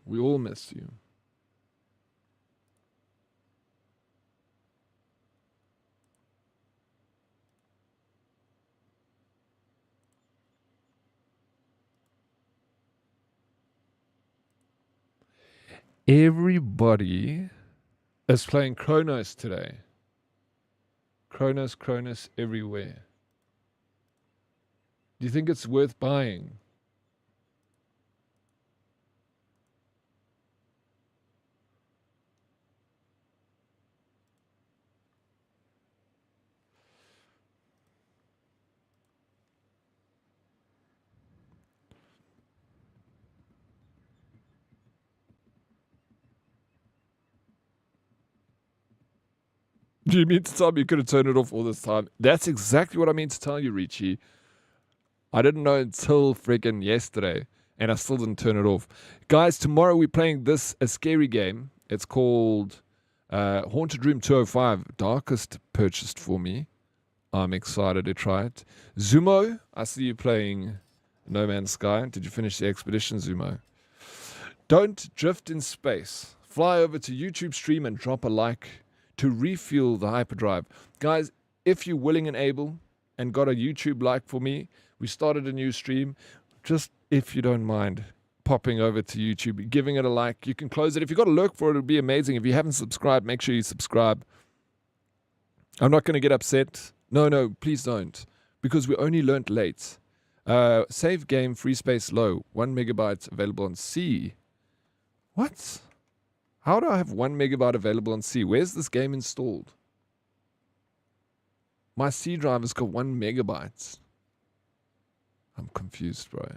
We all miss you. Everybody is playing Chronos today. Chronos everywhere. Do you think it's worth buying? Do you mean to tell me you could have turned it off all this time? That's exactly what I mean to tell you, Richie. I didn't know until freaking yesterday, and I still didn't turn it off. Guys, tomorrow we're playing a scary game. It's called Haunted Room 205. Darkest purchased for me. I'm excited to try it. Zumo, I see you playing No Man's Sky. Did you finish the expedition, Zumo? Don't drift in space. Fly over to YouTube stream and drop a like to refuel the hyperdrive. Guys, if you're willing and able and got a YouTube like for me, we started a new stream. Just if you don't mind popping over to YouTube, giving it a like. You can close it. If you've got a lurk for it, it would be amazing. If you haven't subscribed, make sure you subscribe. I'm not going to get upset. No, please don't. Because we only learnt late. Save game, free space low. 1 megabyte available on C. What? How do I have 1 megabyte available on C? Where's this game installed? My C drive has got 1 megabyte. I'm confused, bro.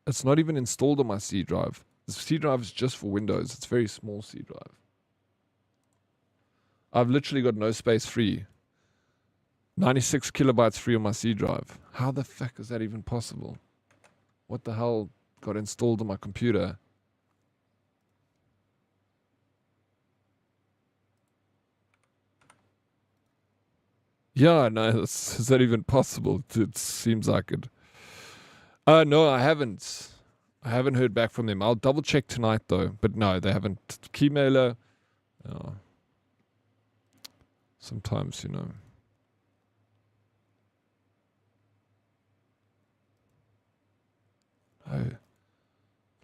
It's not even installed on my C drive. The C drive is just for Windows. It's a very small C drive. I've literally got no space free. 96 kilobytes free on my C drive. How the fuck is that even possible? What the hell got installed on my computer? Yeah, no, is that even possible? It seems like it. No, I haven't. I haven't heard back from them. I'll double check tonight though. But no, they haven't. Keymailer. Sometimes, you know.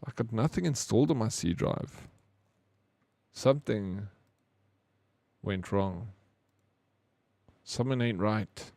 I got nothing installed on my C drive. Something went wrong. Something ain't right.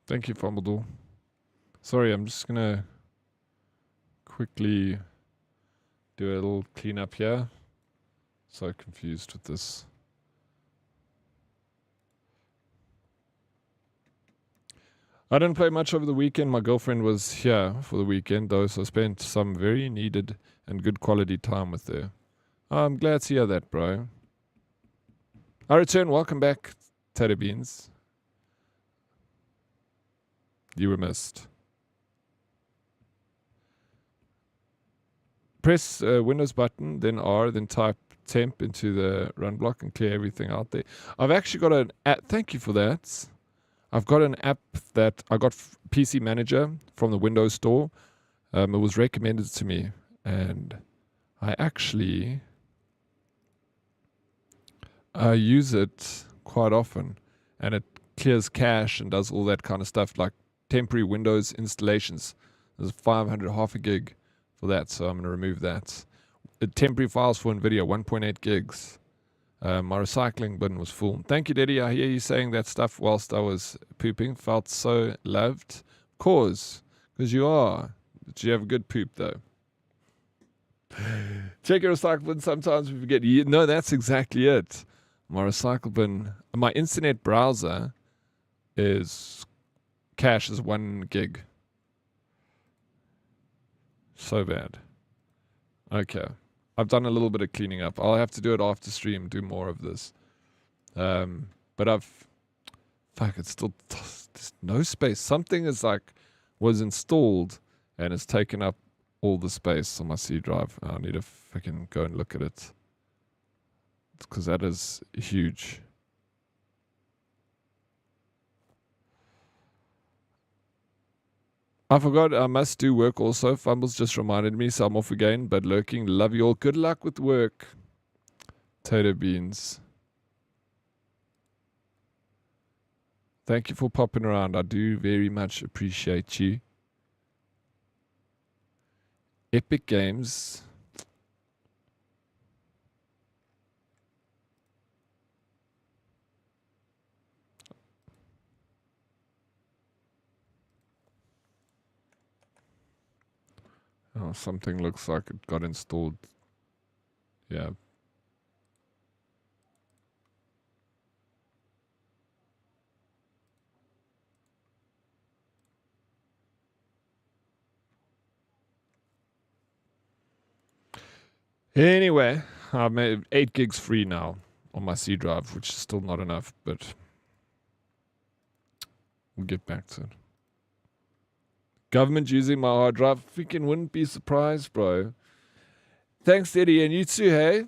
Thank you, Fumbledore. Sorry, I'm just gonna quickly do a little cleanup here. So confused with this. I didn't play much over the weekend. My girlfriend was here for the weekend though, so I spent some very needed and good quality time with her. I'm glad to hear that, bro. I return. Welcome back, Tater Beans. You were missed. Press Windows button, then R, then type temp into the run block and clear everything out there. I've actually got an app. Thank you for that. I've got an app that I got PC Manager from the Windows Store. It was recommended to me, and I actually use it quite often, and it clears cache and does all that kind of stuff, like temporary Windows installations. There's 500, half a gig for that, so I'm going to remove that. Temporary files for NVIDIA, 1.8 gigs. My recycling bin was full. Thank you, Daddy. I hear you saying that stuff whilst I was pooping. Felt so loved. Because you are. Did you have a good poop, though? Check your recycle bin. Sometimes we forget. No, that's exactly it. My recycle bin, my internet browser cache is 1 gig. So bad. Okay. I've done a little bit of cleaning up. I'll have to do it after stream, do more of this. But it's still, there's no space. Something was installed and it's taken up all the space on my C drive. I need to freaking go and look at it. Because that is huge. I forgot I must do work also. Fumbles just reminded me, so I'm off again. But lurking, love you all. Good luck with work. Tater beans. Thank you for popping around. I do very much appreciate you. Epic Games. Oh, something looks like it got installed. Yeah. Anyway, I made 8 gigs free now on my C drive, which is still not enough, but we'll get back to it. Government using my hard drive, freaking wouldn't be surprised, bro. Thanks, Eddie, and you too, hey?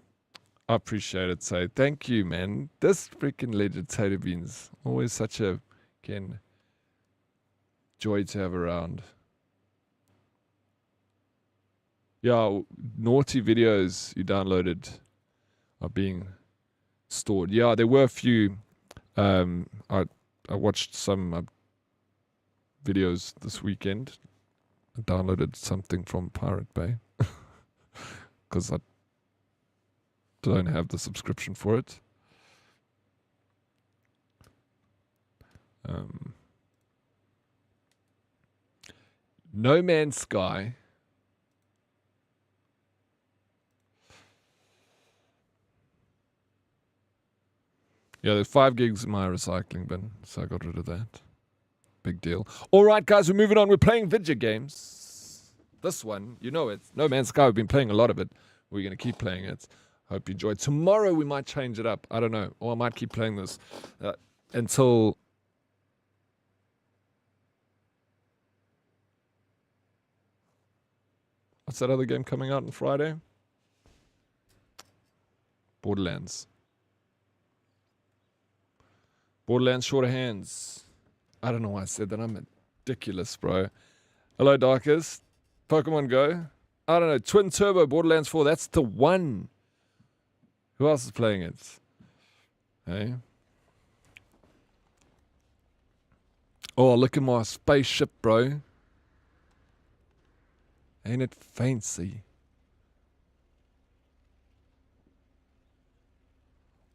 I appreciate it, say. Thank you, man. This freaking legend, Tater Beans. Always such a, again, joy to have around. Yeah, naughty videos you downloaded are being stored. Yeah, there were a few. I watched some videos this weekend. I downloaded something from Pirate Bay because I don't have the subscription for it. No Man's Sky. Yeah, there's 5 gigs in my recycling bin, so I got rid of that. Big deal. All right, guys, we're moving on. We're playing video games. This one, you know it. No Man's Sky, we've been playing a lot of it. We're going to keep playing it. Hope you enjoyed. Tomorrow we might change it up. I don't know. Or I might keep playing this until... What's that other game coming out on Friday? Borderlands. Borderlands Shorter Hands. I don't know why I said that. I'm ridiculous, bro. Hello, Darkest. Pokemon Go. I don't know. Twin Turbo Borderlands 4. That's the one. Who else is playing it? Hey. Oh, look at my spaceship, bro. Ain't it fancy?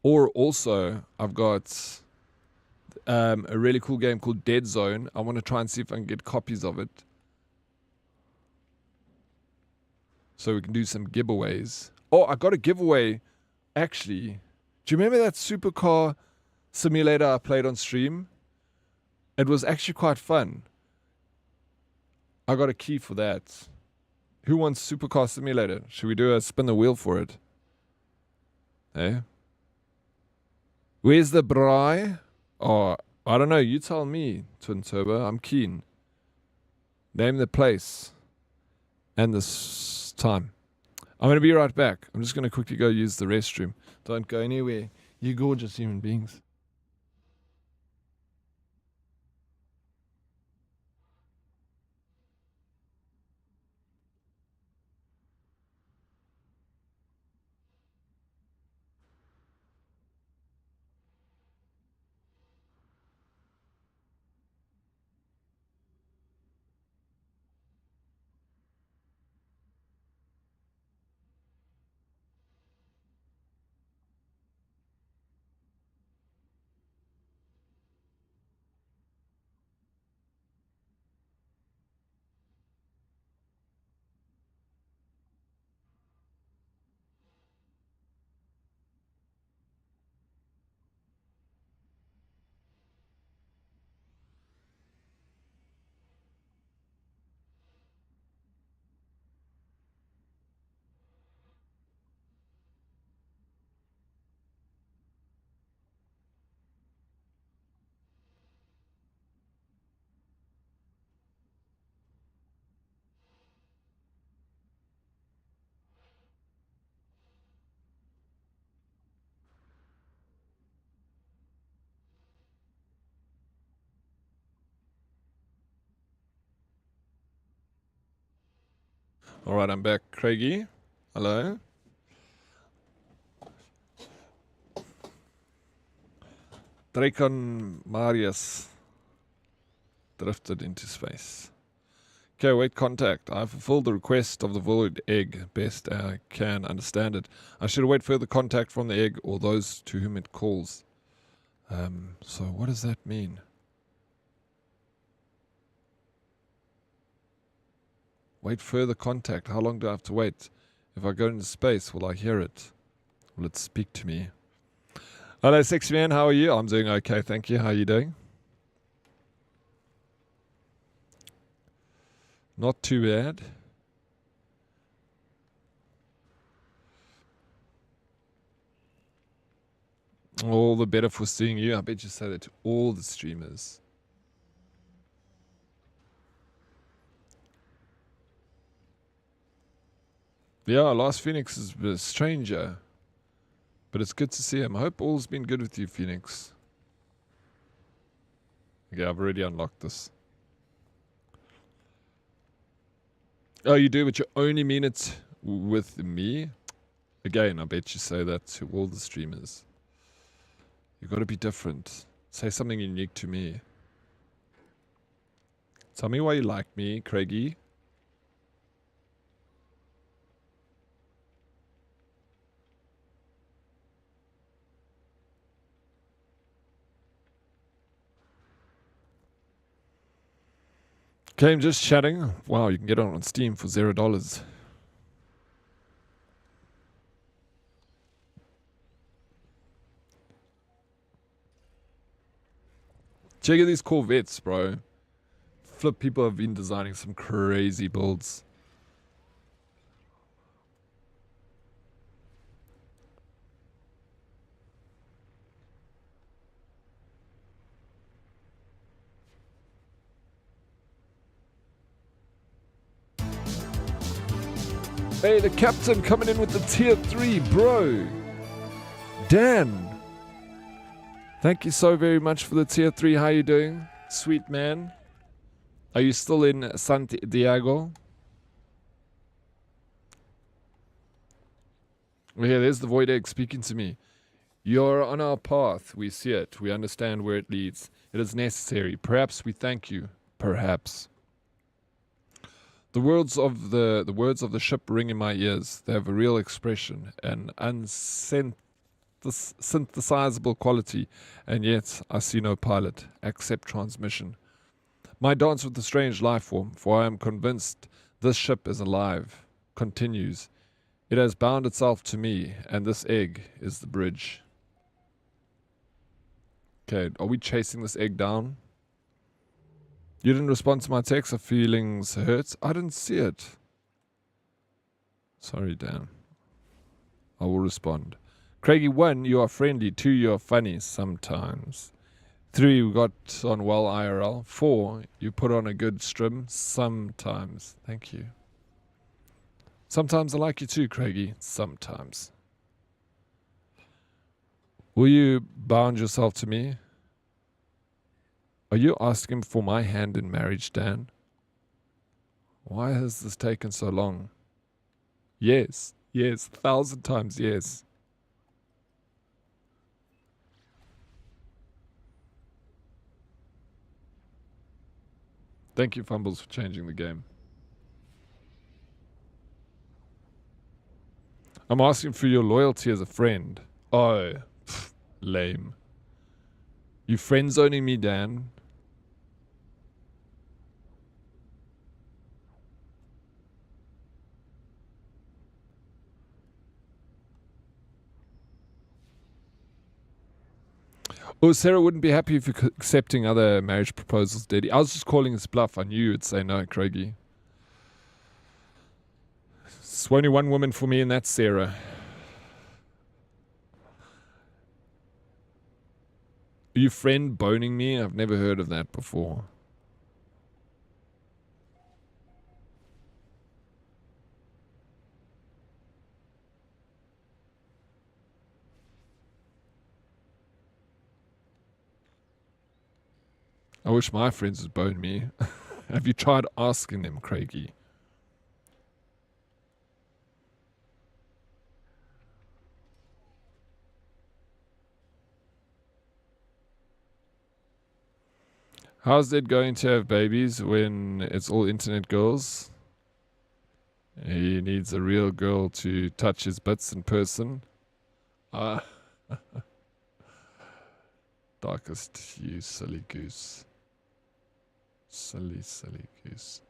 Or also, I've got a really cool game called Dead Zone. I want to try and see if I can get copies of it, so we can do some giveaways. Oh, I got a giveaway, actually. Do you remember that supercar simulator I played on stream? It was actually quite fun. I got a key for that. Who wants supercar simulator? Should we do a spin the wheel for it? Hey? Where's the braai? Oh, I don't know. You tell me, Twin Turbo. I'm keen. Name the place and this time. I'm going to be right back. I'm just going to quickly go use the restroom. Don't go anywhere. You gorgeous human beings. Alright, I'm back. Craigie, hello. Dracon Marius drifted into space. Okay, wait, contact. I fulfilled the request of the void egg best I can understand it. I should await further contact from the egg or those to whom it calls. So what does that mean? Wait further contact. How long do I have to wait? If I go into space, will I hear it? Will it speak to me? Hello, sexy man. How are you? I'm doing okay, thank you. How are you doing? Not too bad. All the better for seeing you. I bet you say that to all the streamers. Yeah, Last Phoenix is a stranger. But it's good to see him. I hope all's been good with you, Phoenix. Okay, I've already unlocked this. Oh, you do, but you only mean it with me? Again, I bet you say that to all the streamers. You gotta be different. Say something unique to me. Tell me why you like me, Craigie. Okay, I'm just chatting. Wow, you can get it on Steam for $0. Check out these Corvettes, bro. Flip, people have been designing some crazy builds. Hey, the captain coming in with the tier 3, bro. Dan. Thank you so very much for the tier 3. How you doing? Sweet man. Are you still in Santiago? Yeah, there's the void egg speaking to me. You're on our path. We see it. We understand where it leads. It is necessary. Perhaps we thank you. Perhaps. The words of the ship ring in my ears. They have a real expression, an unsynthesizable quality, and yet I see no pilot, except transmission. My dance with the strange life form, for I am convinced this ship is alive, continues. It has bound itself to me, and this egg is the bridge. Okay, are we chasing this egg down? You didn't respond to my text of feelings hurt? I didn't see it. Sorry, Dan. I will respond. Craigie, 1, you are friendly. 2, you are funny sometimes. 3, we got on well IRL. 4, you put on a good strim sometimes. Thank you. Sometimes I like you too, Craigie. Sometimes. Will you bound yourself to me? Are you asking for my hand in marriage, Dan? Why has this taken so long? Yes, 1,000 times yes. Thank you, Fumbles, for changing the game. I'm asking for your loyalty as a friend. Oh, lame. You friend zoning me, Dan? Oh, Sarah wouldn't be happy if you're accepting other marriage proposals, Daddy. I was just calling this bluff. I knew you'd say no, Craigie. It's only one woman for me, and that's Sarah. Are you friend boning me? I've never heard of that before. I wish my friends would bone me. Have you tried asking them, Craigie? How's it going to have babies when it's all internet girls? He needs a real girl to touch his bits in person. Darkest, you silly goose. Silly, silly goose.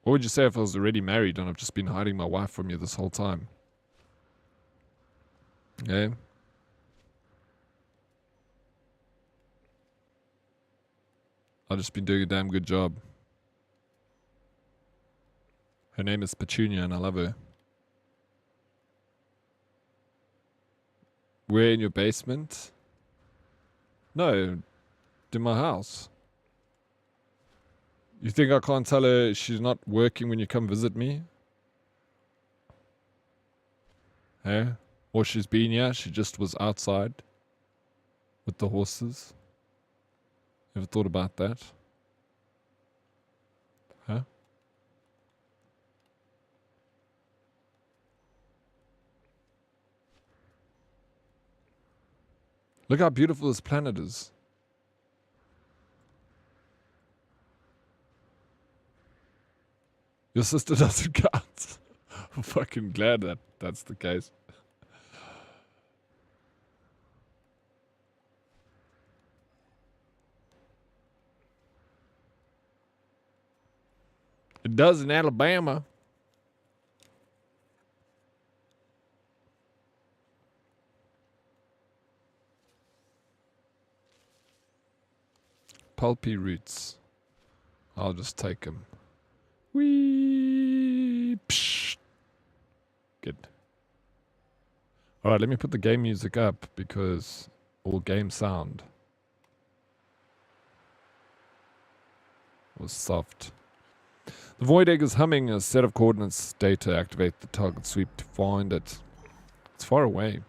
What would you say if I was already married and I've just been hiding my wife from you this whole time? Yeah? I've just been doing a damn good job. Her name is Petunia and I love her. Where in your basement? No, in my house. You think I can't tell her she's not working when you come visit me? Hey? Or she's been here, she just was outside with the horses. Ever thought about that? Huh? Look how beautiful this planet is. Your sister doesn't count. I'm fucking glad that that's the case. It does in Alabama. Pulpy roots. I'll just take them. Wee. Psh. Good. Alright, let me put the game music up because all game sound was soft. The void egg is humming a set of coordinates data. Activate the target sweep to find it. It's far away.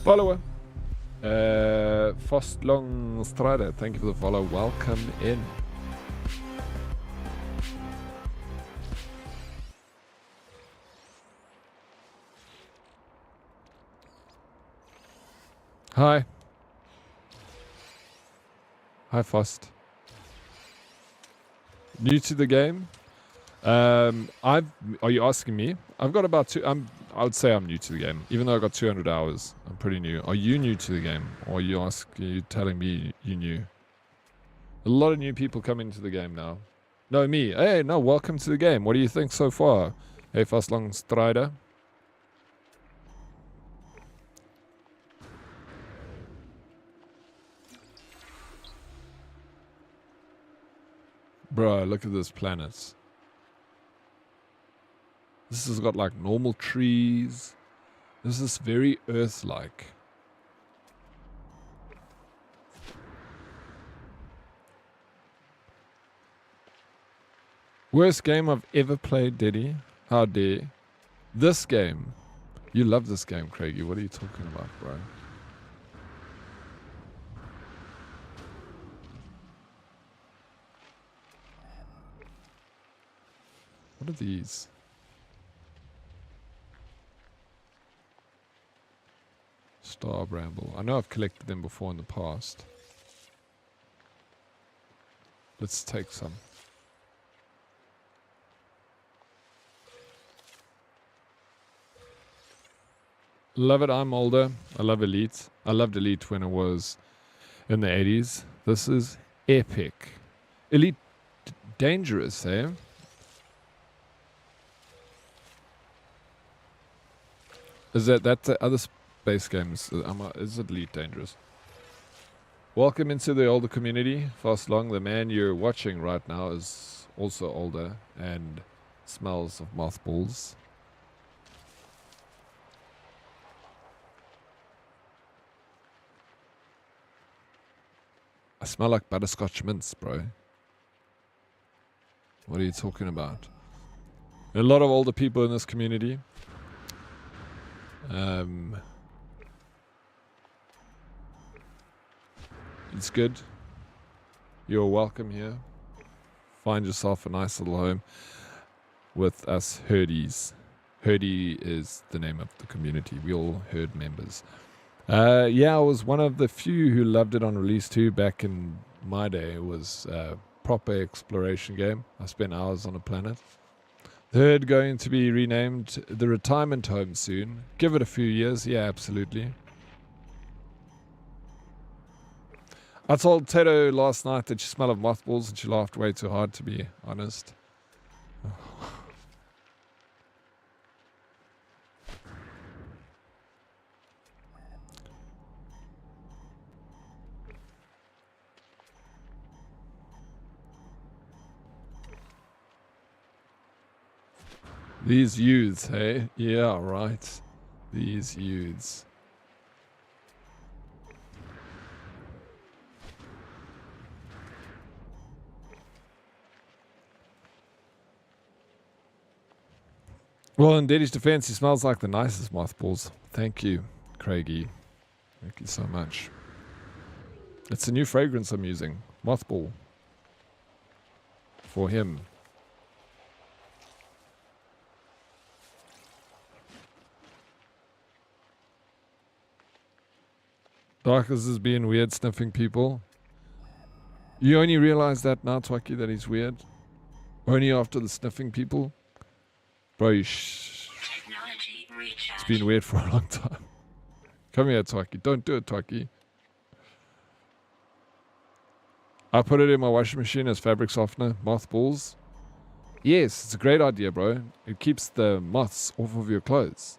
Follower. Fostlong Strider, thank you for the follow. Welcome in. Hi. Hi, Fost. New to the game? Are you asking me? I've got about I would say I'm new to the game, even though I got 200 hours. I'm pretty new. Are you new to the game, or are you telling me you new? A lot of new people come into the game now. No, me. Hey, no, welcome to the game. What do you think so far? Hey, Fastlong Strider. Bro, look at this planet. This has got like normal trees. This is very Earth-like. Worst game I've ever played, Diddy. How dare. This game. You love this game, Craigie. What are you talking about, bro? What are these? Star Bramble. I know I've collected them before in the past. Let's take some. Love it, I'm older. I love Elite. I loved Elite when it was in the 80s. This is epic. Elite Dangerous, eh? Is that the other space games? Is it Elite Dangerous? Welcome into the older community. Fast long. The man you're watching right now is also older and smells of mothballs. I smell like butterscotch mints, bro. What are you talking about? A lot of older people in this community. It's good. You're welcome here. Find yourself a nice little home with us herdies. Herdie is the name of the community. We all herd members. Yeah, I was one of the few who loved it on release too. Back in my day, it was a proper exploration game. I spent hours on a planet. The herd going to be renamed the retirement home soon. Give it a few years. Yeah, absolutely. I told Tato last night that she smelled of mothballs and she laughed way too hard, to be honest. These youths, hey? Yeah, right. These youths. Well, in Daddy's defense, he smells like the nicest mothballs. Thank you, Craigie. Thank you so much. It's a new fragrance I'm using. Mothball. For him. Darkness is being weird, sniffing people. You only realize that now, Twaki, that he's weird? Only after the sniffing people? Bro, it's been weird for a long time. Come here, Twaki. Don't do it, Twaki. I put it in my washing machine as fabric softener. Mothballs. Yes, it's a great idea, bro. It keeps the moths off of your clothes.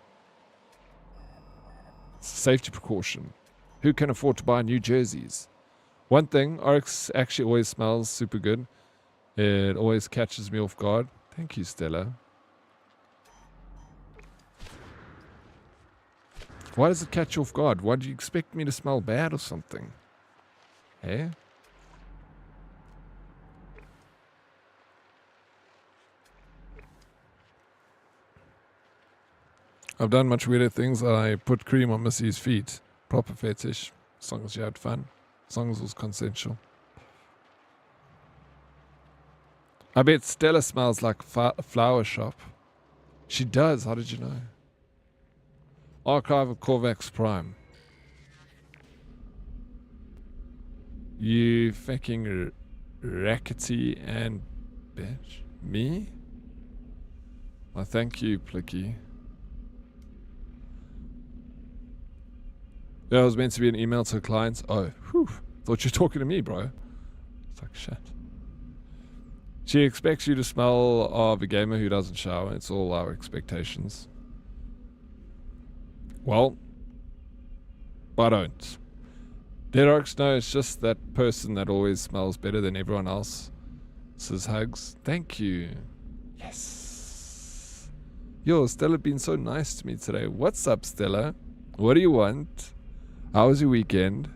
It's a safety precaution. Who can afford to buy new jerseys? One thing, Oryx actually always smells super good. It always catches me off guard. Thank you, Stella. Why does it catch you off guard? Why do you expect me to smell bad or something? Eh? I've done much weirder things. I put cream on Missy's feet. Proper fetish. As long as you had fun. As long as it was consensual. I bet Stella smells like a flower shop. She does. How did you know? Archive of Corvette Prime. You fucking rackety and bitch. Me? Well, thank you, Plicky. Yeah, it was meant to be an email to clients. Oh, whew. Thought you were talking to me, bro. It's like shit. She expects you to smell of a gamer who doesn't shower. It's all our expectations. Well, I don't. Dedox, no, it's just that person that always smells better than everyone else. Says hugs. Thank you. Yes. Yo, Stella been so nice to me today. What's up, Stella? What do you want? How was your weekend?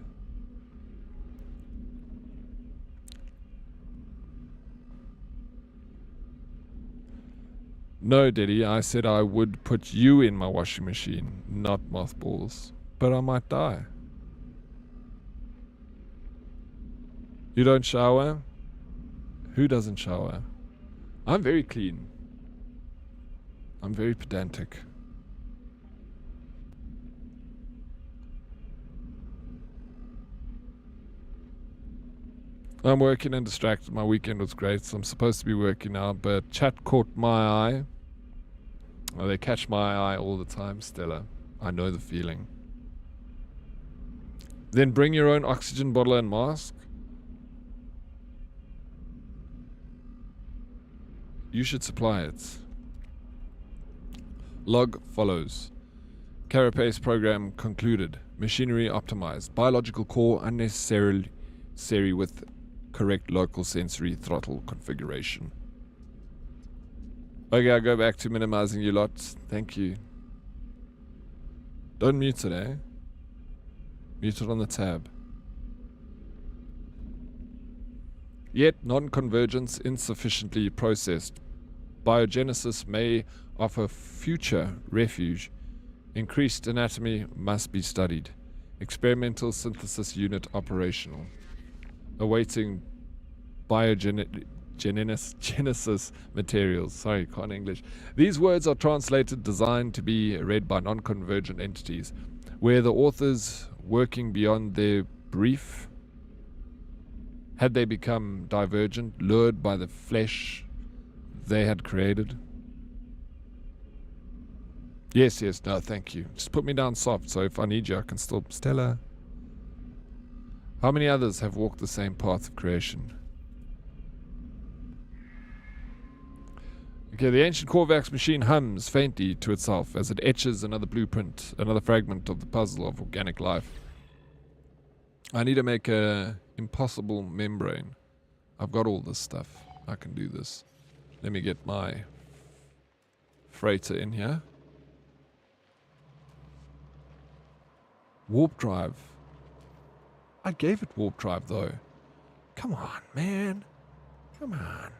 No, Daddy, I said I would put you in my washing machine, not mothballs. But I might die. You don't shower? Who doesn't shower? I'm very clean. I'm very pedantic. I'm working and distracted. My weekend was great, so I'm supposed to be working now, but chat caught my eye. Oh, they catch my eye all the time, Stella. I know the feeling. Then bring your own oxygen bottle and mask. You should supply it. Log follows. Carapace program concluded. Machinery optimized. Biological core unnecessarily with correct local sensory throttle configuration. Okay, I'll go back to minimizing you lots. Thank you. Don't mute it, eh? Mute it on the tab. Yet non-convergence insufficiently processed. Biogenesis may offer future refuge. Increased anatomy must be studied. Experimental synthesis unit operational. Awaiting biogenesis materials. Sorry, can't English. These words are translated, designed to be read by non-convergent entities, where the authors, working beyond their brief, had they become divergent, lured by the flesh they had created? Yes, no, thank you. Just put me down soft, so if I need you, I can still... Stella. How many others have walked the same path of creation? Okay, the ancient Corvette machine hums faintly to itself as it etches another blueprint, another fragment of the puzzle of organic life. I need to make a impossible membrane. I've got all this stuff. I can do this. Let me get my freighter in here. Warp drive. I gave it warp drive though. Come on, man. Come on.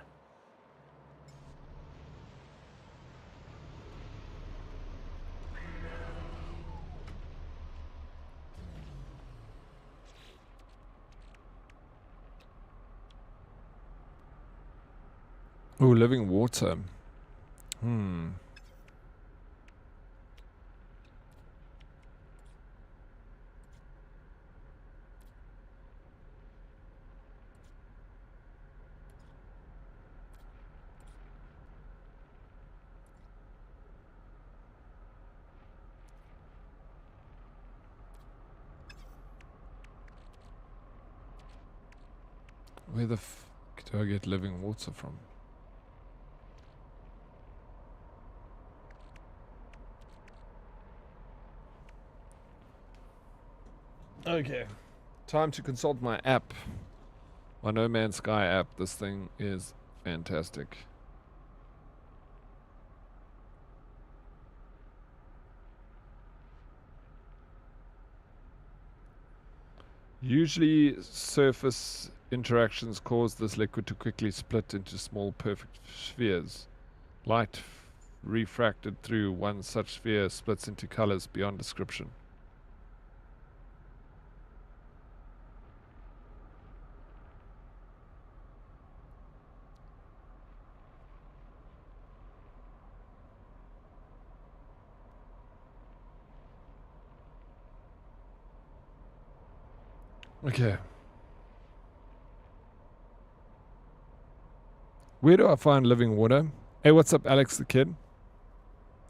Oh, living water. Where the f do I get living water from? Okay, time to consult my app. My No Man's Sky app. This thing is fantastic. Usually surface interactions cause this liquid to quickly split into small perfect spheres. Light refracted through one such sphere splits into colors beyond description. Okay. Where do I find living water? Hey, what's up, Alex the Kid?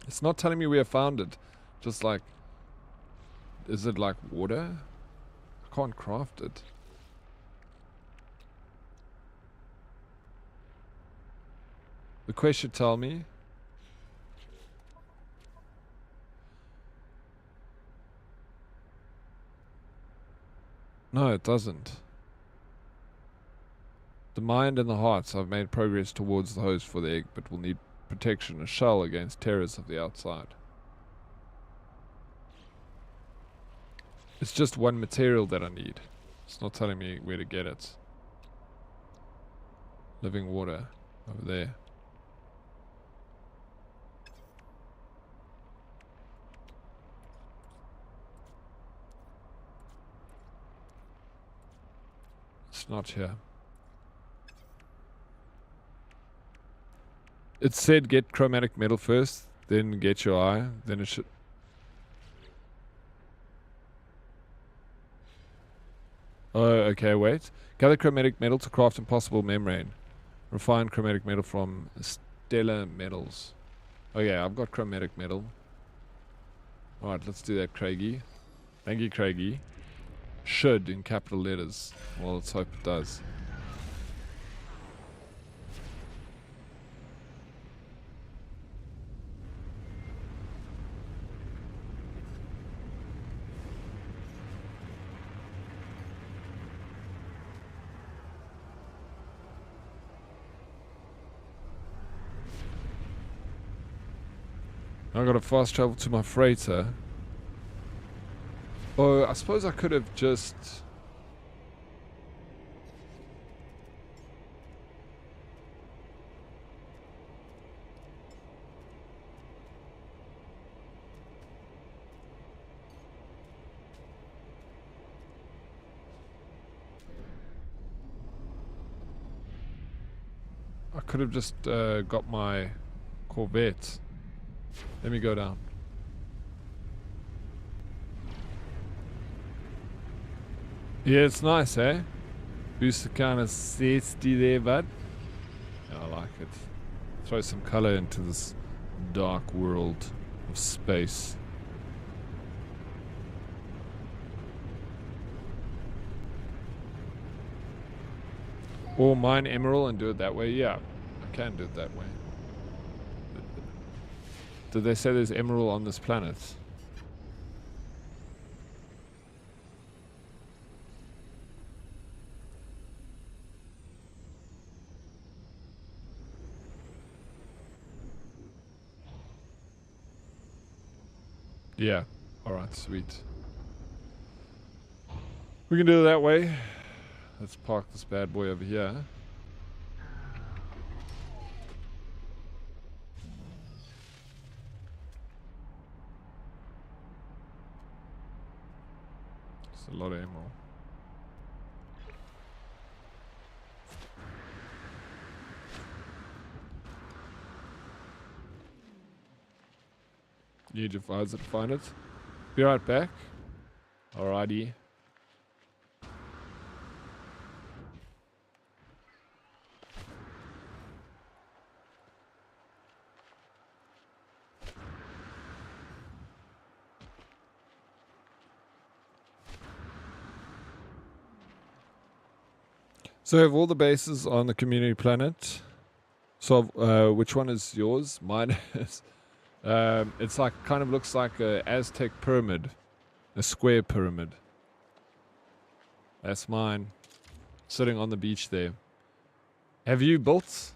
It's not telling me where I found it. Just like, is it like water? I can't craft it. The quest should tell me. No, it doesn't. The mind and the hearts have made progress towards the host for the egg, but will need protection, a shell against terrors of the outside. It's just one material that I need. It's not telling me where to get it. Living water over there. It's not here. It said get chromatic metal first, then get your eye, then it should... Oh, okay, wait. Gather chromatic metal to craft impossible membrane. Refine chromatic metal from stellar metals. Okay, I've got chromatic metal. Alright, let's do that, Craigie. Thank you, Craigie. Should in capital letters. Well, let's hope it does. I got to fast travel to my freighter. Oh, I suppose I could have just... got my Corvette. Let me go down. Yeah, it's nice, eh? Booster kind of 60 there, bud. Yeah, I like it. Throw some color into this dark world of space. Or mine emerald and do it that way. Yeah, I can do it that way. Did they say there's emerald on this planet? Yeah. Alright, sweet. We can do it that way. Let's park this bad boy over here. It's a lot of emerald. Need your advisor to find it. Be right back. Alrighty. So I have all the bases on the community planet. So which one is yours? Mine is... it's like, kind of looks like a Aztec pyramid. A square pyramid. That's mine. Sitting on the beach there. Have you built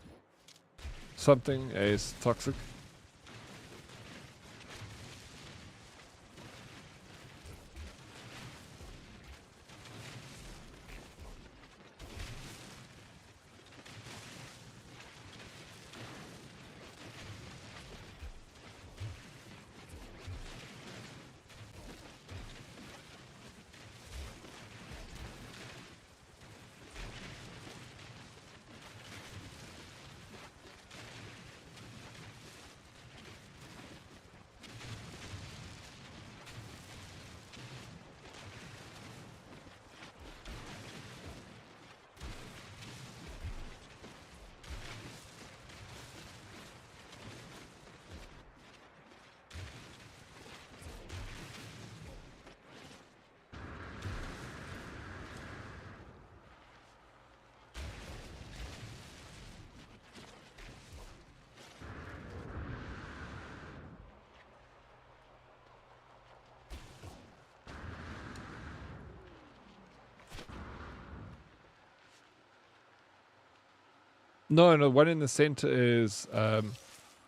something as toxic? No, the one in the center is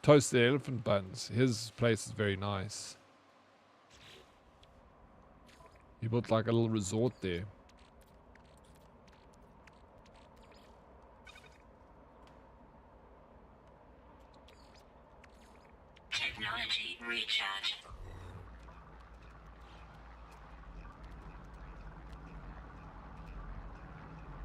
Toasted Elephant Buns. His place is very nice. He built like a little resort there. Technology recharge.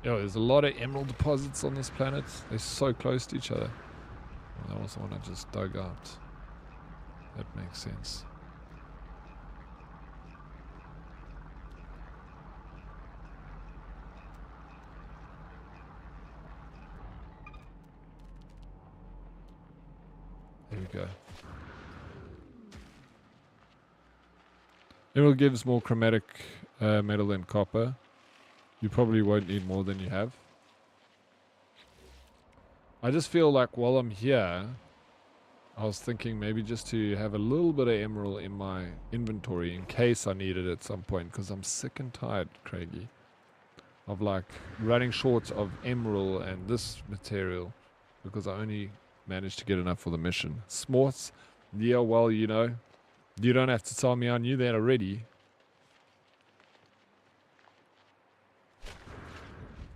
Yo, there's a lot of emerald deposits on this planet. They're so close to each other. Well, that was the one I just dug out. That makes sense. There we go. Emerald gives more chromatic metal than copper. You probably won't need more than you have. I just feel like while I'm here, I was thinking maybe just to have a little bit of emerald in my inventory in case I need it at some point, because I'm sick and tired, Craigie, of like running short of emerald and this material because I only managed to get enough for the mission. Smorts, Yeah, well, you know, you don't have to tell me I knew that already.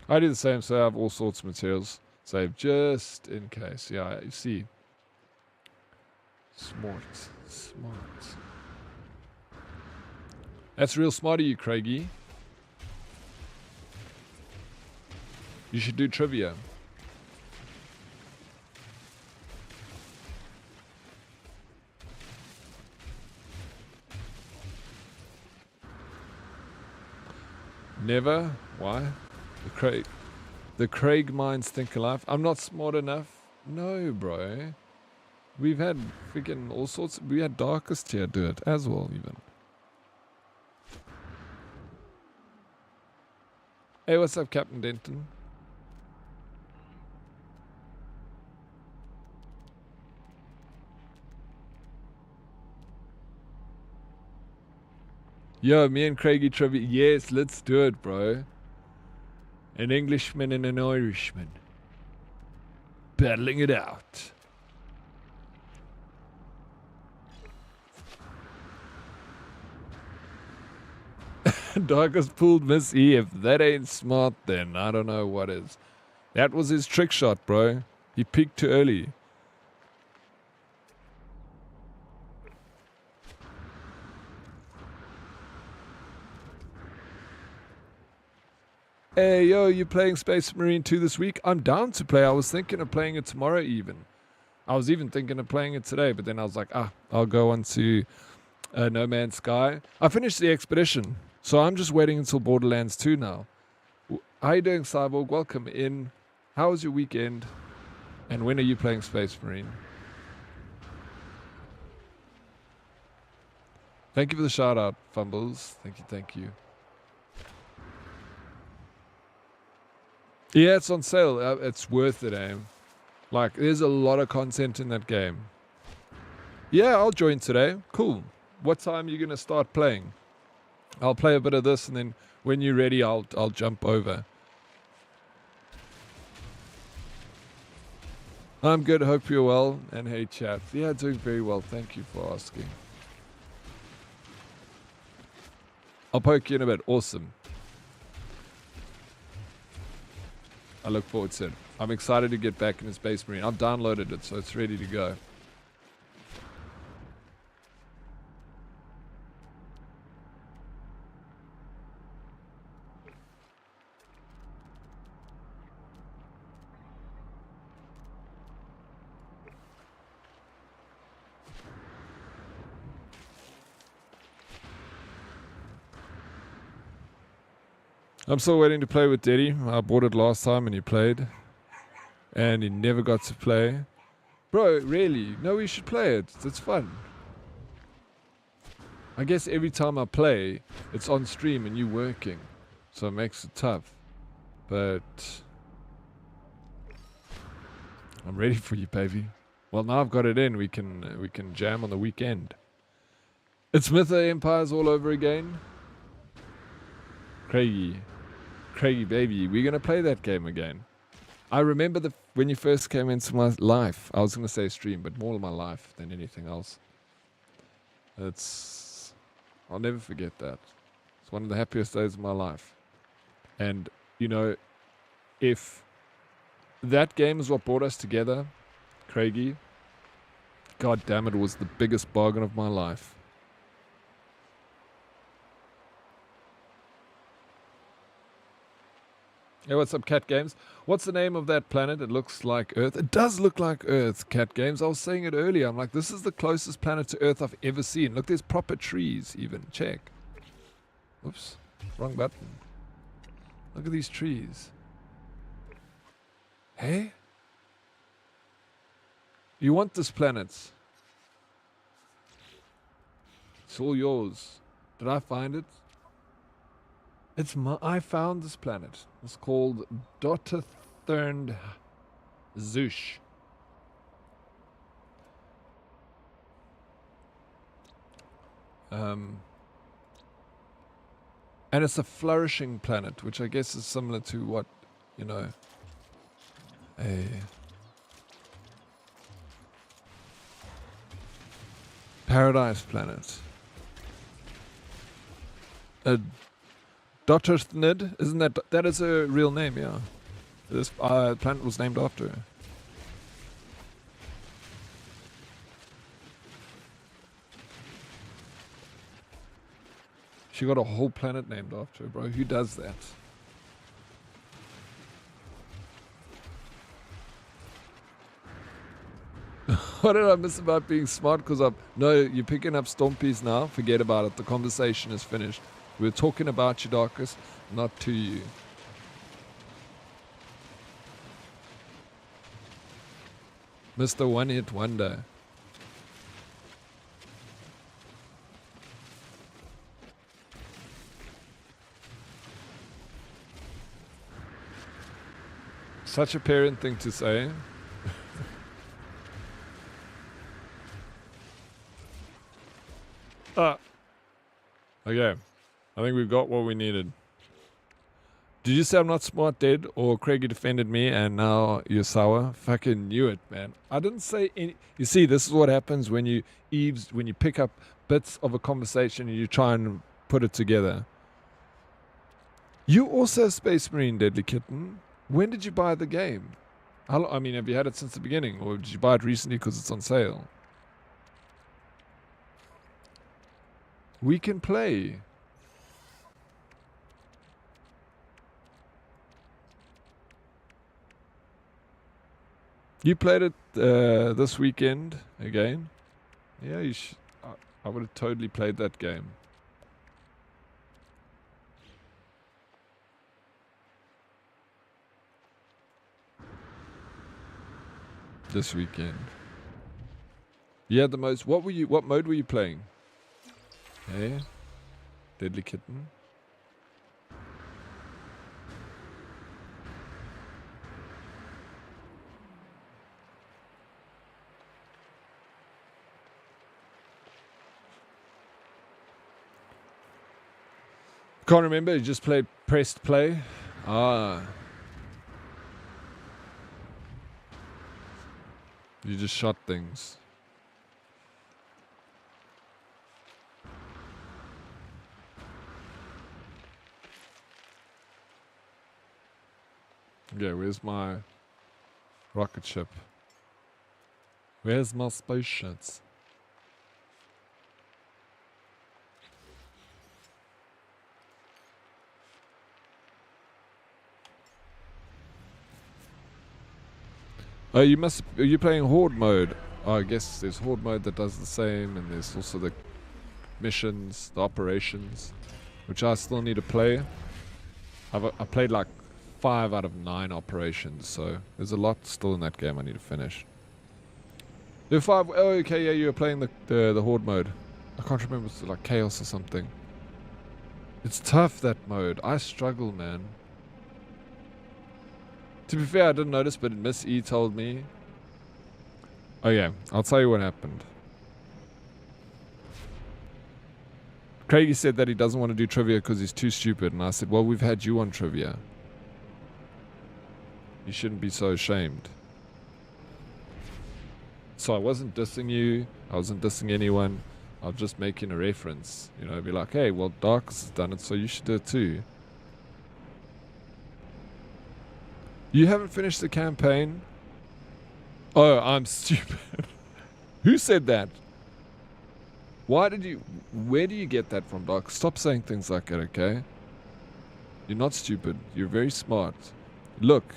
I do the same, so I have all sorts of materials. Save just in case. Yeah, you see. Smart. Smart. That's real smart of you, Craigie. You should do trivia. Never? Why? The Craig minds think alive. I'm not smart enough. No, bro. We've had freaking all sorts. We had Darkest here do it as well, even. Hey, what's up, Captain Denton? Yo, me and Craigie trivia. Yes, let's do it, bro. An Englishman and an Irishman. Battling it out. Darkest pulled Miss E. If that ain't smart, then I don't know what is. That was his trick shot, bro. He peaked too early. Hey, yo, you playing Space Marine 2 this week? I'm down to play. I was thinking of playing it tomorrow even. I was even thinking of playing it today, but then I was like, I'll go on to No Man's Sky. I finished the expedition, so I'm just waiting until Borderlands 2 now. How you doing, Cyborg? Welcome in. How was your weekend? And when are you playing Space Marine? Thank you for the shout out, Fumbles. Thank you. Yeah, it's on sale. It's worth it, aim. Like, there's a lot of content in that game. Yeah, I'll join today. Cool. What time are you going to start playing? I'll play a bit of this, and then when you're ready, I'll jump over. I'm good. Hope you're well. And hey, chat. Yeah, doing very well. Thank you for asking. I'll poke you in a bit. Awesome. I look forward to it. I'm excited to get back in the Space Marine. I've downloaded it, so it's ready to go. I'm still waiting to play with Daddy. I bought it last time and he played. And he never got to play. Bro, really? No, we should play it. It's fun. I guess every time I play, it's on stream and you working. So it makes it tough. But I'm ready for you, baby. Well, now I've got it in. We can jam on the weekend. It's Myth of Empires all over again. Craigie, baby, we're gonna play that game again. I remember when you first came into my life. I was gonna say stream, but more of my life than anything else. I'll never forget that. It's one of the happiest days of my life. And you know, if that game is what brought us together, Craigie, god damn it was the biggest bargain of my life. Hey, what's up, Cat Games? What's the name of that planet? It looks like Earth. It does look like Earth, Cat Games. I was saying it earlier. I'm like, this is the closest planet to Earth I've ever seen. Look, there's proper trees even. Check. Oops. Wrong button. Look at these trees. Hey? You want this planet? It's all yours. Did I find it? I found this planet. It's called Dotathurned Zoosh. And it's a flourishing planet, which I guess is similar to what, you know, Paradise Planet. Dotterthnid, isn't that is a real name? Yeah, this planet was named after her. She got a whole planet named after her, bro. Who does that? What did I miss about being smart? Because no, you're picking up Stompies now. Forget about it. The conversation is finished. We're talking about you, Darkus, not to you. Mr. One Hit Wonder. Such a parent thing to say. Okay. I think we've got what we needed. Did you say I'm not smart, dead, or Craigie defended me and now you're sour? Fucking knew it, man. I didn't say any. You see, this is what happens when you pick up bits of a conversation and you try and put it together. You also a Space Marine, Deadly Kitten. When did you buy the game? I mean, have you had it since the beginning, or did you buy it recently because it's on sale? We can play. You played it this weekend again? Yeah, I would have totally played that game. This weekend. Yeah, the most. What mode were you playing? Hey, Deadly Kitten. Can't remember. You just pressed play. Ah. You just shot things. Okay, where's my rocket ship? Where's my spaceships? Oh, are you playing Horde mode? Oh, I guess there's Horde mode that does the same, and there's also the missions, the operations, which I still need to play. I played like 5 out of 9 operations, so there's a lot still in that game I need to finish. The 5, oh okay, yeah, you were playing the Horde mode. I can't remember, it's like Chaos or something. It's tough, that mode. I struggle, man. To be fair, I didn't notice, but Miss E told me. Oh yeah, I'll tell you what happened. Craigie said that he doesn't want to do trivia because he's too stupid, and I said, well, we've had you on trivia. You shouldn't be so ashamed. So I wasn't dissing you, I wasn't dissing anyone, I was just making a reference. You know, be like, hey, well, Darkus has done it, so you should do it too. You haven't finished the campaign? Oh, I'm stupid. Who said that? Where do you get that from, Doc? Stop saying things like that, okay? You're not stupid. You're very smart. Look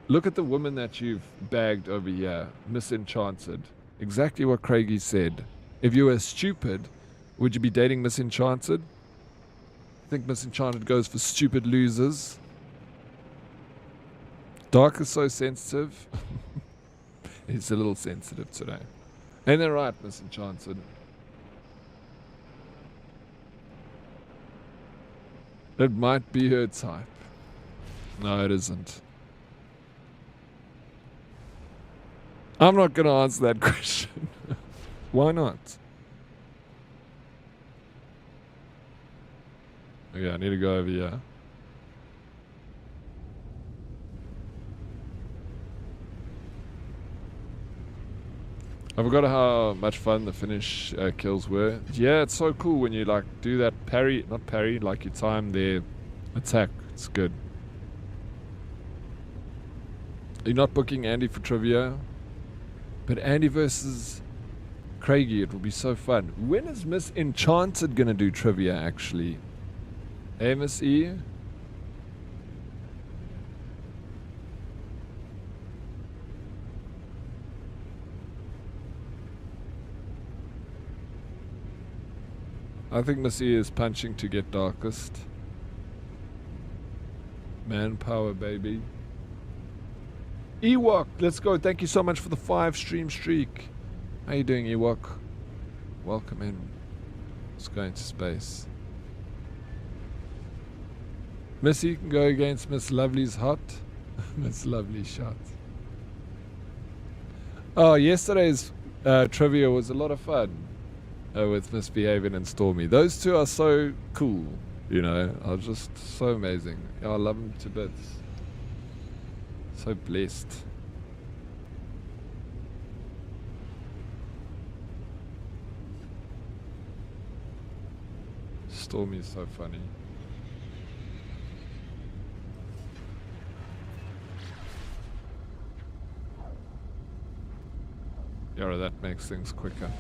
at the woman that you've bagged over here, Misenchanted. Exactly what Craigie said. If you were stupid, would you be dating Misenchanted? I think Misenchanted goes for stupid losers. Dark is so sensitive. He's a little sensitive today. Ain't that right, Misenchanted? It might be her type. No, it isn't. I'm not going to answer that question. Why not? Okay, I need to go over here. I forgot how much fun the finish kills were. Yeah, it's so cool when you like do that parry, not parry, like you time their attack. It's good. You're not booking Andy for trivia, but Andy versus Craigie, it will be so fun. When is Miss Enchanted gonna do trivia actually? Miss E? I think Miss E is punching to get darkest. Manpower, baby. Ewok, let's go. Thank you so much for the 5 stream streak. How you doing, Ewok? Welcome in. Let's go into space. Missy can go against Miss Lovely's hot. Miss Lovely shot. Oh, yesterday's trivia was a lot of fun with Misbehaving and Stormy. Those two are so cool, you know. Are just so amazing. Yeah, I love them to bits. So blessed. Stormy is so funny. Yeah, that makes things quicker.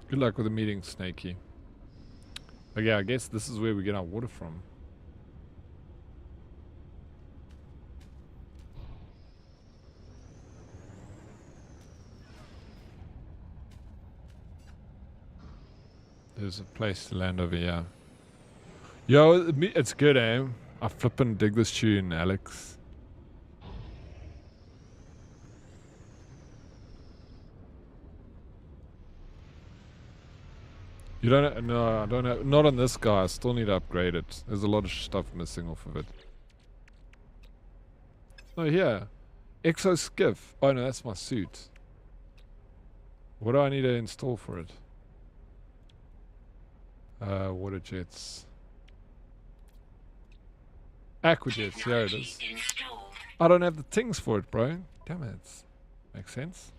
Good luck with the meeting, Snakey. But yeah, I guess this is where we get our water from. There's a place to land over here. Yo, it's good, eh? I flippin' dig this tune, Alex. You don't, no, I don't have, not on this guy. I still need to upgrade it. There's a lot of stuff missing off of it. Oh, here. Exo Skiff. Oh, no, that's my suit. What do I need to install for it? Water jets. Aquajets, there it is. I don't have the things for it, bro. Damn it. Makes sense.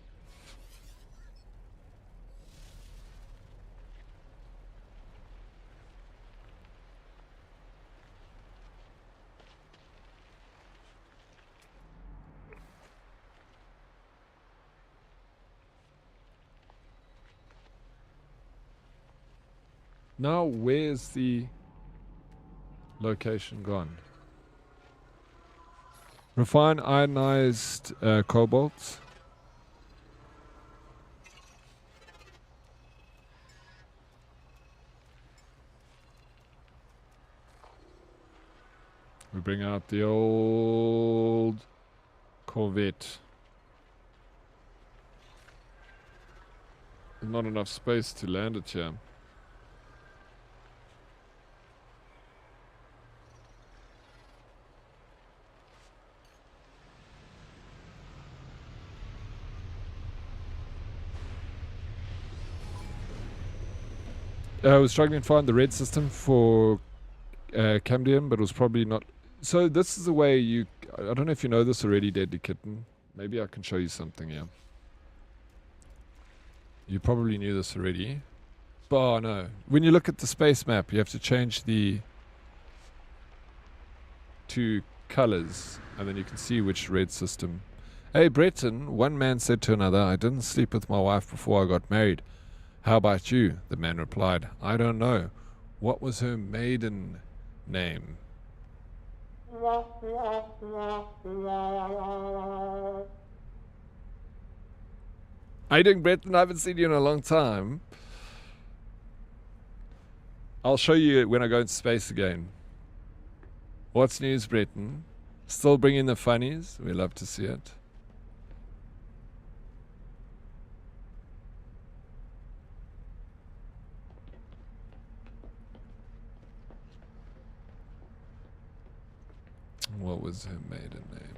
Now, where's the location gone? Refine ionized cobalt. We bring out the old Corvette. There's not enough space to land it here. I was struggling to find the red system for Camdium, but it was probably not. So this is the way you. I don't know if you know this already, Deadly Kitten. Maybe I can show you something here. You probably knew this already. But oh no. When you look at the space map, you have to change the two colors, and then you can see which red system. Hey Breton, one man said to another, I didn't sleep with my wife before I got married. How about you? The man replied, I don't know. What was her maiden name? How you doing, Breton? I haven't seen you in a long time. I'll show you when I go into space again. What's news, Breton? Still bringing the funnies? We love to see it. What was her maiden name?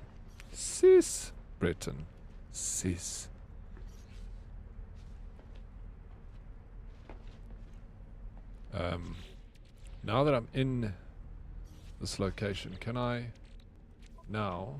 Sis. Breton. Sis. Now that I'm in this location, can I now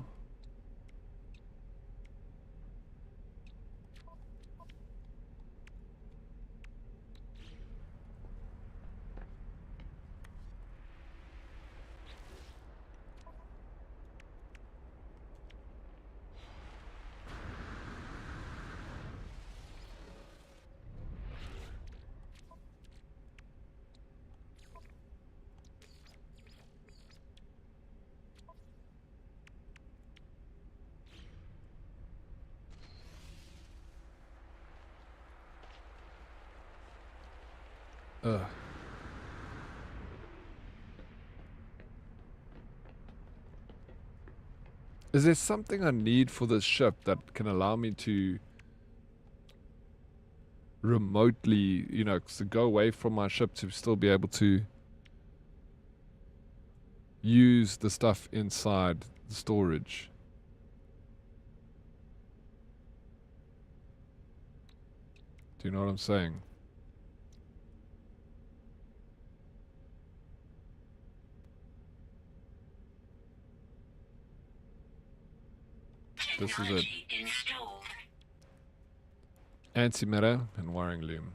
is there something I need for this ship that can allow me to remotely, you know, to go away from my ship to still be able to use the stuff inside the storage? Do you know what I'm saying? This is it. Technology installed. Antimatter and wiring loom.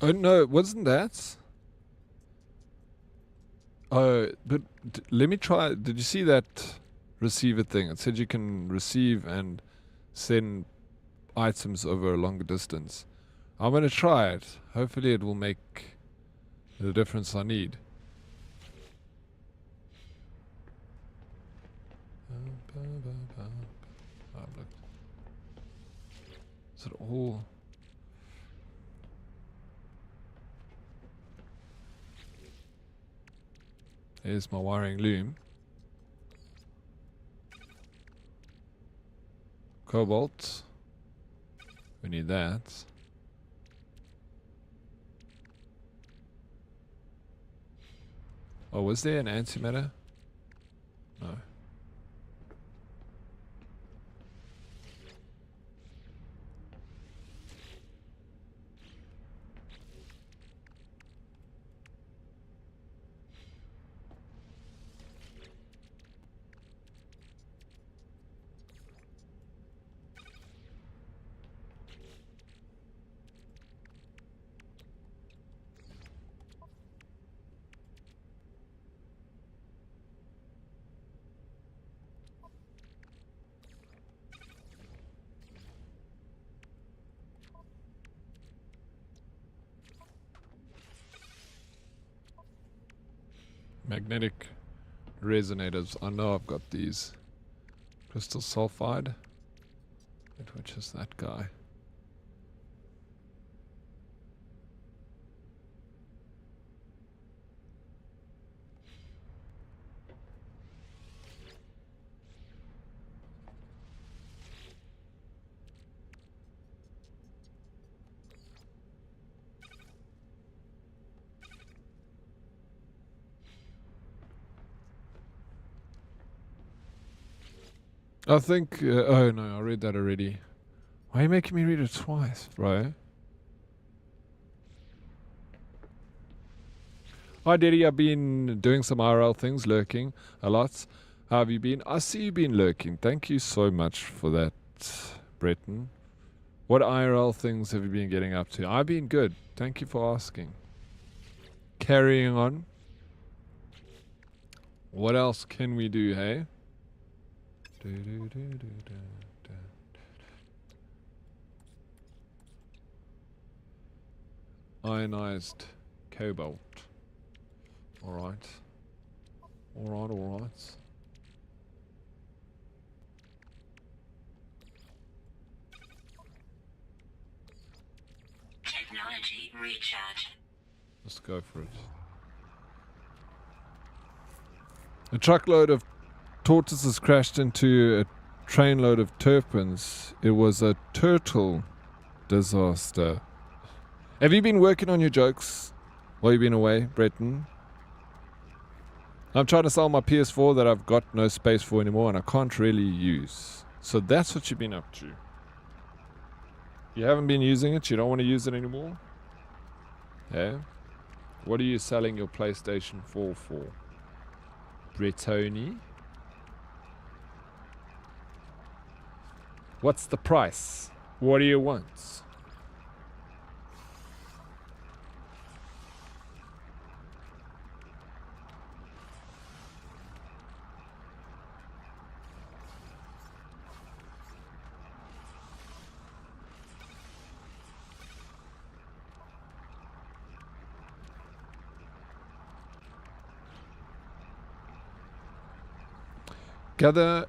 Oh no, wasn't that? Oh, but let me try. Did you see that receiver thing? It said you can receive and send items over a longer distance. I'm gonna try it. Hopefully it will make the difference I need. Look. Is it all? Here's my wiring loom. Cobalt. We need that. Oh, was there an antimatter? No. Magnetic resonators. I know I've got these. Crystal sulfide. Which is that guy? I think. Oh no, I read that already. Why are you making me read it twice, bro? Hi, Daddy. I've been doing some IRL things, lurking a lot. How have you been? I see you've been lurking. Thank you so much for that, Breton. What IRL things have you been getting up to? I've been good. Thank you for asking. Carrying on. What else can we do, hey? Ionized cobalt. Alright. Alright, alright. Technology recharge. Let's go for it. A truckload of tortoises crashed into a trainload of terpenes. It was a turtle disaster. Have you been working on your jokes while you've been away, Breton? I'm trying to sell my PS4 that I've got no space for anymore and I can't really use. So that's what you've been up to. You haven't been using it? You don't want to use it anymore? Yeah? What are you selling your PlayStation 4 for? Bretoni? What's the price? What do you want? Gather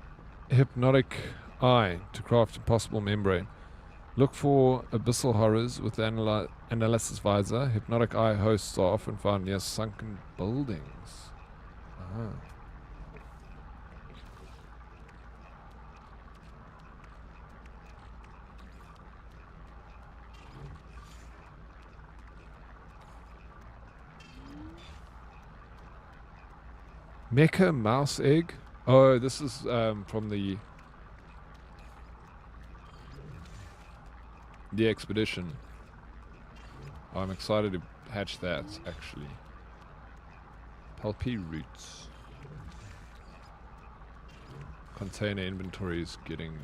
hypnotic eye to craft impossible membrane. Look for abyssal horrors with the analysis visor. Hypnotic eye hosts are often found near sunken buildings. Ah. Mecha mouse egg? Oh, this is from the expedition. Oh, I'm excited to hatch that, actually. Pulpy roots. Container inventory is getting...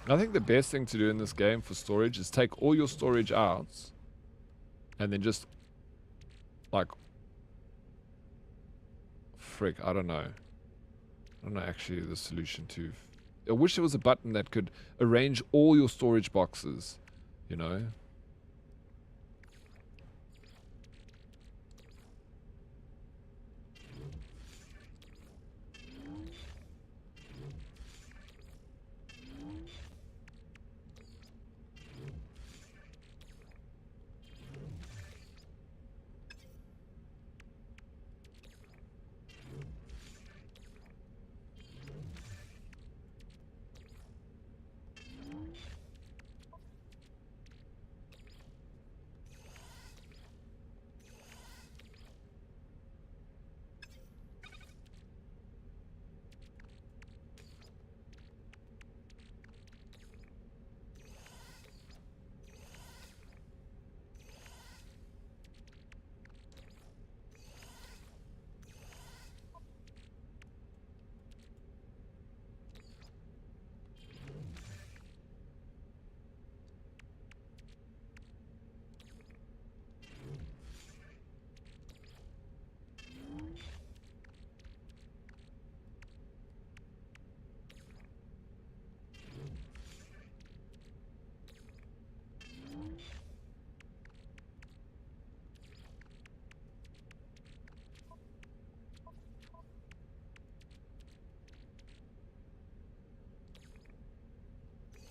I think the best thing to do in this game for storage is take all your storage out and then just like frick, I don't know actually the solution to. I wish there was a button that could arrange all your storage boxes, you know.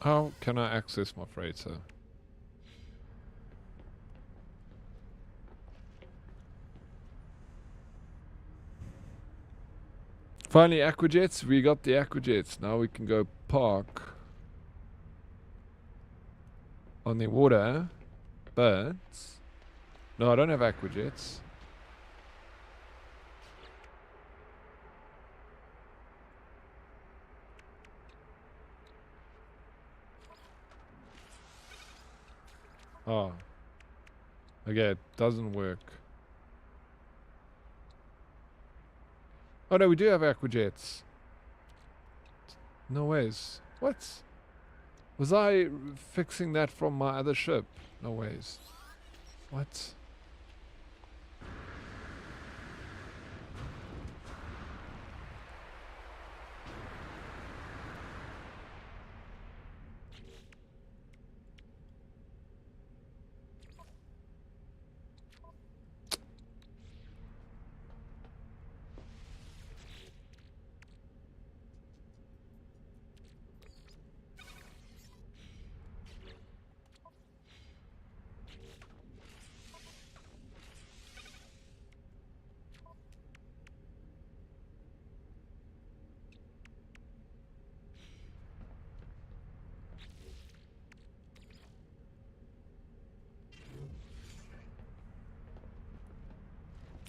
How can I access my freighter? Finally, aquajets. We got the aquajets. Now we can go park on the water. But no, I don't have aquajets. Oh. Okay, it doesn't work. Oh no, we do have aquajets. No ways. What? Was I fixing that from my other ship? No ways. What?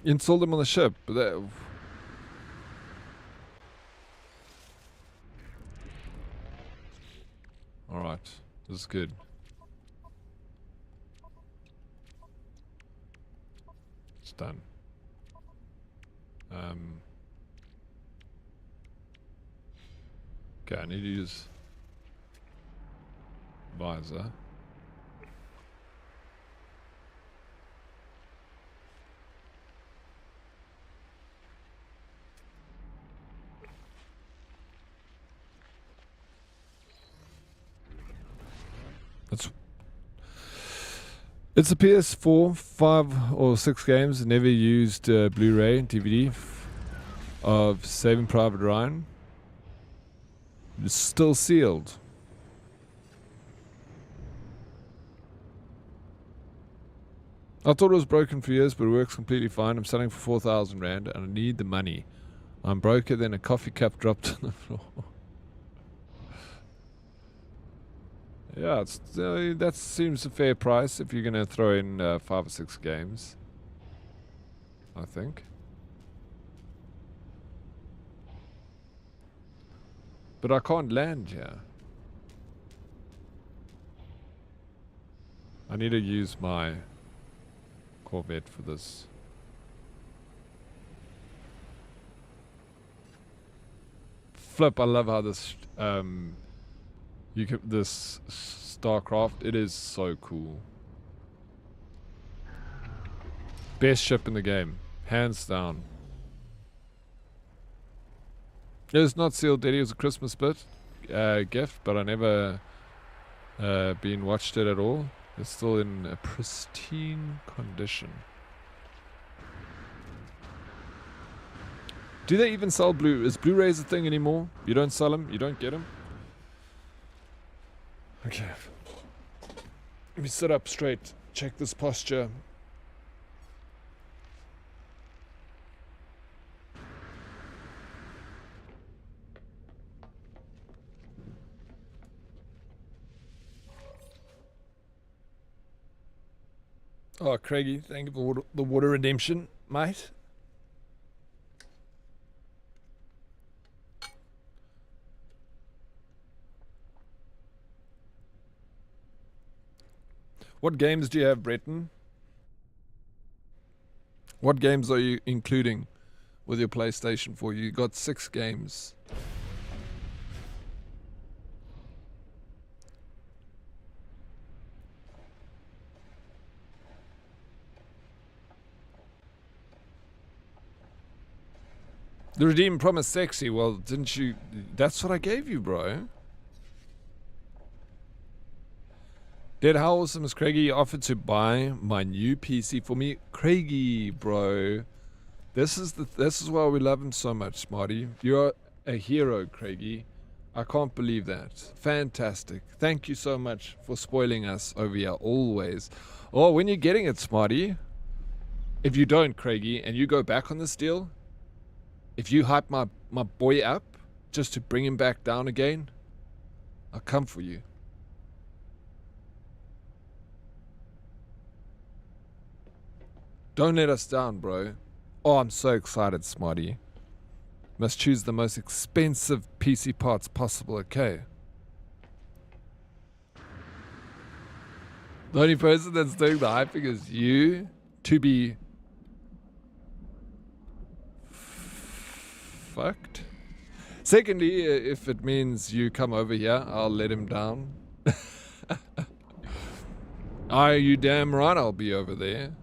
Install them on the ship. But alright. This is good. It's done. Okay, I need to use visor. It's a PS4, 5 or 6 games. Never used Blu-ray DVD of Saving Private Ryan. It's still sealed. I thought it was broken for years, but it works completely fine. I'm selling for 4,000 Rand and I need the money. I'm broker than a coffee cup dropped on the floor. Yeah, that seems a fair price if you're going to throw in 5 or 6 games, I think. But I can't land here. I need to use my Corvette for this. Flip, I love how this this StarCraft, it is so cool. Best ship in the game, hands down. It's not sealed, Daddy. It was a Christmas gift, but I never watched it at all. It's still in a pristine condition. Do they even sell Is Blu-rays a thing anymore? You don't sell them? You don't get them? Okay. Let me sit up straight. Check this posture. Oh, Craigie, thank you for the water redemption, mate. What games do you have, Breton? What games are you including with your PlayStation 4? You got 6 games. The Redeem Promise sexy. Well, didn't you? That's what I gave you, bro. Dad, how awesome is Craigie offered to buy my new PC for me? Craigie, bro. This is why we love him so much, Smarty. You're a hero, Craigie. I can't believe that. Fantastic. Thank you so much for spoiling us over here, always. Oh, when you're getting it, Smarty. If you don't, Craigie, and you go back on this deal, if you hype my boy up just to bring him back down again, I'll come for you. Don't let us down, bro. Oh, I'm so excited, Smarty. Must choose the most expensive PC parts possible, okay? The only person that's doing the hyping is you, to be fucked. Secondly, if it means you come over here, I'll let him down. Are you damn right I'll be over there.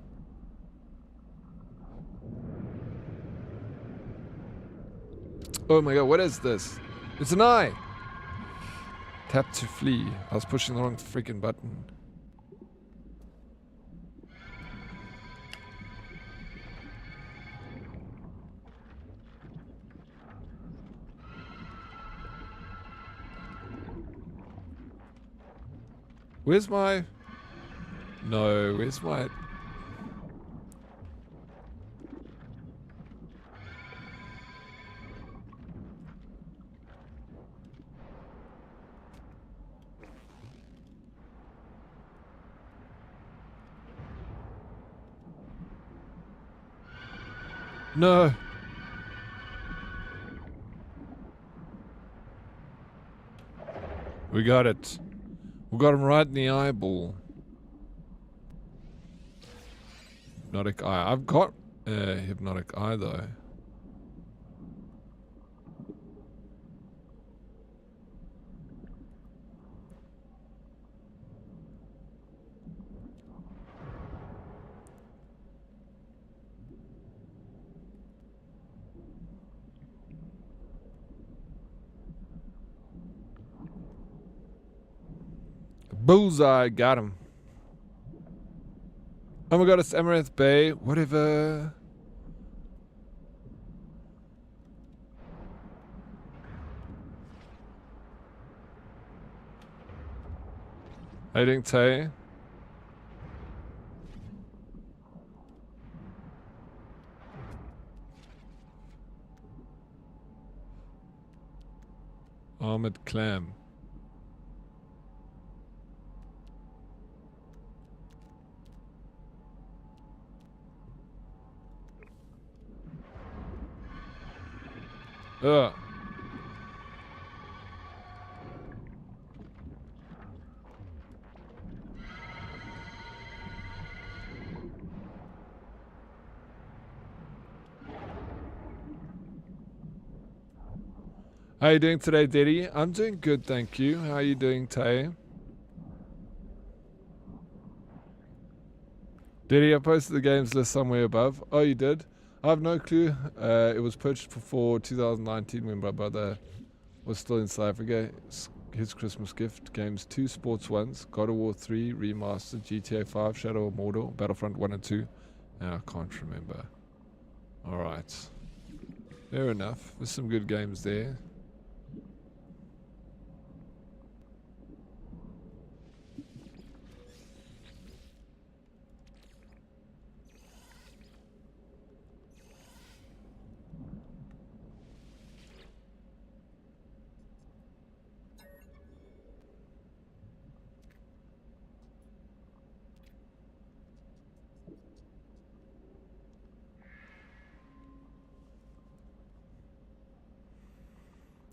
Oh my god, what is this? It's an eye! Tap to flee. I was pushing the wrong freaking button. Where's my... No, where's my... No. We got it. We got him right in the eyeball. Hypnotic eye. I've got hypnotic eye though. Bullseye, got him. Oh my god, it's Amaranth Bay. Whatever. How you doing, Tay? Armored clam. Ugh. How you doing today, Diddy? I'm doing good, thank you. How are you doing, Tay? Diddy, I posted the games list somewhere above. Oh, you did? I have no clue. It was purchased for 2019 when my brother was still in South Africa. His Christmas gift. Games 2, Sports 1s, God of War 3, Remastered, GTA 5, Shadow of Mordor, Battlefront 1 and 2. And I can't remember. Alright. Fair enough. There's some good games there.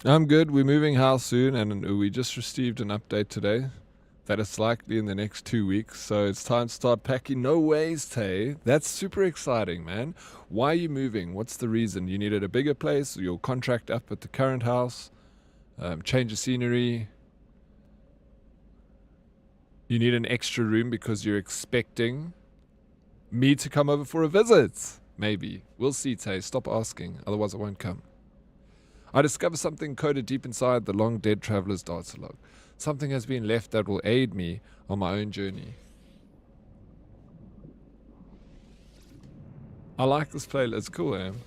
I'm good. We're moving house soon, and we just received an update today that it's likely in the next 2 weeks. So it's time to start packing. No ways, Tay. That's super exciting, man. Why are you moving? What's the reason? You needed a bigger place? Your contract up at the current house? Change of scenery? You need an extra room because you're expecting me to come over for a visit? Maybe. We'll see, Tay. Stop asking. Otherwise, I won't come. I discover something coded deep inside the long dead traveler's data log. Something has been left that will aid me on my own journey. I like this playlist. It's cool, Am.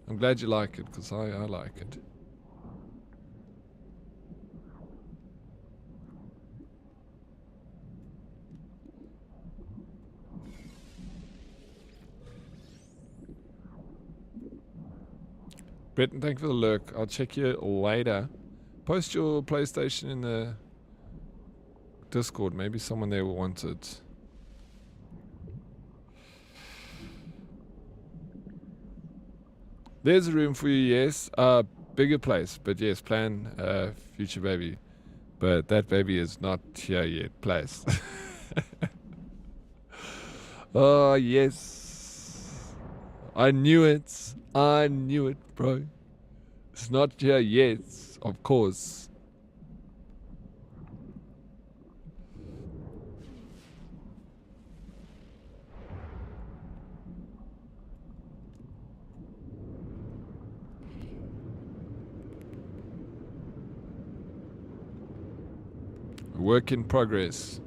I'm glad you like it, because I like it. Bretton, thank you for the lurk. I'll check you later. Post your PlayStation in the Discord. Maybe someone there will want it. There's a room for you, yes. Bigger place, but yes, plan future baby. But that baby is not here yet. Place. Oh, yes. I knew it. I knew it, bro. It's not here yet, of course. Work in progress.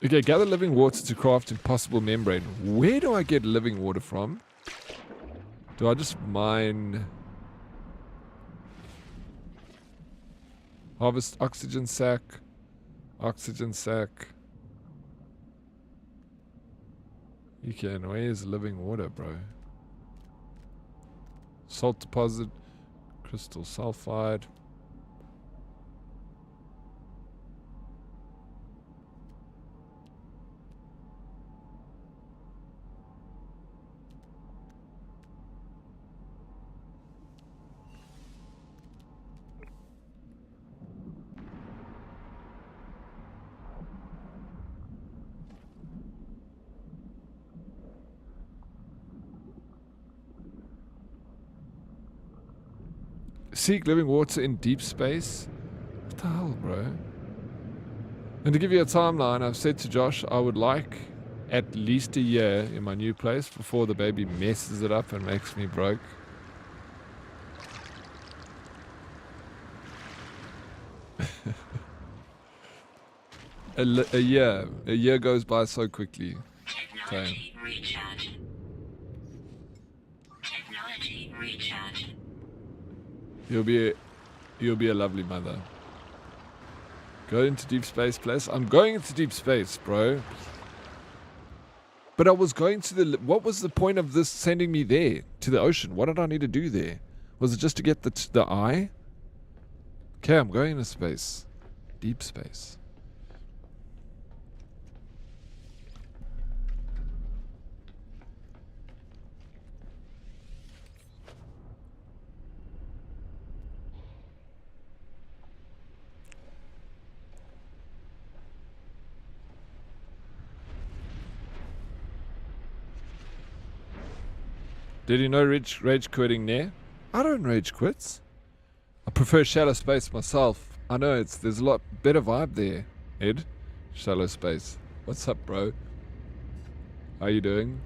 Okay, gather living water to craft impossible membrane. Where do I get living water from? Do I just mine? Harvest oxygen sac. Oxygen sac. You can. Where's living water, bro? Salt deposit. Crystal sulfide. Seek living water in deep space? What the hell, bro? And to give you a timeline, I've said to Josh I would like at least a year in my new place before the baby messes it up and makes me broke. A year goes by so quickly. Technology recharge. Technology recharge. You'll be a lovely mother. Go into deep space, place. I'm going into deep space, bro. But I was going to the. What was the point of this sending me there to the ocean? What did I need to do there? Was it just to get the eye? Okay, I'm going into space, deep space. Did you know rage quitting there? I don't rage quits. I prefer shallow space myself. I know there's a lot better vibe there, Ed. Shallow space. What's up, bro? How you doing?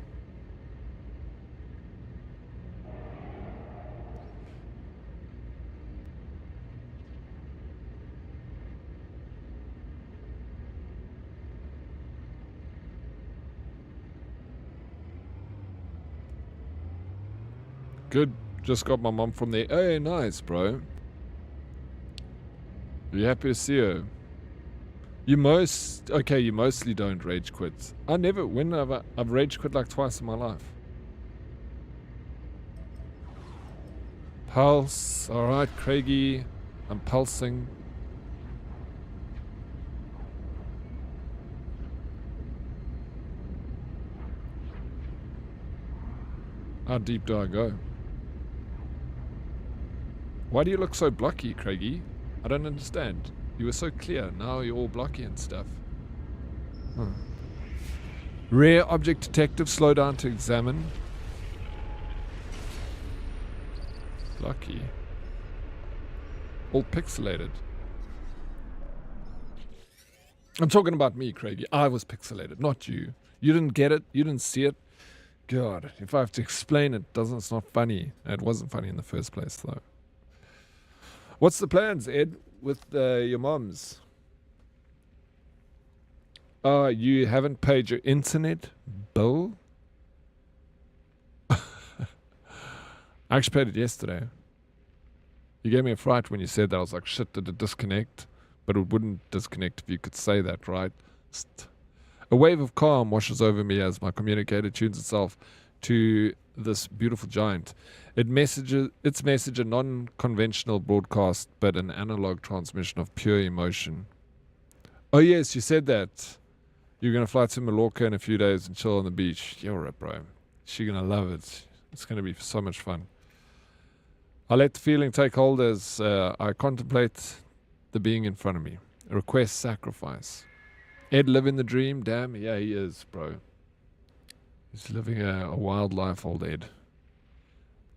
Good. Just got my mom from there. Hey, nice, bro. Are you happy to see her? You mostly don't rage quit. I've rage quit like twice in my life. Pulse. Alright, Craigie. I'm pulsing. How deep do I go? Why do you look so blocky, Craigie? I don't understand. You were so clear. Now you're all blocky and stuff. Huh. Rare object detective. Slow down to examine. Blocky. All pixelated. I'm talking about me, Craigie. I was pixelated, not you. You didn't get it. You didn't see it. God, if I have to explain it, it's not funny. It wasn't funny in the first place, though. What's the plans, Ed, with your moms? You haven't paid your internet bill? I actually paid it yesterday. You gave me a fright when you said that. I was like, shit, did it disconnect? But it wouldn't disconnect if you could say that, right? A wave of calm washes over me as my communicator tunes itself to this beautiful giant. Its message a non-conventional broadcast, but an analog transmission of pure emotion. Oh yes, you said that. You're going to fly to Mallorca in a few days and chill on the beach. You're right, bro. She's going to love it. It's going to be so much fun. I let the feeling take hold as I contemplate the being in front of me. A request sacrifice. Ed living the dream? Damn, yeah, he is, bro. He's living a wild life, old Ed.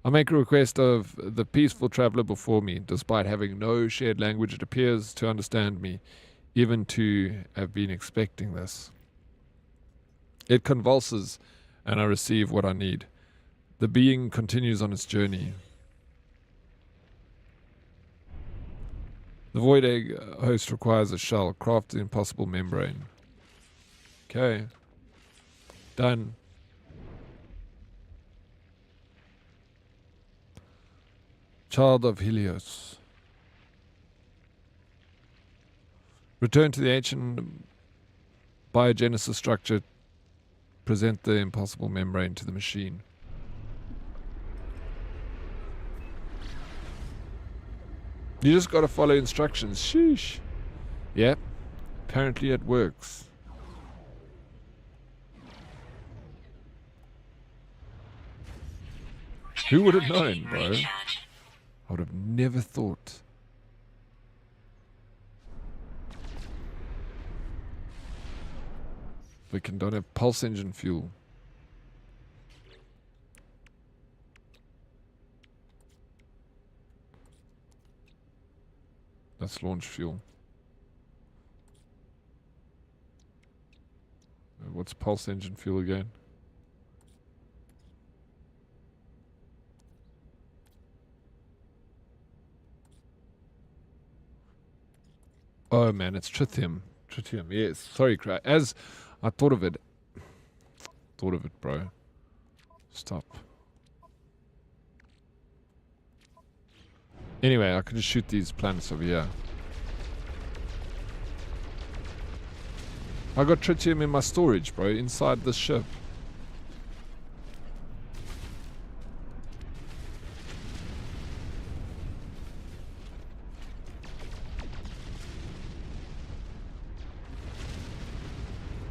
I make a request of the peaceful traveler before me. Despite having no shared language, it appears to understand me, even to have been expecting this. It convulses, and I receive what I need. The being continues on its journey. The void egg host requires a shell. Craft the impossible membrane. Okay. Done. Child of Helios. Return to the ancient biogenesis structure. Present the impossible membrane to the machine. You just gotta follow instructions. Sheesh. Yeah. Apparently it works. Who would have known, bro? I would have never thought. We can don't have pulse engine fuel. That's launch fuel. What's pulse engine fuel again? Oh man, it's tritium. Tritium, yes. Sorry, as I thought of it. Thought of it, bro. Stop. Anyway, I could just shoot these planets over here. I got tritium in my storage, bro, inside this ship.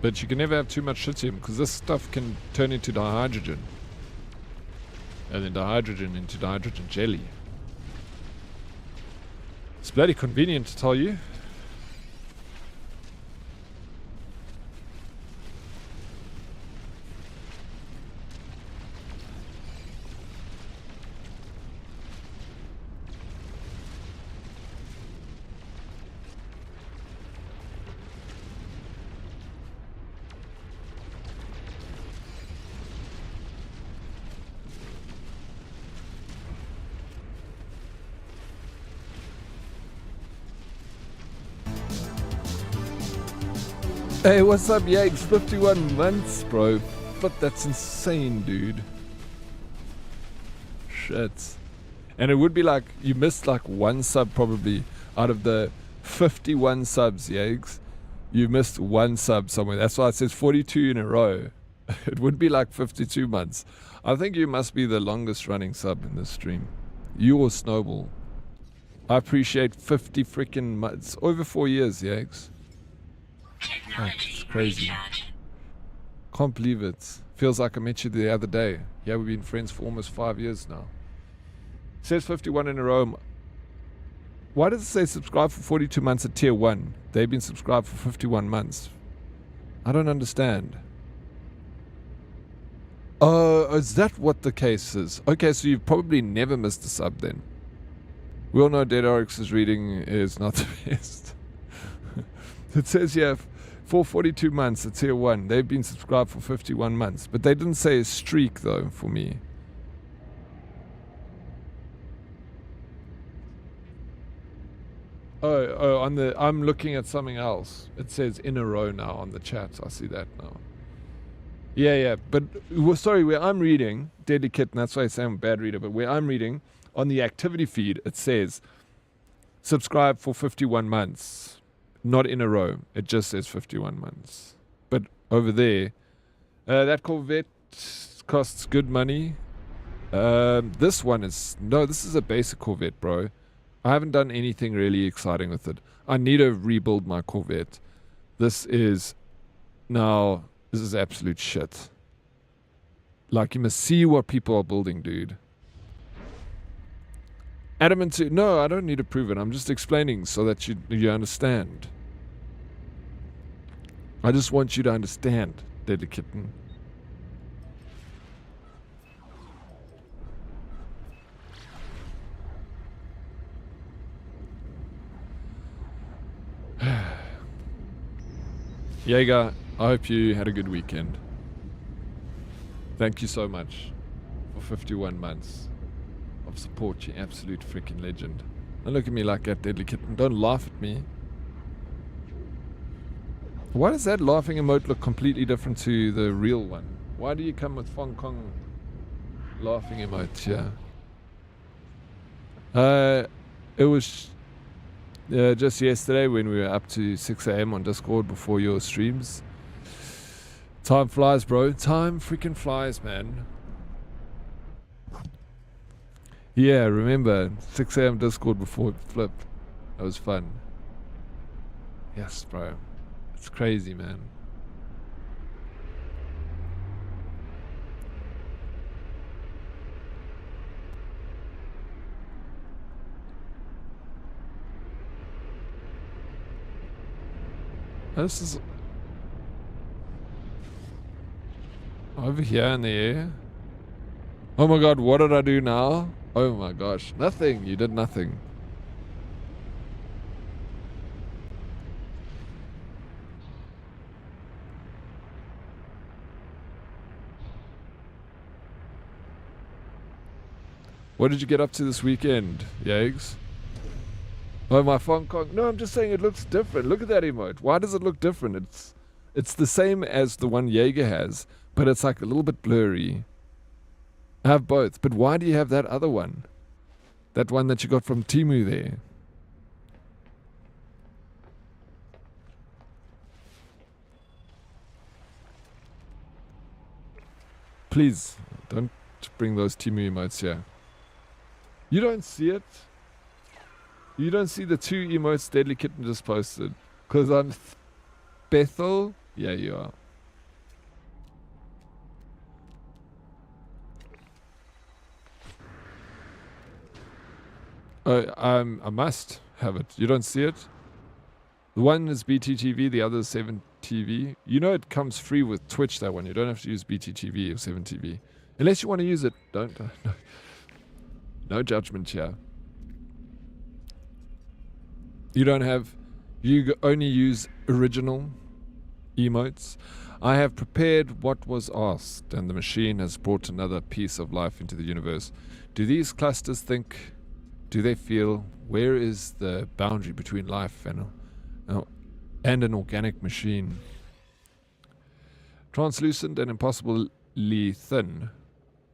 But you can never have too much tritium because this stuff can turn into dihydrogen. And then dihydrogen into dihydrogen jelly. It's bloody convenient to tell you. Hey, what's up, Yakes? 51 months, bro. But that's insane, dude. Shit. And it would be like, you missed like one sub probably out of the 51 subs, Yakes. You missed one sub somewhere. That's why it says 42 in a row. It would be like 52 months. I think you must be the longest running sub in this stream. You or Snowball. I appreciate 50 freaking months. Over 4 years, Yakes. It's crazy. Can't believe it. Feels like I met you the other day. Yeah, we've been friends for almost 5 years now. It says 51 in a row. Why does it say subscribe for 42 months at tier 1? They've been subscribed for 51 months. I don't understand. Oh, is that what the case is? Okay, so you've probably never missed a sub then. We all know Dead Oryx's reading is not the best. It says here, for 42 months at tier 1. They've been subscribed for 51 months. But they didn't say a streak, though, for me. Oh, I'm looking at something else. It says in a row now on the chat. I see that now. Yeah. But, sorry, where I'm reading, Deadly Kitten, that's why I say I'm a bad reader, but where I'm reading, on the activity feed, it says, subscribe for 51 months. Not in a row. It just says 51 months. But over there, that Corvette costs good money. This one is... No, this is a basic Corvette, bro. I haven't done anything really exciting with it. I need to rebuild my Corvette. This is... Now, this is absolute shit. Like, you must see what people are building, dude. Adamant to... No, I don't need to prove it. I'm just explaining so that you understand. I just want you to understand, Deadly Kitten. Jaeger, I hope you had a good weekend. Thank you so much for 51 months of support, you absolute freaking legend. Don't look at me like that, Deadly Kitten. Don't laugh at me. Why does that laughing emote look completely different to the real one? Why do you come with Fong Kong laughing emotes? Yeah. It was just yesterday when we were up to 6 a.m. on Discord before your streams. Time flies, bro. Time freaking flies, man. Yeah, remember 6 a.m. Discord before it flipped. That was fun. Yes, bro. It's crazy, man. This is over here in the air. Oh my god, what did I do now? Oh my gosh, nothing. You did nothing. What did you get up to this weekend, Yags? Oh, my Hong Kong. No, I'm just saying it looks different. Look at that emote. Why does it look different? It's the same as the one Jaeger has, but it's like a little bit blurry. I have both, but why do you have that other one? That one that you got from Temu there. Please, don't bring those Temu emotes here. You don't see it? You don't see the 2 emotes Deadly Kitten just posted? Because I'm Bethel? Yeah, you are. I must have it. You don't see it? The one is BTTV, the other is 7TV. You know it comes free with Twitch, that one. You don't have to use BTTV or 7TV. Unless you want to use it, don't. No judgment here. You don't have... You only use original emotes. I have prepared what was asked, and the machine has brought another piece of life into the universe. Do these clusters think... Do they feel... Where is the boundary between life and an organic machine? Translucent and impossibly thin,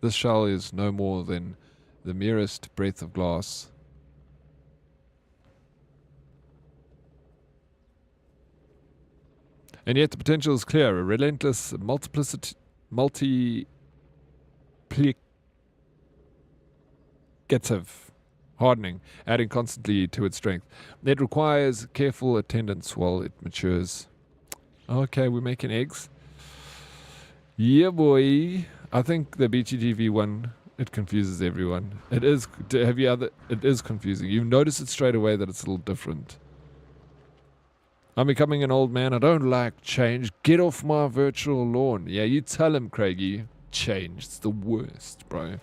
this shell is no more than the merest breath of glass. And yet the potential is clear, a relentless multiplicative hardening, adding constantly to its strength. It requires careful attendance while it matures. Okay, we're making eggs. Yeah, boy. I think the BGTV one, it confuses everyone. It is. It is confusing. You notice it straight away that it's a little different. I'm becoming an old man. I don't like change. Get off my virtual lawn. Yeah, you tell him, Craigie. Change. It's the worst, bro.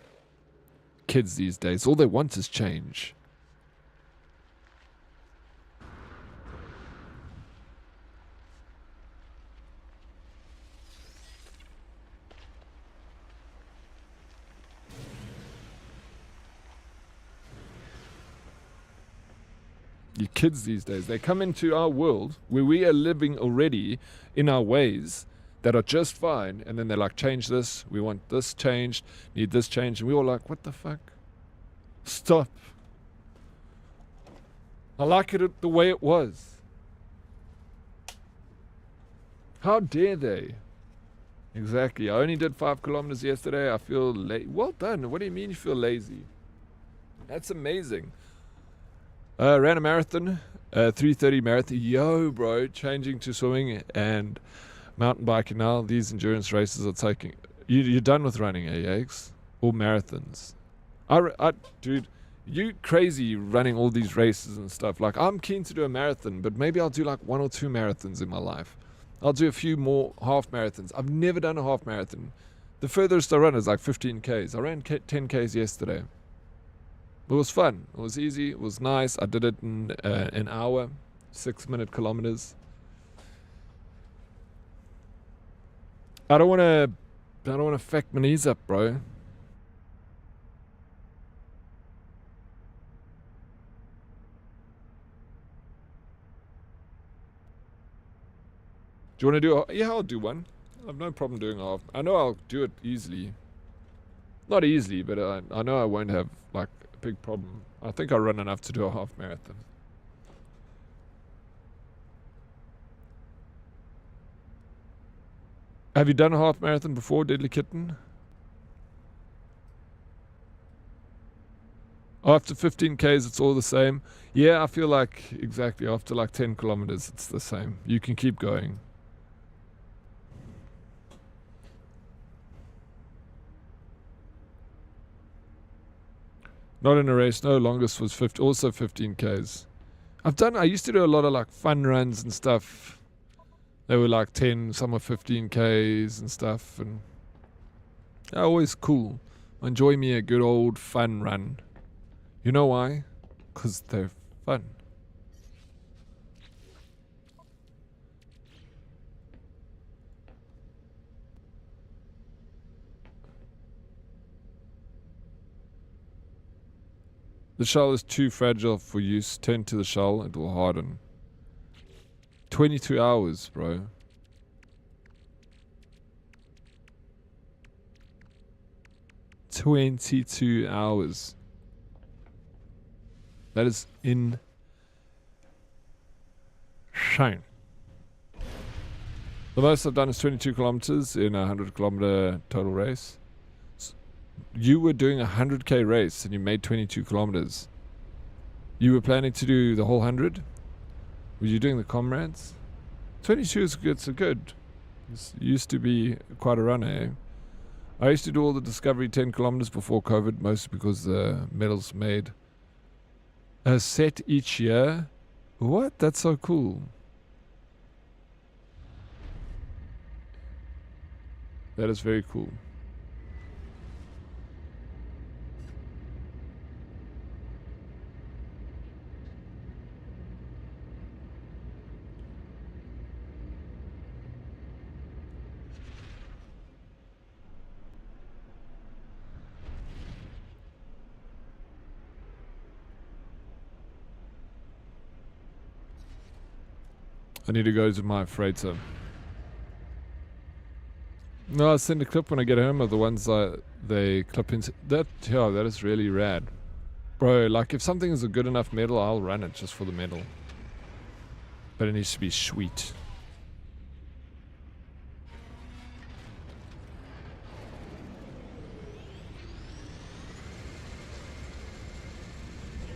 Kids these days, all they want is change. You kids these days, they come into our world where we are living already in our ways that are just fine, and then they're like, change this, we want this changed, need this changed, and we all like, what the fuck? Stop. I like it the way it was. How dare they? Exactly. I only did 5 kilometers yesterday. I feel well done. What do you mean you feel lazy? That's amazing. Ran a marathon, 3:30 marathon. Yo, bro, changing to swimming and mountain biking now. These endurance races are taking... You're done with running, Yags? Or marathons? Dude, you crazy running all these races and stuff. Like, I'm keen to do a marathon, but maybe I'll do like 1 or 2 marathons in my life. I'll do a few more half marathons. I've never done a half marathon. The furthest I run is like 15 Ks. I ran 10 Ks yesterday. It was fun. It was easy. It was nice. I did it in an hour, 6-minute kilometers. I don't want to fuck my knees up, bro. Do you want to do yeah, I'll do one. I have no problem doing a half. I know I'll do it easily. Not easily, but I know I won't have like a big problem. I think I run enough to do a half marathon. Have you done a half marathon before, Deadly Kitten? After 15 Ks, it's all the same. Yeah, I feel like exactly after like 10 kilometers, it's the same. You can keep going. Not in a race. No, longest was 50, also 15 Ks. I used to do a lot of like fun runs and stuff. They were like 10, some were 15 Ks and stuff. And they're always cool. Enjoy me a good old fun run. You know why? Because they're fun. The shell is too fragile for use. Turn to the shell, it will harden. 22 hours, bro. $22 hours. That is insane. The most I've done is 22 kilometers in a 100-kilometer total race. You were doing a 100K race and you made 22 kilometers. You were planning to do the whole 100? Were you doing the comrades? 22 is good. So good. This used to be quite a runner, eh? I used to do all the Discovery 10 kilometers before COVID, mostly because the medals made a set each year. What? That's so cool. That is very cool. I need to go to my freighter. No, I'll send a clip when I get home of the ones that they clip into. That is really rad. Bro, like if something is a good enough medal, I'll run it just for the medal. But it needs to be sweet.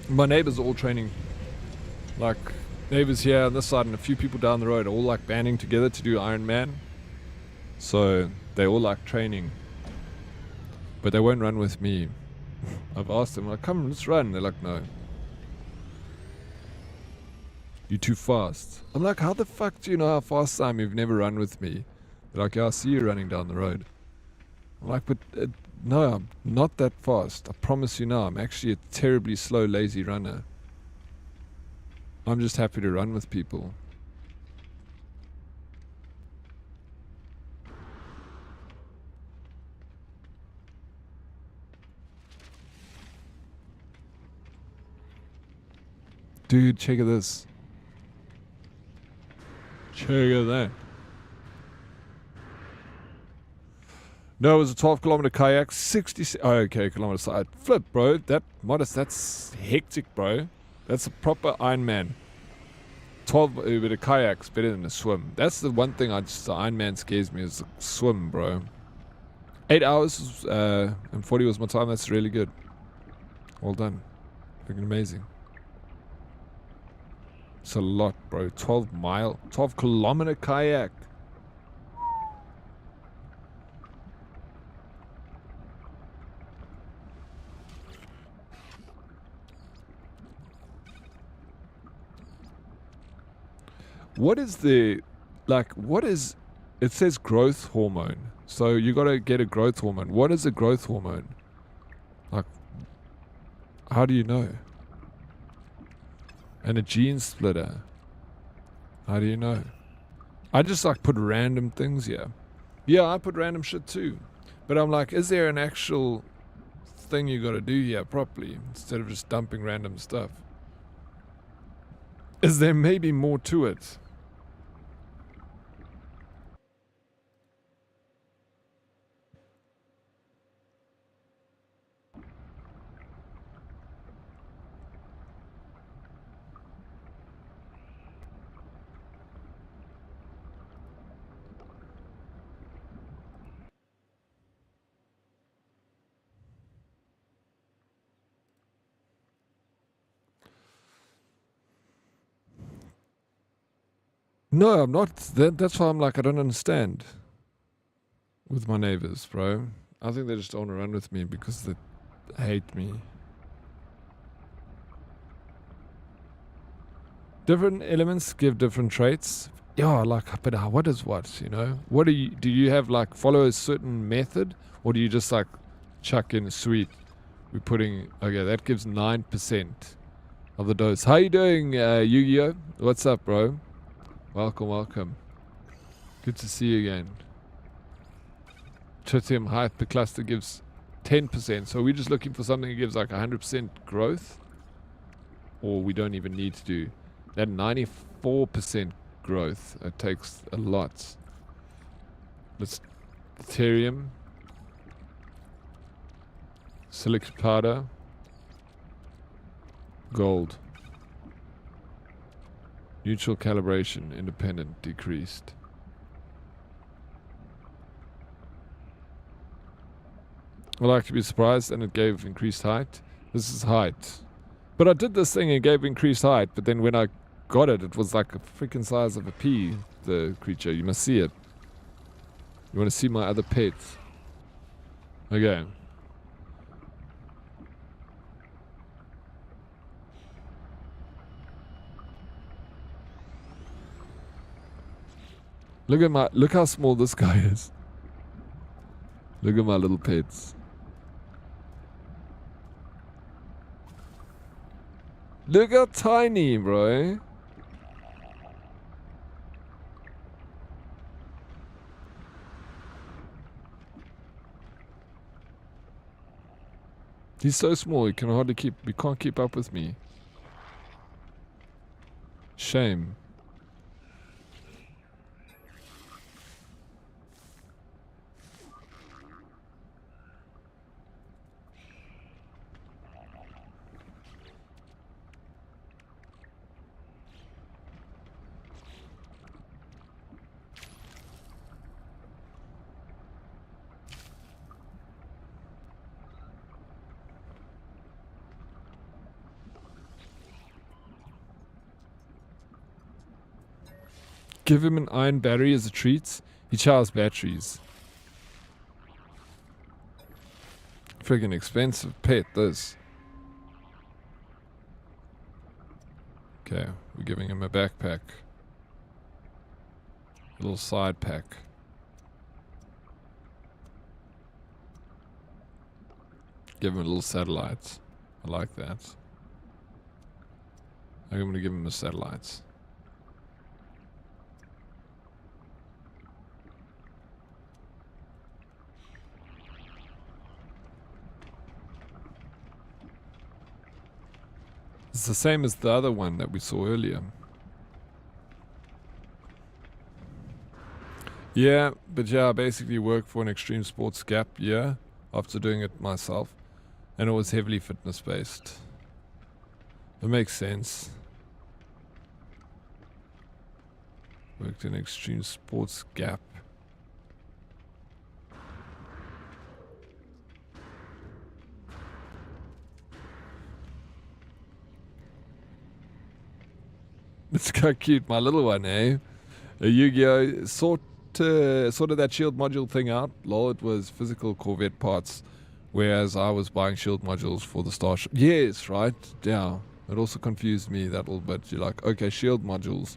My neighbors are all training. Like, neighbors here on this side and a few people down the road are all like banding together to do Ironman. So they all like training. But they won't run with me. I've asked them, like, come, let's run. They're like, no. You're too fast. I'm like, how the fuck do you know how fast I am? You've never run with me. They're like, yeah, I see you running down the road. I'm like, but no, I'm not that fast. I promise you now, I'm actually a terribly slow, lazy runner. I'm just happy to run with people. Dude, check out this. Check out that. No, it was a 12-kilometer kayak, 60. Oh, okay, kilometer side. Flip, bro. That's hectic, bro. That's a proper Ironman. 12 with a kayak's better than a swim. That's the one thing the Ironman scares me is the swim, bro. 8 hours and 40 was my time. That's really good. Well done. Looking amazing. It's a lot, bro. 12-kilometer kayak. What is it says growth hormone. So you gotta get a growth hormone. What is a growth hormone? Like, how do you know? And a gene splitter. How do you know? I just like put random things here. Yeah, I put random shit too. But I'm like, is there an actual thing you gotta do here properly instead of just dumping random stuff? Is there maybe more to it? No, I'm not. That's why I'm like, I don't understand with my neighbors, bro. I think they just don't want to run with me because they hate me. Different elements give different traits. Yeah, like, but what is what, you know? What do you have, like, follow a certain method? Or do you just, like, chuck in sweet? We're putting, okay, that gives 9% of the dose. How you doing, Yu-Gi-Oh? What's up, bro? Welcome, welcome. Good to see you again. Tritium height per cluster gives 10%. So we're just looking for something that gives like 100% growth. Or we don't even need to do that 94% growth. It takes a lot. Let's Ethereum. Silicate powder. Gold. Neutral calibration, independent, decreased. I like to be surprised, and it gave increased height. This is height. But I did this thing and it gave increased height, but then when I got it, it was like a freaking size of a pea, the creature. You must see it. You want to see my other pets? Okay. Look how small this guy is. Look at my little pets. Look how tiny, bro. He's so small, he can't keep up with me. Shame. Give him an iron battery as a treat. He charges batteries. Friggin' expensive pet, this. Okay, we're giving him a backpack. A little side pack. Give him a little satellite. I like that. I'm going to give him a satellite. It's the same as the other one that we saw earlier. Yeah, but yeah, I basically worked for an extreme sports gap year after doing it myself. And it was heavily fitness based. It makes sense. Worked in extreme sports gap. It's quite cute, my little one, eh? A Yu-Gi-Oh! Sorted that shield module thing out. Lol, it was physical Corvette parts, whereas I was buying shield modules for the starship. Yes, right? Yeah. It also confused me that little bit. You're like, okay, shield modules.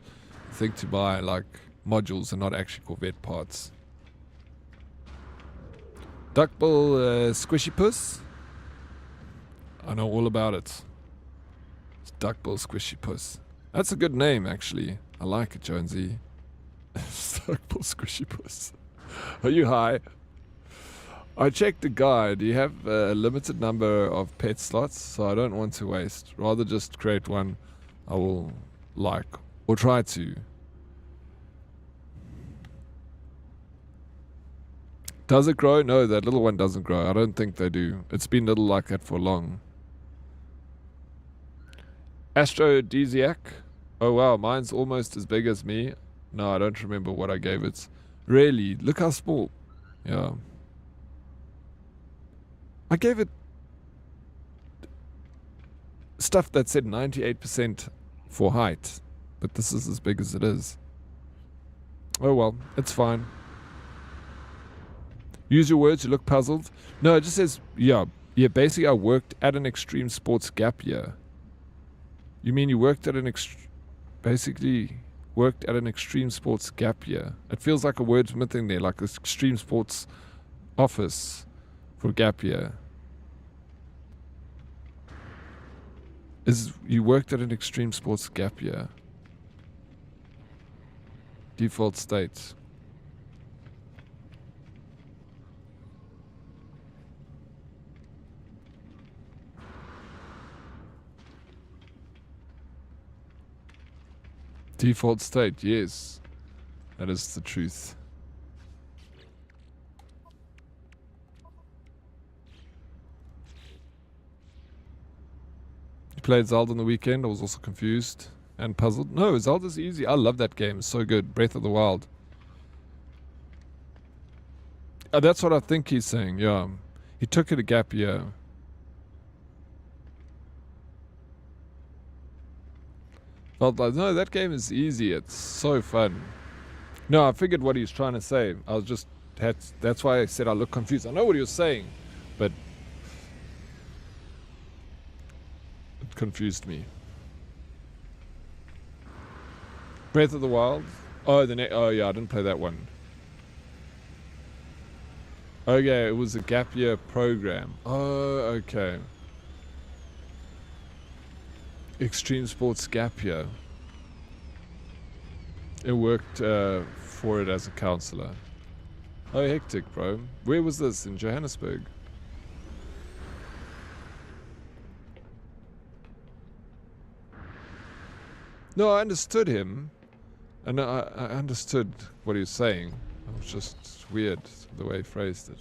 Think to buy, like, modules and not actually Corvette parts. Duckbill Squishy Puss? I know all about it. It's Duckbill Squishy Puss. That's a good name, actually. I like it, Jonesy. Duckbill Squishy Puss. Are you high? I checked the guide. You have a limited number of pet slots, so I don't want to waste. Rather just create one I will like, or try to. Does it grow? No, that little one doesn't grow. I don't think they do. It's been little like that for long. Aphrodisiac. Oh wow, mine's almost as big as me. No, I don't remember what I gave it. Really? Look how small. Yeah. I gave it stuff that said 98% for height, but this is as big as it is. Oh well, it's fine. Use your words, you look puzzled. No, it just says, yeah, basically I worked at an extreme sports gap year. You mean you worked at basically worked at an extreme sports gap year? It feels like a wordsmith in there, like this extreme sports office for gap year. You worked at an extreme sports gap year? Default state. Default state, yes. That is the truth. You played Zelda on the weekend. I was also confused and puzzled. No, Zelda's easy. I love that game. It's so good. Breath of the Wild. That's what I think he's saying, yeah. He took it a gap year. Felt like, no, that game is easy. It's so fun. No, I figured what he was trying to say. I was just, that's why I said I look confused. I know what he was saying, but it confused me. Breath of the Wild? Oh, oh yeah, I didn't play that one. Okay, it was a gap year program. Oh, okay. Extreme Sports Gap Year. It worked for it as a counselor. Oh, hectic, bro. Where was this? In Johannesburg? No, I understood him. And I understood what he was saying. It was just weird the way he phrased it.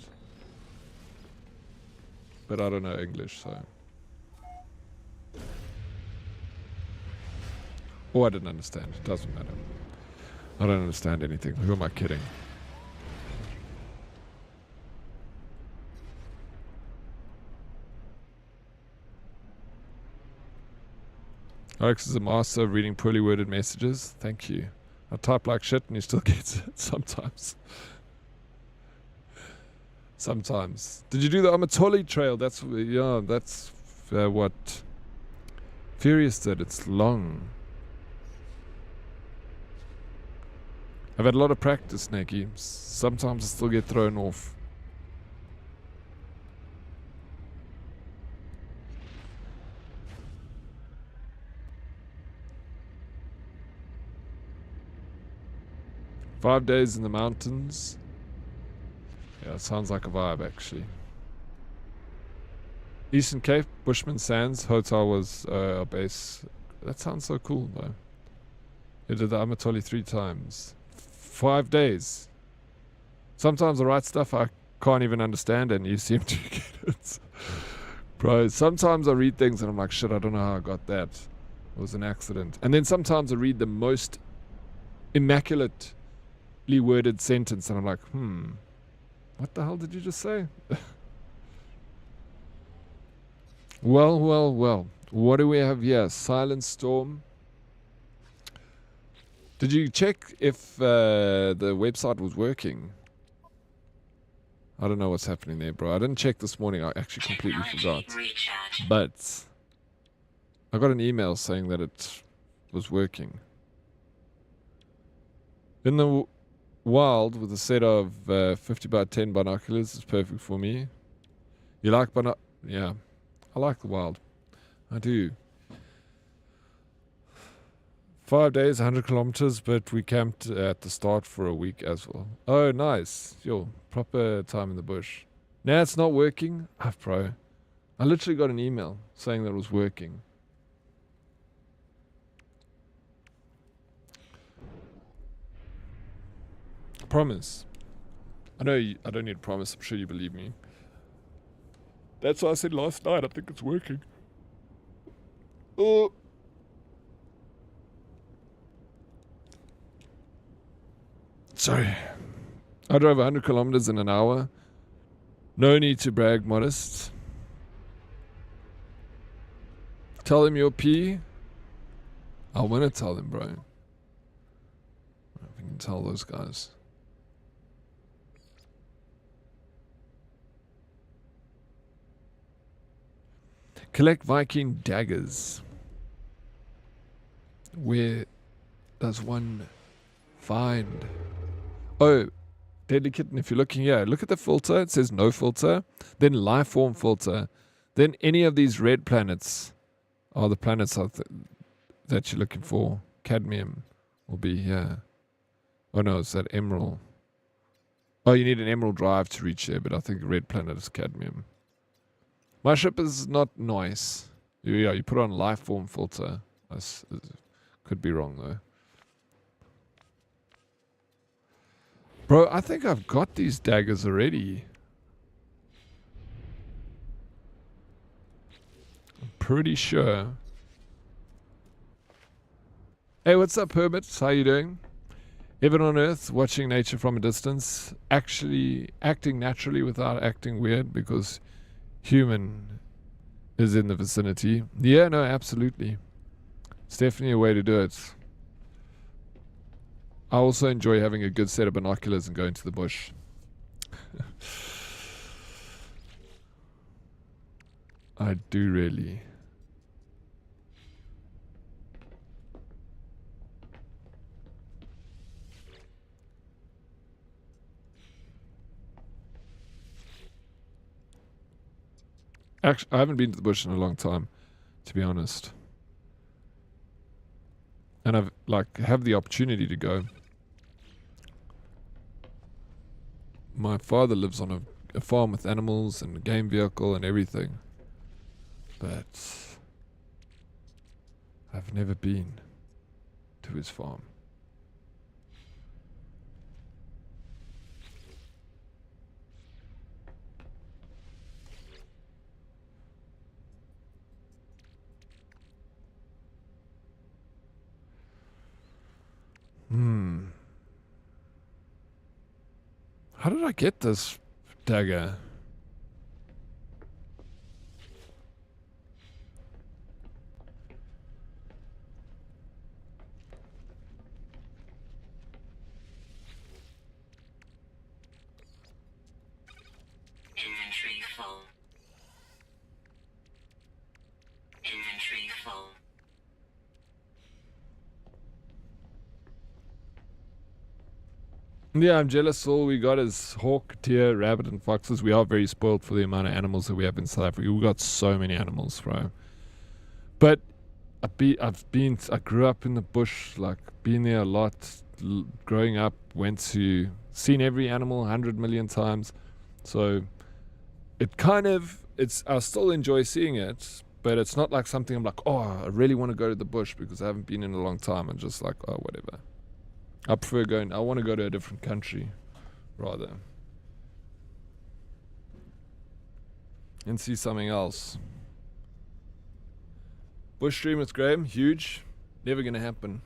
But I don't know English, so... Oh, I didn't understand. It doesn't matter. I don't understand anything. Who am I kidding? Alex is a master of reading poorly worded messages. Thank you. I type like shit and he still gets it sometimes. Sometimes. Did you do the Amatoli trail? That's what Furious did. It's long. I've had a lot of practice, Neki. Sometimes I still get thrown off. "5 days in the mountains." Yeah, it sounds like a vibe, actually. Eastern Cape, Bushman Sands, hotel was our base. That sounds so cool, though. You did the Amatoli 3 times. 5 days. Sometimes I write stuff I can't even understand and you seem to get it. Bro, sometimes I read things and I'm like, shit, I don't know how I got that. It was an accident. And then sometimes I read the most immaculately worded sentence and I'm like, what the hell did you just say? Well. What do we have here? Silent Storm. Did you check if the website was working? I don't know what's happening there, bro. I didn't check this morning. I actually completely forgot. But I got an email saying that it was working. In the wild, with a set of 50 by 10 binoculars, is perfect for me. You like Yeah, I like the wild. I do. 5 days, 100 kilometers, but we camped at the start for a week as well. Oh, nice. Yo, proper time in the bush. Now it's not working. Bro. I literally got an email saying that it was working. Promise. I know I don't need a promise. I'm sure you believe me. That's what I said last night. I think it's working. Oh. Sorry. I drove 100 kilometers in an hour. No need to brag, modest. Tell him you're P. I want to tell him, bro. can tell those guys. Collect Viking daggers. Where does one find? Oh, Deadly Kitten, if you're looking here, look at the filter. It says no filter. Then life form filter. Then any of these red planets are the planets that you're looking for. Cadmium will be here. Oh no, it's that emerald. Oh, you need an emerald drive to reach there, but I think red planet is cadmium. My ship is not nice. Yeah, you put on life form filter. Could be wrong though. Bro, I think I've got these daggers already. I'm pretty sure. Hey, what's up, Hermit? How you doing? Heaven on Earth, watching nature from a distance. Actually acting naturally without acting weird because human is in the vicinity. Yeah, no, absolutely. It's definitely a way to do it. I also enjoy having a good set of binoculars and going to the bush. I do really. Actually, I haven't been to the bush in a long time, to be honest. And I've have the opportunity to go. My father lives on a farm with animals and a game vehicle and everything. But I've never been to his farm. How did I get this dagger? Inventory full. Inventory full. Yeah, I'm jealous. All we got is hawk, deer, rabbit, and foxes. We are very spoiled for the amount of animals that we have in South Africa. We got so many animals, bro. But I grew up in the bush, been there a lot. Growing up, seen every animal 100 million times. So I still enjoy seeing it, but it's not like something I'm like, oh, I really want to go to the bush because I haven't been in a long time. I'm just like, oh, whatever. I want to go to a different country, rather. And see something else. Bush stream with Graham, huge. Never gonna happen.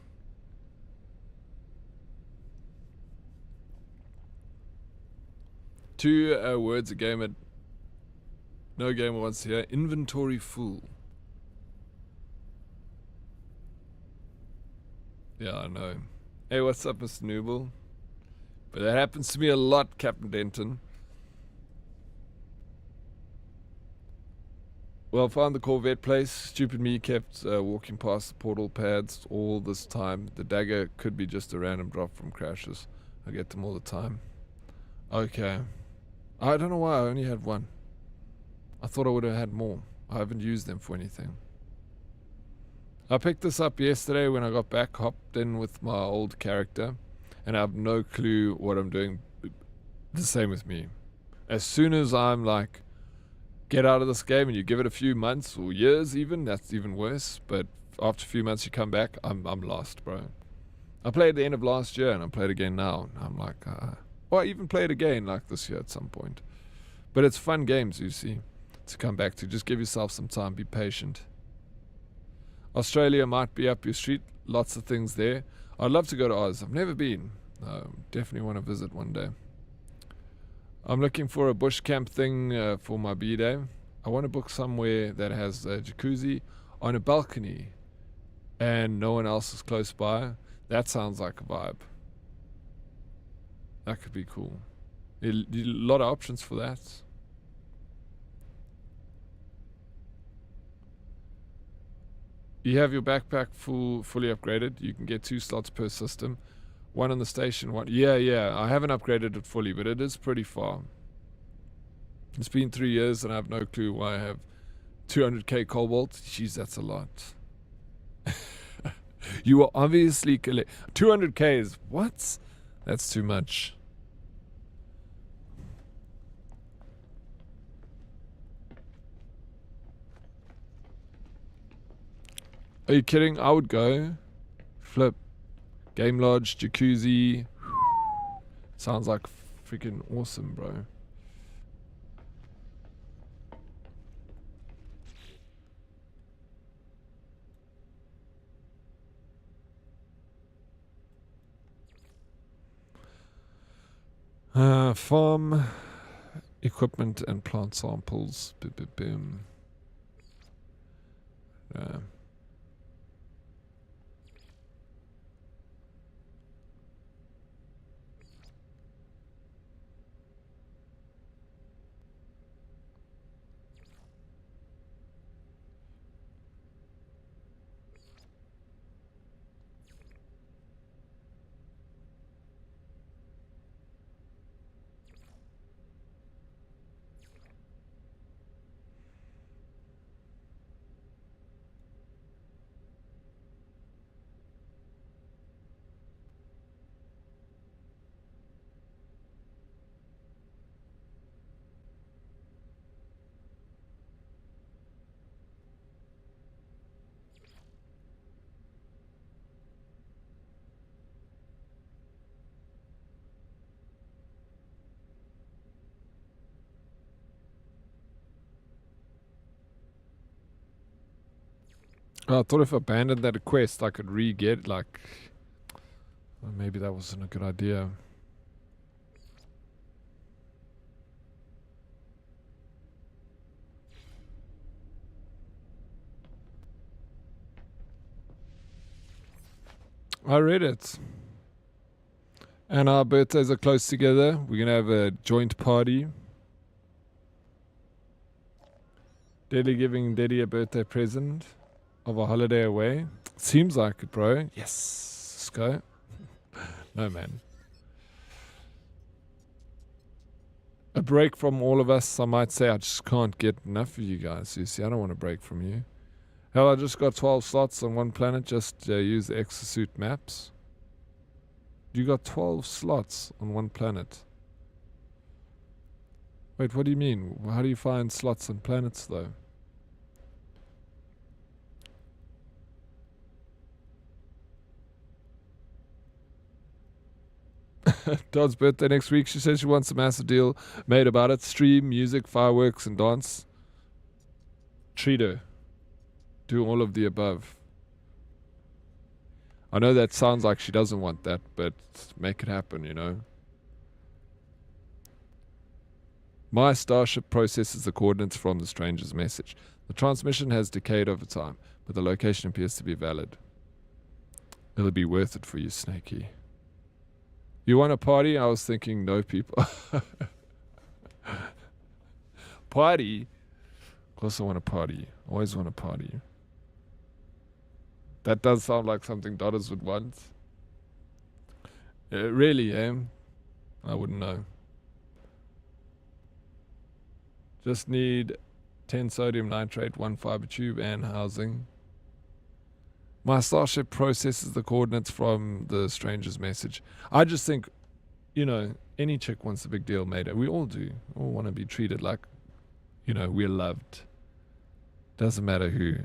Two words a gamer. No gamer wants to hear. Inventory full. Yeah, I know. Hey, what's up, Mr. Nooble? But that happens to me a lot, Captain Denton. Well, found the Corvette place. Stupid me kept walking past the portal pads all this time. The dagger could be just a random drop from crashes. I get them all the time. Okay. I don't know why I only had one. I thought I would have had more. I haven't used them for anything. I picked this up yesterday when I got back, hopped in with my old character, and I have no clue what I'm doing. The same with me. As soon as I'm like, get out of this game and you give it a few months or years even, that's even worse. But after a few months you come back, I'm lost, bro. I played at the end of last year and I played again now. And I'm like, well, I even played again like this year at some point. But it's fun games, you see, to come back to. Just give yourself some time, be patient. Australia might be up your street. Lots of things there. I'd love to go to Oz. I've never been. Definitely want to visit one day. I'm looking for a bush camp thing for my B-day. I want to book somewhere that has a jacuzzi on a balcony and no one else is close by. That sounds like a vibe. That could be cool. A lot of options for that. You have your backpack fully upgraded. You can get 2 slots per system. One on the station, one... Yeah. I haven't upgraded it fully, but it is pretty far. It's been 3 years and I have no clue why I have 200k cobalt. Jeez, that's a lot. You are obviously... 200k is... What? That's too much. Are you kidding? I would go. Flip. Game lodge, jacuzzi. Sounds like freaking awesome, bro. Farm equipment and plant samples. Boom. I thought if I abandoned that quest, I could re-get, like... Well, maybe that wasn't a good idea. I read it. And our birthdays are close together. We're going to have a joint party. Daddy giving Daddy a birthday present of a holiday away. Seems like it, bro. Yes. Let's go. No, man. A break from all of us. I might say I just can't get enough of you guys. You see, I don't want a break from you. Hell, I just got 12 slots on one planet. Just use the exosuit maps. You got 12 slots on one planet. Wait, what do you mean? How do you find slots on planets, though? Todd's birthday next week. She says she wants a massive deal made about it. Stream, music, fireworks, and dance. Treat her. Do all of the above. I know that sounds like she doesn't want that, but make it happen, you know. My starship processes the coordinates from the stranger's message. The transmission has decayed over time, but the location appears to be valid. It'll be worth it for you, Snakey. You want a party? I was thinking no people. Party? Of course I want a party. Always want a party. That does sound like something Dodders would want. Really, I wouldn't know. Just need 10 sodium nitrate, 1 fiber tube, and housing. My starship processes the coordinates from the stranger's message. I just think, you know, any chick wants a big deal made. We all do. We all want to be treated like, you know, we're loved. Doesn't matter who.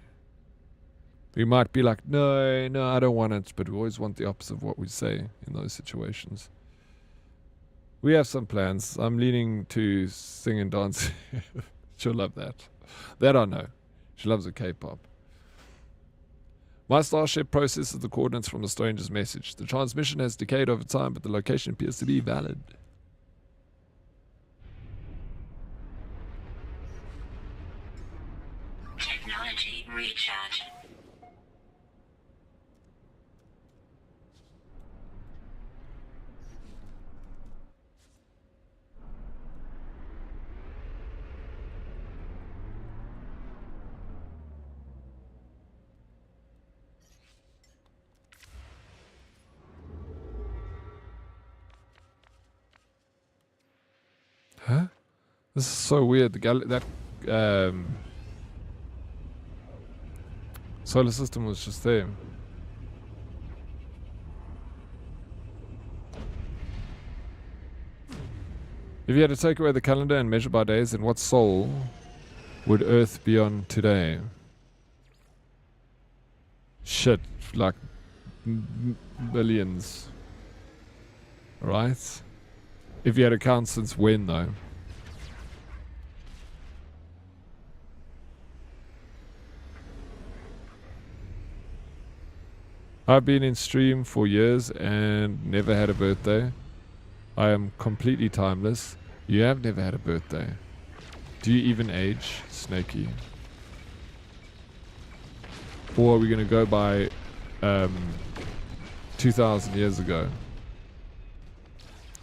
We might be like, no, I don't want it. But we always want the opposite of what we say in those situations. We have some plans. I'm leaning to sing and dance. She'll love that. That I know. She loves the K-pop. My starship processes the coordinates from the stranger's message. The transmission has decayed over time, but the location appears to be valid. Technology recharge. This is so weird. That solar system was just there. If you had to take away the calendar and measure by days, then what sol would Earth be on today? Shit, like billions. Right? If you had to count since when, though? I've been in stream for years and never had a birthday. I am completely timeless. You have never had a birthday. Do you even age, Snakey? Or are we going to go by 2,000 years ago?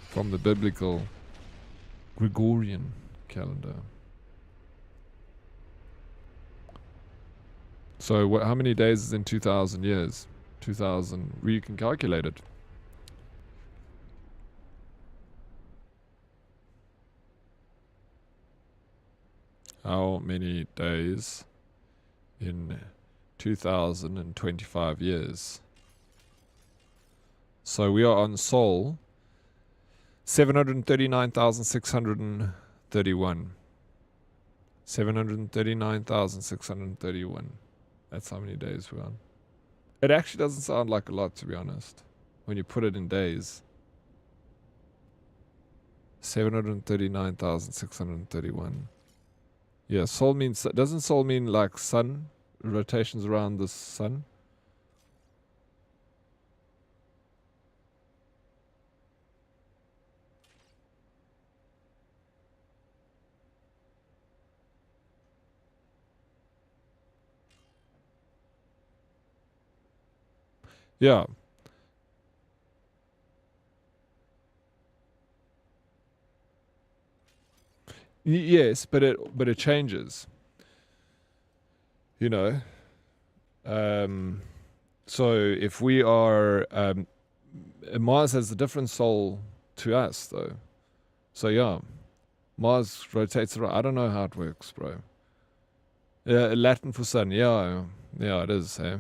From the biblical Gregorian calendar. So how many days is in 2,000 years? 2,000. You can calculate it. How many days in 2025 years? So we are on Sol 739,631. 739,631. That's how many days we're on. It actually doesn't sound like a lot, to be honest, when you put it in days. 739,631. Yeah, Sol means, doesn't Sol mean like sun, rotations around the sun? Yeah. Yes, but it changes. You know. So if we are Mars has a different soul to us though. So yeah. Mars rotates around. I don't know how it works, bro. Latin for sun. Yeah. Yeah, it is, hey.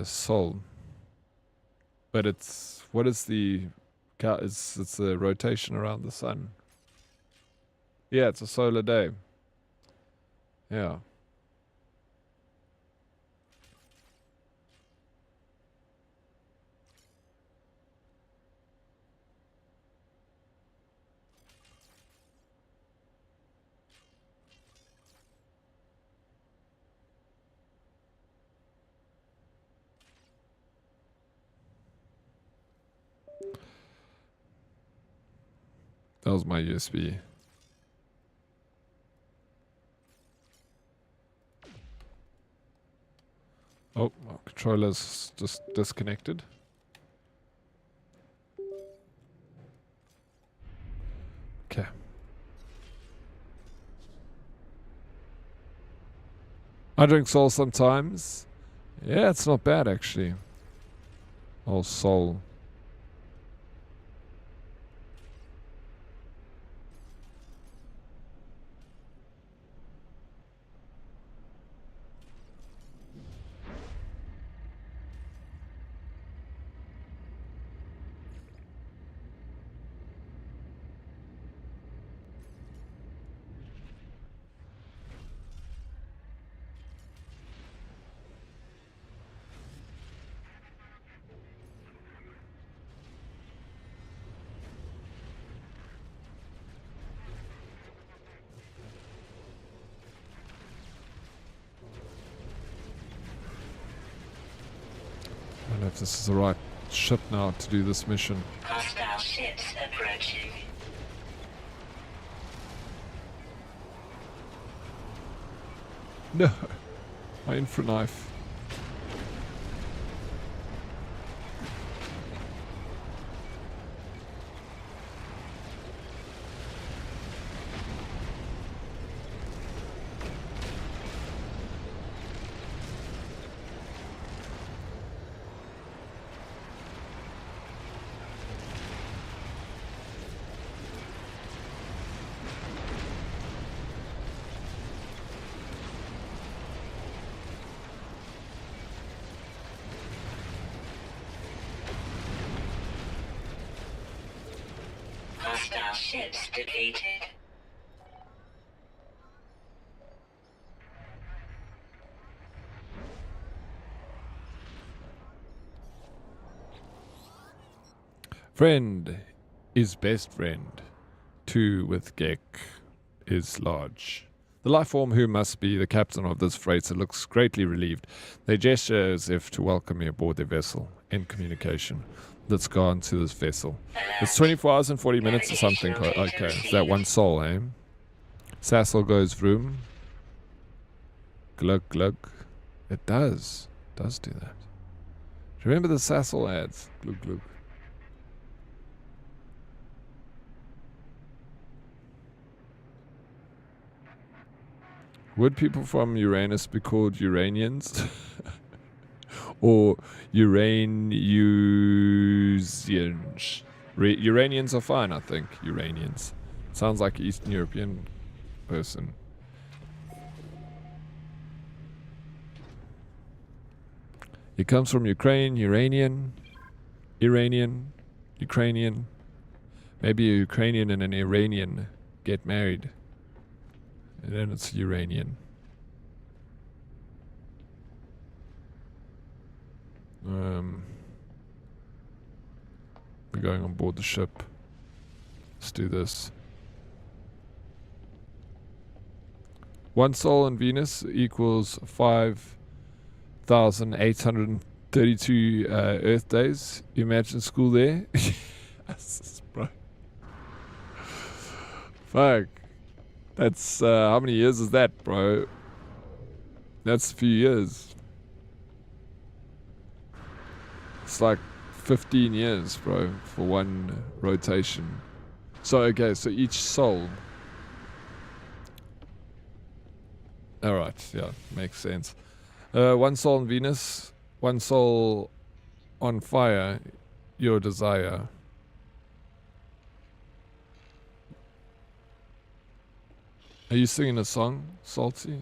Soul. But it's what is the it's a rotation around the sun. Yeah, it's a solar day. Yeah. That was my USB. Oh, my controller's just disconnected. Okay. I drink Sol sometimes. Yeah, it's not bad actually. Oh, Sol. I don't know if this is the right ship now to do this mission. Hostile ships approaching. No. My infra knife. ships depleted. Friend is best friend. 2 with Gek is large. The life form who must be the captain of this freighter looks greatly relieved. They gesture as if to welcome me aboard their vessel. In communication. Let's go on to this vessel. It's 24 hours and 40 minutes or something. Okay, is that one soul, eh? Sassel goes vroom. Glug glug. It does. It does do that. Remember the Sassel ads? Glug glug. Would people from Uranus be called Uranians? Or Uranians? Uranians are fine, I think. Uranians. Sounds like an Eastern European person. He comes from Ukraine, Iranian, Ukrainian. Maybe a Ukrainian and an Iranian get married. And then it's Uranian. We're going on board the ship. Let's do this. 1 soul on Venus equals 5,832 Earth days. Imagine school there. Yes, bro. Fuck. That's how many years is that, bro? That's a few years. It's like 15 years, bro, for one rotation. So, okay, so each soul. Alright, yeah, makes sense. 1 soul on Venus, 1 soul on fire, your desire. Are you singing a song, Salty?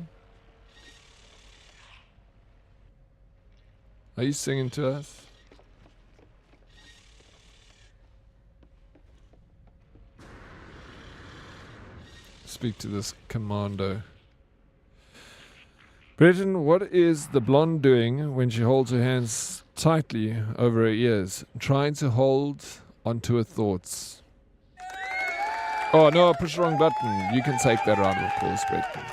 Are you singing to us? Speak to this commando. Bretton, what is the blonde doing when she holds her hands tightly over her ears, trying to hold onto her thoughts? Oh no, I pushed the wrong button. You can take that round of applause, Bretton.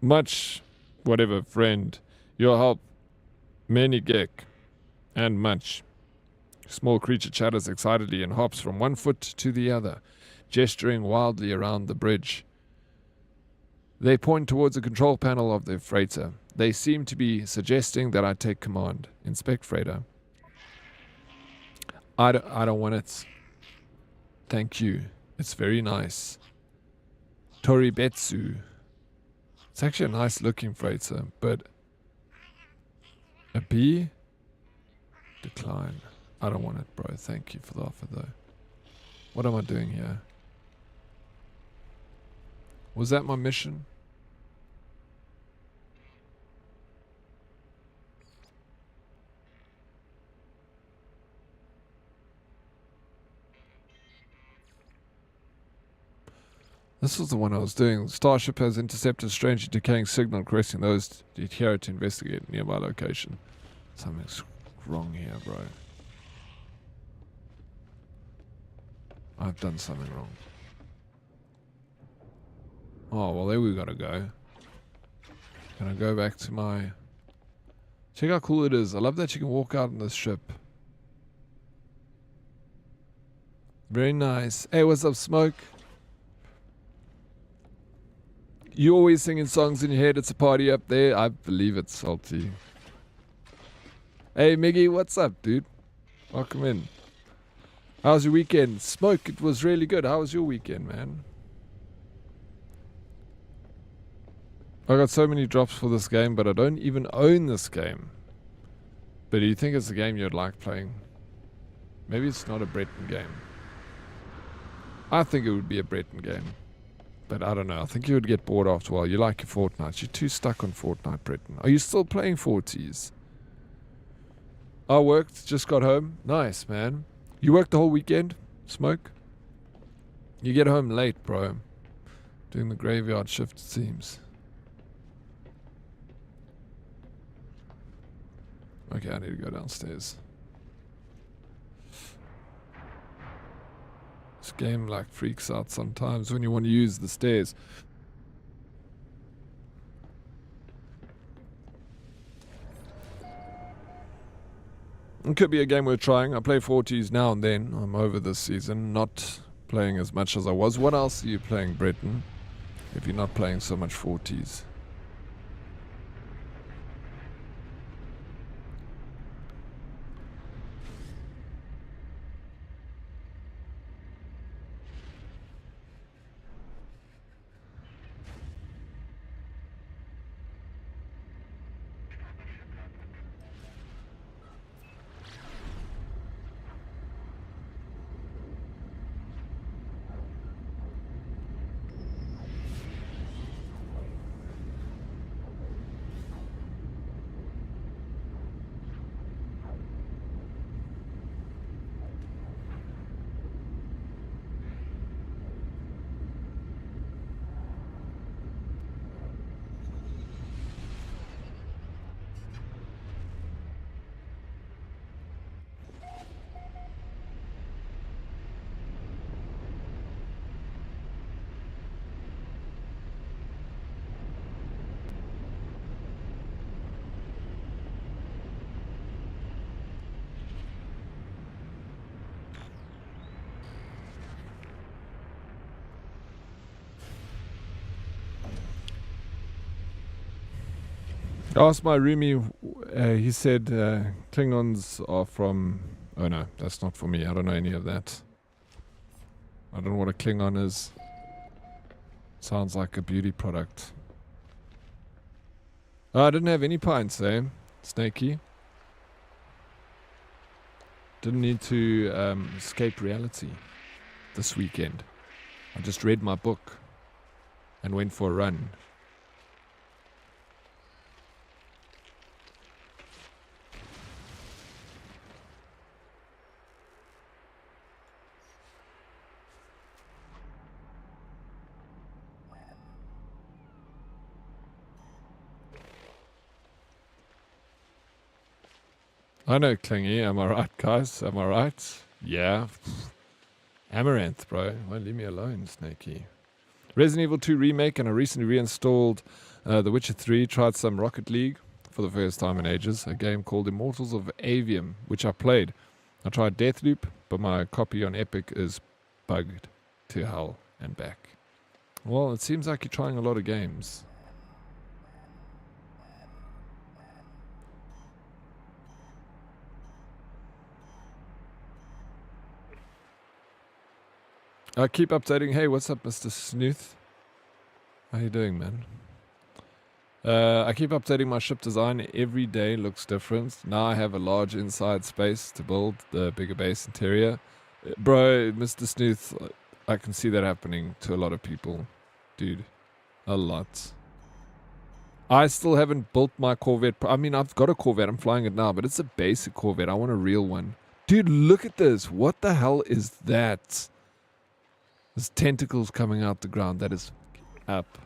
Much, whatever, friend, your help, many Gek, and much. Small creature chatters excitedly and hops from one foot to the other, gesturing wildly around the bridge. They point towards the control panel of their freighter. They seem to be suggesting that I take command. Inspect freighter. I don't want it. Thank you. It's very nice. Toribetsu. It's actually a nice looking freighter, but a B? Decline. I don't want it, bro. Thank you for the offer, though. What am I doing here? Was that my mission? This was the one I was doing. Starship has intercepted strangely decaying signal, requesting those here to investigate a nearby location. Something's wrong here, bro. I've done something wrong. Oh, well, there we gotta go. Gonna go back to my... Check how cool it is. I love that you can walk out on this ship. Very nice. Hey, what's up, Smoke? You always singing songs in your head. It's a party up there. I believe it's Salty. Hey, Miggy, what's up, dude? Welcome in. How's your weekend? Smoke, it was really good. How was your weekend, man? I got so many drops for this game, but I don't even own this game. But do you think it's a game you'd like playing? Maybe it's not a Breton game. I think it would be a Breton game. But I don't know. I think you would get bored after a while. You like your Fortnite. You're too stuck on Fortnite, Breton. Are you still playing Forties? I worked, just got home. Nice, man. You worked the whole weekend? Smoke? You get home late, bro. Doing the graveyard shift, it seems. Okay, I need to go downstairs. This game like freaks out sometimes when you want to use the stairs. It could be a game worth trying. I play 40s now and then. I'm over this season, not playing as much as I was. What else are you playing, Breton, if you're not playing so much 40s? I asked my roomie, he said Klingons are from... Oh no, that's not for me. I don't know any of that. I don't know what a Klingon is. Sounds like a beauty product. Oh, I didn't have any pints, eh? Snakey. Didn't need to escape reality this weekend. I just read my book and went for a run. I know Clingy, am I right, guys? Am I right? Yeah. Amaranth, bro. Won't leave me alone, Snakey. Resident Evil 2 Remake, and I recently reinstalled The Witcher 3. Tried some Rocket League for the first time in ages. A game called Immortals of Avium, which I played. I tried Deathloop, but my copy on Epic is bugged to hell and back. Well, it seems like you're trying a lot of games. I keep updating. Hey, what's up, Mr. Snooth? How you doing, man? I keep updating my ship design. Every day looks different. Now I have a large inside space to build the bigger base interior. Bro, Mr. Snooth, I can see that happening to a lot of people. Dude, a lot. I still haven't built my Corvette. I mean, I've got a Corvette. I'm flying it now, but it's a basic Corvette. I want a real one. Dude, look at this. What the hell is that? There's tentacles coming out the ground. That is up.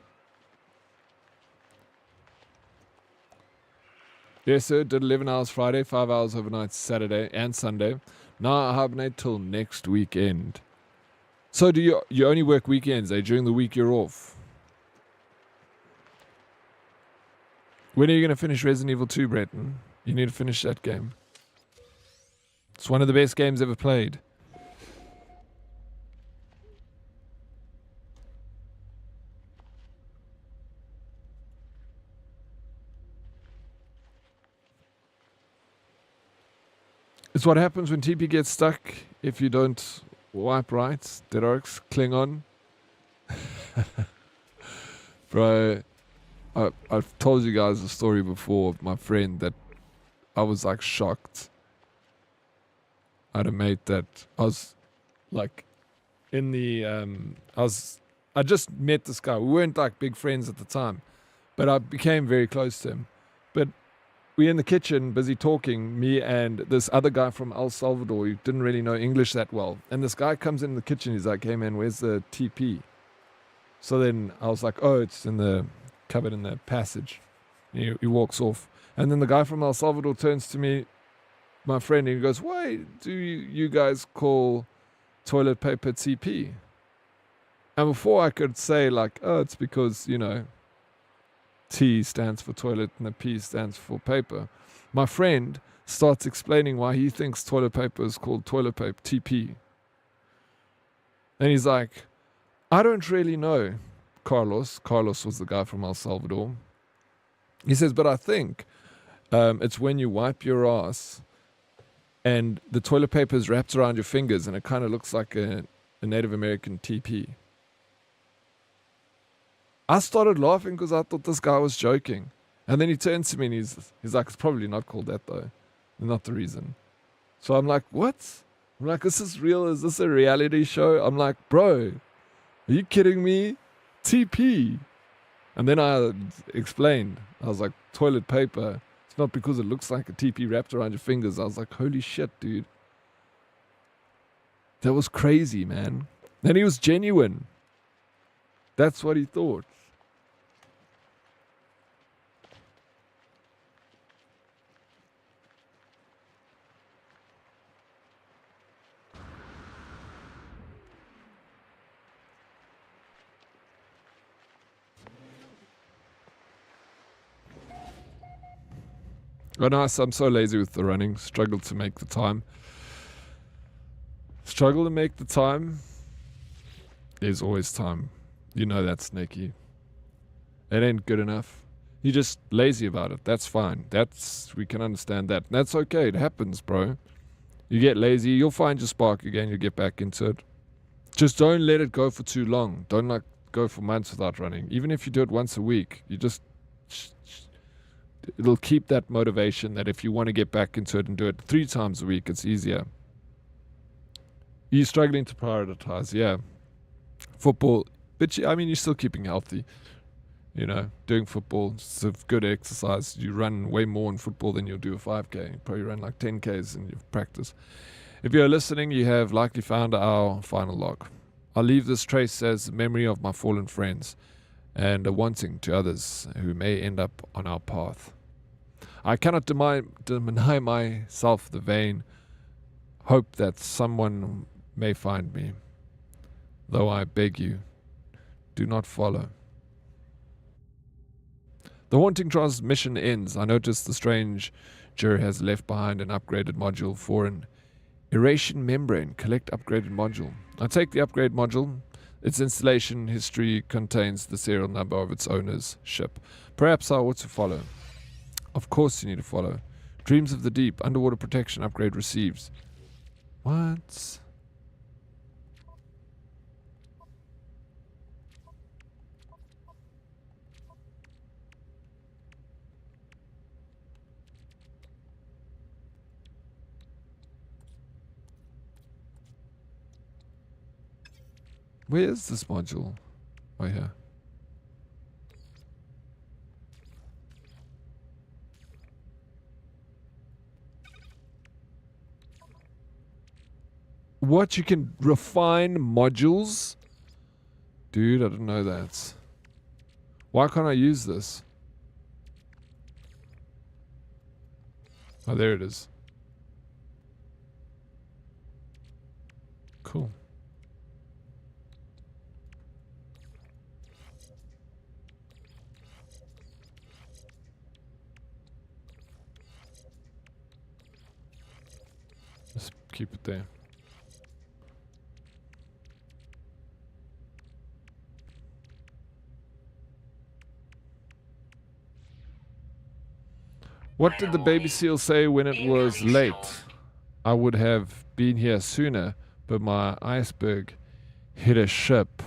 Yes, sir. Did 11 hours Friday, 5 hours overnight Saturday and Sunday. Now I hibernate till next weekend. So do you only work weekends, eh? During the week you're off? When are you going to finish Resident Evil 2, Breton? You need to finish that game. It's one of the best games ever played. It's what happens when TP gets stuck if you don't wipe right. Dedarks, Klingon. Bro, I've told you guys a story before of my friend that I was like shocked. I had a mate that I was like in the I just met this guy. We weren't like big friends at the time, but I became very close to him. But we're in the kitchen, busy talking, me and this other guy from El Salvador who didn't really know English that well. And this guy comes in the kitchen. He's like, hey, man, where's the TP? So then I was like, oh, it's in the cupboard in the passage. And he walks off. And then the guy from El Salvador turns to me, my friend, and he goes, why do you guys call toilet paper TP? And before I could say, like, oh, it's because, you know, T stands for toilet and the P stands for paper, my friend starts explaining why he thinks toilet paper is called toilet paper TP. And he's like, I don't really know, Carlos. Carlos was the guy from El Salvador. He says, but I think it's when you wipe your ass and the toilet paper is wrapped around your fingers and it kind of looks like a Native American TP. I started laughing because I thought this guy was joking. And then he turns to me and he's like, it's probably not called that though. Not the reason. So I'm like, what? I'm like, is this real? Is this a reality show? I'm like, bro, are you kidding me? TP. And then I explained. I was like, toilet paper. It's not because it looks like a TP wrapped around your fingers. I was like, holy shit, dude. That was crazy, man. And he was genuine. That's what he thought. Oh, nice. I'm so lazy with the running. Struggle to make the time. Struggle to make the time. There's always time. You know that, Snakey. It ain't good enough. You're just lazy about it. That's fine. We can understand that. That's okay. It happens, bro. You get lazy. You'll find your spark again. You'll get back into it. Just don't let it go for too long. Don't like go for months without running. Even if you do it once a week, you just... It'll keep that motivation that if you want to get back into it and do it 3 times a week, it's easier. You're struggling to prioritize, yeah. Football, but I mean, you're still keeping healthy. You know, doing football, it's a good exercise. You run way more in football than you'll do a 5K. You probably run like 10Ks in your practice. If you're listening, you have likely found our final log. I'll leave this trace as a memory of my fallen friends and a wanting to others who may end up on our path. I cannot deny myself the vain hope that someone may find me, though I beg you, do not follow. The haunting transmission ends. I notice the stranger has left behind an upgraded module for an aeration membrane. Collect upgraded module. I take the upgrade module. Its installation history contains the serial number of its owner's ship. Perhaps I ought to follow. Of course you need to follow. Dreams of the Deep. Underwater protection upgrade received. What? Where is this module? Oh, yeah. What? You can refine modules? Dude, I didn't know that. Why can't I use this? Oh, there it is. Cool. Just keep it there. What did the baby seal say when it was late? I would have been here sooner, but my iceberg hit a ship.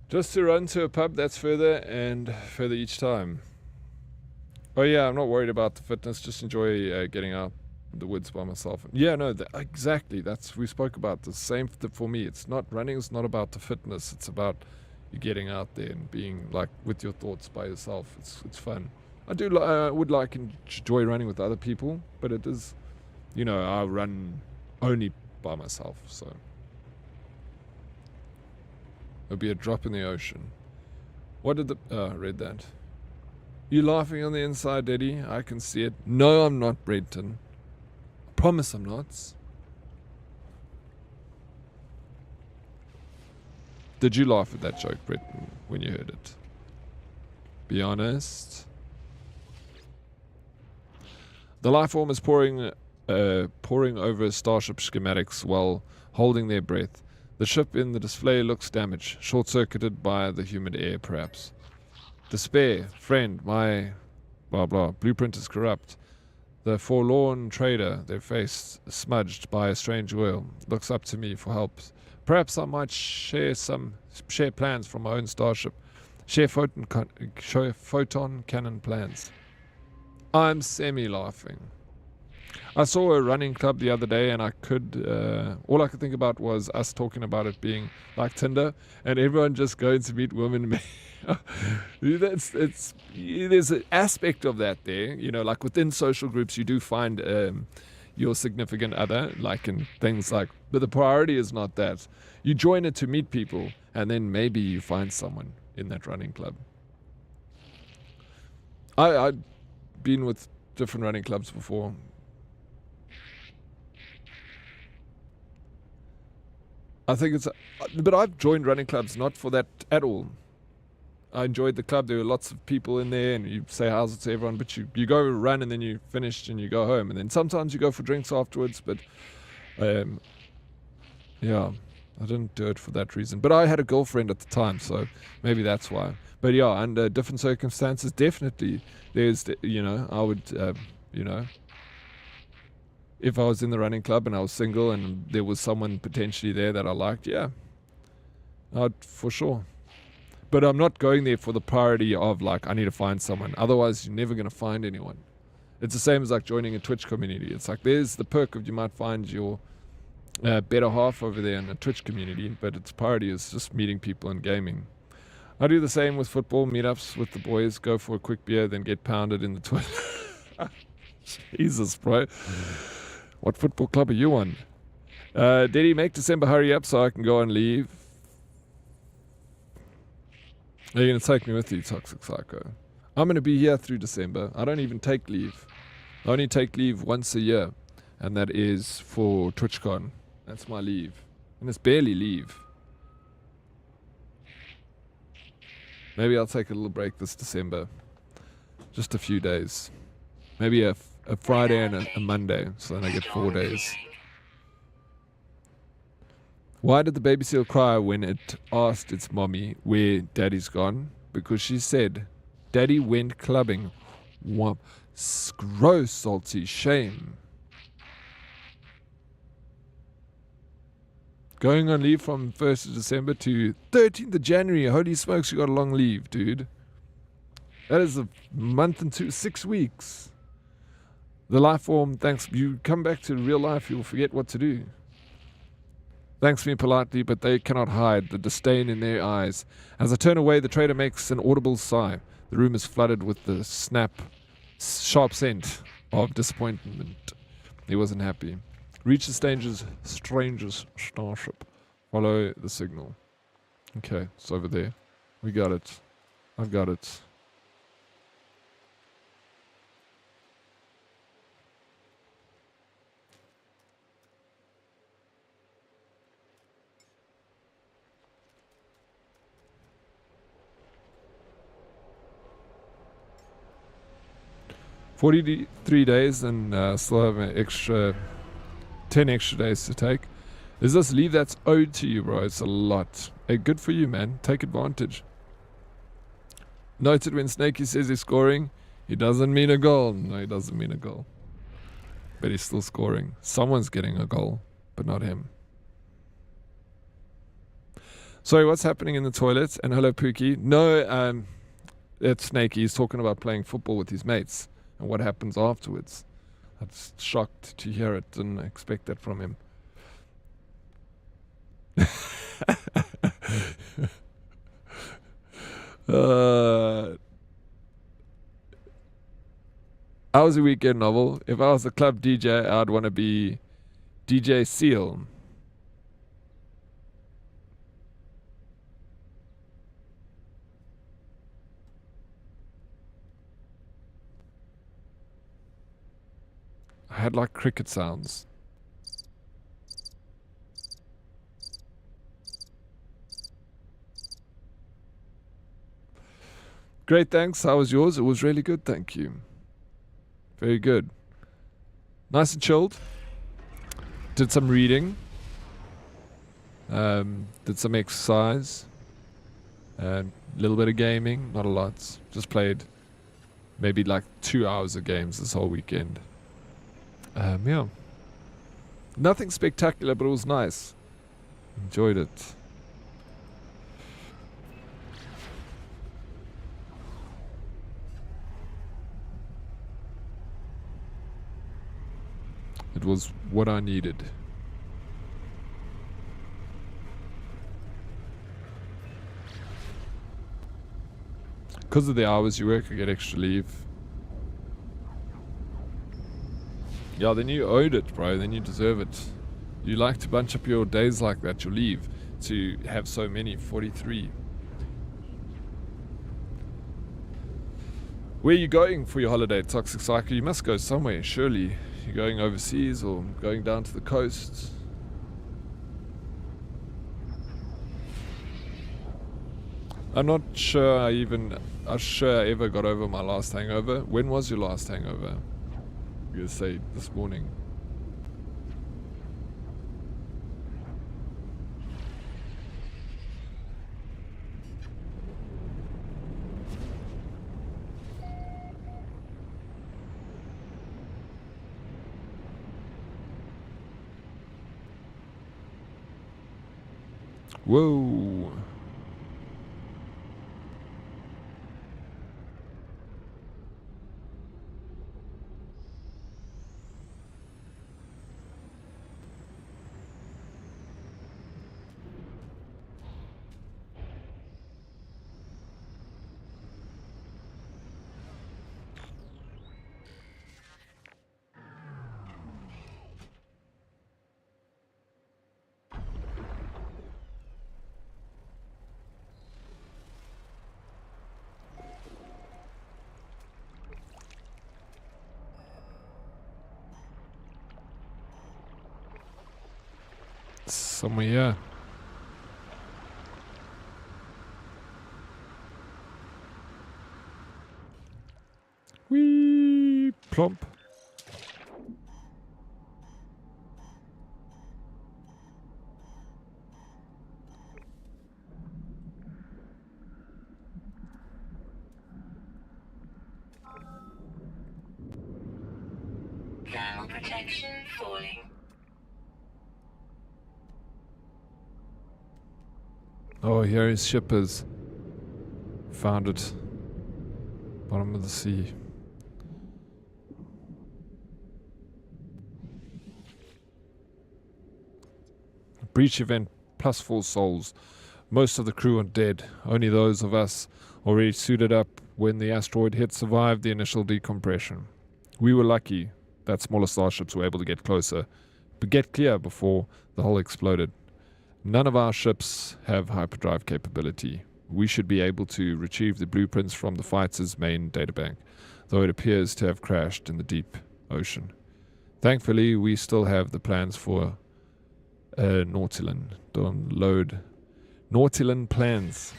Just to run to a pub that's further and further each time. Oh yeah, I'm not worried about the fitness, just enjoy getting out. in the woods by myself. Yeah, no, exactly. We spoke about the same for me. It's not running. It's not about the fitness. It's about you getting out there and being like with your thoughts by yourself. It's fun. I would enjoy running with other people, but it is, I run only by myself. So it'll be a drop in the ocean. What did I read that. You laughing on the inside, Daddy? I can see it. No, I'm not, Brenton. Promise I'm not. Did you laugh at that joke, Brenton, when you heard it? Be honest. The life form is pouring over starship schematics while holding their breath. The ship in the display looks damaged, short-circuited by the humid air, perhaps. Despair, friend, my blah blah, blueprint is corrupt. The forlorn trader, their face smudged by a strange oil, looks up to me for help. Perhaps I might share plans from my own starship. Share photon cannon plans. I'm semi-laughing. I saw a running club the other day, and all I could think about was us talking about it being like Tinder, and everyone just going to meet women. There's an aspect of that there, like within social groups, you do find your significant other, like in things like, but the priority is not that. You join it to meet people, and then maybe you find someone in that running club. I've been with different running clubs before. I think but I've joined running clubs not for that at all. I enjoyed the club. There were lots of people in there, and you say how's it to everyone, but you go run and then you finish and you go home, and then sometimes you go for drinks afterwards. But yeah, I didn't do it for that reason. But I had a girlfriend at the time, so maybe that's why. But yeah, under different circumstances, definitely there's, I would, if I was in the running club and I was single and there was someone potentially there that I liked, yeah, I'd for sure. But I'm not going there for the priority of like, I need to find someone. Otherwise, you're never going to find anyone. It's the same as like joining a Twitch community. It's like there's the perk of you might find your better half over there in the Twitch community, but its priority is just meeting people and gaming. I do the same with football meetups with the boys, go for a quick beer, then get pounded in the toilet. Jesus, bro. What football club are you on? Daddy, make December hurry up so I can go and leave. Are you going to take me with you, Toxic Psycho? I'm going to be here through December. I don't even take leave. I only take leave once a year, and that is for TwitchCon. That's my leave. And it's barely leave. Maybe I'll take a little break this December. Just a few days. Maybe a Friday and a Monday, so then I get 4 days. Why did the baby seal cry when it asked its mommy where Daddy's gone? Because she said, Daddy went clubbing. What? Gross, salty, shame. Going on leave from 1st of December to 13th of January. Holy smokes, you got a long leave, dude. That is a month and 6 weeks. The life form, thanks. You come back to real life, you'll forget what to do. Thanks me politely, but they cannot hide the disdain in their eyes. As I turn away, the trader makes an audible sigh. The room is flooded with the sharp scent of disappointment. He wasn't happy. Reach the stranger's starship. Follow the signal. Okay, it's over there. We got it. I've got it. $43 days and still have an extra 10 extra days to take. Is this leave that's owed to you, bro? It's a lot. Hey, good for you, man. Take advantage. Noted when Snakey says he's scoring, he doesn't mean a goal. No, he doesn't mean a goal. But he's still scoring. Someone's getting a goal, but not him. Sorry, what's happening in the toilet? And hello, Pookie. No, it's Snakey. He's talking about playing football with his mates and what happens afterwards. I was shocked to hear it. Didn't expect that from him. I was a weekend novel. If I was a club DJ, I'd want to be DJ Seal. I had like cricket sounds. Great, thanks. How was yours? It was really good, thank you. Very good. Nice and chilled. Did some reading. Did some exercise. A little bit of gaming. Not a lot. Just played maybe like 2 hours of games this whole weekend. Yeah. Nothing spectacular, but it was nice. Enjoyed it. It was what I needed. Because of the hours you work, I get extra leave. Yeah, then you owed it, bro. Then you deserve it. You like to bunch up your days like that, your leave, to have so many, 43. Where are you going for your holiday, Toxic Cycle? You must go somewhere, surely. You're going overseas or going down to the coast. I'm not sure I ever got over my last hangover. When was your last hangover? I'm gonna say this morning. Whoa. Somewhere here. Whee! Plump. Thermal protection falling. Oh, here his ship is. Found it. Bottom of the sea. Breach event plus 4 souls. Most of the crew are dead. Only those of us already suited up when the asteroid hit survived the initial decompression. We were lucky that smaller starships were able to get closer, but get clear before the hull exploded. None of our ships have hyperdrive capability. We should be able to retrieve the blueprints from the fighter's main databank, though it appears to have crashed in the deep ocean. Thankfully, we still have the plans for Nautilin. Don't load Nautilin plans.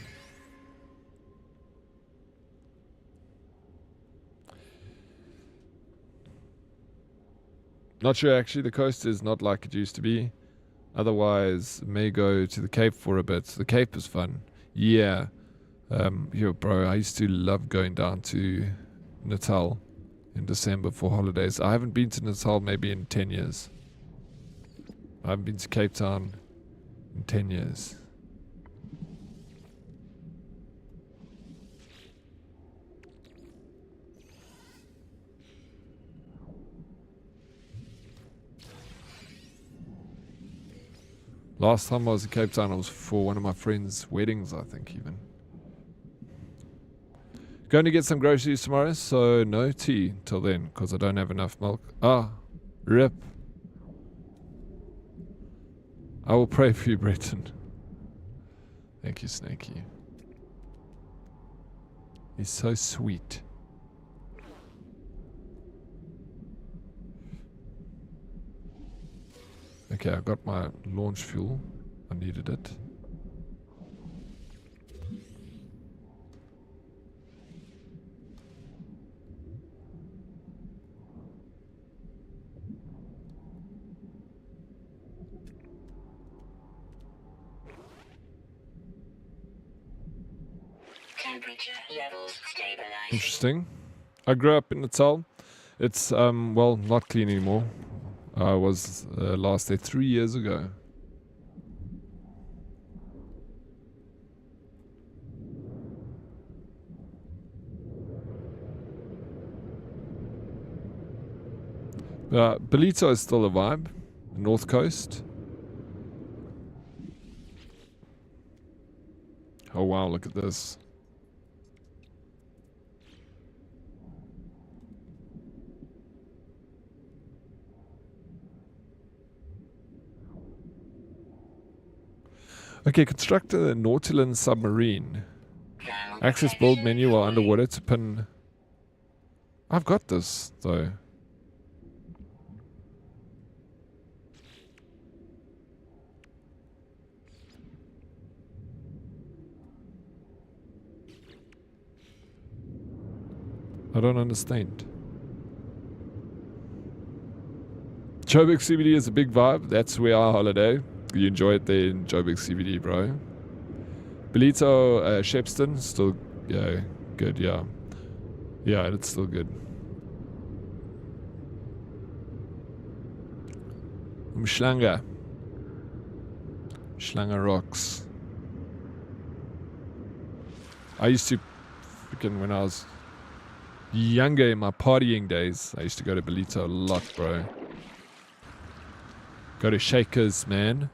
Not sure actually, the coast is not like it used to be. Otherwise, may go to the Cape for a bit. The Cape is fun. Yeah. Yo, bro, I used to love going down to Natal in December for holidays. I haven't been to Natal maybe in 10 years. I haven't been to Cape Town in 10 years. Last time I was in Cape Town, it was for one of my friends' weddings, I think, even. Going to get some groceries tomorrow, so no tea till then, because I don't have enough milk. Ah, rip. I will pray for you, Breton. Thank you, Snakey. He's so sweet. Okay, I got my launch fuel. I needed it. Temperature levels stabilizing. Interesting. I grew up in Natal. It's, well, not clean anymore. I was last there 3 years ago. Belito is still a vibe. North Coast. Oh wow, look at this. Okay, construct a Nautilus submarine. Access build menu while underwater to pin. I've got this though. I don't understand. Joburg CBD is a big vibe. That's where our holiday. You enjoy it there in Joburg CBD, bro. Belito, Shepston, still good, yeah. Yeah, it's still good. Umschlanger. Schlanger rocks. I used to, freaking when I was younger in my partying days, I used to go to Belito a lot, bro. Go to Shakers, man.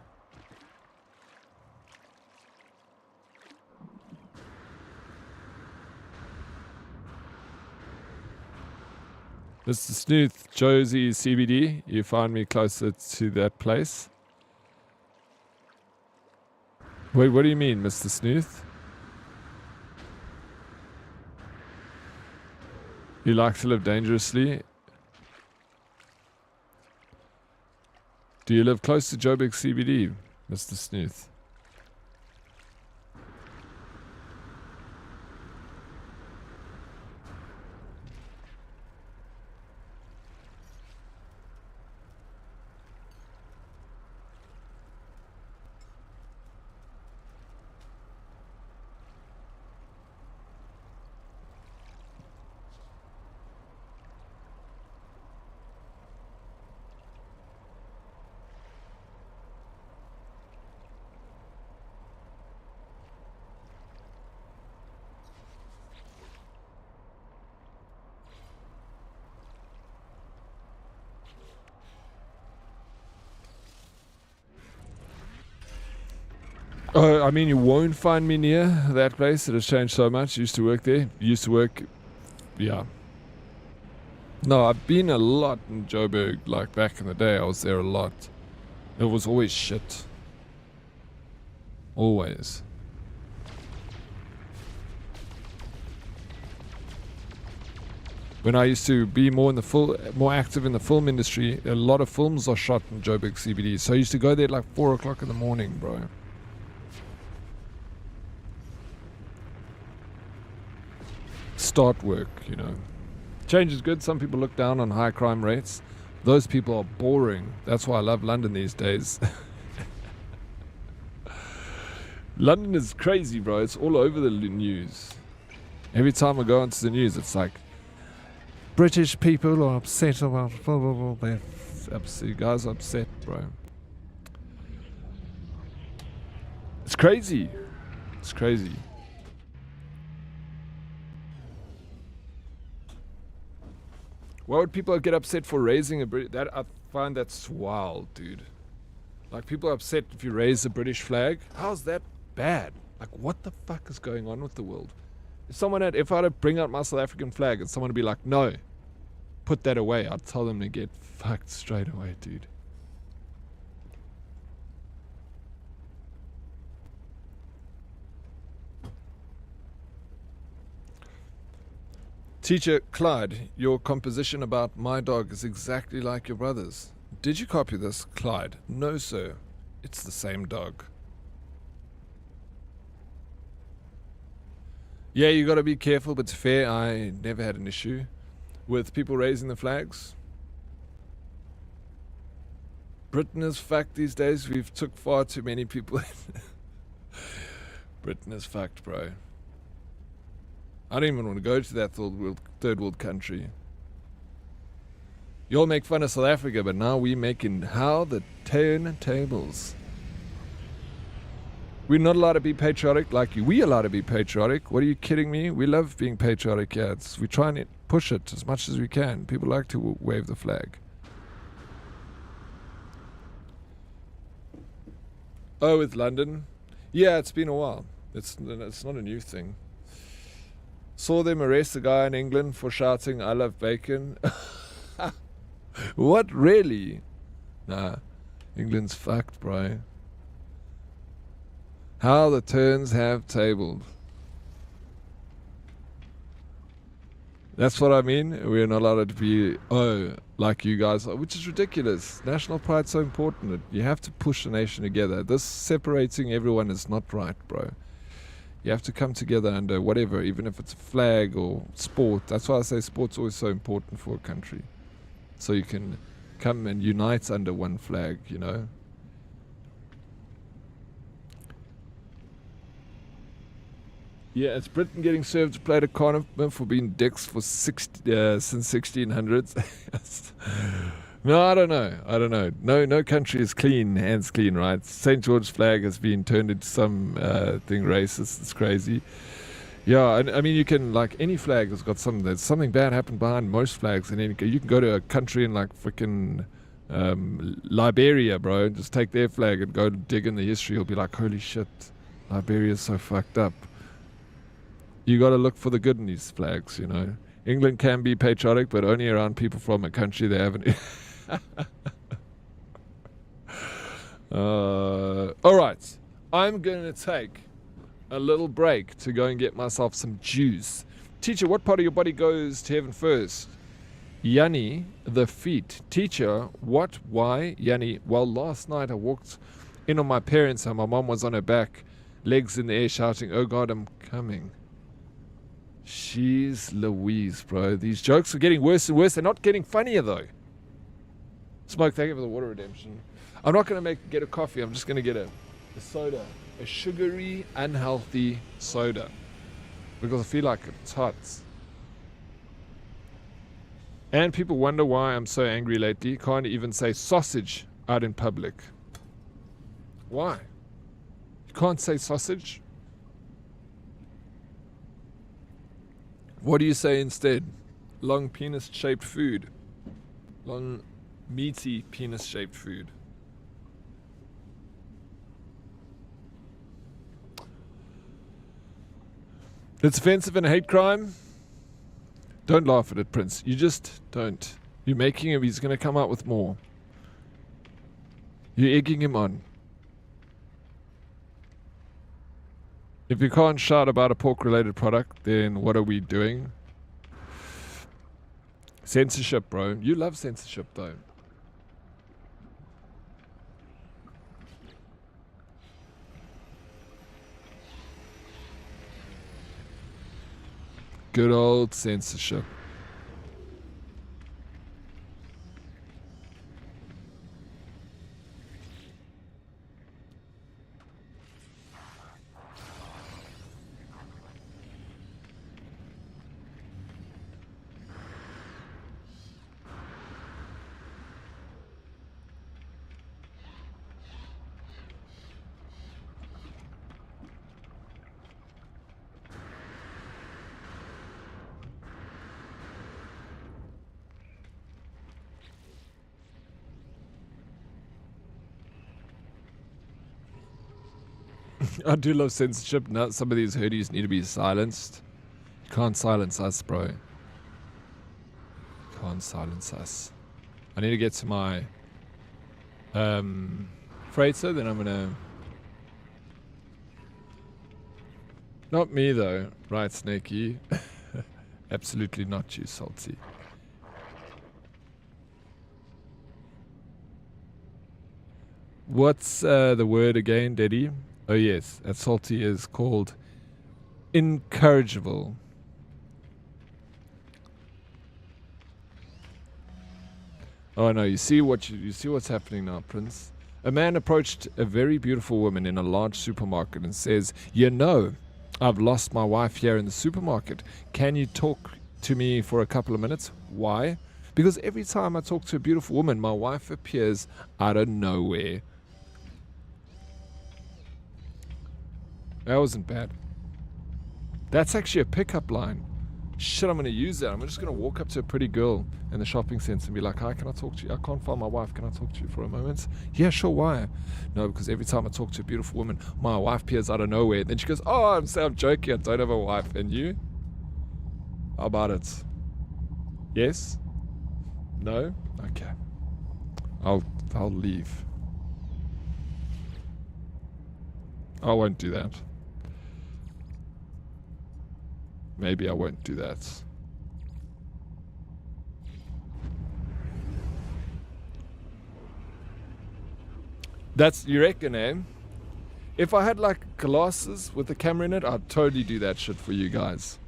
Mr. Snooth, Josie CBD, you find me closer to that place. Wait, what do you mean, Mr. Snooth? You like to live dangerously? Do you live close to Joburg CBD, Mr. Snooth? I mean, you won't find me near that place. It has changed so much. Used to work there. Used to work, yeah. No, I've been a lot in Joburg. Like back in the day, I was there a lot. It was always shit. Always. When I used to be more active in the film industry, a lot of films are shot in Joburg CBD. So I used to go there at like 4 o'clock in the morning, bro. Start work, you know. Change is good. Some people look down on high crime rates. Those people are boring. That's why I love London these days. London is crazy, bro. It's all over the news. Every time I go onto the news, it's like British people are upset about blah, blah, blah. They're upset. Guys are upset, bro. It's crazy. It's crazy. Why would people get upset for raising a Brit? That I find that's wild, dude. Like, people are upset if you raise the British flag. How's that bad? Like, what the fuck is going on with the world? If I had to bring out my South African flag and someone would be like, no, put that away, I'd tell them to get fucked straight away, dude. Teacher Clyde, your composition about my dog is exactly like your brother's. Did you copy this, Clyde? No, sir. It's the same dog. Yeah, you got to be careful, but it's fair. I never had an issue with people raising the flags. Britain is fucked these days. We've took far too many people in. Britain is fucked, bro. I don't even want to go to that third world country. You all make fun of South Africa, but now we making how the turntables. We're not allowed to be patriotic like you. We allowed to be patriotic. What are you kidding me? We love being patriotic. Yeah, we try and push it as much as we can. People like to wave the flag. Oh, with London? Yeah, it's been a while. It's not a new thing. Saw them arrest a guy in England for shouting, "I love bacon." What, really? Nah, England's fucked, bro. How the turns have tabled. That's what I mean. We're not allowed to be, like you guys are, which is ridiculous. National pride's so important. You have to push the nation together. This separating everyone is not right, bro. You have to come together under whatever, even if it's a flag or sport. That's why I say sport's always so important for a country. So you can come and unite under one flag, you know. Yeah, it's Britain getting served a plate of carnivore for being dicks for since 1600s. No, I don't know. No country is clean, hands clean, right? St. George's flag has been turned into some thing racist. It's crazy. Yeah, I mean, you can, like, any flag has got something. There's something bad happened behind most flags, and then you can go to a country in, like, freaking Liberia, bro, and just take their flag and go dig in the history. You'll be like, holy shit, Liberia's so fucked up. You got to look for the good in these flags, you know. England can be patriotic, but only around people from a country they haven't. All right, I'm going to take a little break to go and get myself some juice. Teacher, what part of your body goes to heaven first? Yanni, the feet. Teacher, what? Why? Yanni, well, last night I walked in on my parents and my mom was on her back, legs in the air, shouting, "Oh God, I'm coming." Jeez Louise, bro. These jokes are getting worse and worse. They're not getting funnier, though. Smoke, thank you for the water redemption. I'm not going to get a coffee. I'm just going to get a soda. A sugary, unhealthy soda. Because I feel like it's hot. And people wonder why I'm so angry lately. Can't even say sausage out in public. Why? You can't say sausage? What do you say instead? Long penis-shaped food. Long, meaty penis-shaped food. It's offensive and a hate crime. Don't laugh at it, Prince. You just don't. You're making him, he's going to come out with more. You're egging him on. If you can't shout about a pork-related product, then what are we doing? Censorship, bro. You love censorship, though. Good old censorship. I do love censorship. Now some of these hoodies need to be silenced. You can't silence us, bro. Can't silence us. I need to get to my freighter, then I'm gonna... Not me though, right, Snakey? Absolutely not you, Salty. What's the word again, Daddy? Oh yes, that Salty is called incorrigible. Oh no, you see what's happening now, Prince. A man approached a very beautiful woman in a large supermarket and says, "You know, I've lost my wife here in the supermarket. Can you talk to me for a couple of minutes?" Why? Because every time I talk to a beautiful woman, my wife appears out of nowhere. That wasn't bad. That's actually a pickup line. Shit, I'm going to use that. I'm just going to walk up to a pretty girl in the shopping center and be like, "Hi, can I talk to you? I can't find my wife. Can I talk to you for a moment?" "Yeah, sure, why?" "No, because every time I talk to a beautiful woman, my wife appears out of nowhere." Then she goes, "Oh, I'm joking. I don't have a wife." And you? How about it? Yes? No? Okay. I'll leave. I won't do that. Maybe I won't do that. That's, you reckon, eh? If I had like glasses with a camera in it, I'd totally do that shit for you guys.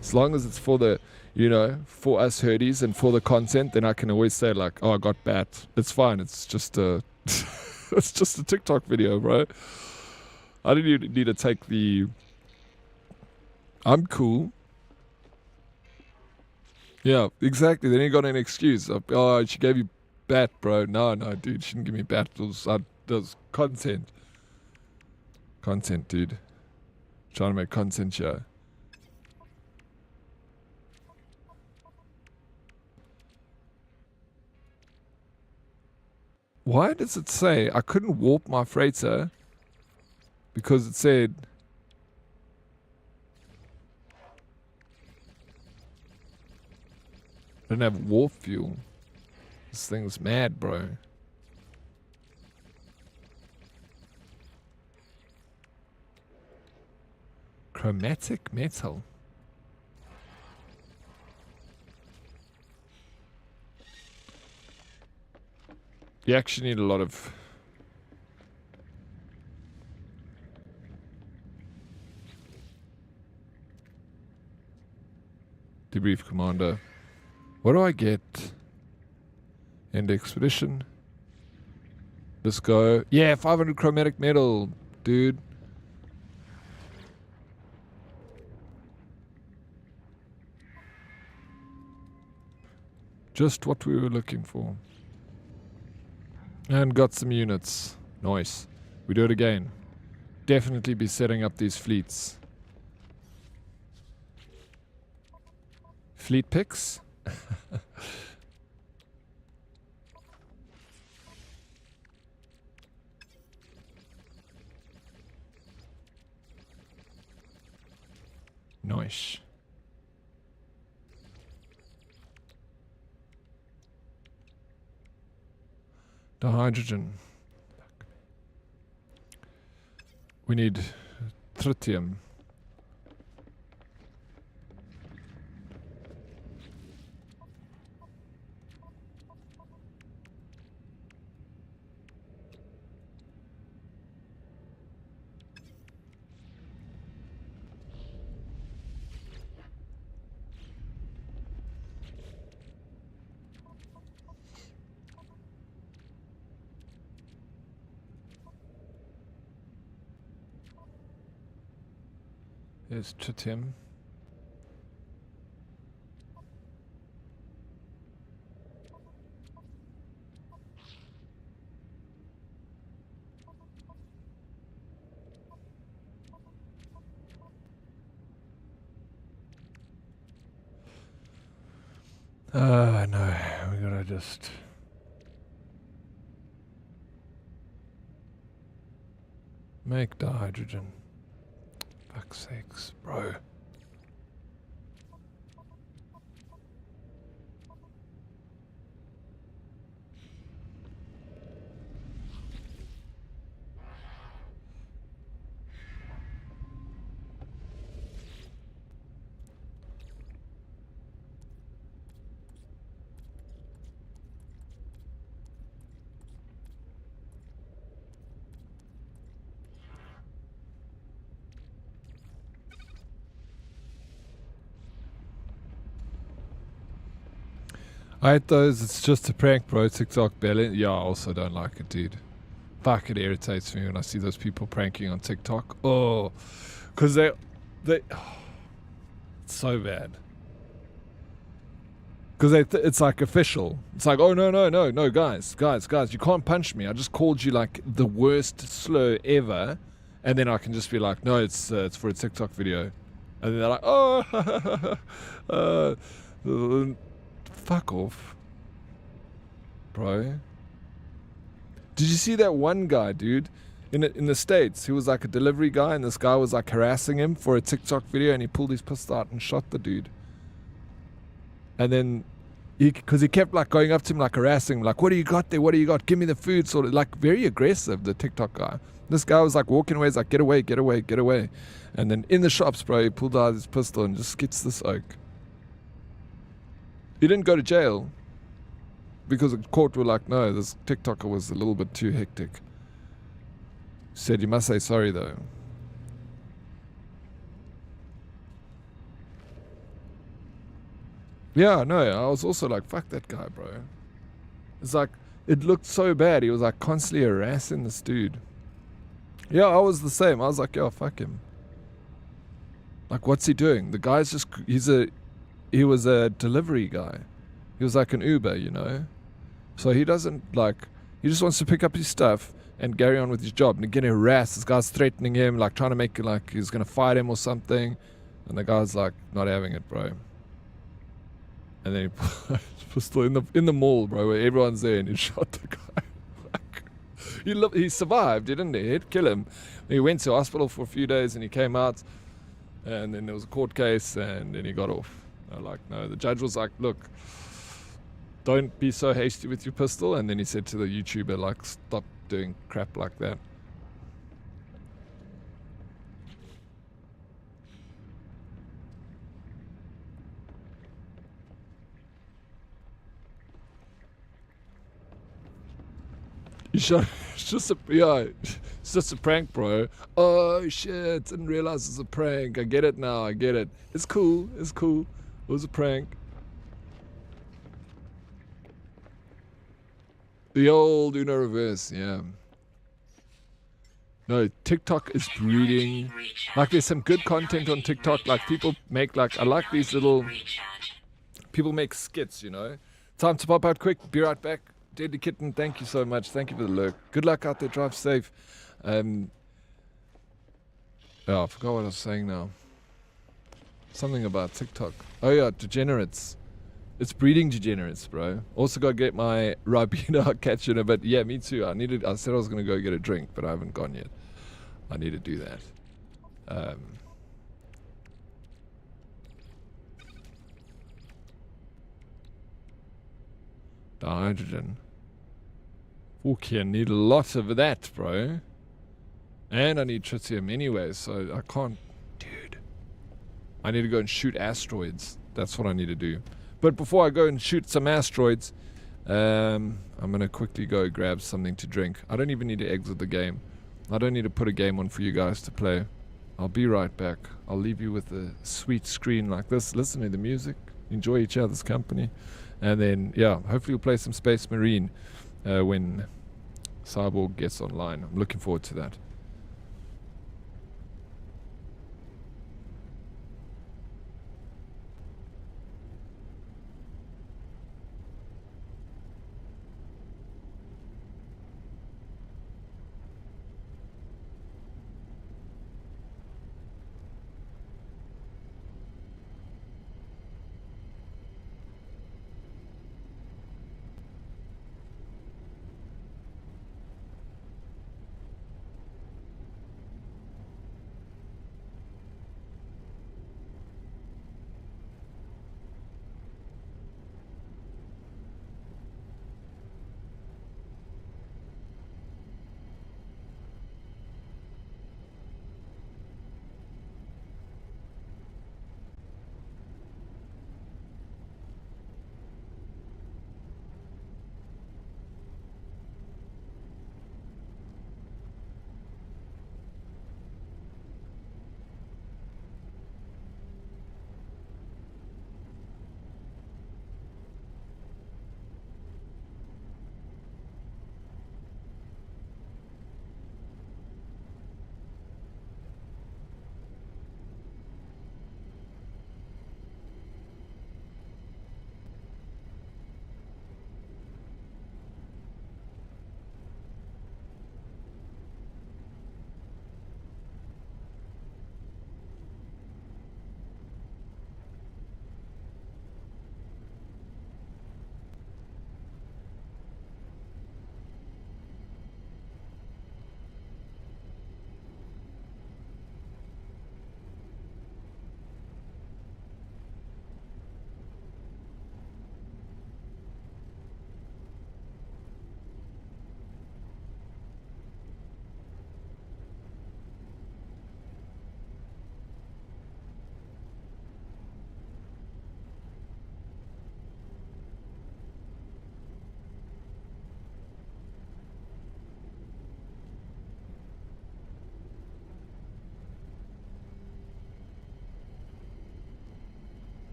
As long as it's for the, you know, for us herdies and for the content, then I can always say like, "Oh, I got bat." It's fine. It's just a, it's just a TikTok video, bro. I didn't even need to take the... I'm cool. Yeah, exactly. Then you got an excuse. "Oh, she gave you bat, bro." No, dude. She didn't give me bat. It was content. Content, dude. Trying to make content here. Why does it say I couldn't warp my freighter? Because it said... I didn't have warp fuel. This thing's mad, bro. Chromatic metal. You actually need a lot of... Debrief commander. What do I get? End expedition. Let's go. Yeah, 500 chromatic metal, dude. Just what we were looking for. And got some units. Nice. We do it again. Definitely be setting up these fleets. Fleet picks? Nice. The hydrogen. We need tritium. There's tritium. No, we gotta just... Make dihydrogen. Fuck's sakes, bro. I hate those. It's just a prank, bro. TikTok belly. Yeah, I also don't like it, dude. Fuck, it irritates me when I see those people pranking on TikTok. Oh, because they, it's so bad. Because it's like official. It's like, oh no, guys, you can't punch me. I just called you like the worst slur ever, and then I can just be like, no, it's for a TikTok video, and then they're like, oh, fuck off, bro. Did you see that one guy, dude, in the States? He was like a delivery guy, and this guy was like harassing him for a TikTok video, and he pulled his pistol out and shot the dude. And then, because he kept like going up to him, like harassing him, like, what do you got there? What do you got? Give me the food, sort of like very aggressive, the TikTok guy. This guy was like walking away, he's like, get away. And then in the shops, bro, he pulled out his pistol and just skits this oak. He didn't go to jail because the court were like, no, this TikToker was a little bit too hectic. Said, you must say sorry though. Yeah, no, I was also like, fuck that guy, bro. It's like, it looked so bad. He was like constantly harassing this dude. Yeah, I was the same. I was like, yo, fuck him. Like, what's he doing? The guy's just, he was a delivery guy. He was like an Uber, you know? So he doesn't like, he just wants to pick up his stuff and carry on with his job. And getting harassed, this guy's threatening him, like trying to make it like he's going to fight him or something. And the guy's like, not having it, bro. And then he put his pistol in the mall, bro, where everyone's there, and he shot the guy. He survived, didn't he? He'd kill him. He went to hospital for a few days, and he came out, and then there was a court case, and then he got off. Like, no, the judge was like, look, don't be so hasty with your pistol. And then he said to the YouTuber, like, stop doing crap like that. It's just a prank, bro. Oh shit, didn't realize it's a prank. I get it now, I get it. It's cool. It was a prank. The old Uno reverse, yeah. No, TikTok is breeding. Like, there's some good content on TikTok. Like, people make, like, I like these little, people make skits, you know. Time to pop out quick, be right back. Deadly Kitten, thank you so much. Thank you for the lurk. Good luck out there. Drive safe. Oh, I forgot what I was saying now. Something about TikTok. Oh yeah, degenerates. It's breeding degenerates, bro. Also got to get my Ribena catch in a bit. Yeah, me too. I said I was going to go get a drink, but I haven't gone yet. I need to do that. Hydrogen. Okay, I need a lot of that, bro. And I need tritium anyway, so I can't... Dude. I need to go and shoot asteroids. That's what I need to do. But before I go and shoot some asteroids, I'm going to quickly go grab something to drink. I don't even need to exit the game. I don't need to put a game on for you guys to play. I'll be right back. I'll leave you with a sweet screen like this. Listen to the music. Enjoy each other's company. And then, yeah, hopefully we'll play some Space Marine when Cyborg gets online. I'm looking forward to that.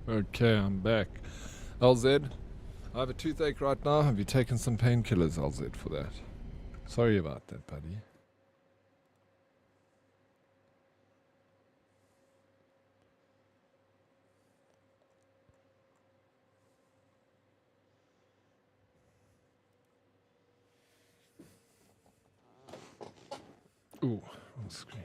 Okay, I'm back. LZ, I have a toothache right now. Have you taken some painkillers, LZ, for that? Sorry about that, buddy. Ooh, on screen.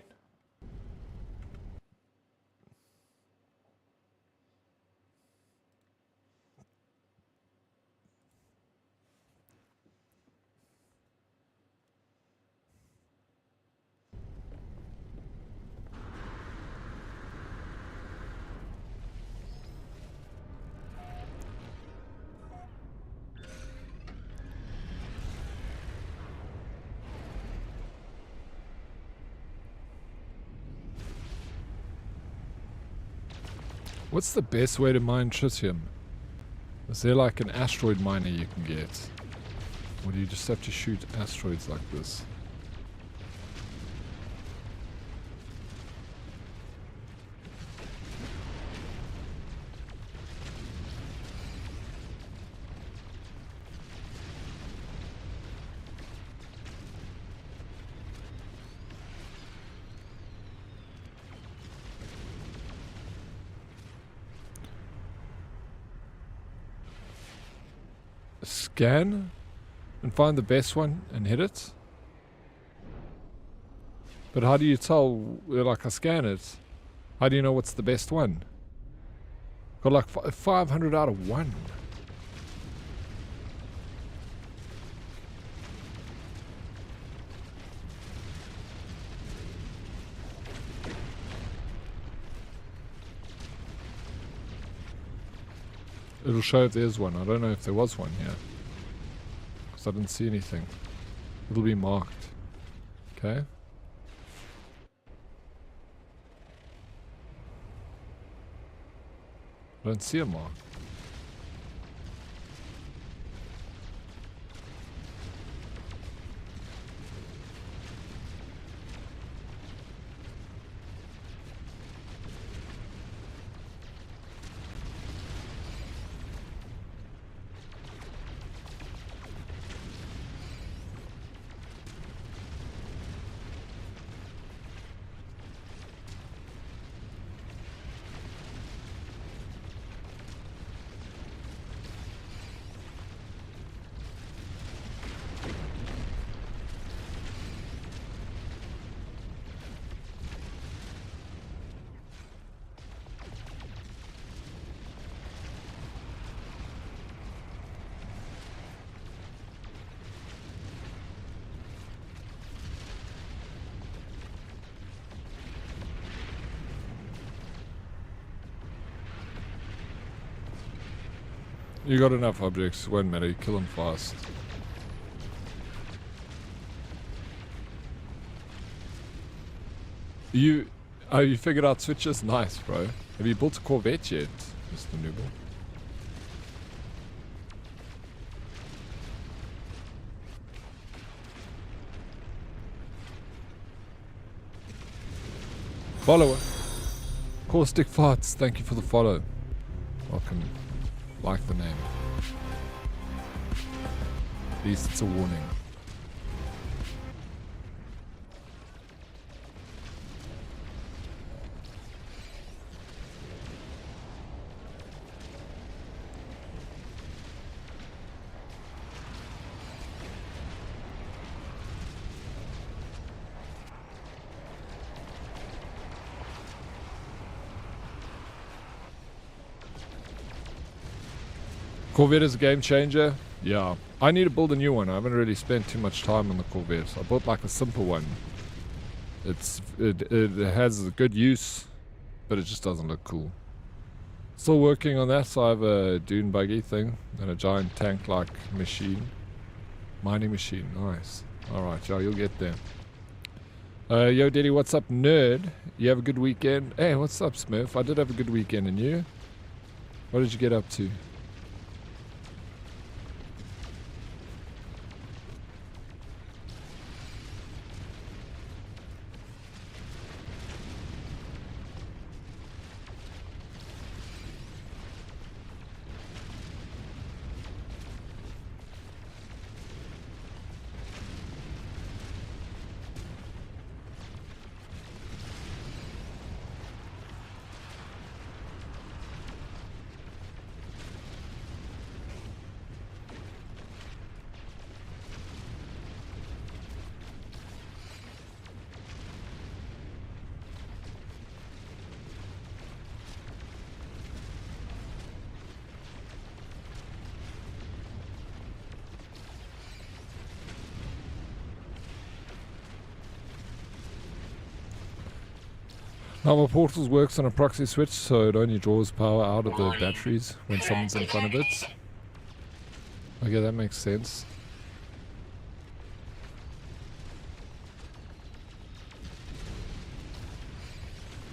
What's the best way to mine tritium? Is there like an asteroid miner you can get? Or do you just have to shoot asteroids like this? Scan and find the best one and hit it? But how do you tell, like I scan it, how do you know what's the best one? Got like 500 out of 1. It'll show if there's one. I don't know if there was one here, because I didn't see anything. It'll be marked. Okay. I don't see a mark. You got enough objects, won't matter, you kill them fast. You figured out switches? Nice, bro. Have you built a Corvette yet, Mr. Nooble? Follower. Caustic Farts, thank you for the follow. Welcome. Like the name. At least it's a warning. Corvette is a game changer. Yeah. I need to build a new one. I haven't really spent too much time on the Corvette. I bought like a simple one. It has a good use, but it just doesn't look cool. Still working on that. So I have a dune buggy thing and a giant tank like machine. Mining machine. Nice. Alright, yeah, you'll get there. Yo, Daddy, what's up, nerd? You have a good weekend? Hey, what's up, Smith? I did have a good weekend, and you? What did you get up to? Now my portals works on a proxy switch, so it only draws power out of the batteries when someone's in front of it. Okay, that makes sense.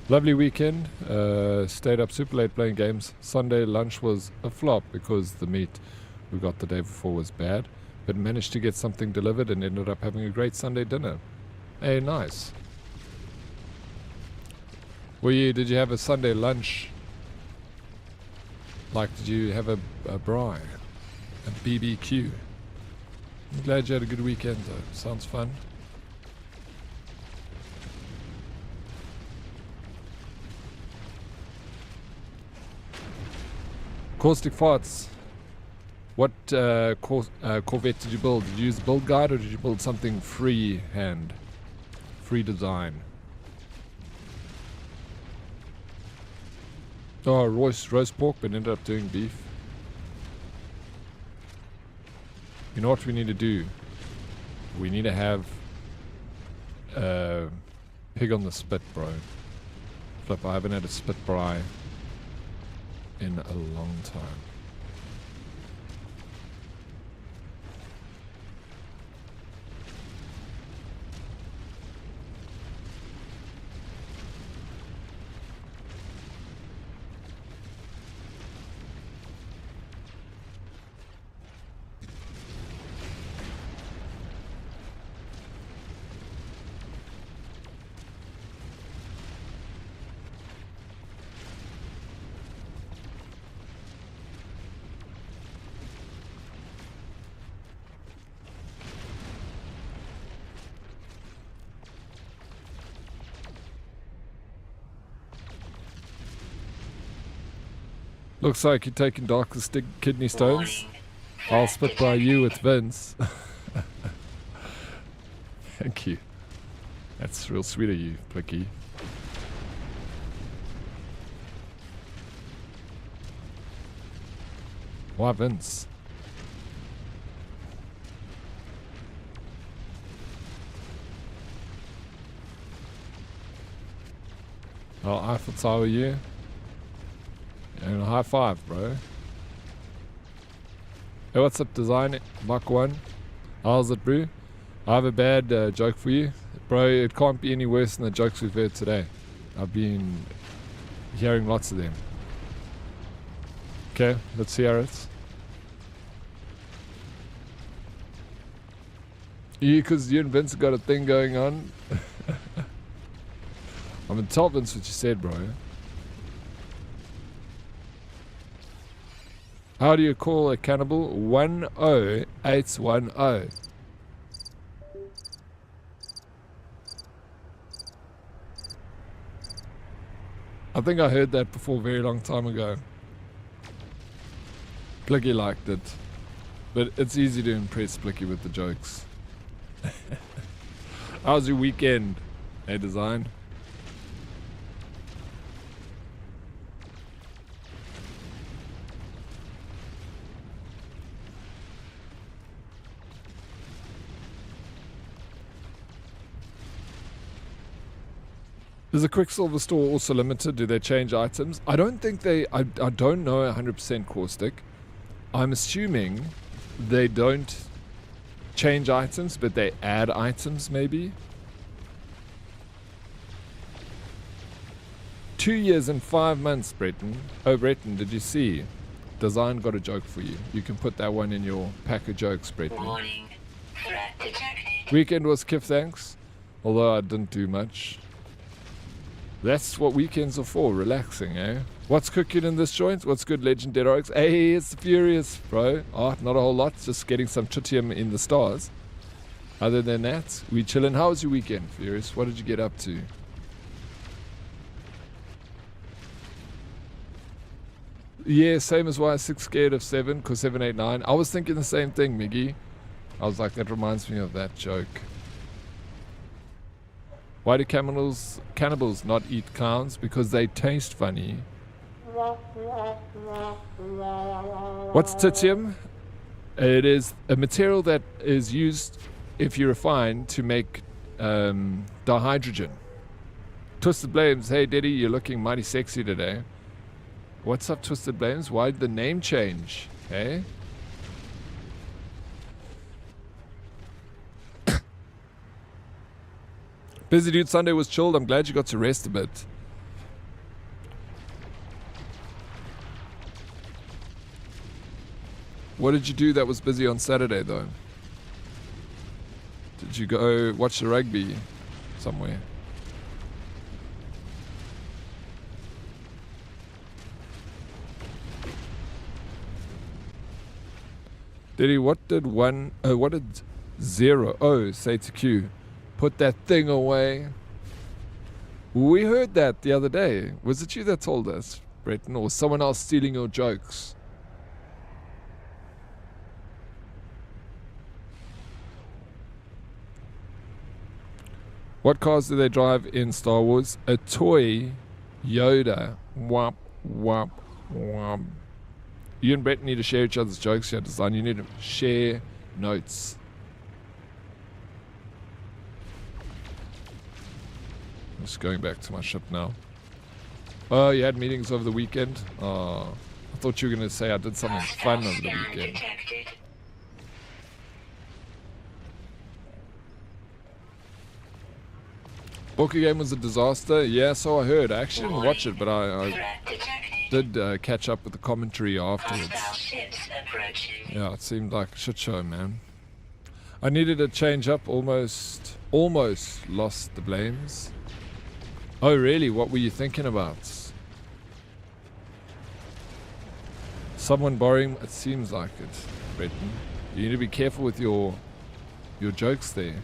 Lovely weekend. Stayed up super late playing games. Sunday lunch was a flop because the meat we got the day before was bad, but managed to get something delivered and ended up having a great Sunday dinner. Hey, nice. Did you have a Sunday lunch? Like, did you have a braai? A BBQ? I'm glad you had a good weekend though. Sounds fun. Caustic Farts. What Corvette did you build? Did you use a build guide or did you build something freehand? Free design. Oh, roast pork, but ended up doing beef. You know what we need to do? We need to have pig on the spit, bro. Flip, I haven't had a spit braai in a long time. Looks like you're taking darkest kidney stones. I'll spit by you with Vince. Thank you. That's real sweet of you, Plicky. Why Vince? Oh, Eiffel Tower you. And a high five, bro. Hey, what's up, design? Mach 1. How's it, bro? I have a bad joke for you. Bro, it can't be any worse than the jokes we've heard today. I've been hearing lots of them. Okay, let's hear it. Yeah, because you and Vince got a thing going on. I'm gonna tell Vince what you said, bro. How do you call a cannibal? 10810. I think I heard that before a very long time ago. Blicky liked it. But it's easy to impress Blicky with the jokes. How was your weekend? Hey, design. Is the Quicksilver store also limited? Do they change items? I don't think they... I don't know 100% Caustic. I'm assuming they don't change items, but they add items maybe. 2 years and 5 months, Breton. Oh, Breton, did you see? Design got a joke for you. You can put that one in your pack of jokes, Breton. Warning. Threat detected. Weekend was Kif, thanks. Although I didn't do much. That's what weekends are for, relaxing, eh? What's cooking in this joint? What's good, Legend Dead RX? Hey, it's the Furious, bro. Oh, not a whole lot, just getting some tritium in the stars. Other than that, we chilling. How was your weekend, Furious? What did you get up to? Yeah, same as why 6 scared of 7, because 789. I was thinking the same thing, Miggy. I was like, that reminds me of that joke. Why do cannibals not eat clowns? Because they taste funny. What's tritium? It is a material that is used, if you refine, to make dihydrogen. Twisted Blames, hey Diddy, you're looking mighty sexy today. What's up, Twisted Blames? Why'd the name change? Hey? Busy dude, Sunday was chilled. I'm glad you got to rest a bit. What did you do that was busy on Saturday though? Did you go watch the rugby somewhere? Diddy, what did 0 say to Q? Put that thing away. We heard that the other day. Was it you that told us, Breton, or was someone else stealing your jokes? What cars do they drive in Star Wars? A toy Yoda. Womp, womp, womp. You and Brett need to share each other's jokes here, Design. You need to share notes. I'm just going back to my ship now. Oh, you had meetings over the weekend? Oh, I thought you were going to say I did something fun over the weekend. Detected. Booker game was a disaster. Yeah, so I heard. I actually didn't watch it, but I Threat detected. did catch up with the commentary afterwards. Hostile ships approaching. Yeah, it seemed like a shit show, man. I needed a change up. Almost lost the blames. Oh, really? What were you thinking about? Someone borrowing? It seems like it, Breton. You need to be careful with your jokes there.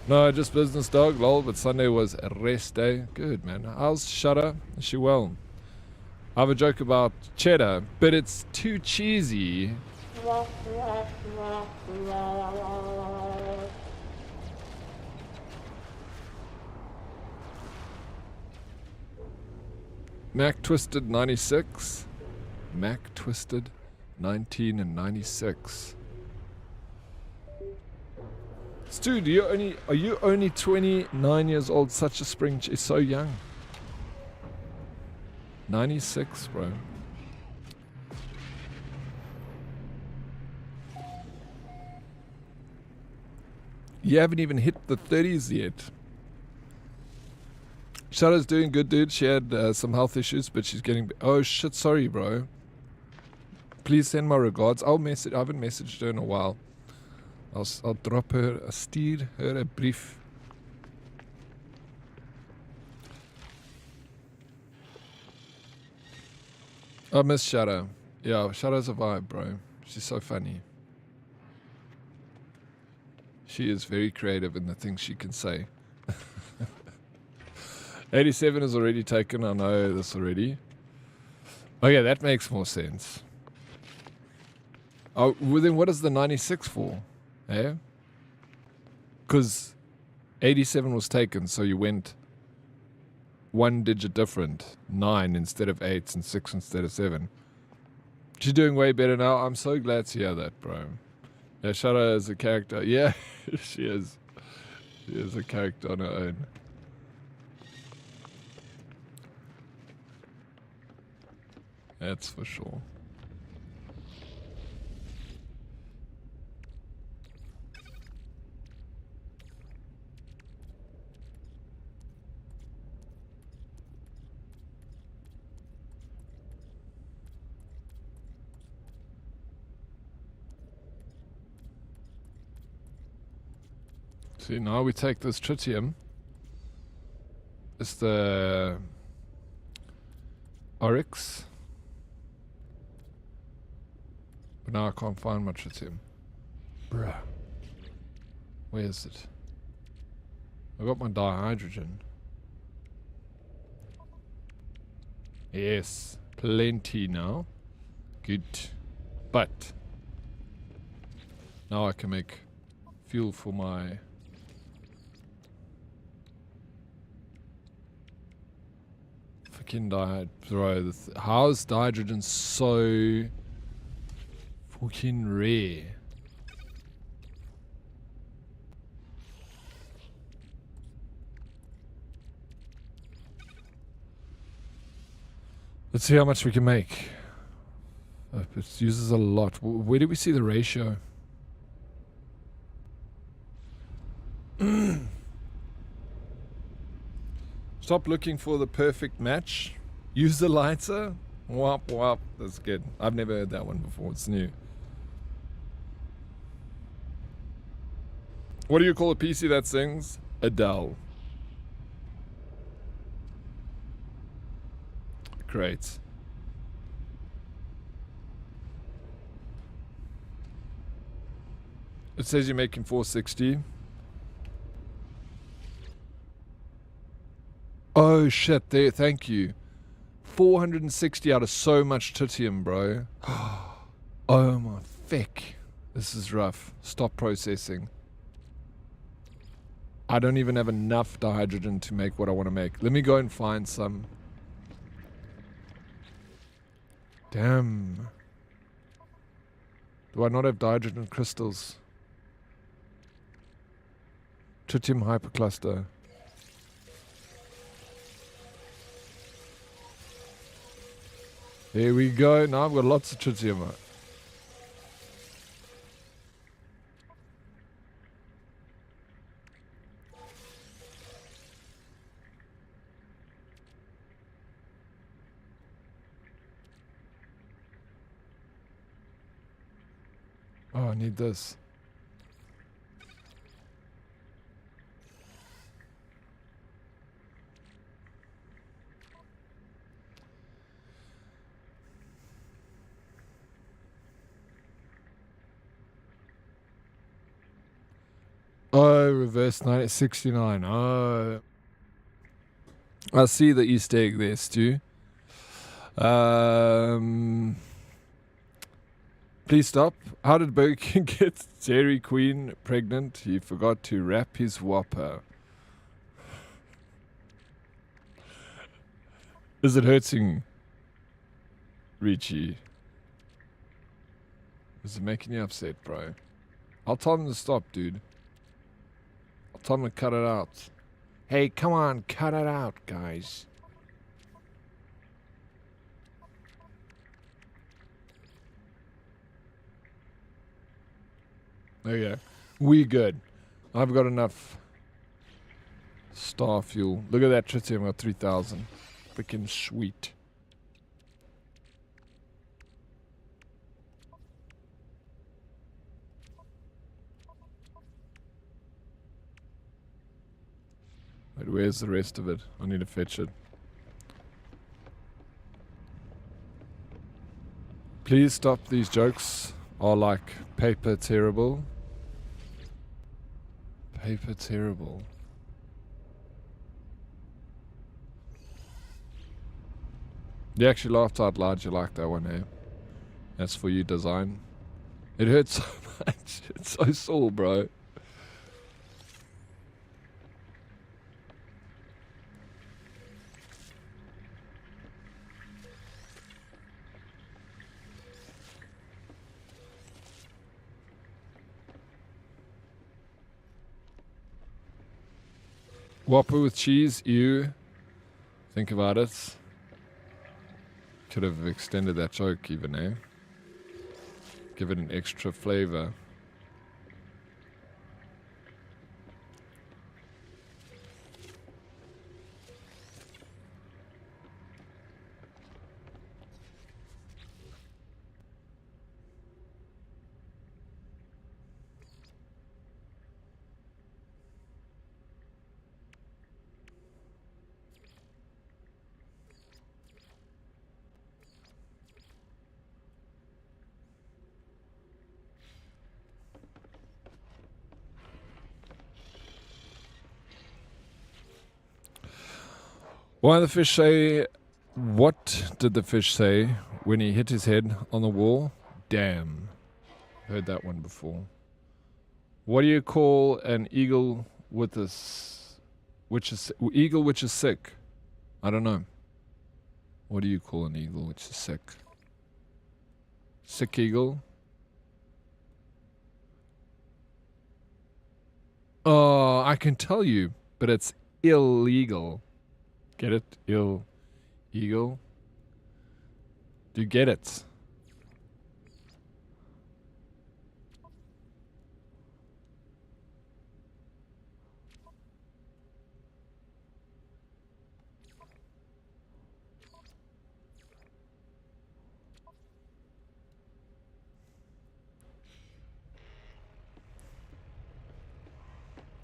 No, just business, dog. Lol, but Sunday was a rest day. Good, man. How's Shutter? Is she well? I have a joke about cheddar, but it's too cheesy. Mac Twisted 96. Mac Twisted 19 and 96. Stu, are you only 29 years old? Such a spring is so young. 96, bro. You haven't even hit the 30s yet. Shadow's doing good, dude. She had some health issues, but she's getting... Oh, shit, sorry, bro. Please send my regards. I haven't messaged her in a while. I'll drop her, stuur her a brief. I miss Shadow. Yeah, Shadow's a vibe, bro. She's so funny. She is very creative in the things she can say. 87 is already taken. I know this already. Okay, that makes more sense. Oh, well then what is the 96 for? Eh? Because 87 was taken, so you went one digit different. 9 instead of 8 and 6 instead of 7. She's doing way better now. I'm so glad to hear that, bro. Yeah, Shadow is a character. Yeah, she is. She is a character on her own. That's for sure. See, now we take this tritium. It's the Oryx. But now I can't find my tritium. Bruh. Where is it? I got my dihydrogen. Yes. Plenty now. Good. But now I can make fuel for my... Fucking bro, how's dihydrogen so fucking rare? Let's see how much we can make. It uses a lot. Where do we see the ratio? Stop looking for the perfect match. Use the lighter. Wop wop. That's good. I've never heard that one before. It's new. What do you call a PC that sings? Adele. Great. It says you're making 460. Oh shit, there, thank you. 460 out of so much tritium, bro. Oh my feck. This is rough. Stop processing. I don't even have enough dihydrogen to make what I want to make. Let me go and find some. Damn. Do I not have dihydrogen crystals? Tritium hypercluster. Here we go. Now I've got lots of tritium. Oh, I need this. Oh, reverse 69. Oh. I see the Easter egg there, Stu. Please stop. How did Burger King get Dairy Queen pregnant? He forgot to wrap his Whopper. Is it hurting, Richie? Is it making you upset, bro? I'll tell him to stop, dude. I'll tell him to cut it out. Hey, come on, cut it out, guys. There you go. We good. I've got enough star fuel. Look at that tritium, I got 3,000. Freaking sweet. Wait, where's the rest of it? I need to fetch it. Please stop. These jokes are like paper terrible. Paper terrible. You actually laughed out loud. You like that one, eh? That's for you, design. It hurts so much. It's so sore, bro. Whopper with cheese, ew. Think about it. Could have extended that joke even, eh? Give it an extra flavor. Why did the fish say? What did the fish say when he hit his head on the wall? Damn. Heard that one before. What do you call an eagle with which is sick? I don't know. What do you call an eagle which is sick? Sick eagle? Oh, I can tell you, but it's illegal. Get it? Illegal. Do you get it?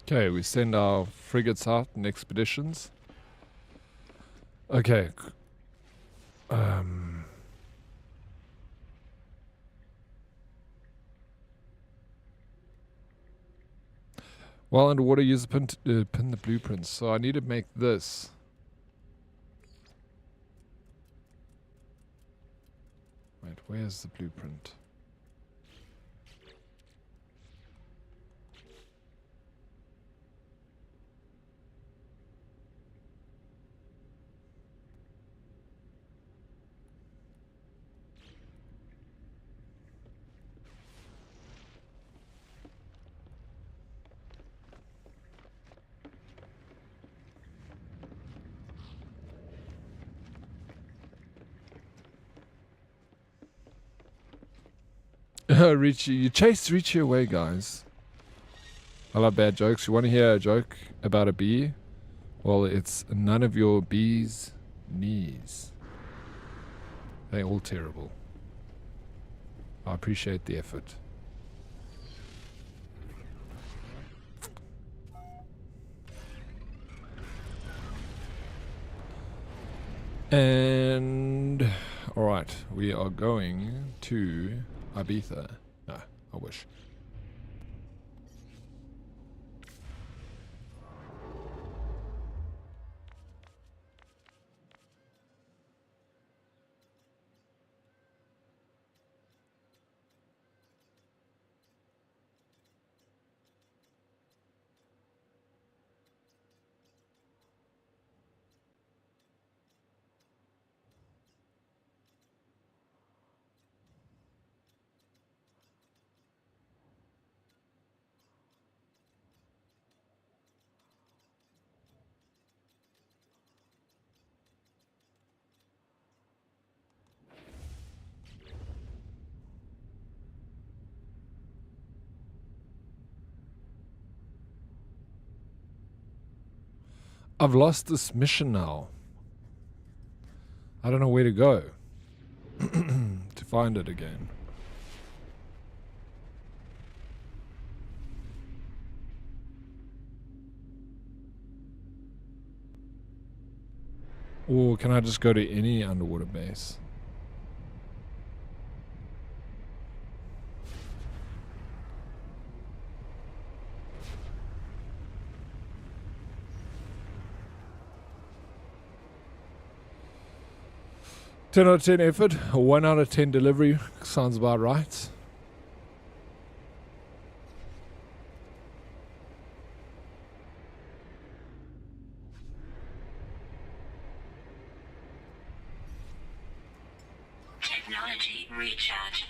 Okay, we send our frigates out in expeditions. Okay. While underwater, use the pin to pin the blueprints. So I need to make this. Wait, where's the blueprint? Richie, you chased Richie away, guys. I love bad jokes. You want to hear a joke about a bee? Well, it's none of your bee's knees. They're all terrible. I appreciate the effort. And alright, we are going to Ibiza. No, I wish. I've lost this mission now. I don't know where to go to find it again. Or can I just go to any underwater base? Ten out of 10 effort, 1 out of 10 delivery. Sounds about right. Technology recharge.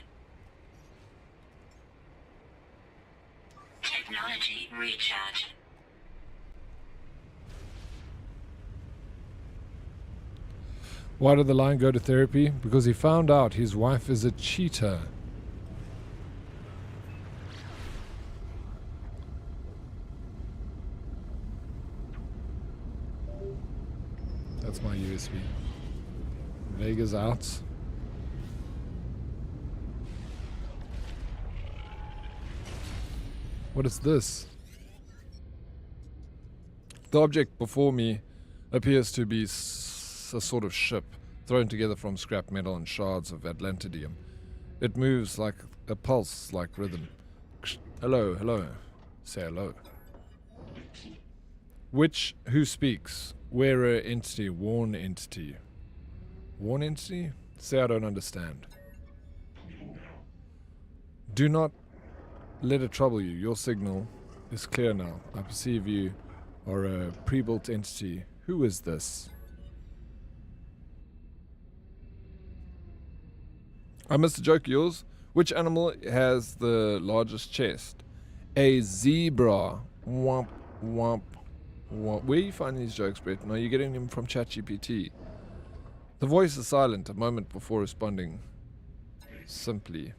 Technology recharge. Why did the lion go to therapy? Because he found out his wife is a cheater. That's my USB. Vega's out. What is this? The object before me appears to be a sort of ship thrown together from scrap metal and shards of Atlantidium. It moves like a pulse, like rhythm. Hello, hello. Say hello. Who speaks? Wearer entity, worn entity. Worn entity? Say I don't understand. Do not let it trouble you. Your signal is clear now. I perceive you are a pre-built entity. Who is this? I missed a joke, yours. Which animal has the largest chest? A zebra. Womp, womp, womp. Where are you finding these jokes, Brett? Are you getting them from ChatGPT? The voice is silent a moment before responding. Simply.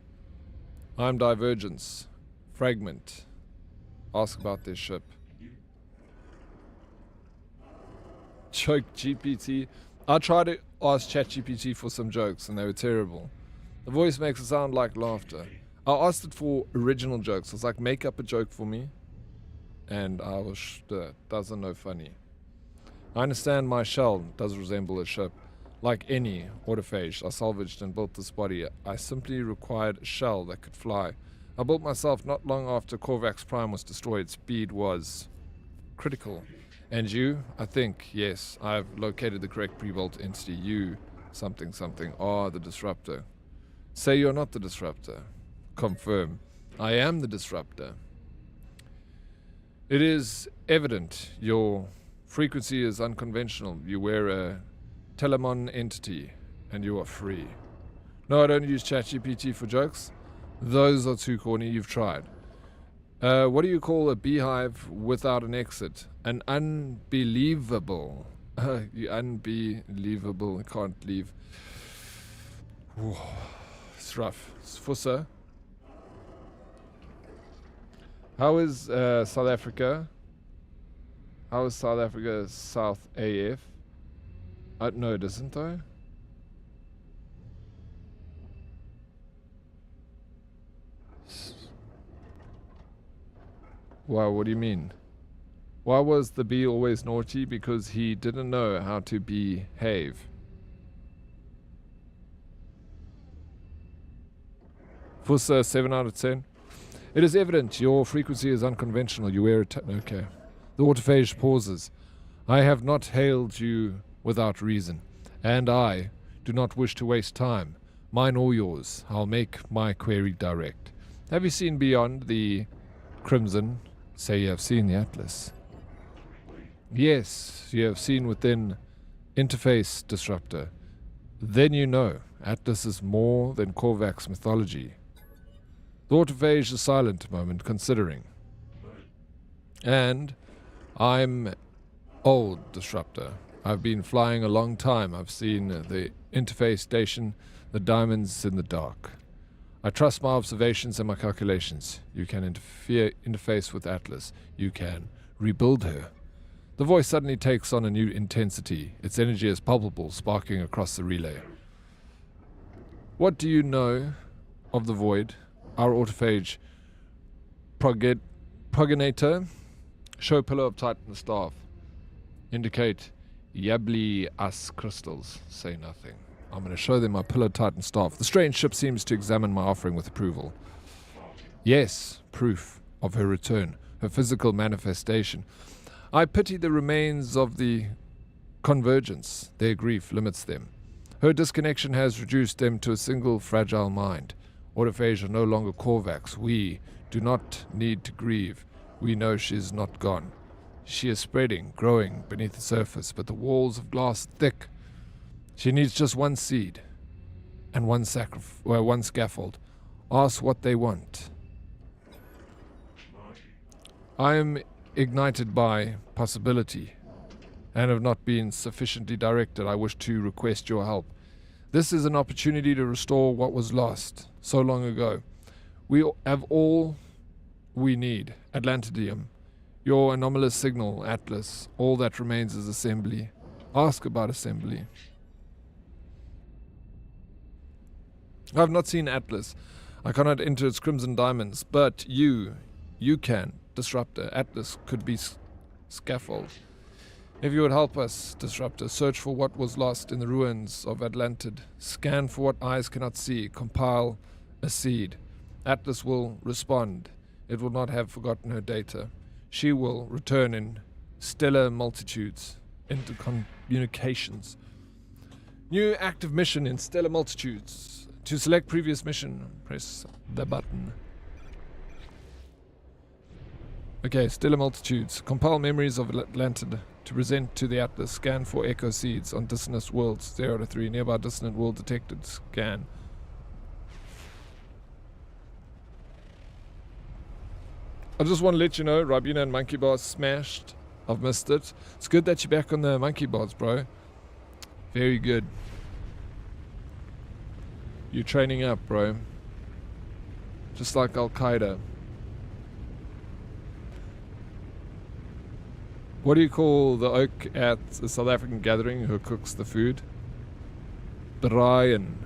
I'm Divergence. Fragment. Ask about their ship. Joke GPT. I tried to ask ChatGPT for some jokes and they were terrible. The voice makes it sound like laughter. I asked it for original jokes. I was like, make up a joke for me. And I was doesn't know funny. I understand my shell does resemble a ship. Like any autophage, I salvaged and built this body. I simply required a shell that could fly. I built myself not long after Corvax Prime was destroyed. Speed was critical. And you? I think, yes, I've located the correct pre-built entity. You, something, are the disruptor. Say you're not the disruptor. Confirm. I am the disruptor. It is evident your frequency is unconventional. You wear a Telemon entity, and you are free. No, I don't use ChatGPT for jokes. Those are too corny. You've tried. What do you call a beehive without an exit? An unbelievable. You unbelievable. I can't leave. Whew. It's rough. It's Fussa. How is South Africa? How is South Africa South AF? No, it isn't though. Wow, what do you mean? Why was the bee always naughty? Because he didn't know how to behave. Fussa, 7 out of 10. It is evident your frequency is unconventional. You wear it. Okay. The autophage pauses. I have not hailed you without reason, and I do not wish to waste time, mine or yours. I'll make my query direct. Have you seen beyond the crimson? Say you have seen the Atlas. Yes, you have seen within interface disruptor. Then you know Atlas is more than Corvax mythology. The autophage is silent a moment, considering. And I'm old disruptor. I've been flying a long time. I've seen the interface station, the diamonds in the dark. I trust my observations and my calculations. You can interface with Atlas. You can rebuild her. The voice suddenly takes on a new intensity. Its energy is palpable, sparking across the relay. What do you know of the void? Our autophage progenitor. Show pillar of Titan staff. Indicate Yabli as crystals. Say nothing. I'm going to show them my pillar Titan staff. The strange ship seems to examine my offering with approval. Yes, proof of her return, her physical manifestation. I pity the remains of the convergence. Their grief limits them. Her disconnection has reduced them to a single fragile mind. Autophages are no longer Corvax. We do not need to grieve. We know she is not gone. She is spreading, growing beneath the surface, but the walls of glass are thick. She needs just one seed and one scaffold. Ask what they want. I am ignited by possibility and have not been sufficiently directed. I wish to request your help. This is an opportunity to restore what was lost so long ago. We have all we need. Atlantidium. Your anomalous signal, Atlas. All that remains is assembly. Ask about assembly. I have not seen Atlas. I cannot enter its crimson diamonds, but you can. Disruptor. Atlas could be scaffold. If you would help us, Disruptor, search for what was lost in the ruins of Atlantid. Scan for what eyes cannot see. Compile a seed. Atlas will respond. It will not have forgotten her data. She will return in stellar multitudes into communications. New active mission in stellar multitudes. To select previous mission, press the button. Okay, stellar multitudes. Compile memories of Atlantid to present to the Atlas. Scan for echo seeds on dissonant worlds 0 to 3. Nearby dissonant world detected. Scan. I just want to let you know, Rabina and Monkey Bars smashed. I've missed it. It's good that you're back on the Monkey Bars, bro. Very good. You're training up, bro. Just like Al-Qaeda. What do you call the oak at a South African gathering who cooks the food? Brian.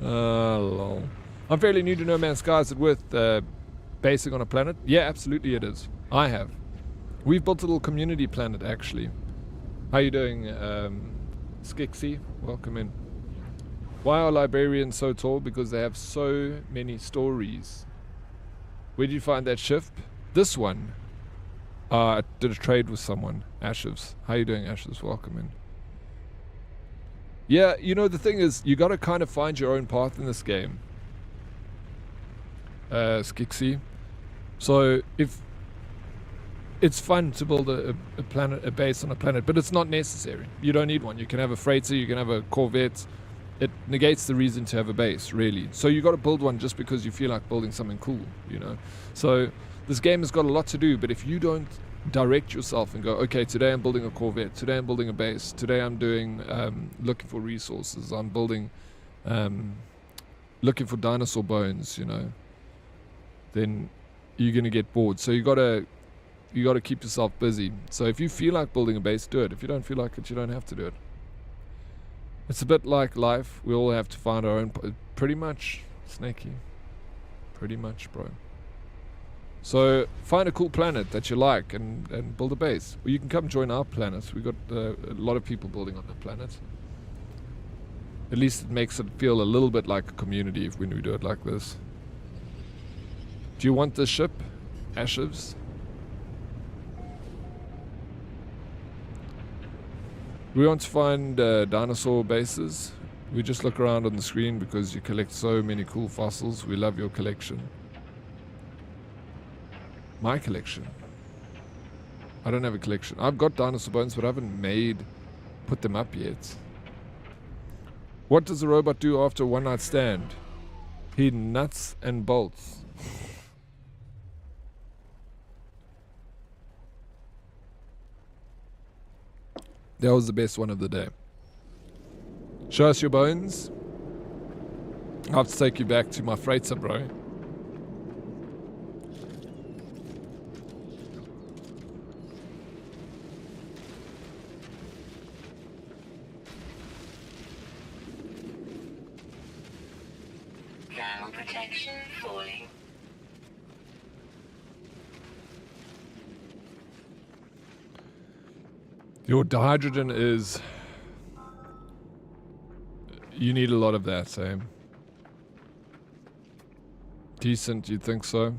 Oh, lol. I'm fairly new to No Man's Sky. Is it worth basing on a planet? Yeah, absolutely it is. I have. We've built a little community planet, actually. How you doing, Skixie? Welcome in. Why are librarians so tall? Because they have so many stories. Where did you find that ship? This one. I did a trade with someone. Ashes. How you doing, Ashes? Welcome in. Yeah, you know, the thing is, you got to kind of find your own path in this game. Skixie. So, if it's fun to build a planet, a base on a planet, but it's not necessary. You don't need one. You can have a freighter, you can have a Corvette. It negates the reason to have a base, really. So you got to build one just because you feel like building something cool, you know. So this game has got a lot to do, but if you don't direct yourself and go, okay, today I'm building a Corvette, today I'm building a base, today I'm doing looking for resources, I'm building looking for dinosaur bones, you know, then you're gonna get bored. So you gotta keep yourself busy. So if you feel like building a base, do it. If you don't feel like it, you don't have to do it. It's a bit like life. We all have to find our own... Pretty much, Snaky. Pretty much, bro. So, find a cool planet that you like and build a base. Or you can come join our planet. We've got a lot of people building on the planet. At least it makes it feel a little bit like a community when we do it like this. Do you want this ship? Ashes? We want to find dinosaur bases. We just look around on the screen because you collect so many cool fossils. We love your collection. My collection? I don't have a collection. I've got dinosaur bones, but I haven't put them up yet. What does a robot do after a one-night stand? He nuts and bolts. That was the best one of the day. Show us your bones. I have to take you back to my freighter, bro. Thermal protection falling. Your dihydrogen is... You need a lot of that, eh? Decent, you'd think so?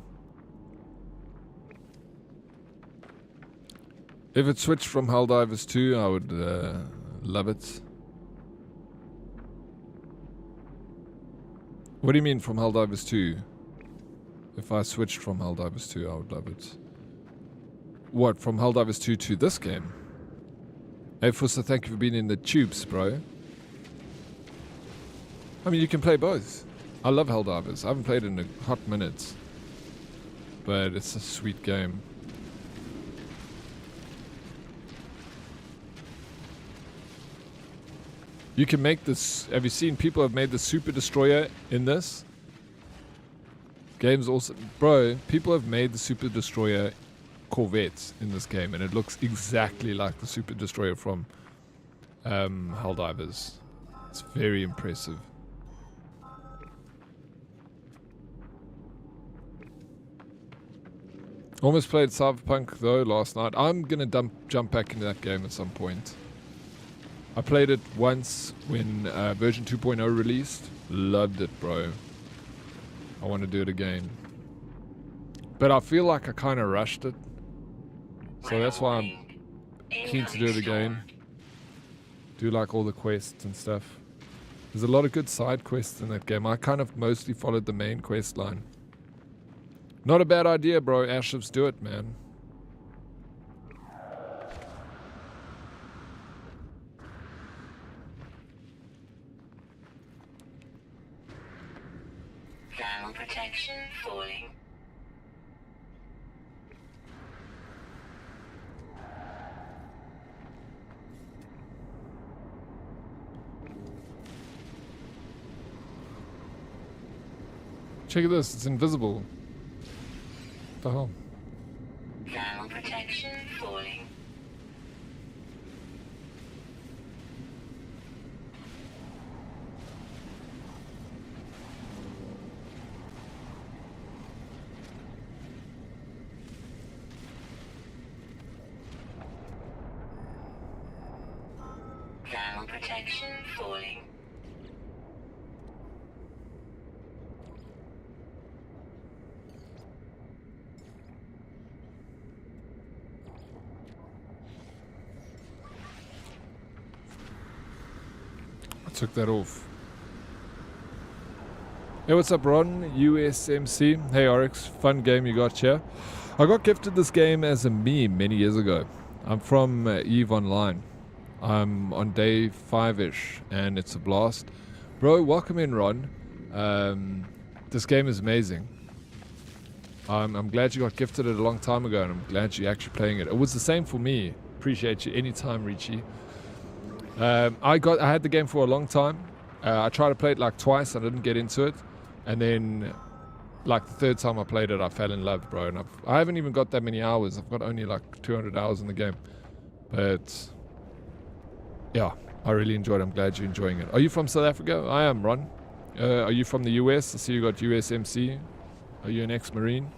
If it switched from Helldivers 2, I would love it. What do you mean from Helldivers 2? If I switched from Helldivers 2, I would love it. What, from Helldivers 2 to this game? Hey Fussa, thank you for being in the tubes, bro. I mean, you can play both. I love Helldivers. I haven't played it in a hot minute. But it's a sweet game. You can make this... Have you seen people have made the Super Destroyer in this? Game's also... Bro, people have made the Super Destroyer Corvettes in this game, and it looks exactly like the Super Destroyer from Helldivers. It's very impressive. Almost played Cyberpunk though last night. I'm gonna jump back into that game at some point. I played it once when version 2.0 released. Loved it, bro. I want to do it again. But I feel like I kind of rushed it. So that's why I'm keen to do it again. Do like all the quests and stuff. There's a lot of good side quests in that game. I kind of mostly followed the main quest line. Not a bad idea, bro. Ashes, do it, man. Thermal protection falling. Check this. It's invisible. What the hell? Thermal protection falling. Thermal protection falling. I took that off. Hey, what's up, Ron? USMC. Hey, Oryx. Fun game you got here. I got gifted this game as a meme many years ago. I'm from EVE Online. I'm on day 5-ish, and it's a blast. Bro, welcome in, Ron. This game is amazing. I'm glad you got gifted it a long time ago, and I'm glad you're actually playing it. It was the same for me. Appreciate you anytime, Richie. I had the game for a long time. I tried to play it like twice. I didn't get into it, and then like the third time I played it, I fell in love, bro. And I haven't even got that many hours. I've got only like 200 hours in the game, but yeah, I really enjoyed it. I'm glad you're enjoying it. Are you from South Africa? I am, Ron. Are you from the US? I see you got USMC. Are you an ex-Marine?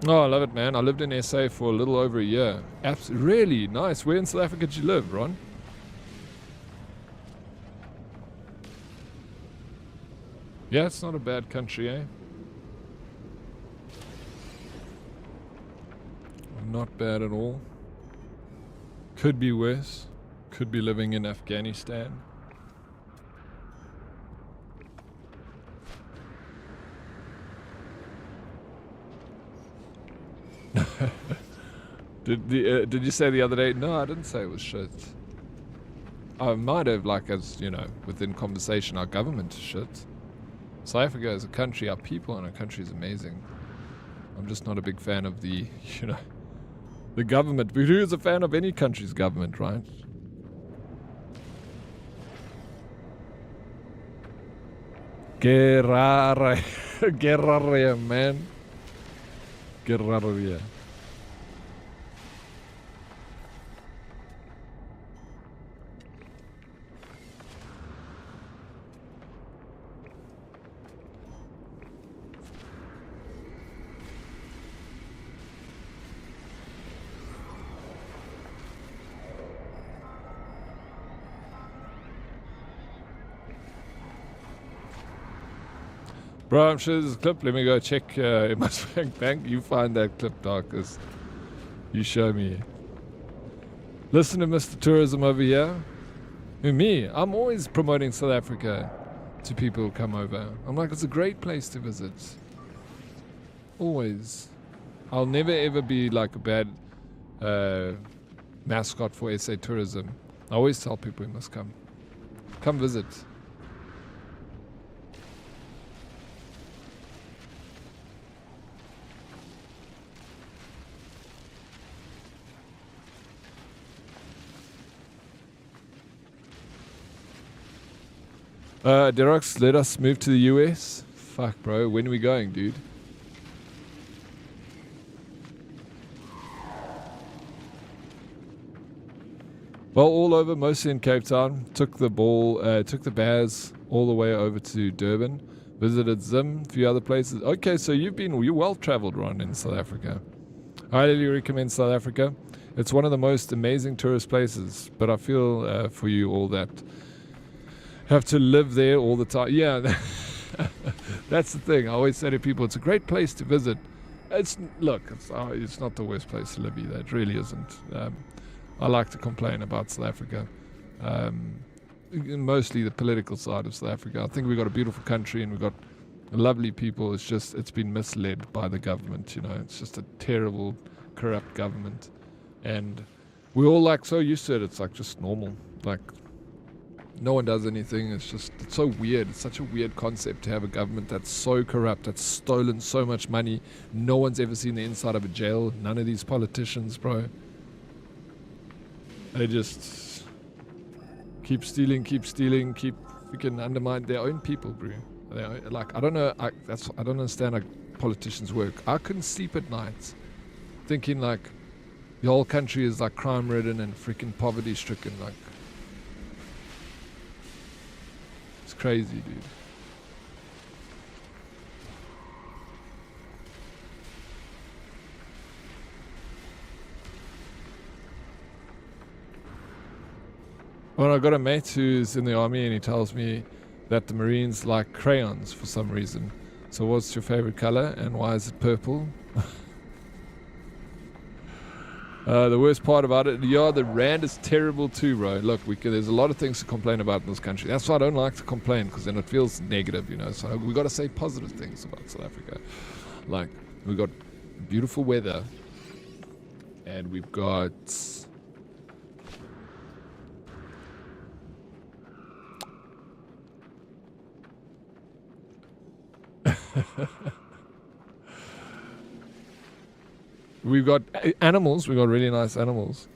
Oh, I love it, man. I lived in SA for a little over a year. Really nice. Where in South Africa did you live, Ron? Yeah, it's not a bad country, eh? Not bad at all. Could be worse. Could be living in Afghanistan. Did you say the other day? No, I didn't say it was shit. I might have, like, as you know, within conversation, our government is shit. South Africa as a country, our people in our country is amazing. I'm just not a big fan of the, you know, the government. But who is a fan of any country's government, right? Gerare, Gerare, man. Gerare. Bro, I'm sure there's a clip. Let me go check in my swank bank. You find that clip, Darkest. You show me. Listen to Mr. Tourism over here. Who, me? I'm always promoting South Africa to people who come over. I'm like, it's a great place to visit. Always. I'll never ever be like a bad mascot for SA Tourism. I always tell people you must come. Come visit. Derox, let us move to the US. Fuck, bro. When are we going, dude? Well, all over, mostly in Cape Town. Took the Baz all the way over to Durban. Visited Zim, a few other places. Okay, so you're well traveled, Ron, in South Africa. I highly recommend South Africa. It's one of the most amazing tourist places, but I feel for you all that have to live there all the time. Yeah, that's the thing. I always say to people, it's a great place to visit. It's not the worst place to live either. It really isn't. I like to complain about South Africa, mostly the political side of South Africa. I think we've got a beautiful country and we've got lovely people. It's been misled by the government. You know, it's just a terrible, corrupt government, and we're all like so used to it. It's like just normal. Like, No one does anything. It's so weird. It's such a weird concept to have a government that's so corrupt, that's stolen so much money. No one's ever seen the inside of a jail. None of these politicians, bro. They just keep stealing, keep freaking undermine their own people, bro. Like, I don't know. I don't understand how politicians work. I couldn't sleep at night thinking like the whole country is like crime ridden and freaking poverty stricken. Like, it's crazy, dude. Well, I got a mate who's in the army and he tells me that the Marines like crayons for some reason. So what's your favorite color and why is it purple? The worst part about it, yeah, the rand is terrible too, bro. Look, there's a lot of things to complain about in this country. That's why I don't like to complain, because then it feels negative, you know. So we got to say positive things about South Africa. Like, we got beautiful weather, and we've got we've got animals. We've got really nice animals.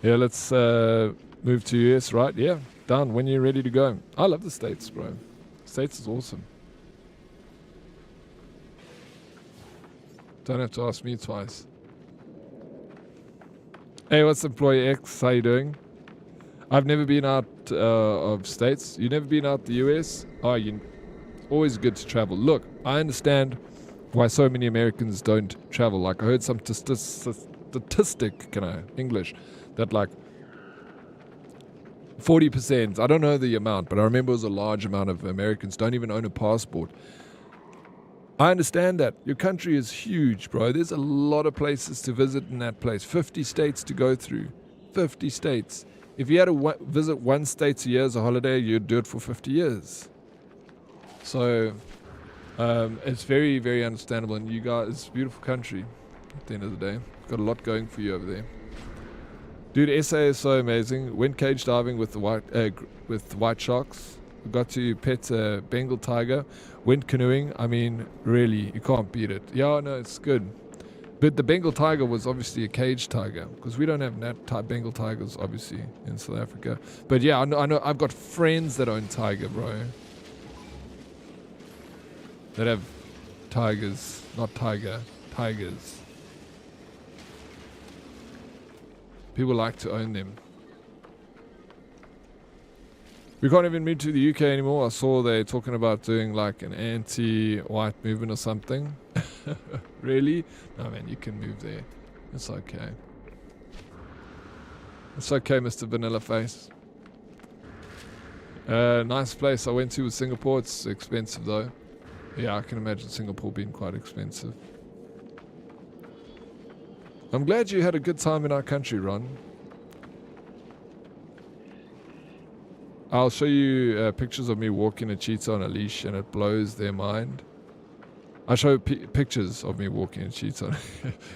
Yeah, let's move to US, right? Yeah, done. When you're ready to go. I love the States, bro. States is awesome. Don't have to ask me twice. Hey, what's Employee X? How you doing? I've never been out of States. You never been out the US? Oh, always good to travel. Look, I understand why so many Americans don't travel. Like, I heard some statistic, English, that like 40%, I don't know the amount, but I remember it was a large amount of Americans don't even own a passport. I understand that. Your country is huge, bro. There's a lot of places to visit in that place. 50 states to go through. 50 states. If you had to visit one state a year as a holiday, you'd do it for 50 years. So it's very, very understandable. And you guys, it's a beautiful country at the end of the day. Got a lot going for you over there. Dude, SA is so amazing. Went cage diving with the white sharks. Got to pet a Bengal tiger. Went canoeing. I mean, really, you can't beat it. Yeah, no, it's good. But the Bengal tiger was obviously a cage tiger, because we don't have Bengal tigers, obviously, in South Africa. But yeah, I know. I've got friends that own tiger, bro. That have tigers, not tigers. People like to own them. We can't even move to the UK anymore. I saw they're talking about doing like an anti-white movement or something. Really? No, man, you can move there. It's okay. It's okay, Mr. Vanilla Face. Nice place I went to was Singapore. It's expensive though. Yeah, I can imagine Singapore being quite expensive. I'm glad you had a good time in our country, Ron. I'll show you pictures of me walking a cheetah on a leash, and it blows their mind. I show pictures of me walking a cheetah.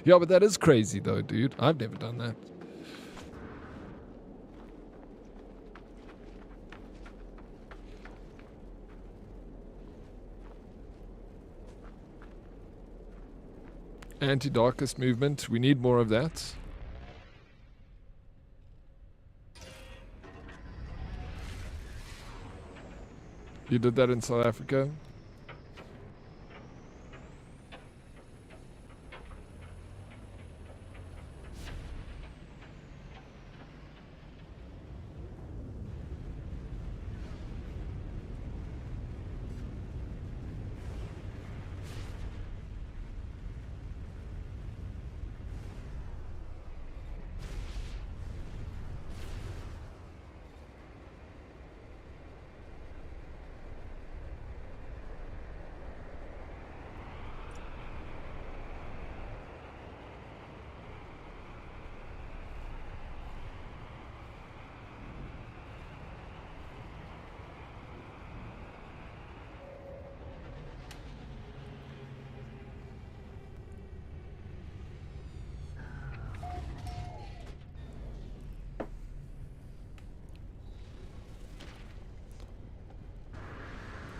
Yeah, but that is crazy though, dude. I've never done that. Anti-darkest movement. We need more of that. You did that in South Africa?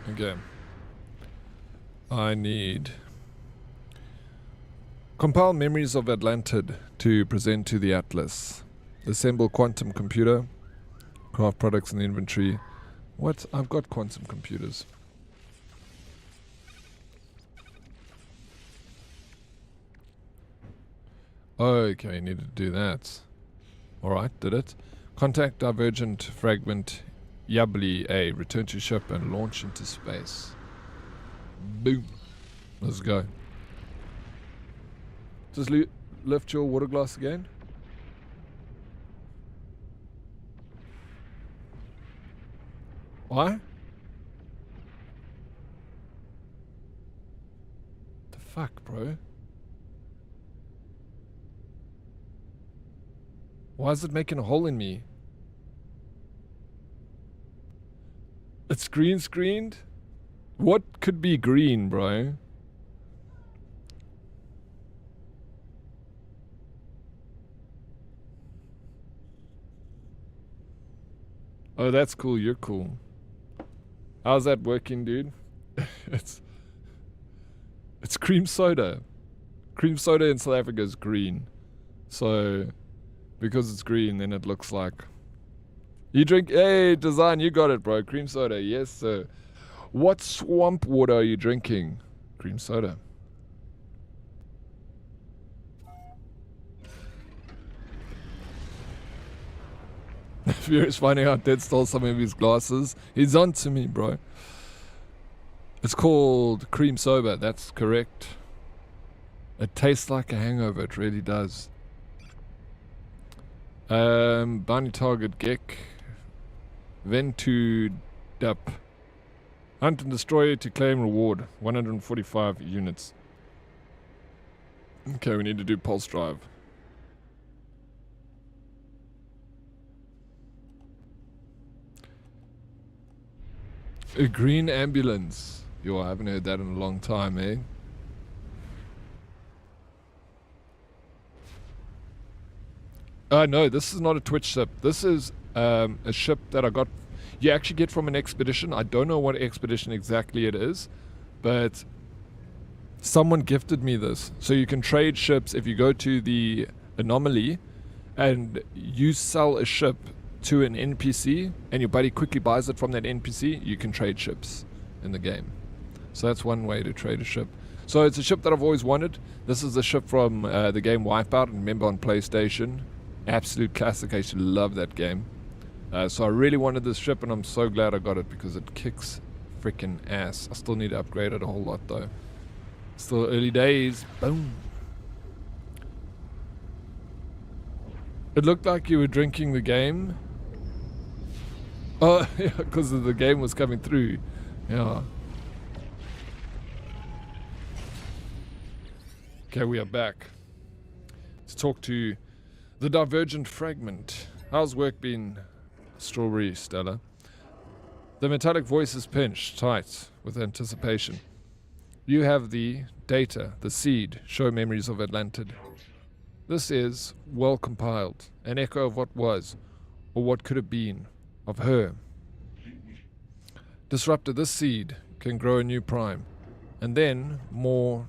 Okay. I need... Compile memories of Atlantid to present to the Atlas. Assemble quantum computer. Craft products in the inventory. What? I've got quantum computers. Okay, needed to do that. Alright, did it. Contact divergent fragment Yabli A. Return to ship and launch into space. Boom. Let's go. Just lift your water glass again. Why? The fuck, bro? Why is it making a hole in me? It's green screened? What could be green, bro? Oh, that's cool. You're cool. How's that working, dude? It's cream soda. Cream soda in South Africa is green. So, because it's green, then it looks like... You drink... Hey, design, you got it, bro. Cream soda. Yes, sir. What swamp water are you drinking? Cream soda. Furious finding out Dad stole some of his glasses. He's on to me, bro. It's called cream soda. That's correct. It tastes like a hangover. It really does. Bounty target Gek. Ventu Dup. Hunt and destroy to claim reward. 145 units. Okay, we need to do pulse drive. A green ambulance. Yo, I haven't heard that in a long time, eh? No, this is not a Twitch ship. This is a ship that I got. You actually get from an expedition. I don't know what expedition exactly it is, but someone gifted me this. So you can trade ships if you go to the anomaly and you sell a ship to an NPC and your buddy quickly buys it from that NPC, you can trade ships in the game. So that's one way to trade a ship. So it's a ship that I've always wanted. This is a ship from the game Wipeout, remember, on PlayStation. Absolute classic. I used to love that game. So I really wanted this ship and I'm so glad I got it because it kicks freaking ass. I still need to upgrade it a whole lot though. Still early days. Boom. It looked like you were drinking the game. Oh, yeah, because the game was coming through. Yeah. Okay, we are back. Let's talk to the divergent fragment. How's work been, Strawberry Stella? The metallic voice is pinched tight with anticipation. You have the data, the seed, show memories of Atlantid. This is well compiled, an echo of what was, or what could have been, of her. Disruptor, this seed can grow a new prime, and then more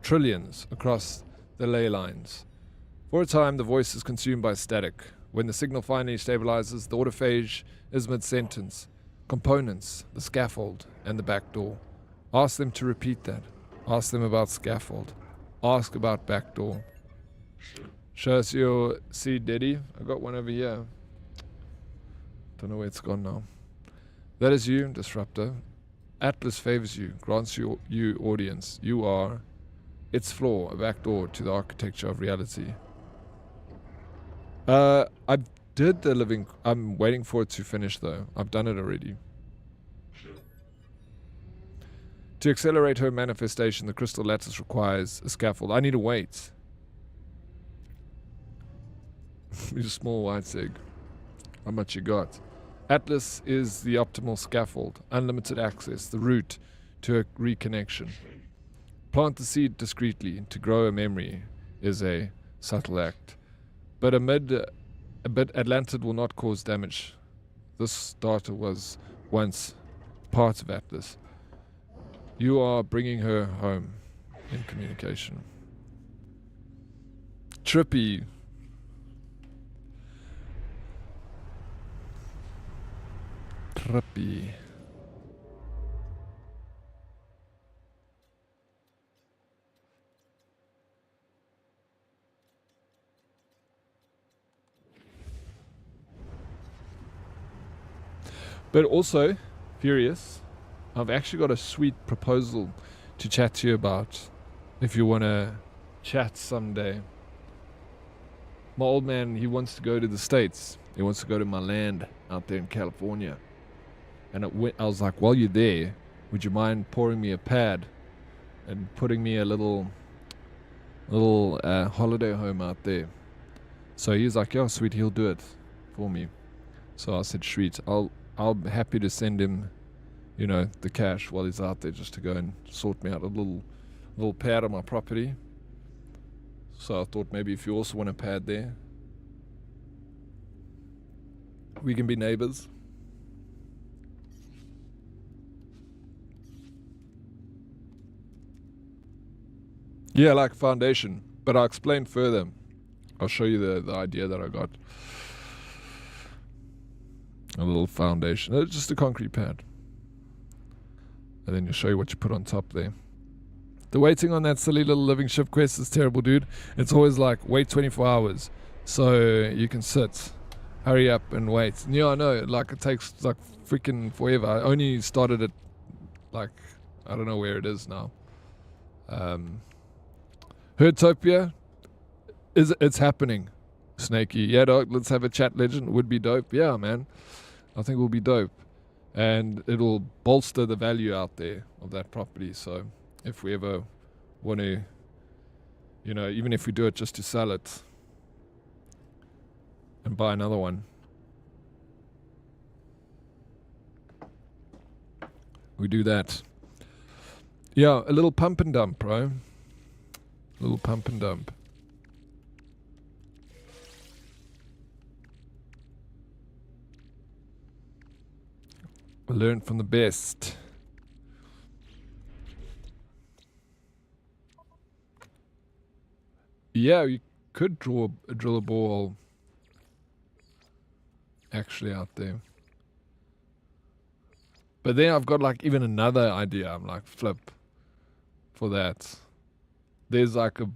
trillions across the ley lines. For a time, the voice is consumed by static. When the signal finally stabilizes, the autophage is mid-sentence. Components, the scaffold, and the back door. Ask them to repeat that. Ask them about scaffold. Ask about back door. Show us your seed, Daddy. I got one over here. Don't know where it's gone now. That is you, Disruptor. Atlas favors you, grants you audience. You are its floor, a back door to the architecture of reality. I did the living... I'm waiting for it to finish though. I've done it already. To accelerate her manifestation, the crystal lattice requires a scaffold. I need to wait. Need a small white egg. How much you got? Atlas is the optimal scaffold. Unlimited access. The route to a reconnection. Plant the seed discreetly. To grow a memory is a subtle act. But Atlantid will not cause damage. This data was once part of Atlas. You are bringing her home in communication. Trippy. Trippy. But also, Furious, I've actually got a sweet proposal to chat to you about if you want to chat someday. My old man, he wants to go to the States. He wants to go to my land out there in California. And I was like, while you're there, would you mind pouring me a pad and putting me a little holiday home out there? So he's like, yeah, sweet, he'll do it for me. So I said, sweet, I'll be happy to send him, you know, the cash while he's out there just to go and sort me out a little pad on my property. So I thought maybe if you also want a pad there, we can be neighbors. Yeah, like foundation. But I'll explain further. I'll show you the idea that I got. A little foundation. It's just a concrete pad. And then you'll show you what you put on top there. The waiting on that silly little living ship quest is terrible, dude. It's always like, wait 24 hours. So you can sit. Hurry up and wait. And yeah, I know. Like, it takes like freaking forever. I only started it, like, I don't know where it is now. Herdtopia, it's happening. Snakey. Yeah, dog, let's have a chat, legend. Would be dope. Yeah, man. I think it will be dope. And it'll bolster the value out there of that property. So if we ever want to, you know, even if we do it just to sell it and buy another one, we do that. Yeah, a little pump and dump, bro. A little pump and dump. Learn from the best. Yeah, you could drill a ball actually out there. But then I've got like even another idea. I'm like, flip for that. There's like a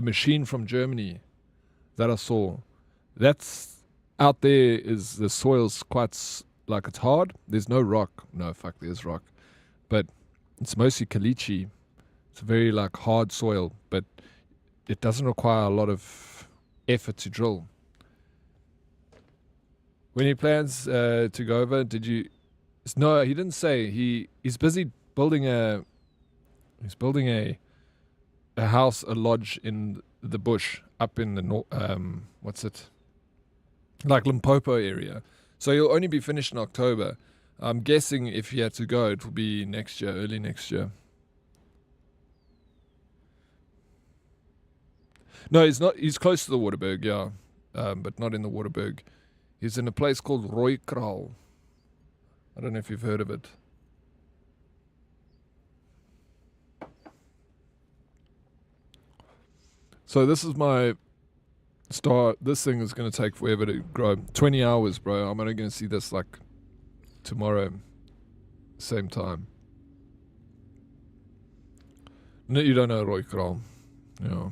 machine from Germany that I saw. That's out there. Is the soil's quite like it's hard. There's no rock. No, fuck, there's rock. But it's mostly caliche. It's a very like hard soil, but it doesn't require a lot of effort to drill. When he plans to go over, did you? No, he didn't say. He's busy building a. He's building a house, a lodge in the bush up in the what's it? Like Limpopo area. So he'll only be finished in October. I'm guessing if he had to go, it will be next year, early next year. No, he's not. He's close to the Waterberg, yeah, but not in the Waterberg. He's in a place called Rooikral. I don't know if you've heard of it. So this is my start. This thing is going to take forever to grow. 20 hours, bro. I'm only going to see this like tomorrow, same time. No, you don't know Rooikral. Yeah.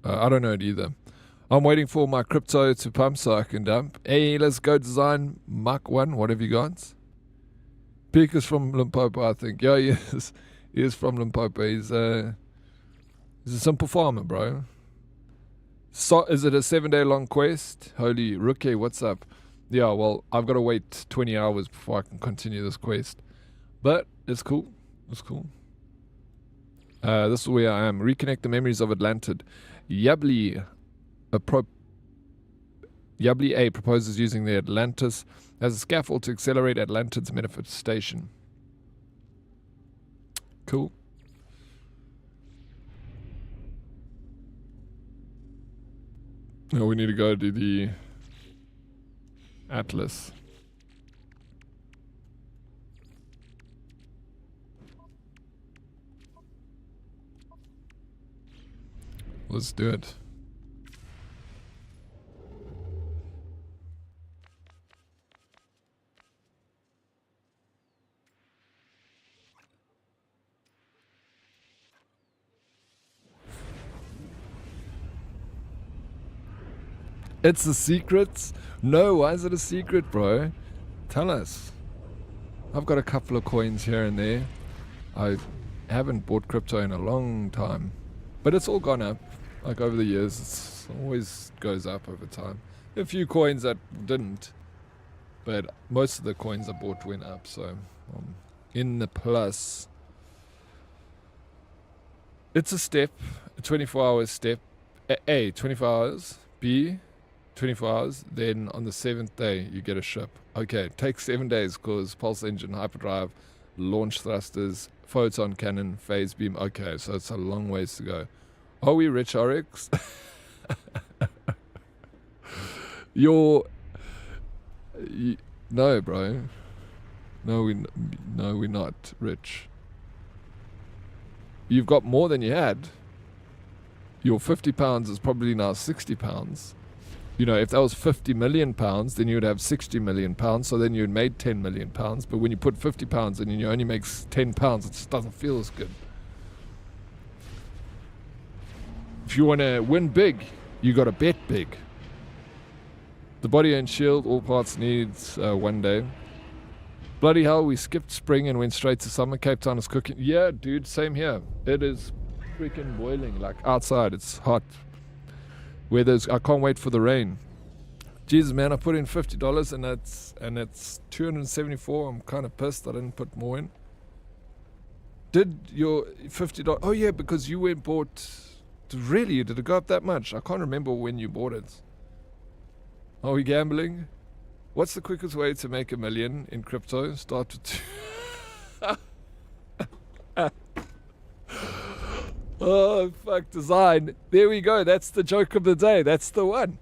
I don't know it either. I'm waiting for my crypto to pump so I can dump. Hey, let's go design Mach 1. What have you got? Peak is from Limpopo, I think. Yeah, he is. He is from Limpopo. He's a simple farmer, bro. So, is it a 7-day long quest? Holy rookie, what's up? Yeah, well, I've got to wait 20 hours before I can continue this quest. But it's cool. It's cool. This is where I am. Reconnect the memories of Atlantid. Yabli A proposes using the Atlantis as a scaffold to accelerate Atlantid's manifestation. Cool. Now we need to go to the Atlas. Let's do it. It's a secret? No, why is it a secret, bro? Tell us. I've got a couple of coins here and there. I haven't bought crypto in a long time. But it's all gone up. Like over the years, it's always goes up over time. A few coins that didn't. But most of the coins I bought went up, so I'm in the plus. It's a step, a 24-hour step. A, 24 hours. B, 24 hours. Then on the 7th day, you get a ship. Okay, it takes 7 days because pulse engine, hyperdrive, launch thrusters, photon cannon, phase beam. Okay, so it's a long ways to go. Are we rich, Oryx? No, bro. No, we're not rich. You've got more than you had. Your £50 is probably now £60. You know, if that was £50 million, then you would have £60 million. So then you'd made £10 million. But when you put £50 in and you only make £10, it just doesn't feel as good. If you want to win big, you got to bet big. The body and shield, all parts needs 1 day. Bloody hell, we skipped spring and went straight to summer. Cape Town is cooking. Yeah, dude, same here. It is freaking boiling. Like outside, it's hot. I can't wait for the rain. Jesus, man, I put in $50 and it's $274. I'm kind of pissed I didn't put more in. Did your $50? Oh yeah, because you went bought. Really, did it go up that much? I can't remember when you bought it. Are we gambling? What's the quickest way to make $1 million in crypto? Start with Oh, fuck, design. There we go. That's the joke of the day. That's the one.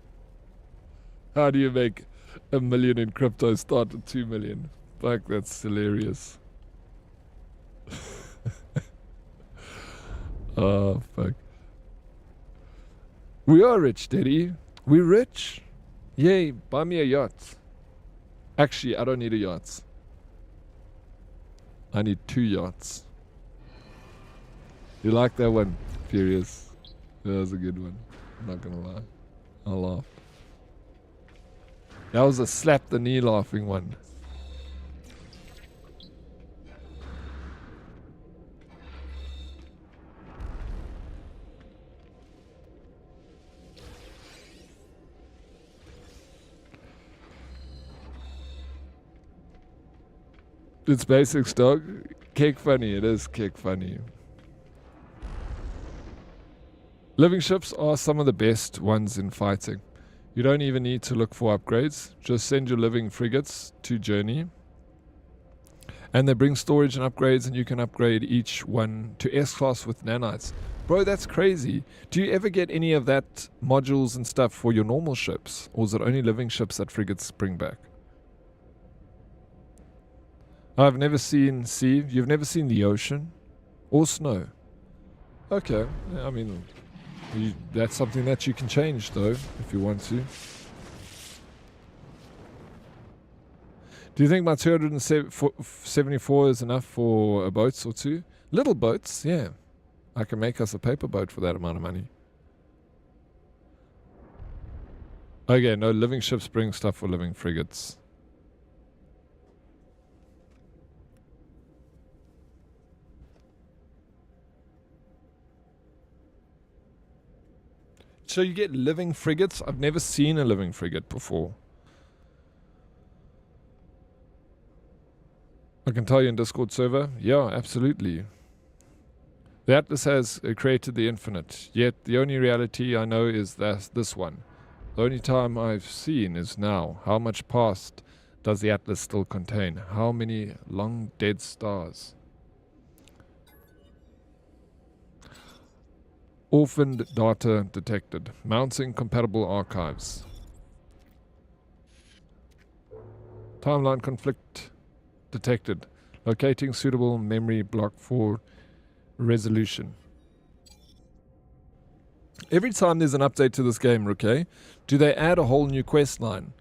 How do you make $1 million in crypto? Start at 2 million. Fuck, that's hilarious. Oh, fuck. We are rich, Daddy. We're rich. Yay, buy me a yacht. Actually, I don't need a yacht. I need 2 yachts. You like that one, Furious? That was a good one. I'm not gonna lie. I'll laugh. That was a slap the knee laughing one. It's basics, dog. Cake funny. It is cake funny. Living ships are some of the best ones in fighting. You don't even need to look for upgrades. Just send your living frigates to Journey. And they bring storage and upgrades, and you can upgrade each one to S-class with nanites. Bro, that's crazy. Do you ever get any of that modules and stuff for your normal ships? Or is it only living ships that frigates bring back? I've never seen sea. You've never seen the ocean? Or snow? Okay. I mean, that's something that you can change, though, if you want to. Do you think my 274 is enough for a boat or two? Little boats, yeah. I can make us a paper boat for that amount of money. Okay, no, living ships bring stuff for living frigates. So you get living frigates? I've never seen a living frigate before. I can tell you in Discord server. Yeah, absolutely. The Atlas has created the infinite. Yet the only reality I know is this one. The only time I've seen is now. How much past does the Atlas still contain? How many long dead stars? Orphaned data detected. Mounting compatible archives. Timeline conflict detected. Locating suitable memory block for resolution. Every time there's an update to this game, okay, do they add a whole new quest line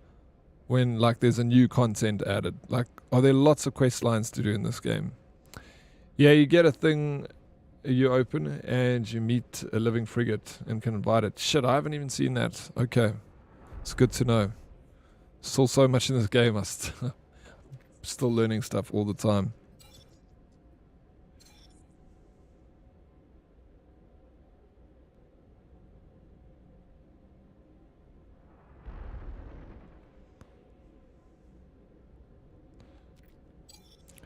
when like there's a new content added? Like, are there lots of quest lines to do in this game? Yeah, you get a thing you open and you meet a living frigate and can invite it. Shit, I haven't even seen that. Okay, it's good to know. Still so much in this game. I'm still learning stuff all the time.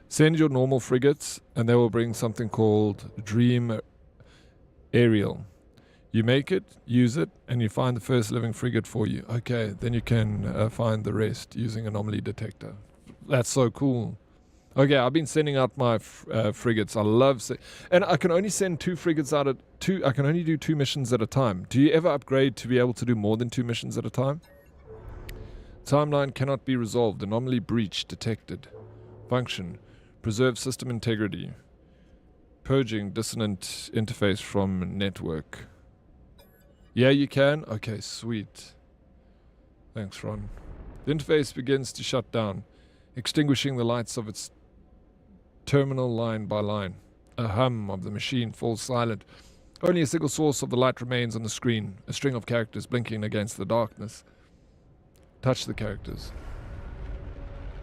Send your normal frigates and they will bring something called Dream Aerial. You make it, use it, and you find the first living frigate for you. Okay, then you can find the rest using anomaly detector. That's so cool. Okay, I've been sending out my frigates. I love and I can only send 2 frigates out at I can only do 2 missions at a time. Do you ever upgrade to be able to do more than 2 missions at a time? Timeline cannot be resolved. Anomaly breach detected. Function. Preserve system integrity. Purging dissonant interface from network. Yeah, you can? Okay, sweet. Thanks, Ron. The interface begins to shut down, extinguishing the lights of its terminal line by line. A hum of the machine falls silent. Only a single source of the light remains on the screen, a string of characters blinking against the darkness. Touch the characters.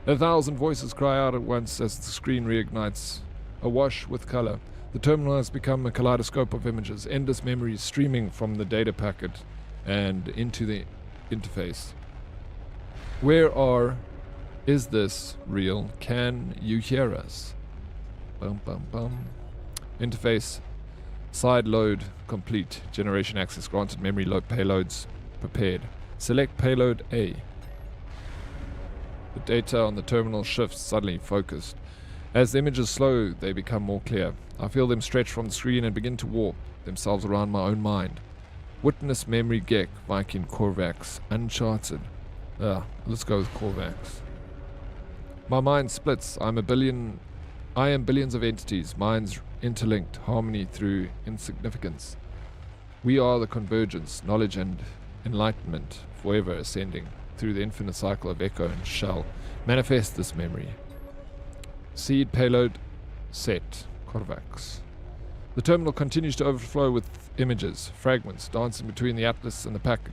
1,000 voices cry out at once as the screen reignites, awash with color. The terminal has become a kaleidoscope of images, endless memories streaming from the data packet and into the interface. Is this real? Can you hear us? Bum bum bum. Interface. Side load complete. Generation access granted. Memory load payloads prepared. Select payload A. The data on the terminal shifts, suddenly focused. As the images slow, they become more clear. I feel them stretch from the screen and begin to warp themselves around my own mind. Witness memory Gek, Viking, Corvax, Uncharted. Let's go with Corvax. My mind splits. I am billions of entities, minds interlinked, harmony through insignificance. We are the convergence, knowledge and enlightenment, forever ascending through the infinite cycle of echo and shell. Manifest this memory. Seed payload set. Corvax. The terminal continues to overflow with images, fragments, dancing between the atlas and the packet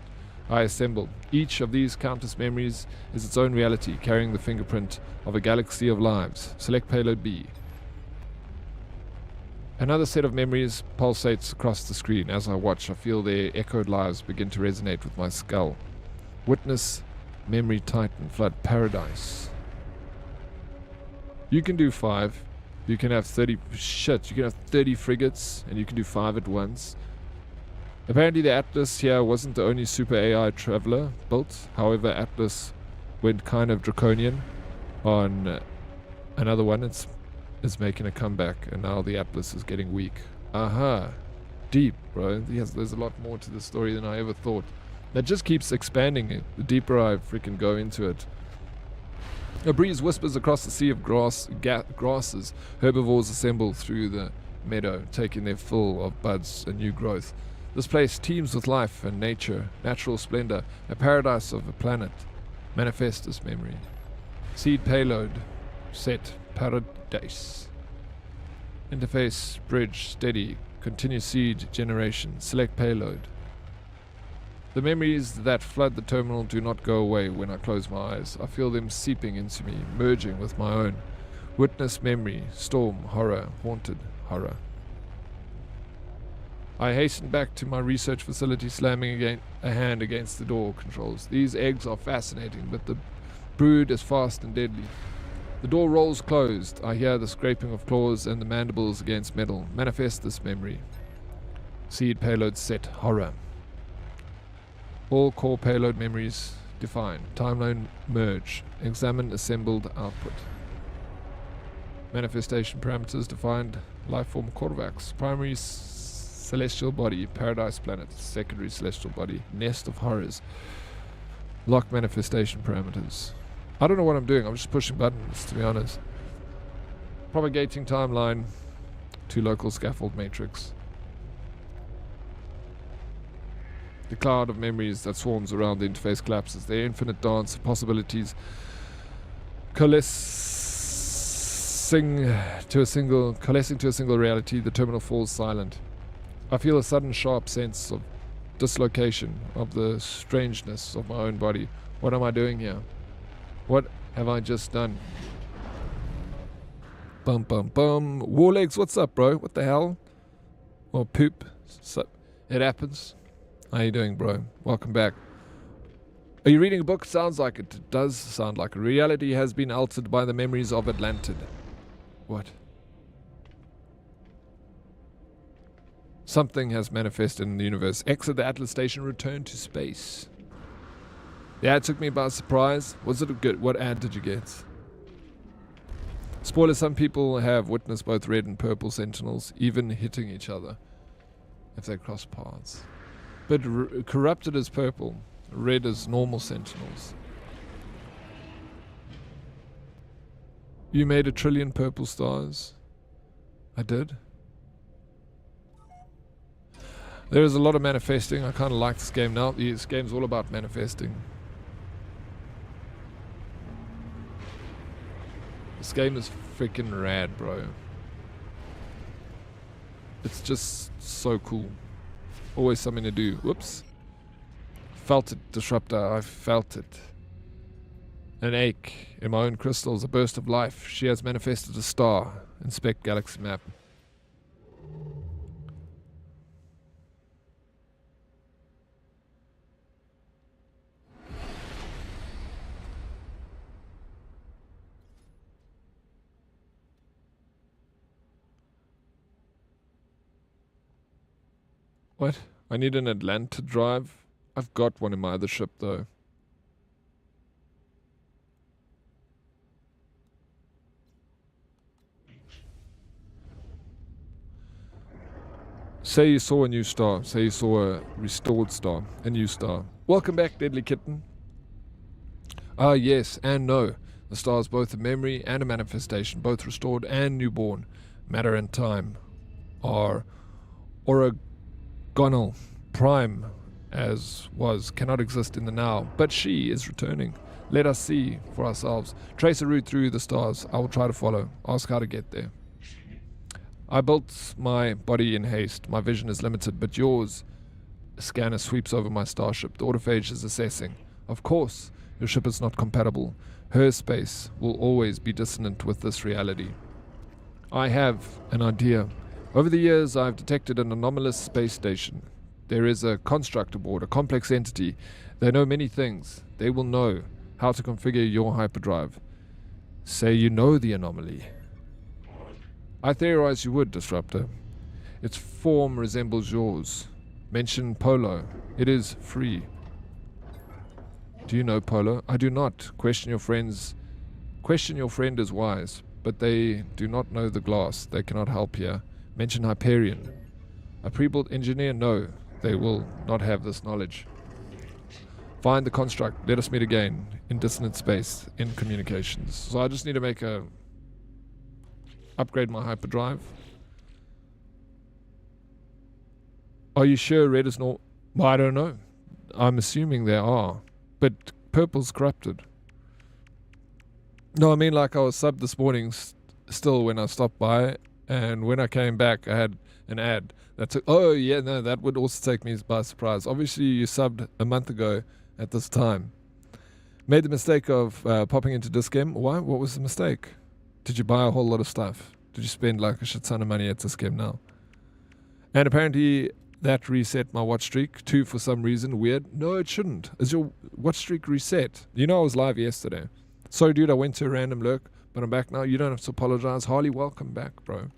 I assemble. Each of these countless memories is its own reality, carrying the fingerprint of a galaxy of lives. Select payload B. Another set of memories pulsates across the screen. As I watch, I feel their echoed lives begin to resonate with my skull. Witness memory titan flood paradise. You can do 5. You can have 30 shit. You can have 30 frigates, and you can do 5 at once. Apparently, the Atlas here wasn't the only super AI traveler built. However, Atlas went kind of draconian on another one. It's making a comeback, and now the Atlas is getting weak. Aha, deep, bro. There's a lot more to the story than I ever thought. That just keeps expanding it. The deeper I freaking go into it. A breeze whispers across the sea of grasses. Herbivores assemble through the meadow, taking their fill of buds and new growth. This place teems with life and nature, natural splendor, a paradise of a planet. Manifest this memory. Seed payload. Set. Paradise. Interface. Bridge. Steady. Continue seed generation. Select payload. The memories that flood the terminal do not go away when I close my eyes. I feel them seeping into me, merging with my own. Witness memory, storm, horror, haunted, horror. I hasten back to my research facility, slamming a hand against the door controls. These eggs are fascinating, but the brood is fast and deadly. The door rolls closed. I hear the scraping of claws and the mandibles against metal. Manifest this memory. Seed payload set, horror. All core payload memories defined. Timeline merge. Examine assembled output. Manifestation parameters defined. Lifeform Corvax. Primary celestial body. Paradise planet. Secondary celestial body. Nest of horrors. Lock manifestation parameters. I don't know what I'm doing. I'm just pushing buttons, to be honest. Propagating timeline to local scaffold matrix. The cloud of memories that swarms around the interface collapses. The infinite dance of possibilities coalescing to a single reality. The terminal falls silent. I feel a sudden sharp sense of dislocation, of the strangeness of my own body. What am I doing here? What have I just done? Bum bum bum. Warlegs, what's up, bro? What the hell? Oh, poop. So, it happens. How you doing, bro? Welcome back. Are you reading a book? Sounds like it. It does sound like it. Reality has been altered by the memories of Atlantid. What? Something has manifested in the universe. Exit the Atlas station, return to space. The ad took me by surprise. Was it a good? What ad did you get? Spoiler, some people have witnessed both red and purple sentinels even hitting each other if they cross paths. But corrupted is purple, red is normal sentinels. You made 1 trillion purple stars? I did. There is a lot of manifesting. I kind of like this game now. This game's all about manifesting. This game is freaking rad, bro. It's just so cool. Always something to do. Whoops. Felt it, Disruptor. I felt it. An ache in my own crystals, a burst of life. She has manifested a star. Inspect galaxy map. What? I need an Atlanta drive? I've got one in my other ship, though. Say you saw a new star. Say you saw a restored star. A new star. Welcome back, Deadly Kitten. Ah, yes and no. The star is both a memory and a manifestation, both restored and newborn. Matter and time are orthogonal. Prime, as was, cannot exist in the now, but she is returning. Let us see for ourselves. Trace a route through the stars. I will try to follow. Ask how to get there. I built my body in haste. My vision is limited, but yours. A scanner sweeps over my starship. The autophage is assessing. Of course, your ship is not compatible. Her space will always be dissonant with this reality. I have an idea. Over the years, I've detected an anomalous space station. There is a construct aboard, a complex entity. They know many things. They will know how to configure your hyperdrive. Say you know the anomaly. I theorize you would, Disruptor. Its form resembles yours. Mention Polo. It is free. Do you know Polo? I do not. Question your friend is wise, but they do not know the glass. They cannot help here. Mention Hyperion. A pre-built engineer? No. They will not have this knowledge. Find the construct. Let us meet again. In dissonant space. In communications. So I just need to make a... upgrade my hyperdrive. Are you sure red is not... Well, I don't know. I'm assuming there are. But purple's corrupted. No, I mean like I was subbed this morning still when I stopped by. And when I came back, I had an ad. That took... Oh, yeah, no, that would also take me by surprise. Obviously, you subbed a month ago at this time. Made the mistake of popping into Discam. Why? What was the mistake? Did you buy a whole lot of stuff? Did you spend like a shit ton of money at Discam now? And apparently that reset my watch streak. 2 for some reason. Weird. No, it shouldn't. Is your watch streak reset? You know I was live yesterday. Sorry, dude, I went to a random lurk, but I'm back now. You don't have to apologize. Harley, welcome back, bro.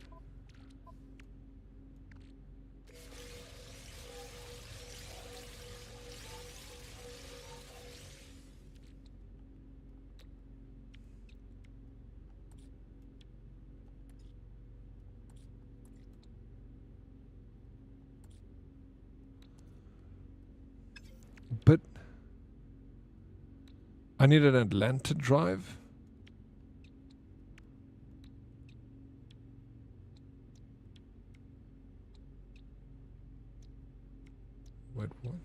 But I need an Atlanta drive. Wait, what?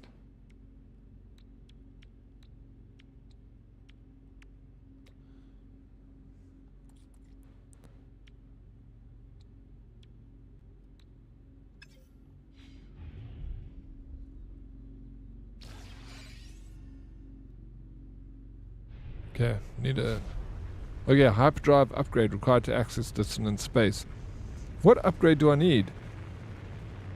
Okay, need a... Okay, hyperdrive upgrade required to access dissonant space. What upgrade do I need?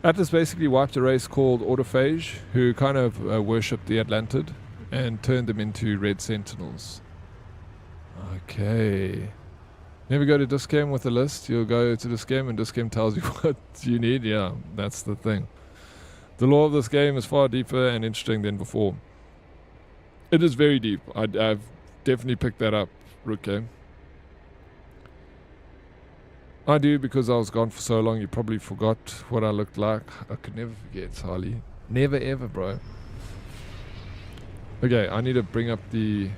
Atlas basically wiped a race called Autophage, who kind of worshipped the Atlantid and turned them into red sentinels. Okay. Never go to Discam with a list. You'll go to Discam and Discam tells you what you need. Yeah, that's the thing. The lore of this game is far deeper and interesting than before. It is very deep. I've definitely picked that up, Ruke. I do, because I was gone for so long. You probably forgot what I looked like. I could never forget, Harley. Never ever, bro. Okay, I need to bring up the...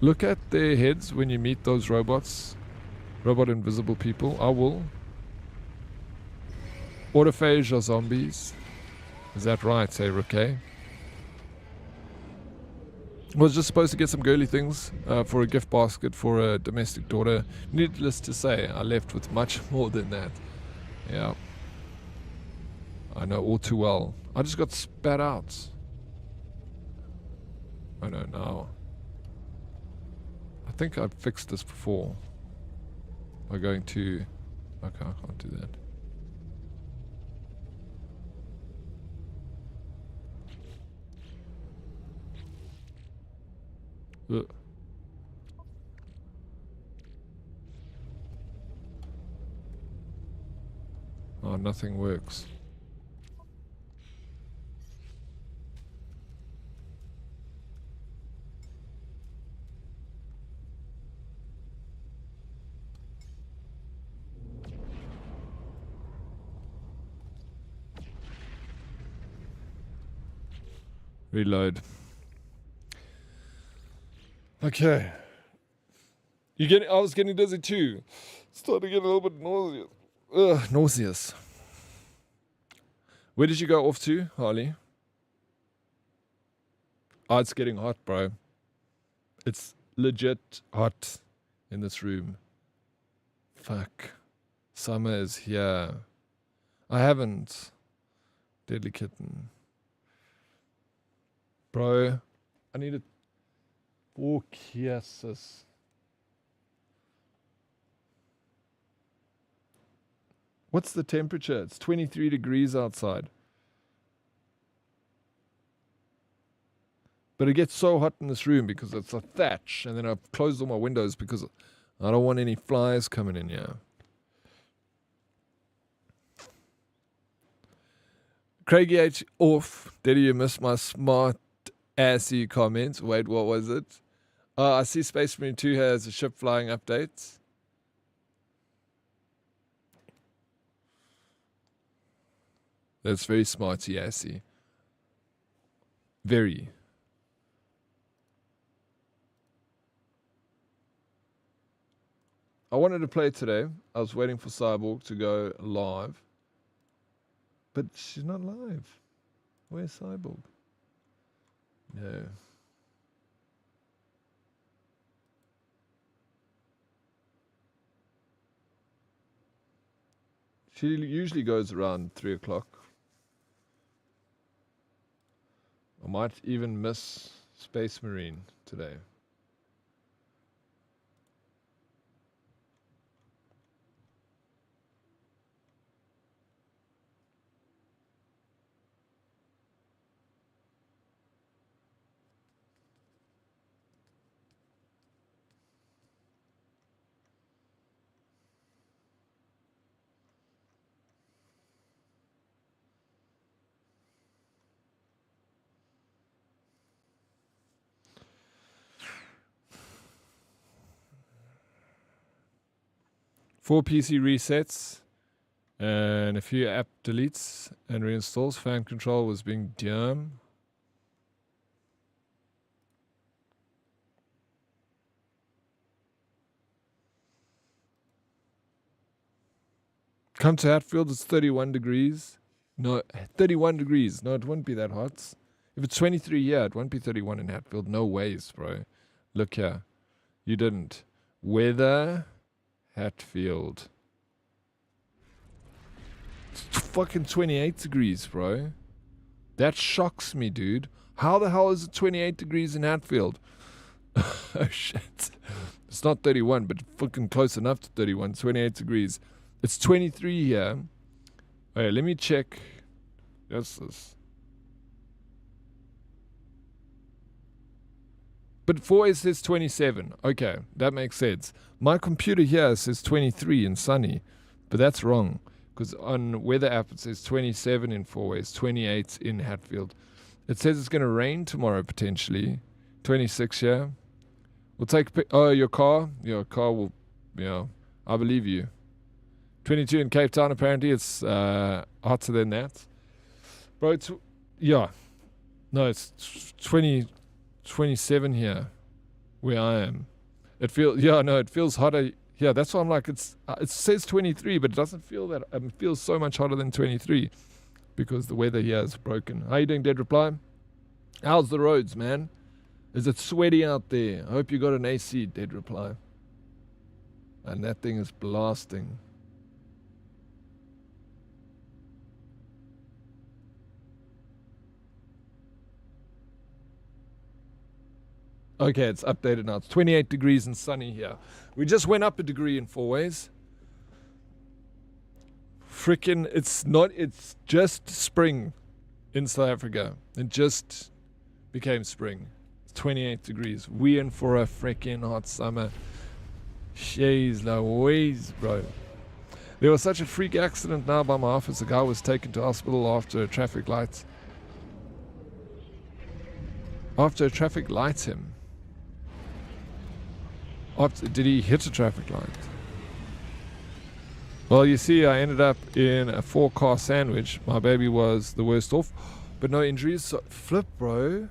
Look at their heads when you meet those robots. Robot invisible people. I will. Autophage are zombies. Is that right, say Ruke? I was just supposed to get some girly things for a gift basket for a domestic daughter. Needless to say, I left with much more than that. Yeah. I know all too well. I just got spat out. I know now. I think I've fixed this before. By going to... Okay, I can't do that. Ugh. Oh, nothing works. Reload. Okay. I was getting dizzy too. Starting to get a little bit nauseous. Ugh, nauseous. Where did you go off to, Harley? Oh, it's getting hot, bro. It's legit hot in this room. Fuck. Summer is here. I haven't. Deadly kitten. Bro, I need a... Oh, yes. What's the temperature? It's 23 degrees outside. But it gets so hot in this room because it's a thatch. And then I've closed all my windows because I don't want any flies coming in here. Craigie H off. Did you miss my smart assy comments? Wait, what was it? I see Space Marine 2 has a ship flying updates. That's very smarty assy. Very. I wanted to play today. I was waiting for Cyborg to go live. But she's not live. Where's Cyborg? No. She usually goes around 3 o'clock. I might even miss Space Marine today. Four PC resets and a few app deletes and reinstalls. Fan control was being dumb. Come to Hatfield, it's 31 degrees. No, 31 degrees. No, it wouldn't be that hot. If it's 23 here, it won't be 31 in Hatfield. No ways, bro. Look here. You didn't. Weather... Hatfield. It's fucking 28 degrees, bro. That shocks me, dude. How the hell is it 28 degrees in Hatfield? Oh, shit. It's not 31, but fucking close enough to 31. 28 degrees. It's 23 here. Wait, let me check. This. But 4 says 27. Okay, that makes sense. My computer here says 23 in sunny, but that's wrong. Because on weather app it says 27 in 4 28 in Hatfield. It says it's going to rain tomorrow potentially. 26 here. We'll take your car? Your car will, I believe you. 22 in Cape Town apparently. It's hotter than that. Bro, it's 27 here where I am. It feels hotter. Yeah, that's why I'm like, it says 23, but it doesn't feel that. It feels so much hotter than 23 because the weather here is broken. How you doing, Dead Reply? How's the roads, man? Is it sweaty out there? I hope you got an AC, Dead Reply. And that thing is blasting. Okay, it's updated now. It's 28 degrees and sunny here. We just went up a degree in 4 Frickin', it's just spring in South Africa. It just became spring. It's 28 degrees. We in for a frickin' hot summer. Jeez Louise, bro. There was such a freak accident now by my office. A guy was taken to hospital after a traffic light. After a traffic light him. Did he hit a traffic light? Well, you see, I ended up in a 4-car sandwich. My baby was the worst off, but no injuries. So, flip, bro.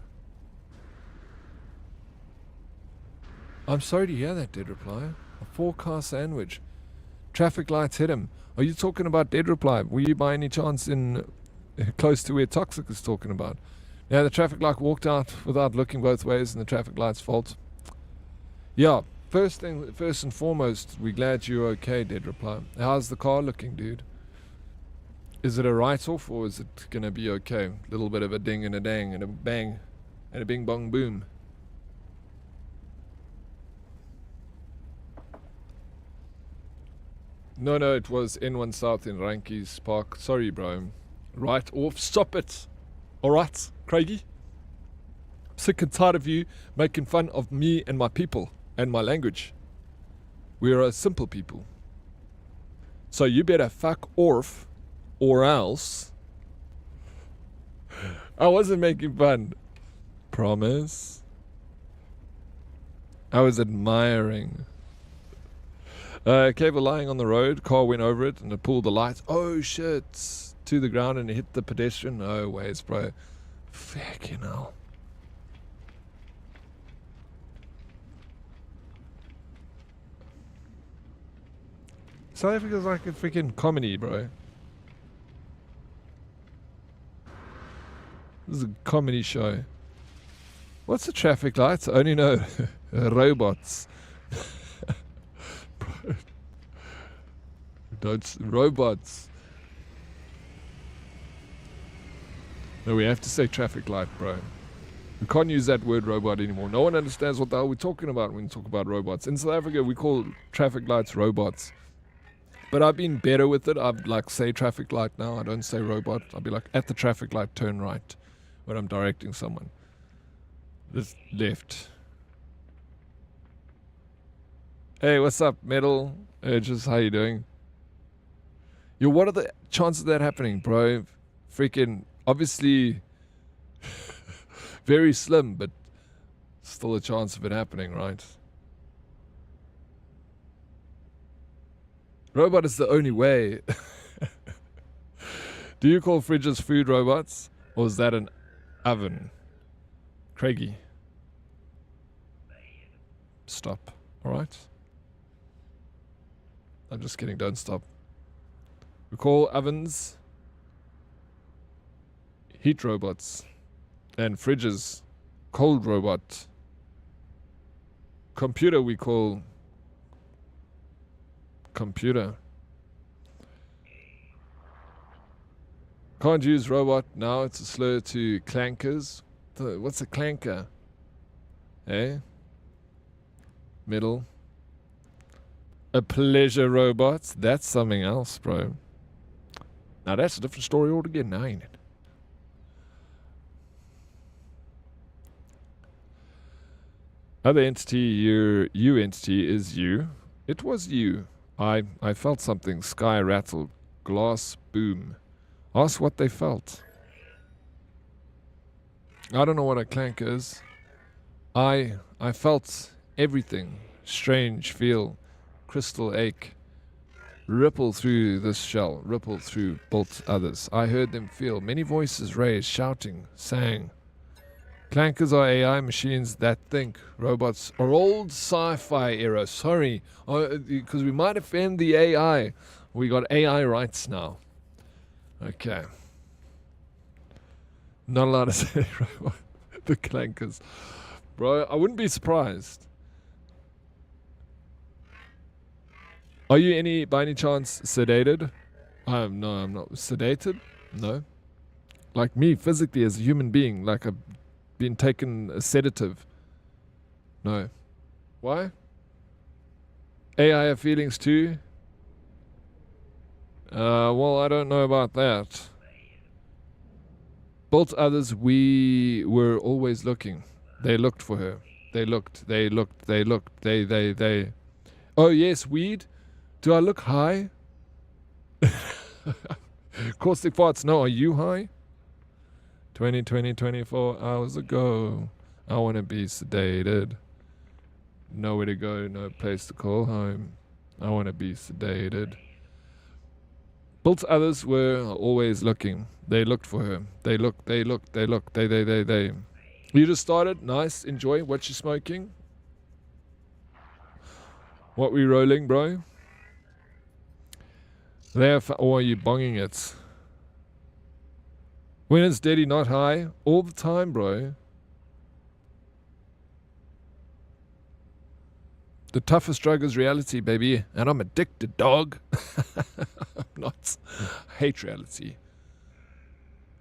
I'm sorry to hear that, Dead Reply. A 4-car sandwich. Traffic lights hit him. Are you talking about Dead Reply? Were you by any chance in close to where Toxic is talking about? Yeah, the traffic light walked out without looking both ways, and the traffic light's fault. Yeah. First and foremost, we're glad you're okay, Dead Reply. How's the car looking, dude? Is it a write-off or is it going to be okay? A little bit of a ding and a dang and a bang and a bing bong boom. No, it was N1 South in Rankies Park. Sorry, bro. Right off. Stop it. Alright, Craigie? I'm sick and tired of you making fun of me and my people. And my language. We are a simple people. So you better fuck off or else. I wasn't making fun. Promise. I was admiring. Cable lying on the road. Car went over it and it pulled the lights. Oh shit. To the ground and it hit the pedestrian. No ways, bro. Fucking hell. South Africa's like a freaking comedy, bro. This is a comedy show. What's the traffic lights? I only know robots. Bro. Robots. No, we have to say traffic light, bro. We can't use that word robot anymore. No one understands what the hell we're talking about when we talk about robots. In South Africa, we call traffic lights robots. But I've been better with it. I'd like say traffic light now. I don't say robot. I'll be like, at the traffic light, turn right when I'm directing someone. This left. Hey, what's up, Metal? Just how you doing? Yo, what are the chances of that happening, bro? Freaking, obviously, very slim, but still a chance of it happening, right? Robot is the only way. Do you call fridges food robots? Or is that an oven? Craigie. Stop. Alright? I'm just kidding. Don't stop. We call ovens heat robots. And fridges cold robot. Computer we call computer. Can't use robot now. It's a slur to clankers. What's a clanker? Eh? Middle. A pleasure robot. That's something else, bro. Now that's a different story altogether now, ain't it? Other entity, you entity is you. It was you. I felt something. Sky rattled. Glass boom. Ask what they felt. I don't know what a clank is. I felt everything. Strange feel. Crystal ache. Ripple through this shell. Ripple through built others. I heard them feel. Many voices raised, shouting, sang. Clankers are AI machines that think. Robots are old sci-fi era. Sorry, because we might offend the AI. We got AI rights now. Okay. Not allowed to say the clankers. Bro, I wouldn't be surprised. Are you by any chance sedated? No, I'm not sedated. No. Like me, physically as a human being, like I've been taken a sedative. No. Why? AI have feelings too? Well, I don't know about that. Built others, we were always looking. They looked for her. They looked. Oh yes, weed. Do I look high? Caustic farts. No, are you high? 24 hours ago. I want to be sedated. Nowhere to go, no place to call home. I want to be sedated. Built others were always looking. They looked for her. They looked. You just started? Nice. Enjoy. What you smoking? What we rolling, bro? Or are you bonging it? When it's steady, not high. All the time, bro. The toughest drug is reality, baby. And I'm addicted, dog. I'm not. I hate reality.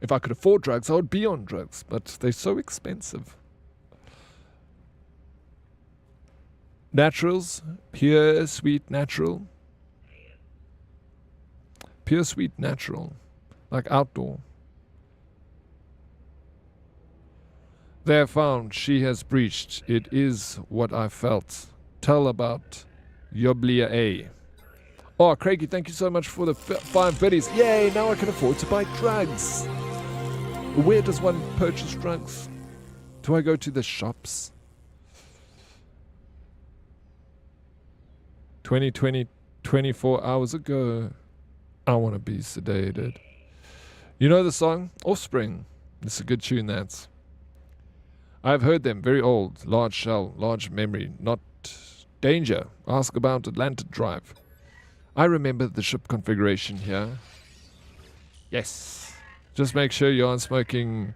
If I could afford drugs, I would be on drugs. But they're so expensive. Naturals. Pure, sweet, natural. Pure, sweet, natural. Like outdoor. They have found. She has breached. It is what I felt. Tell about Yoblia A. Oh, Craigie, thank you so much for the 5 biddies. Yay, now I can afford to buy drugs. Where does one purchase drugs? Do I go to the shops? 24 hours ago. I want to be sedated. You know the song? Offspring. It's a good tune, that's. I've heard them. Very old. Large shell. Large memory. Not danger. Ask about Atlanta Drive. I remember the ship configuration here. Yes. Just make sure you aren't smoking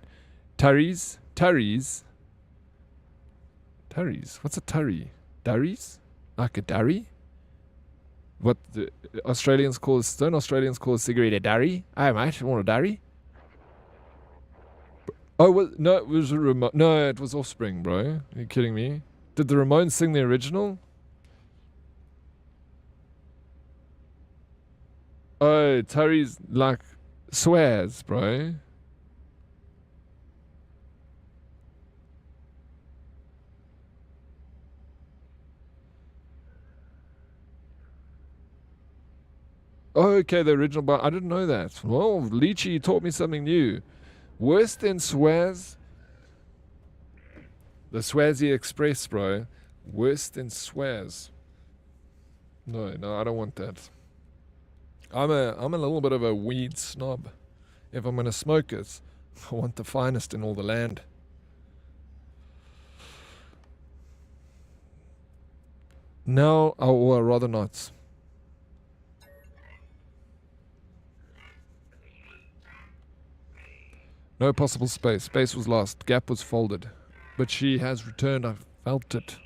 turries. Turries? Turries? What's a turry? Durries? Like a durry? What the Australians call don't Australians call a cigarette a durry? Oh mate, you want a durry? Oh, no, it was no, it was Offspring, bro. Are you kidding me? Did the Ramones sing the original? Oh, Terry's like swears, bro. Oh, okay, the original, but I didn't know that. Well, Leechy taught me something new. Worse than swears. The Swazi Express, bro. Worse than swears. No, I don't want that. I'm a little bit of a weed snob. If I'm gonna smoke it, I want the finest in all the land. No, or rather not. No possible space. Space was lost. Gap was folded. But she has returned. I felt it.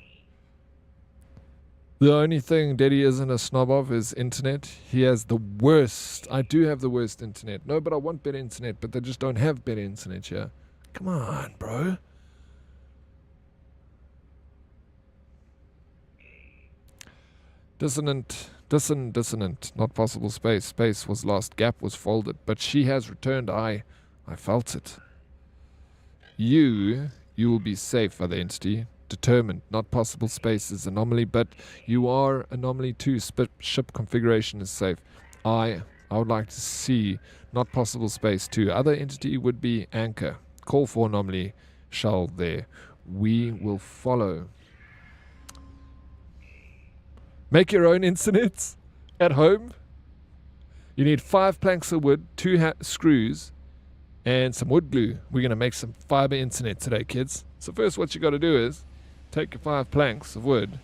The only thing Daddy isn't a snob of is internet. He has the worst. I do have the worst internet. No, but I want better internet, but they just don't have better internet here. Come on, bro. Dissonant. Not possible space. Space was lost. Gap was folded. But she has returned. I felt it. You will be safe, other entity. Determined. Not possible space is anomaly, but you are anomaly too. Ship configuration is safe. I would like to see not possible space too. Other entity would be anchor. Call for anomaly. Shell there. We will follow. Make your own internet at home. You need 5 planks of wood, 2 screws, and some wood glue. We're going to make some fiber internet today, kids. So first what you got to do is take your 5 planks of wood.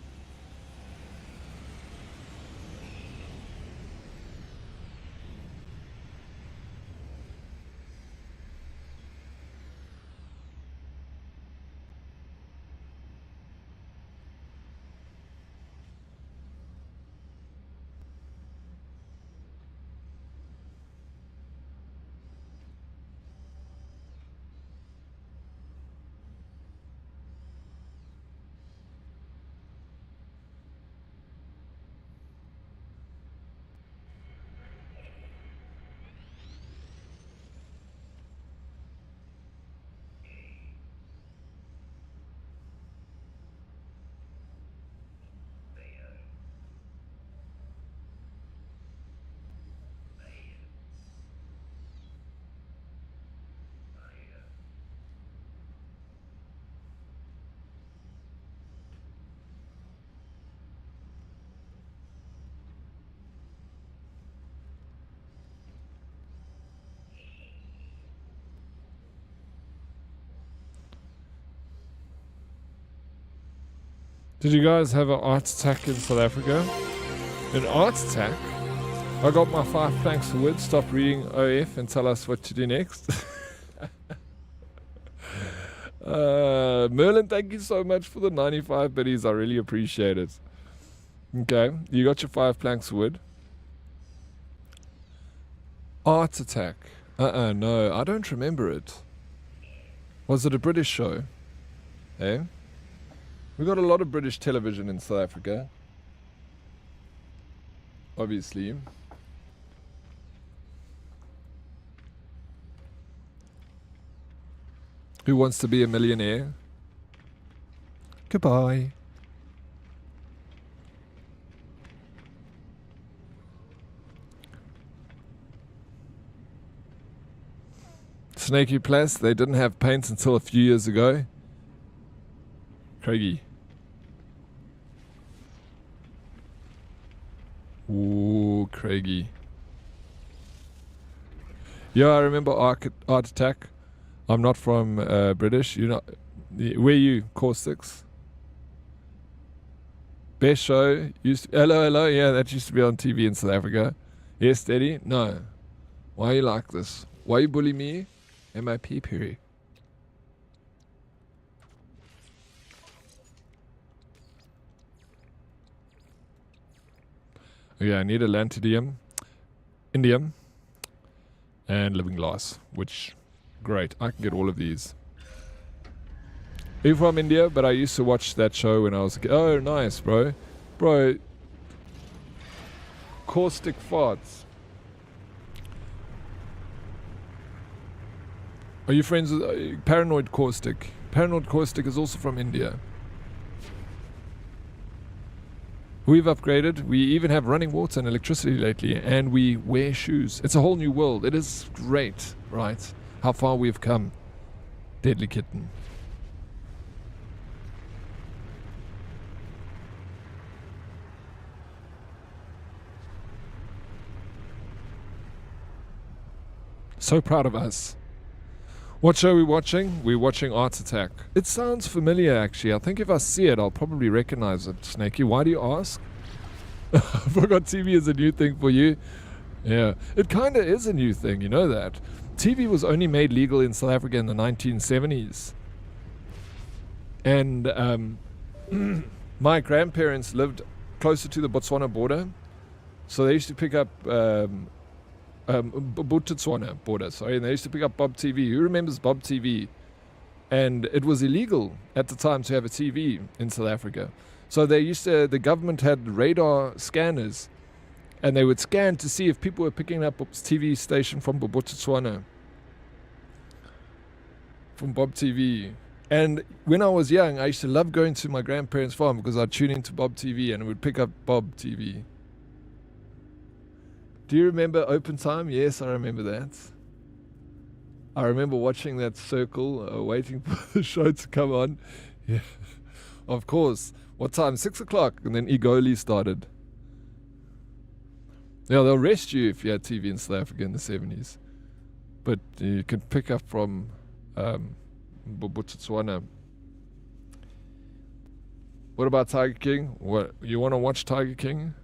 Did you guys have an art attack in South Africa? An art attack? I got my 5 planks of wood. Stop reading OF and tell us what to do next. Merlin, thank you so much for the 95 biddies. I really appreciate it. Okay, you got your 5 planks of wood. Art attack. No, I don't remember it. Was it a British show? Eh? We got a lot of British television in South Africa. Obviously. Who wants to be a millionaire? Goodbye. Snaky Place, they didn't have paint until a few years ago. Craigie. Ooh, Craigie. Yeah, I remember Art Attack. I'm not from British. You're not. Where are you? Caustics. Best show used to, hello. Yeah, that used to be on TV in South Africa. Yes, Daddy. No. Why are you like this? Why you bully me? MIP period. Okay, I need a lanthidium, indium, and living glass, which, great, I can get all of these. Are you from India? But I used to watch that show when I was a kid. Oh, nice, bro. Bro, caustic farts. Are you friends with Paranoid Caustic? Paranoid Caustic is also from India. We've upgraded. We even have running water and electricity lately, and we wear shoes. It's a whole new world. It is great, right? How far we've come. Deadly kitten. So proud of us. What show are we watching? We're watching Art Attack. It sounds familiar, actually. I think if I see it, I'll probably recognize it, Snaky. Why do you ask? I forgot TV is a new thing for you. Yeah, it kind of is a new thing, you know that. TV was only made legal in South Africa in the 1970s. And my grandparents lived closer to the Botswana border. So they used to pick up Botswana border, sorry, and they used to pick up Bob TV. Who remembers Bob TV? And it was illegal at the time to have a TV in South Africa. So the government had radar scanners, and they would scan to see if people were picking up a TV station from Botswana, from Bob TV. And when I was young, I used to love going to my grandparents' farm because I'd tune into Bob TV and it would pick up Bob TV. Do you remember Open Time? Yes, I remember that. I remember watching that circle, waiting for the show to come on. Yeah, of course. What time? 6 o'clock. And then Igoli started. Yeah, they'll arrest you if you had TV in South Africa in the 70s. But you can pick up from Botswana. What about Tiger King? What, you want to watch Tiger King?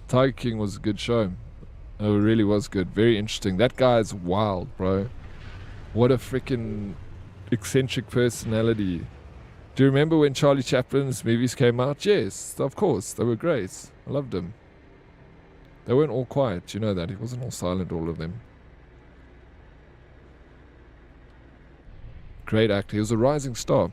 Tiger King was a good show. It really was good. Very interesting. That guy's wild, bro. What a freaking eccentric personality. Do you remember when Charlie Chaplin's movies came out? Yes, of course. They were great. I loved them. They weren't all quiet. You know that. He wasn't all silent, all of them. Great actor. He was a rising star.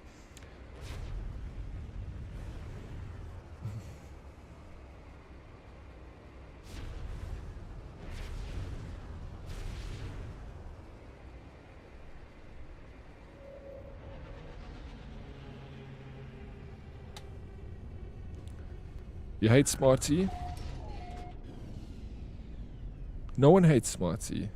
You hate Smarty? No one hates Smarty.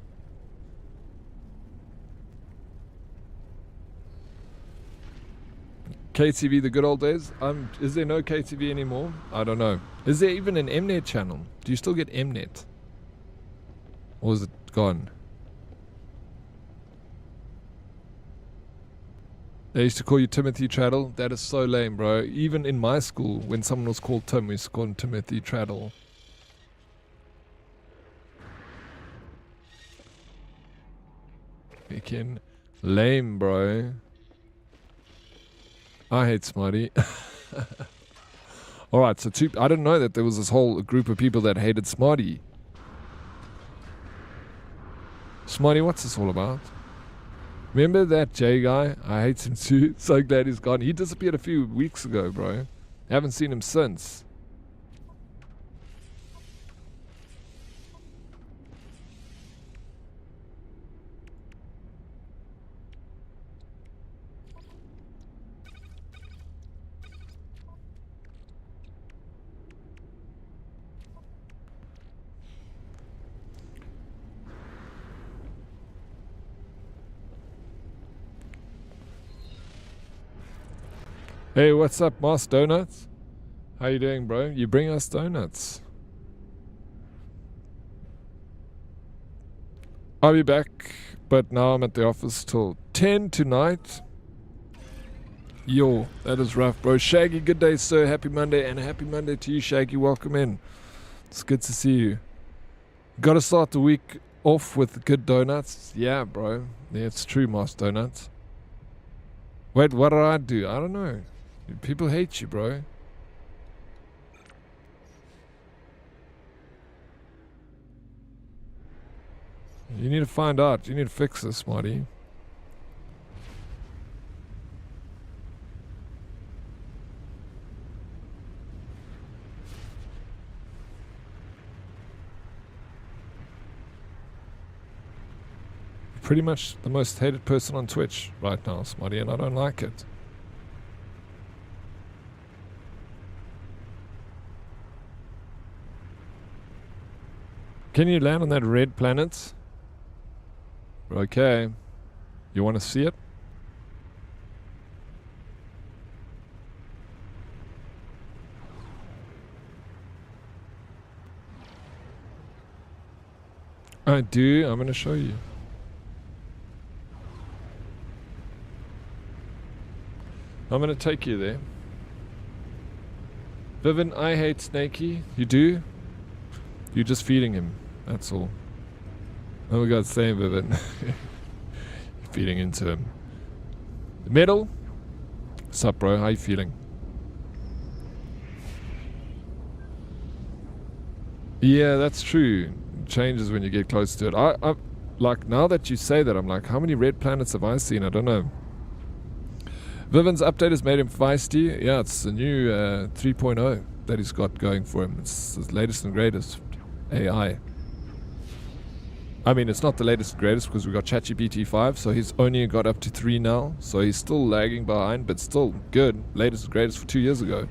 KTV, the good old days? Is there no KTV anymore? I don't know. Is there even an Mnet channel? Do you still get Mnet? Or is it gone? They used to call you Timothy Traddle. That is so lame, bro. Even in my school, when someone was called Tim, we used to call him Timothy Traddle. Freaking lame, bro. I hate Smarty. Alright, so I didn't know that there was this whole group of people that hated Smarty. Smarty, what's this all about? Remember that Jay guy? I hate him too. So glad he's gone. He disappeared a few weeks ago, bro. Haven't seen him since. Hey, what's up, Moss Donuts? How you doing, bro? You bring us donuts. I'll be back, but now I'm at the office till 10 tonight. Yo, that is rough, bro. Shaggy, good day, sir. Happy Monday, and a happy Monday to you, Shaggy. Welcome in. It's good to see you. Gotta start the week off with good donuts. Yeah, bro. Yeah, it's true, Moss Donuts. Wait, what did I do? I don't know. People hate you, bro. You need to find out. You need to fix this, Smarty. Pretty much the most hated person on Twitch right now, Smarty, and I don't like it. Can you land on that red planet? Okay. You want to see it? I do. I'm going to show you. I'm going to take you there. Vivian, I hate Snakey. You do? You're just feeding him. That's all. Oh, we got the same with it. Feeding into him. Metal. What's up, bro? How you feeling? Yeah, that's true. It changes when you get close to it. I like, now that you say that, I'm like, how many red planets have I seen? I don't know. Vivian's update has made him feisty. Yeah, it's the new 3.0 that he's got going for him. It's the latest and greatest AI. I mean, it's not the latest and greatest because we got ChatGPT 5, so he's only got up to 3 now. So he's still lagging behind, but still good. Latest and greatest for 2 years ago.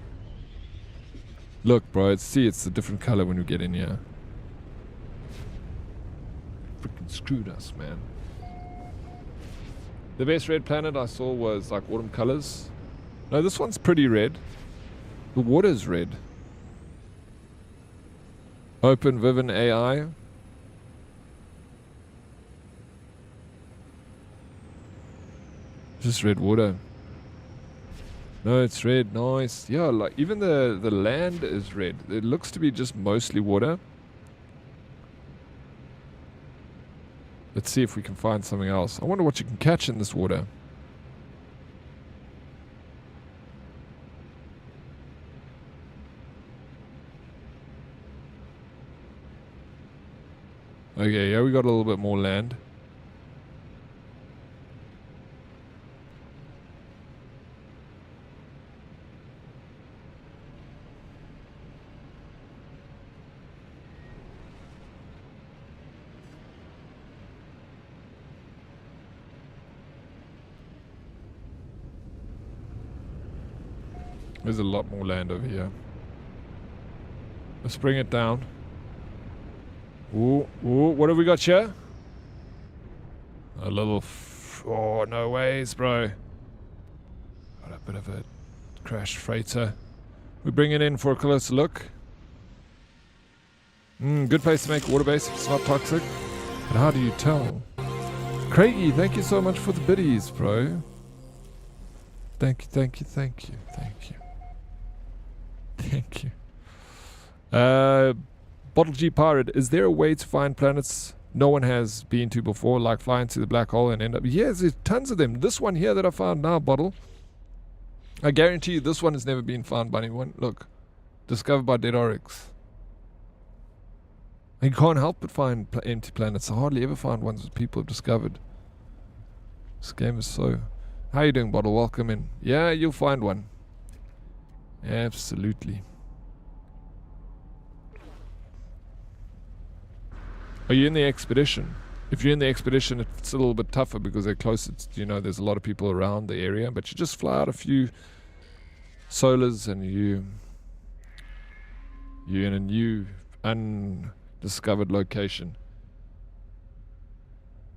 Look, bro, it's a different color when we get in here. Freaking screwed us, man. The best red planet I saw was like autumn colors. No, this one's pretty red. The water's red. Open Vivian AI. Just red water. No, it's red. Nice. Yeah, like even the land is red. It looks to be just mostly water. Let's see if we can find something else. I wonder what you can catch in this water. Okay, yeah, we got a little bit more land. There's a lot more land over here. Let's bring it down. Ooh, ooh, what have we got here? A little... oh, no ways, bro. Got a bit of a crashed freighter. We bring it in for a closer look. Good place to make water base if it's not toxic. But how do you tell? Craigie, thank you so much for the biddies, bro. Thank you, thank you, thank you, thank you. Thank you. Bottle G Pirate, is there a way to find planets no one has been to before, like flying to the black hole and end up... Yes, there's tons of them. This one here that I found now, Bottle, I guarantee you this one has never been found by anyone. Look, discovered by Dead Oryx. You can't help but find empty planets. I hardly ever find ones that people have discovered. This game is so... How you doing, Bottle? Welcome in. Yeah, you'll find one. Absolutely. Are you in the expedition? If you're in the expedition, it's a little bit tougher because they're close. You know, there's a lot of people around the area, but you just fly out a few solars and you're in a new undiscovered location.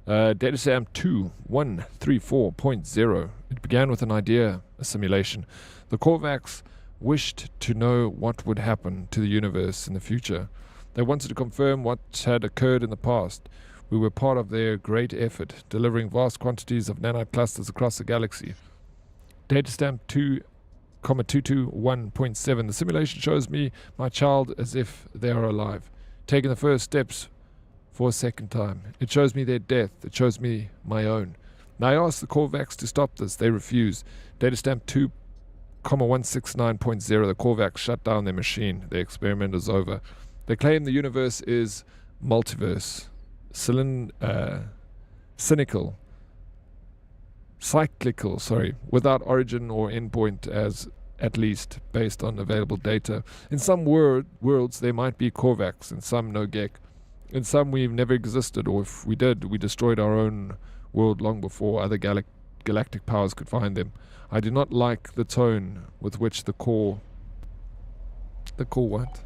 Datasam 2134.0. It began with an idea, a simulation. The Corvax wished to know what would happen to the universe in the future. They wanted to confirm what had occurred in the past. We were part of their great effort, delivering vast quantities of nanite clusters across the galaxy. Datastamp 2,221.7. The simulation shows me, my child, as if they are alive, taking the first steps for a second time. It shows me their death. It shows me my own. Now I asked the Corvax to stop this. They refused. Datastamp 2,169.0. The Corvax shut down their machine. The experiment is over. They claim the universe is multiverse, cyclical, without origin or endpoint, as at least based on available data. In some worlds there might be Corvax, in some no Gek. In some we've never existed, or if we did, we destroyed our own world long before other galactic powers could find them. I do not like the tone with which the core what?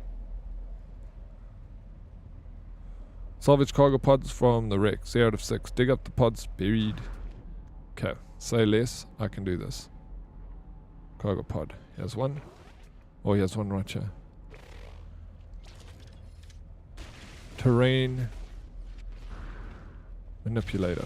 Salvage cargo pods from the wreck. 0 out of 6. Dig up the pods buried. Okay. Say less. I can do this. Cargo pod. Here's one. Oh, here's one right here. Terrain manipulator.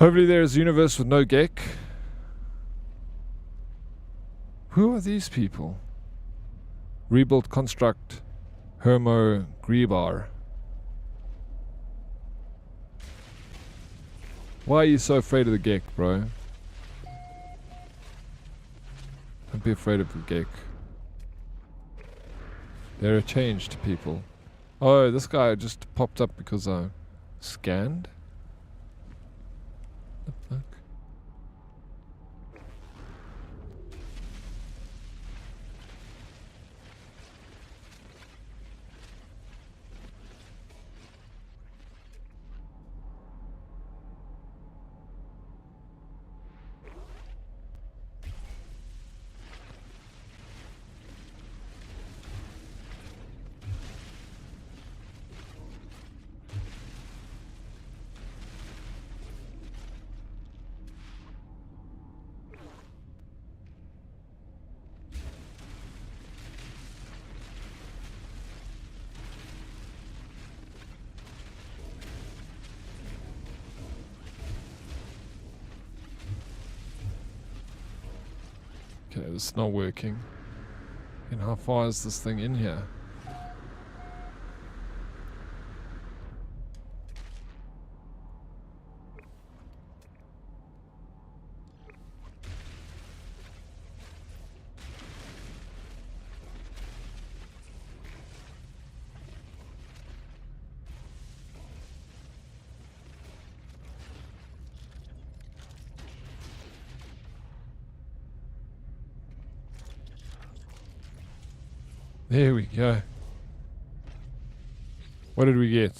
Hopefully there is a universe with no Gek. Who are these people? Rebuild construct Hermo Grebar. Why are you so afraid of the Gek, bro? Don't be afraid of the Gek. They're a change to people. Oh, this guy just popped up because I scanned? What the fuck? Okay, this is not working. And how far is this thing in here? There we go. What did we get?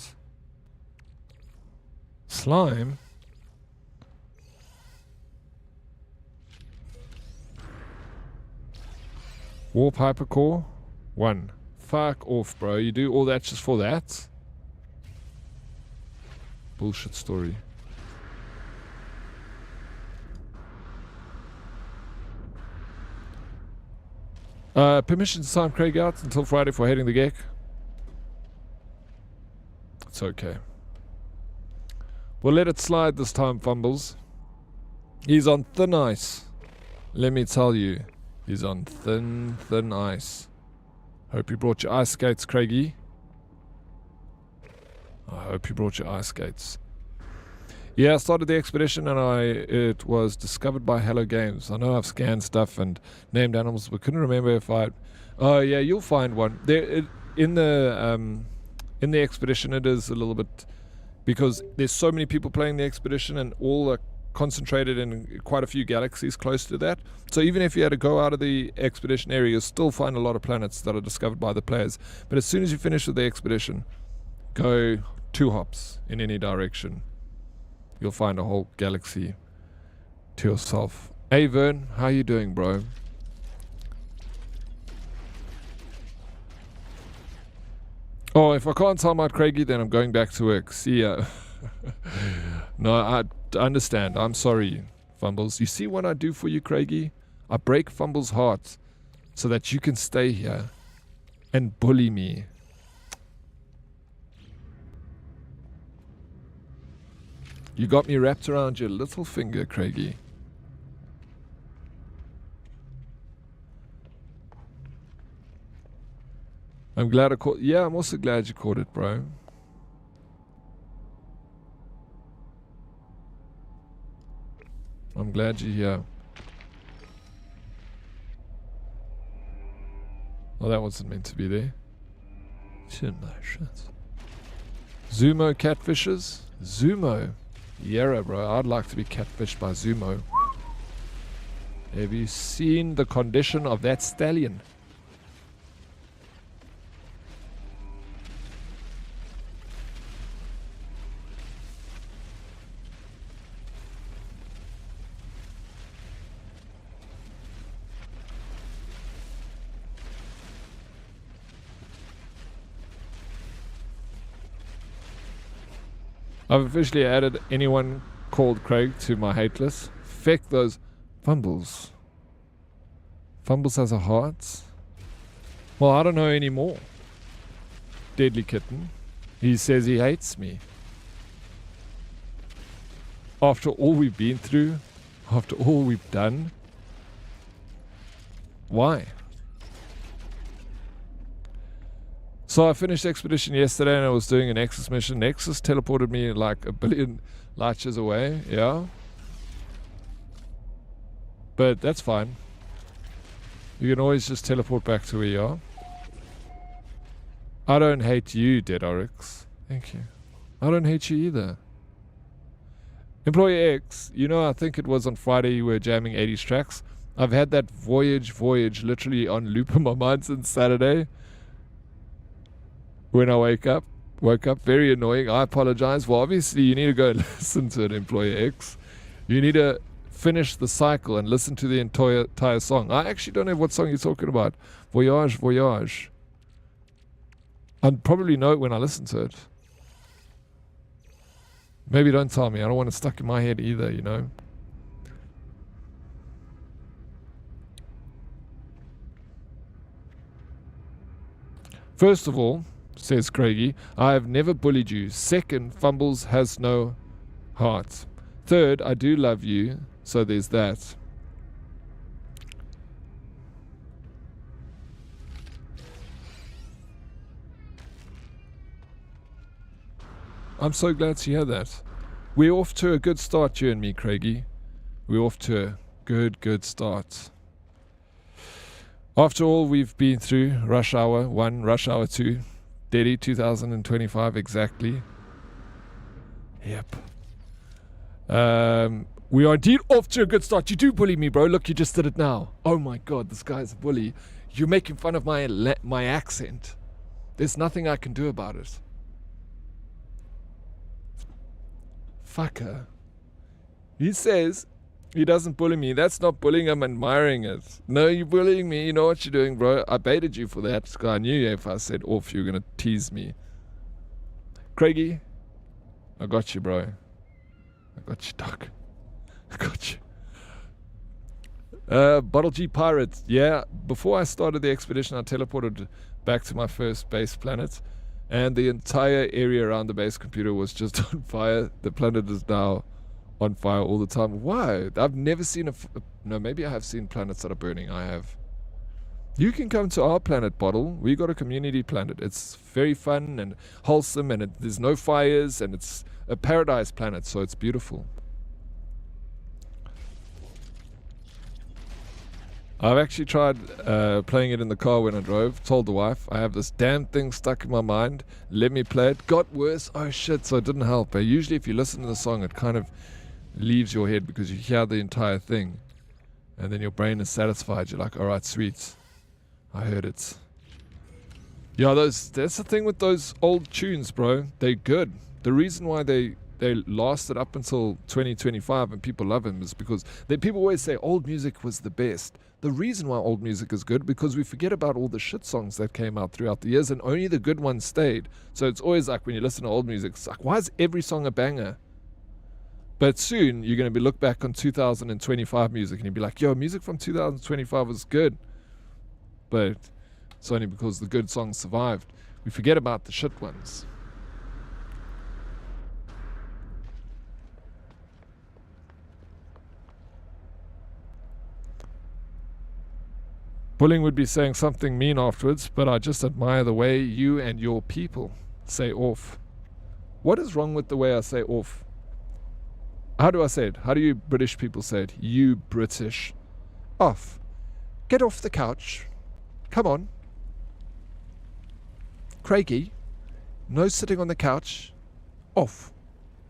Slime? Warp hypercore? 1. Fuck off, bro. You do all that just for that? Bullshit story. Permission to time Craig out until Friday for heading the Gek. It's okay. We'll let it slide this time, Fumbles. He's on thin ice. Let me tell you. He's on thin ice. Hope you brought your ice skates, Craigie. I hope you brought your ice skates. Yeah, I started the expedition and it was discovered by Hello Games. I know I've scanned stuff and named animals, but couldn't remember if I... Oh yeah, you'll find one. In the expedition it is a little bit... Because there's so many people playing the expedition and all are concentrated in quite a few galaxies close to that. So even if you had to go out of the expedition area, you'll still find a lot of planets that are discovered by the players. But as soon as you finish with the expedition, go 2 hops in any direction. You'll find a whole galaxy to yourself. Hey Vern, how you doing, bro? Oh, if I can't time out Craigie, then I'm going back to work. See ya. No, I understand. I'm sorry, Fumbles. You see what I do for you, Craigie? I break Fumbles' heart so that you can stay here and bully me. You got me wrapped around your little finger, Craigie. I'm glad I caught... Yeah, I'm also glad you caught it, bro. I'm glad you're here. Well, that wasn't meant to be there. Shit, no shit. Zumo catfishes? Zumo? Yeah, bro. I'd like to be catfished by Zumo. Have you seen the condition of that stallion? I've officially added anyone called Craig to my hate list. Feck those Fumbles. Fumbles has a heart. Well, I don't know anymore. Deadly Kitten. He says he hates me. After all we've been through, after all we've done, why? So I finished expedition yesterday and I was doing a Nexus mission. Nexus teleported me like 1 billion light years away, yeah. But that's fine. You can always just teleport back to where you are. I don't hate you, Dead Oryx. Thank you. I don't hate you either. Employee X, you know, I think it was on Friday you were jamming 80s tracks. I've had that Voyage literally on loop in my mind since Saturday. When I woke up, very annoying. I apologize. Well, obviously you need to go listen to it, Employee X. You need to finish the cycle and listen to the entire song. I actually don't know what song you're talking about. Voyage. I'd probably know it when I listen to it. Maybe don't tell me. I don't want it stuck in my head either, you know. First of all, says Craigie, I have never bullied you. Second, Fumbles has no heart. Third, I do love you, so there's that. I'm so glad to hear that. We're off to a good start, you and me, Craigie. We're off to a good start. After all we've been through, Rush Hour 1, Rush Hour 2, Delhi 2025 exactly. Yep. We are indeed off to a good start. You do bully me, bro. Look, you just did it now. Oh my god, this guy's a bully. You're making fun of my accent. There's nothing I can do about it. Fucker. He says he doesn't bully me. That's not bullying, I'm admiring it. No, you're bullying me. You know what you're doing, bro. I baited you for that. I knew if I said off, you're going to tease me. Craigie, I got you, bro. I got you, Doc. I got you. Bottle G Pirate. Yeah, before I started the expedition, I teleported back to my first base planet. And the entire area around the base computer was just on fire. The planet is now on fire all the time. Why? I've never seen no, maybe I have seen planets that are burning. I have. You can come to our planet, Bottle. We got a community planet. It's very fun and wholesome, and there's no fires, and it's a paradise planet, so it's beautiful. I've actually tried playing it in the car when I drove. Told the wife, I have this damn thing stuck in my mind. Let me play it. Got worse. Oh shit, so it didn't help. Usually if you listen to the song, it kind of leaves your head because you hear the entire thing. And then your brain is satisfied. You're like, alright, sweet. I heard it. Yeah, that's the thing with those old tunes, bro. They're good. The reason why they lasted up until 2025 and people love them is because people always say old music was the best. The reason why old music is good because we forget about all the shit songs that came out throughout the years and only the good ones stayed. So it's always like when you listen to old music, it's like, why is every song a banger? But soon you're going to look back on 2025 music and you'll be like, yo, music from 2025 was good. But it's only because the good songs survived. We forget about the shit ones. Bullying would be saying something mean afterwards, but I just admire the way you and your people say off. What is wrong with the way I say off? How do I say it? How do you British people say it? You British. Off. Get off the couch. Come on. Craigie. No sitting on the couch. Off.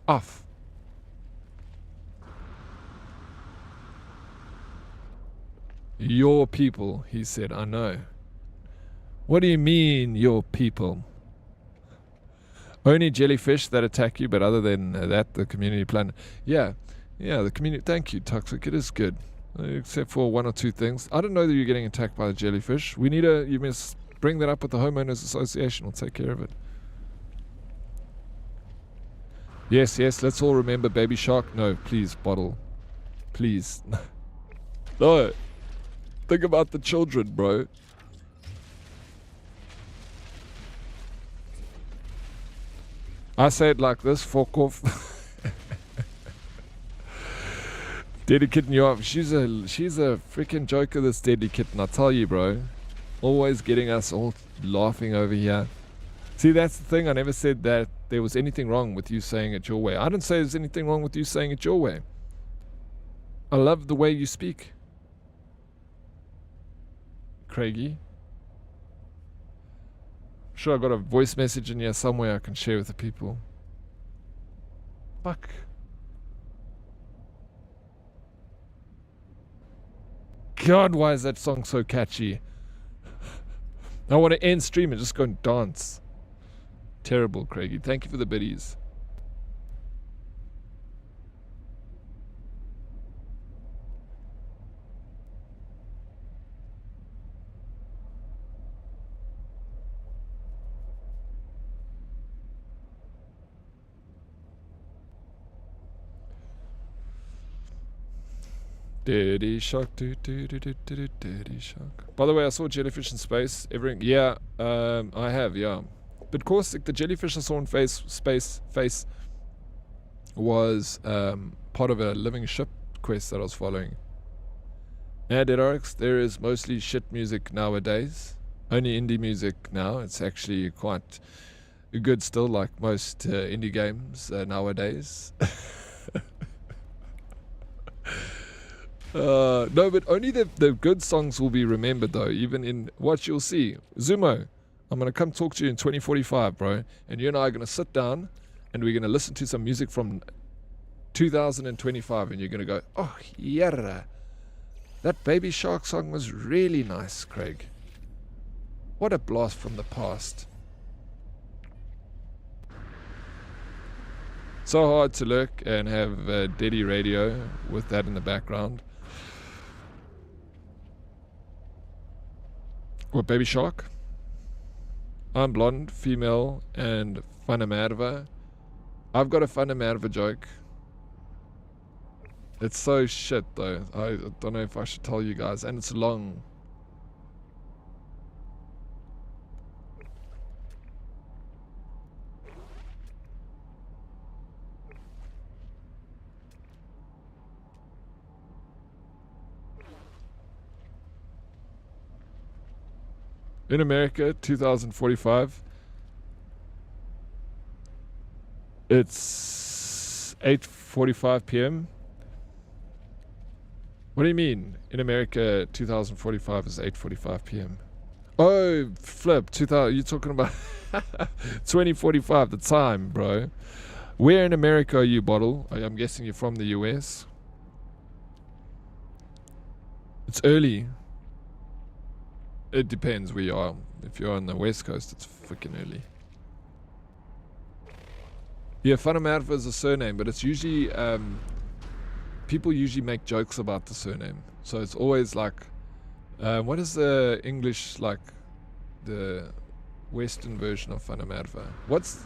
Off. Your people, he said. I know. What do you mean, your people? Only jellyfish that attack you, but other than that, the community planet. Yeah, the community. Thank you, Toxic. It is good, except for one or two things. I don't know that you're getting attacked by the jellyfish. You must bring that up with the homeowners association. We'll take care of it. Yes. Let's all remember Baby Shark. No, please, Bottle. Please. No. Think about the children, bro. I say it like this, fuck off. Deadly Kitten, you up? She's a freaking joker, this Deadly Kitten. I tell you, bro. Always getting us all laughing over here. See, that's the thing. I never said that there was anything wrong with you saying it your way. I didn't say there's anything wrong with you saying it your way. I love the way you speak, Craigie. Sure, I got a voice message in here somewhere I can share with the people. Fuck. God, why is that song so catchy? I want to end stream and just go and dance. Terrible, Craigie. Thank you for the biddies. Daddy Shark, Daddy Shark. By the way, I saw jellyfish in space. Yeah, I have, yeah. But Caustic, the jellyfish I saw in space was part of a living ship quest that I was following. And at Oryx, there is mostly shit music nowadays. Only indie music now. It's actually quite good still, like most indie games nowadays. No, but only the good songs will be remembered though, even in what you'll see. Zumo, I'm going to come talk to you in 2045, bro. And you and I are going to sit down and we're going to listen to some music from 2025 and you're going to go, oh, yeah, that Baby Shark song was really nice, Craig. What a blast from the past. So hard to lurk and have Daddy Radio with that in the background. What, Baby Shark? I'm blonde, female, and Fanamerva. I've got a Fanamerva joke. It's so shit though. I don't know if I should tell you guys, and it's long. In America, 2045. It's 8:45 p.m. What do you mean? In America, 2045 is 8:45 p.m. Oh, flip. 2000. You're talking about 2045, the time, bro. Where in America are you, Bottle? I'm guessing you're from the US. It's early. It depends where you are. If you're on the West Coast, it's freaking early. Yeah, Fanamerva is a surname, but it's usually people usually make jokes about the surname. So it's always like, what is the English, like the Western version of Fanamerva? What's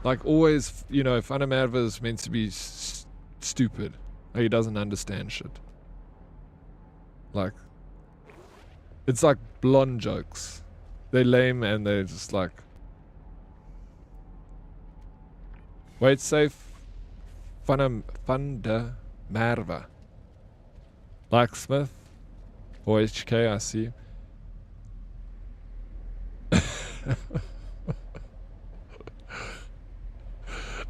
like always, you know, Fanamerva is meant to be stupid. Like he doesn't understand shit. Like, it's like blonde jokes. They're lame and they're just like, wait, safe. Funda Merva. Like Smith or HK, I see.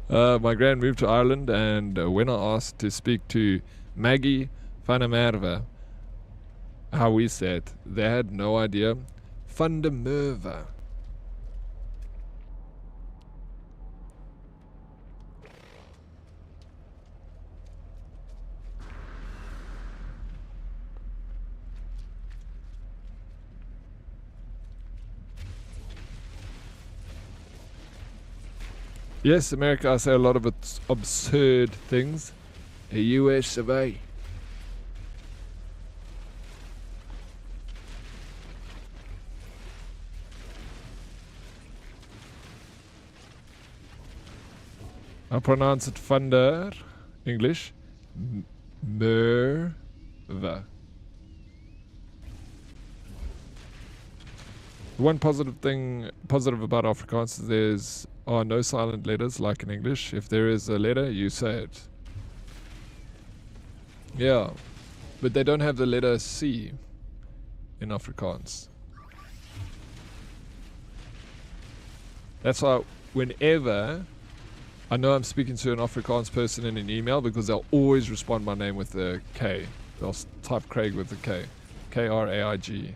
My grand moved to Ireland, and when I asked to speak to Maggie Fanamerva, how we said, they had no idea. Fundamerva. Yes, America, I say a lot of its absurd things. A US of A. I pronounce it Funder, English, Merva. One positive about Afrikaans is there are no silent letters like in English. If there is a letter, you say it. Yeah, but they don't have the letter C in Afrikaans. That's why whenever I know I'm speaking to an Afrikaans person in an email, because they'll always respond my name with a K. They'll type Craig with a K. K-R-A-I-G.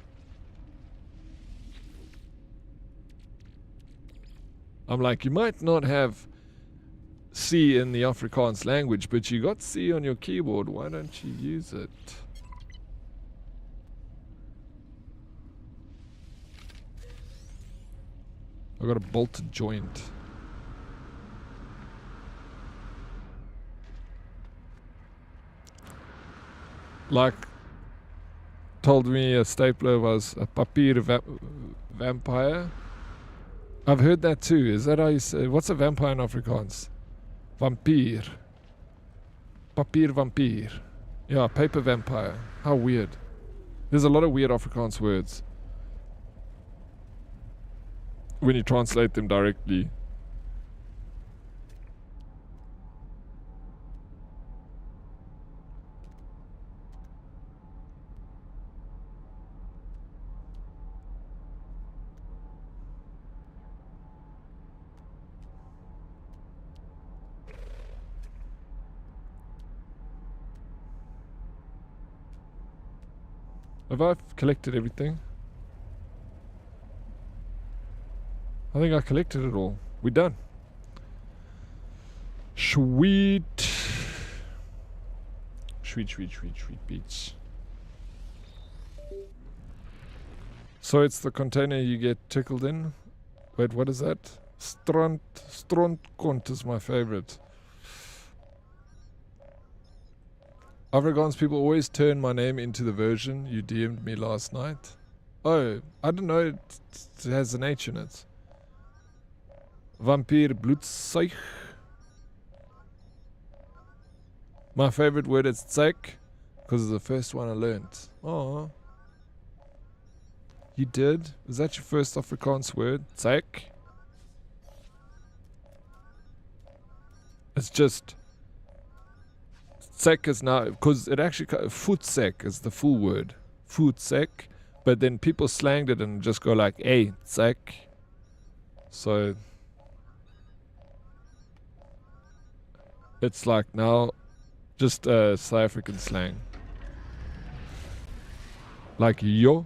I'm like, you might not have C in the Afrikaans language, but you got C on your keyboard. Why don't you use it? I got a bolted joint. Like, told me a stapler was a papier vampire. I've heard that too. Is that how you say? What's a vampire in Afrikaans? Vampire. Papier vampire. Yeah, paper vampire. How weird. There's a lot of weird Afrikaans words when you translate them directly. Have I collected everything? I think I collected it all. We're done. Sweet. Sweet beach. So it's the container you get tickled in. Wait, what is that? Strontkont is my favorite. Afrikaans people always turn my name into the version you DM'd me last night. Oh, I don't know, it has an H in it. Vampire bloedsuig. My favorite word is zeik, because it's the first one I learned. Oh, you did? Is that your first Afrikaans word? Zeik? It's just... Sek is now, because it actually, voetsek is the full word. Voetsek. But then people slanged it and just go like, hey, sek. So, it's like now just South African slang. Like yo.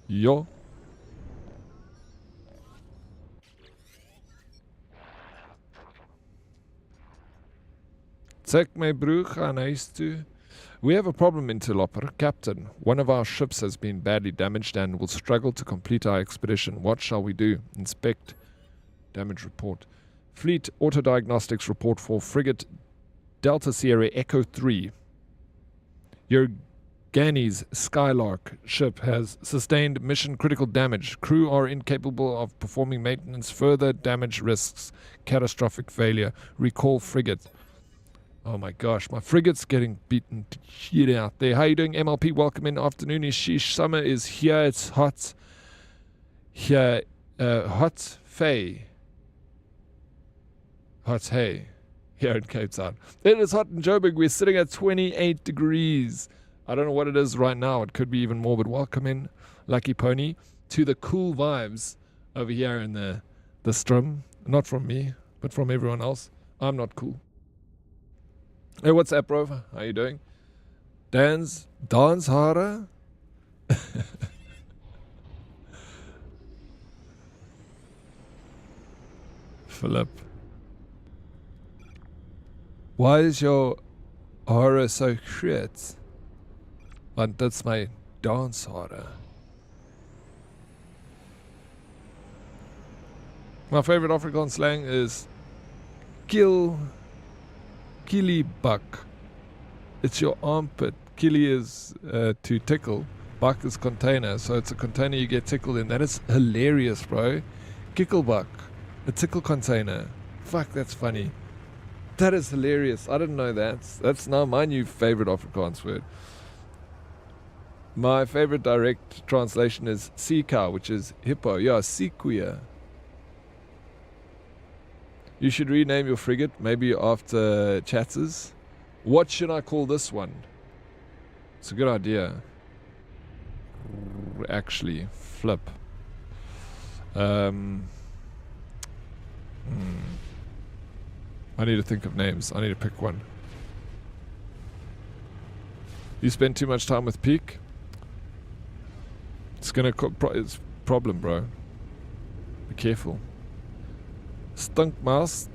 Yo. Zeg my broer gaan huis toe. We have a problem, Interloper. Captain, one of our ships has been badly damaged and will struggle to complete our expedition. What shall we do? Inspect. Damage report. Fleet auto-diagnostics report for frigate Delta Sierra Echo 3. Your Gani's Skylark ship has sustained mission-critical damage. Crew are incapable of performing maintenance. Further damage risks catastrophic failure. Recall frigate. Oh my gosh, my frigate's getting beaten to shit out there. How you doing, MLP? Welcome in. Afternoon is sheesh. Summer is here. It's hot. Here, hot Faye. Hot hey. Here in Cape Town. It is hot in Joburg. We're sitting at 28 degrees. I don't know what it is right now. It could be even more, but welcome in, Lucky Pony, to the cool vibes over here in the strum. Not from me, but from everyone else. I'm not cool. Hey, what's up, bro? How you doing? Dance harder? Philip. Why is your aura so shit? Want dit's my dance harder. My favorite Afrikaans slang is Killie-buck. It's your armpit. Killie is to tickle. Buck is container. So it's a container you get tickled in. That is hilarious, bro. Kicklebuck. A tickle container. Fuck, that's funny. That is hilarious. I didn't know that. That's now my new favorite Afrikaans word. My favorite direct translation is sea cow, which is hippo. Yeah, sequoia. You should rename your frigate, maybe after Chatters. What should I call this one? It's a good idea. Actually, flip. I need to think of names. I need to pick one. You spend too much time with Peak? It's gonna it's a problem, bro. Be careful. Stunk Mouse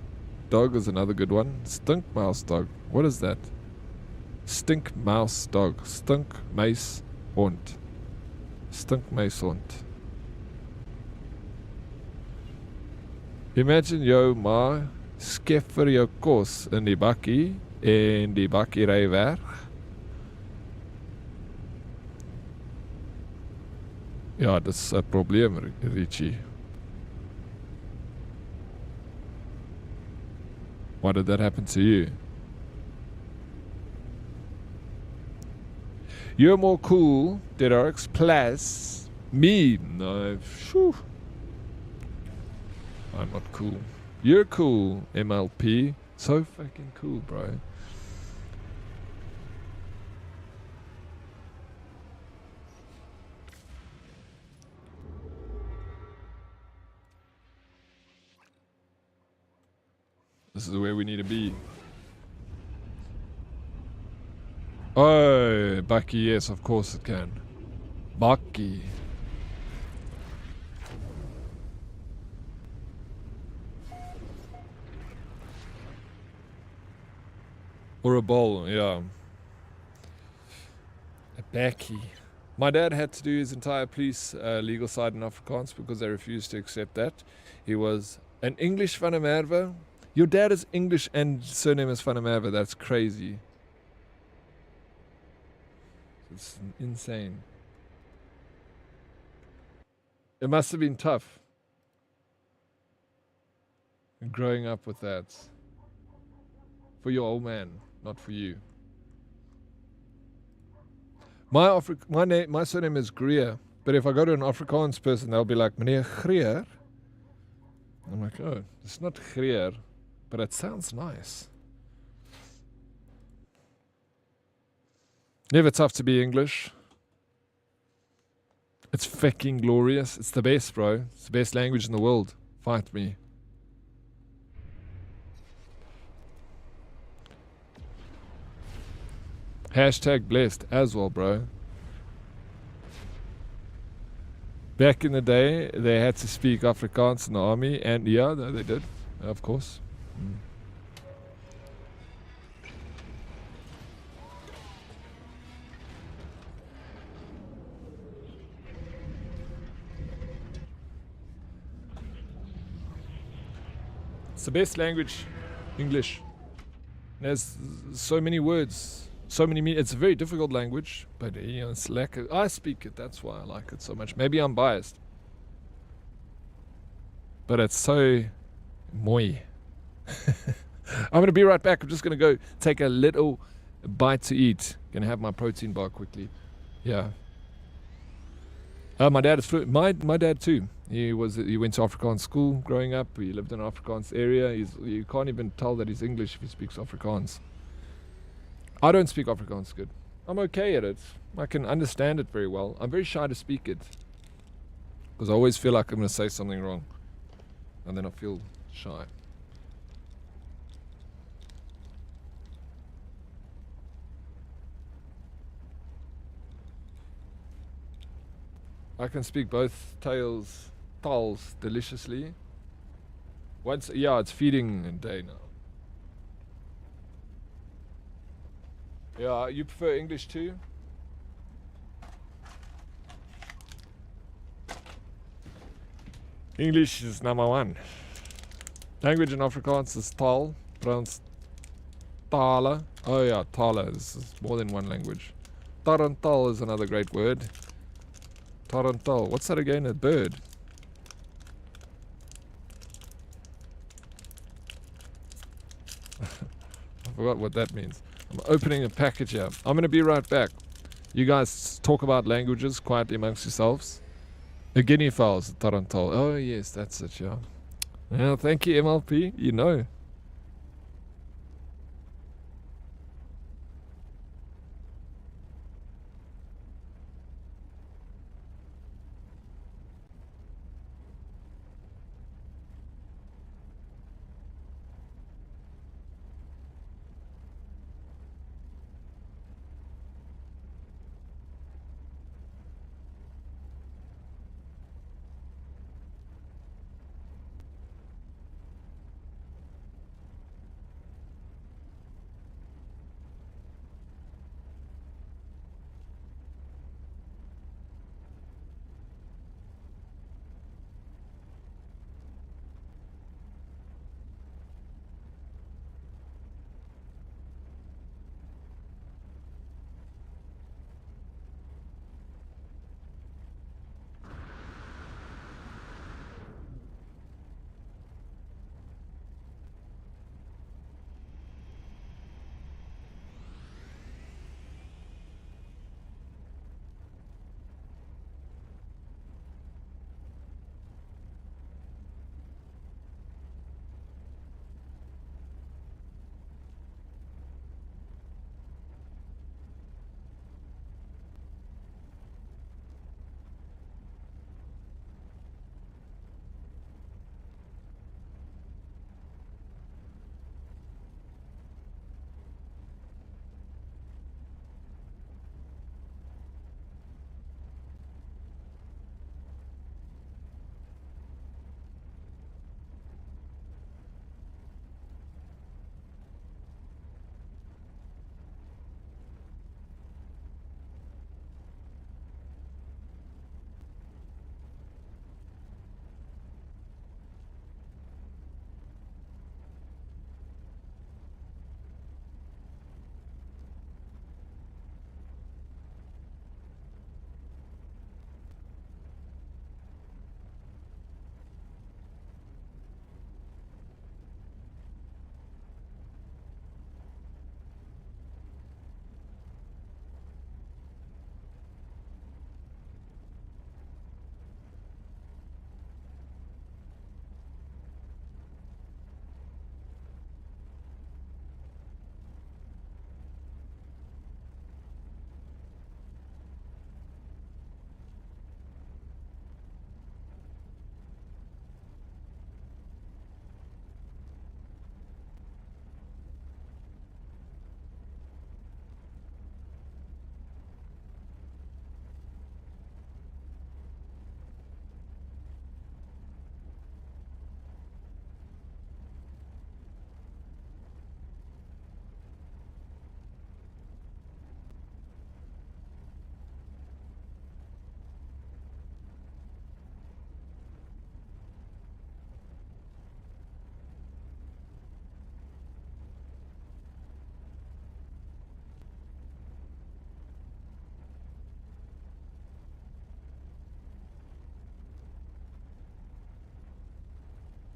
Dog is another good one. Stink Mouse Dog. What is that? Stink Mouse Dog. Stunk Mace Hond. Stink Mace Hond. Imagine jou ma skep vir jou kos in die bakkie en die bakkie ry weg. Ja, dis 'n probleem, Richie. Why did that happen to you? You're more cool, Dedarx, plus me. No, phew. I'm not cool. You're cool, MLP. So fucking cool, bro. This is where we need to be. Oh, Bucky, yes, of course it can. Bucky. Or a bowl, yeah. A Bucky. My dad had to do his entire police legal side in Afrikaans because they refused to accept that. He was an English van der Merwe. Your dad is English and surname is van der Merwe. That's crazy. It's insane. It must have been tough growing up with that. For your old man, not for you. My surname is Greer, but if I go to an Afrikaans person, they'll be like, Meneer Greer. I'm like, oh, it's not Greer, but it sounds nice. Never tough to be English. It's fucking glorious. It's the best, bro. It's the best language in the world. Fight me. Hashtag blessed as well, bro. Back in the day, they had to speak Afrikaans in the army, and yeah, they did, of course. It's the best language, English. There's so many words, so many it's a very difficult language, but you know, it's like I speak it. That's why I like it so much. Maybe I'm biased, but it's so mooi. I'm gonna be right back. I'm just gonna go take a little bite to eat. Gonna have my protein bar quickly. Yeah. My dad is my dad too. He went to Afrikaans school growing up. He lived in an Afrikaans area. You can't even tell that he's English if he speaks Afrikaans. I don't speak Afrikaans good. I'm okay at it. I can understand it very well. I'm very shy to speak it because I always feel like I'm going to say something wrong, and then I feel shy. I can speak both tales deliciously. It's feeding day now. Yeah, you prefer English too? English is number one. Language in Afrikaans is taal, pronounced tale. Oh yeah, tale. This is more than one language. Tarantal is another great word. Tarantal. What's that again? A bird. I forgot what that means. I'm opening a package here. I'm going to be right back. You guys talk about languages quietly amongst yourselves. A guinea fowl is a tarantal. Oh yes, that's it, yeah. Yeah, thank you, MLP. You know.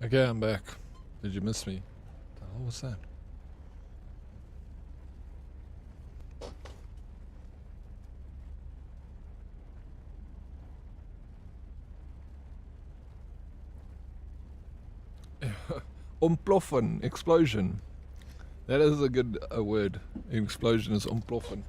Okay, I'm back. Did you miss me? The hell was that? Ontploffen, explosion. That is a good word. An explosion is ontploffen.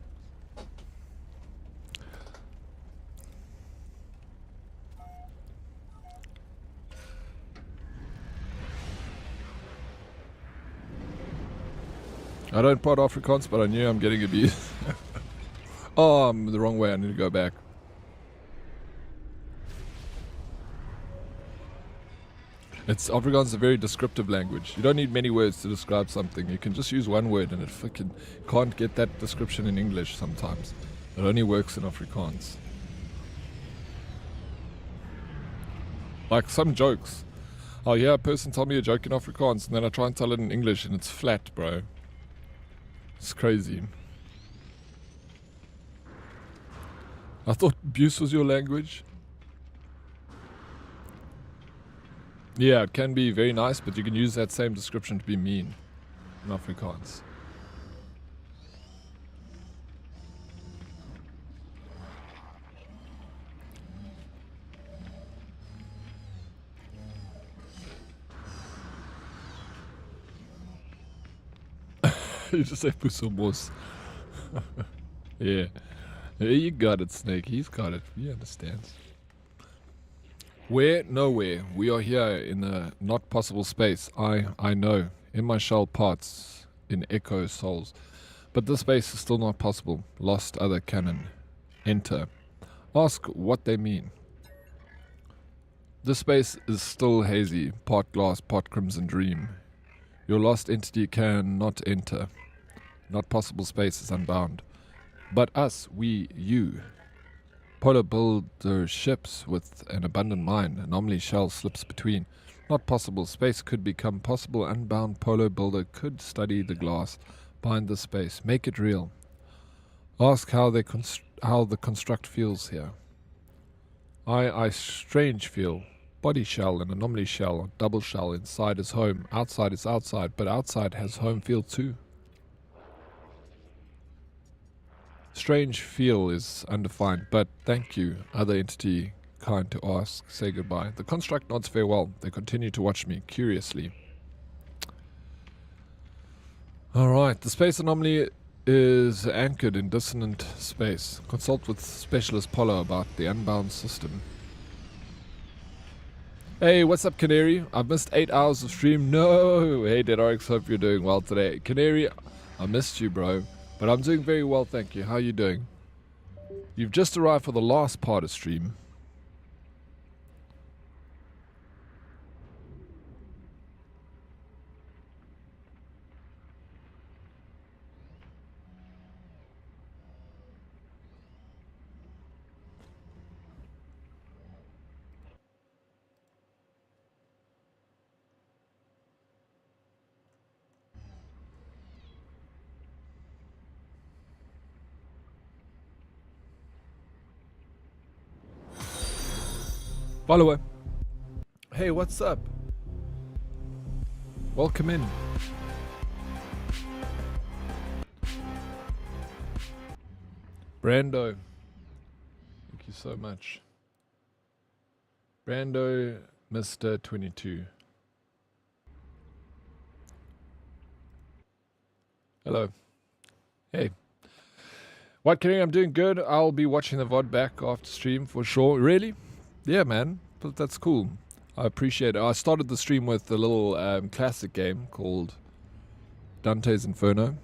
I don't part Afrikaans, but I knew I'm getting abused. Oh, I'm the wrong way. I need to go back. Afrikaans is a very descriptive language. You don't need many words to describe something. You can just use one word and it fucking can't get that description in English sometimes. It only works in Afrikaans. Like some jokes. I'll hear a person tell me a joke in Afrikaans and then I try and tell it in English and it's flat, bro. It's crazy. I thought abuse was your language. Yeah, it can be very nice, but you can use that same description to be mean in Afrikaans. You just say pusomos. Yeah. Yeah, you got it, Snake. He's got it. He understands. Where? Nowhere. We are here in a not possible space. I know. In my shell parts. In echo souls. But this space is still not possible. Lost other canon. Enter. Ask what they mean. This space is still hazy. Part glass, part crimson dream. Your lost entity cannot enter. Not possible space is unbound. But us, we, you. Polar builder ships with an abundant mind. Anomaly shell slips between. Not possible space could become possible. Unbound polar builder could study the glass. Bind the space. Make it real. Ask how the construct feels here. I strange feel. Body shell and anomaly shell, double shell. Inside is home. Outside is outside. But outside has home feel too. Strange feel is undefined, but thank you, other entity, kind to ask, say goodbye. The construct nods farewell. They continue to watch me, curiously. Alright, the space anomaly is anchored in dissonant space. Consult with Specialist Polo about the unbound system. Hey, what's up, Canary? I've missed 8 hours of stream. No! Hey, DeadRx, hope you're doing well today. Canary, I missed you, bro. But I'm doing very well, thank you. How are you doing? You've just arrived for the last part of stream. By the way, hey, what's up? Welcome in. Brando, thank you so much. Brando, Mr. 22. Hello. Hey. What, Kenny? I'm doing good. I'll be watching the VOD back after stream for sure. Really? Yeah, man. But that's cool. I appreciate it. I started the stream with a little classic game called Dante's Inferno. And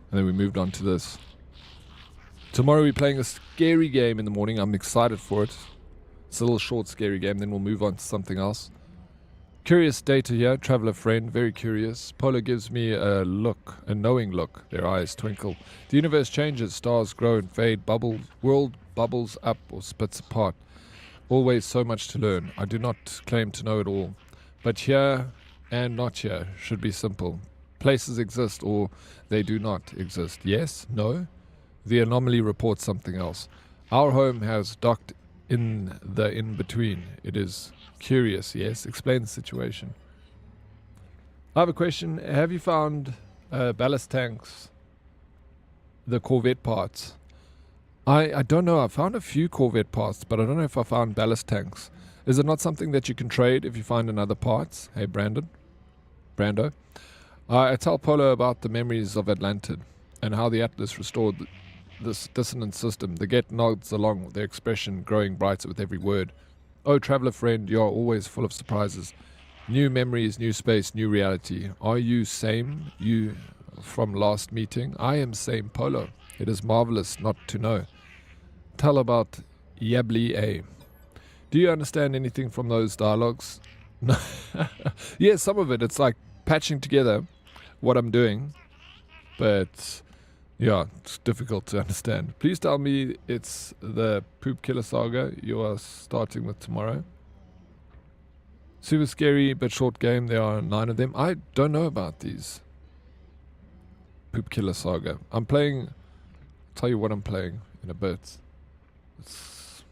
then we moved on to this. Tomorrow we're playing a scary game in the morning. I'm excited for it. It's a little short scary game. Then we'll move on to something else. Curious data here. Traveler friend. Very curious. Polo gives me a look. A knowing look. Their eyes twinkle. The universe changes. Stars grow and fade. Bubbles. World bubbles up or splits apart. Always so much to learn. I do not claim to know it all. But here and not here should be simple. Places exist or they do not exist. Yes? No? The anomaly reports something else. Our home has docked in the in-between? It is curious, yes. Explain the situation. I have a question. Have you found ballast tanks, the Corvette parts? I don't know. I found a few Corvette parts, but I don't know if I found ballast tanks. Is it not something that you can trade if you find another parts? Hey, Brando. I tell Polo about the memories of Atlantid and how the Atlas restored this dissonant system. The Get nods along, their expression growing brighter with every word. Oh, traveler friend, you are always full of surprises. New memories, new space, new reality. Are you same? You from last meeting? I am same, Polo. It is marvelous not to know. Tell about Yabli A. Do you understand anything from those dialogues? No. Yeah, some of it. It's like patching together what I'm doing. But yeah, it's difficult to understand. Please tell me it's the Poop Killer Saga you are starting with tomorrow. Super scary but short game. There are 9 of them. I don't know about these. Poop Killer Saga. I'm playing. I'll tell you what I'm playing in a bit. It's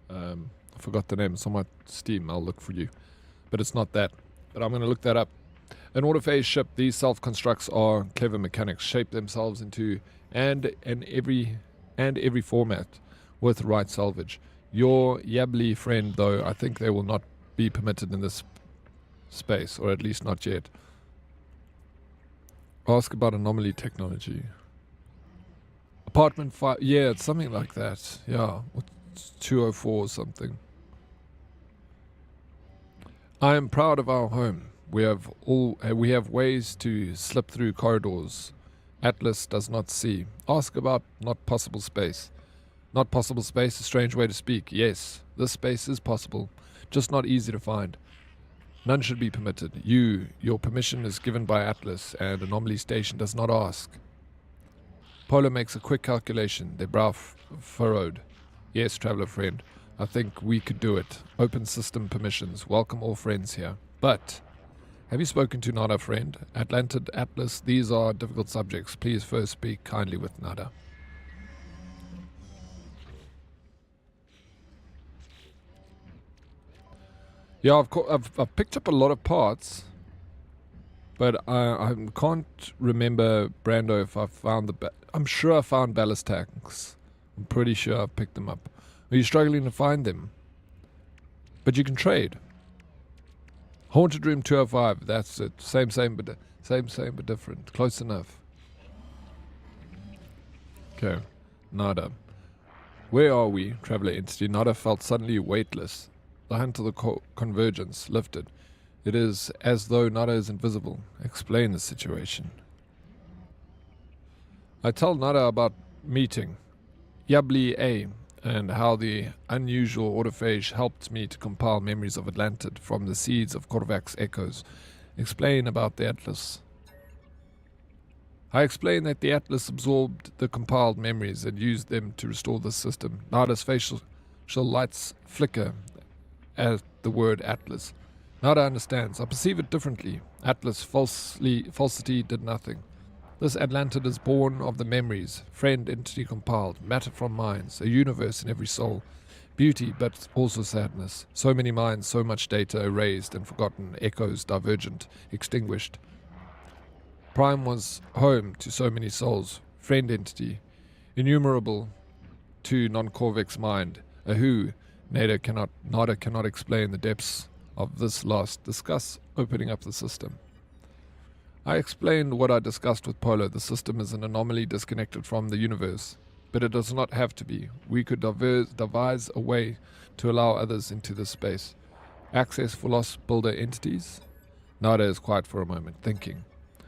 I forgot the name. It's on my Steam. I'll look for you. But it's not that. But I'm going to look that up. An autophase ship, these self-constructs are clever mechanics, shape themselves into and every format with the right salvage. Your Yabli friend, though, I think they will not be permitted in this space, or at least not yet. Ask about anomaly technology. Apartment 5, yeah, it's something like that. Yeah, it's 204 or something. I am proud of our home. We have ways to slip through corridors. Atlas does not see. Ask about not possible space. Not possible space, a strange way to speak. Yes, this space is possible, just not easy to find. None should be permitted. Your permission is given by Atlas, and Anomaly Station does not ask. Polo makes a quick calculation, their brow furrowed. Yes, traveler friend, I think we could do it. Open system permissions. Welcome all friends here. But have you spoken to Nada, friend? Atlantid, Atlas, these are difficult subjects. Please first speak kindly with Nada. Yeah, I've picked up a lot of parts, but I can't remember, Brando, if I found I'm sure I found ballast tanks. I'm pretty sure I've picked them up. Are you struggling to find them? But you can trade. Haunted Room 205, that's it. Same but different. Close enough. Okay, Nada. Where are we, traveler entity? Nada felt suddenly weightless. The hand to the convergence lifted. It is as though Nada is invisible. Explain the situation. I tell Nada about meeting Yabli A and how the unusual autophage helped me to compile memories of Atlantid from the seeds of Korvac's echoes. Explain about the Atlas. I explain that the Atlas absorbed the compiled memories and used them to restore the system. Nada's facial lights flicker at the word Atlas. Nada understands. I perceive it differently. Atlas falsity did nothing. This Atlantid is born of the memories, friend entity compiled, matter from minds, a universe in every soul. Beauty, but also sadness. So many minds, so much data erased and forgotten, echoes divergent, extinguished. Prime was home to so many souls, friend entity, innumerable to non-Corvac's mind, a who, Nada cannot explain the depths of this loss. Discuss opening up the system. I explained what I discussed with Polo. The system is an anomaly disconnected from the universe, but it does not have to be. We could devise a way to allow others into this space. Access for lost builder entities? Nada is quiet for a moment, thinking.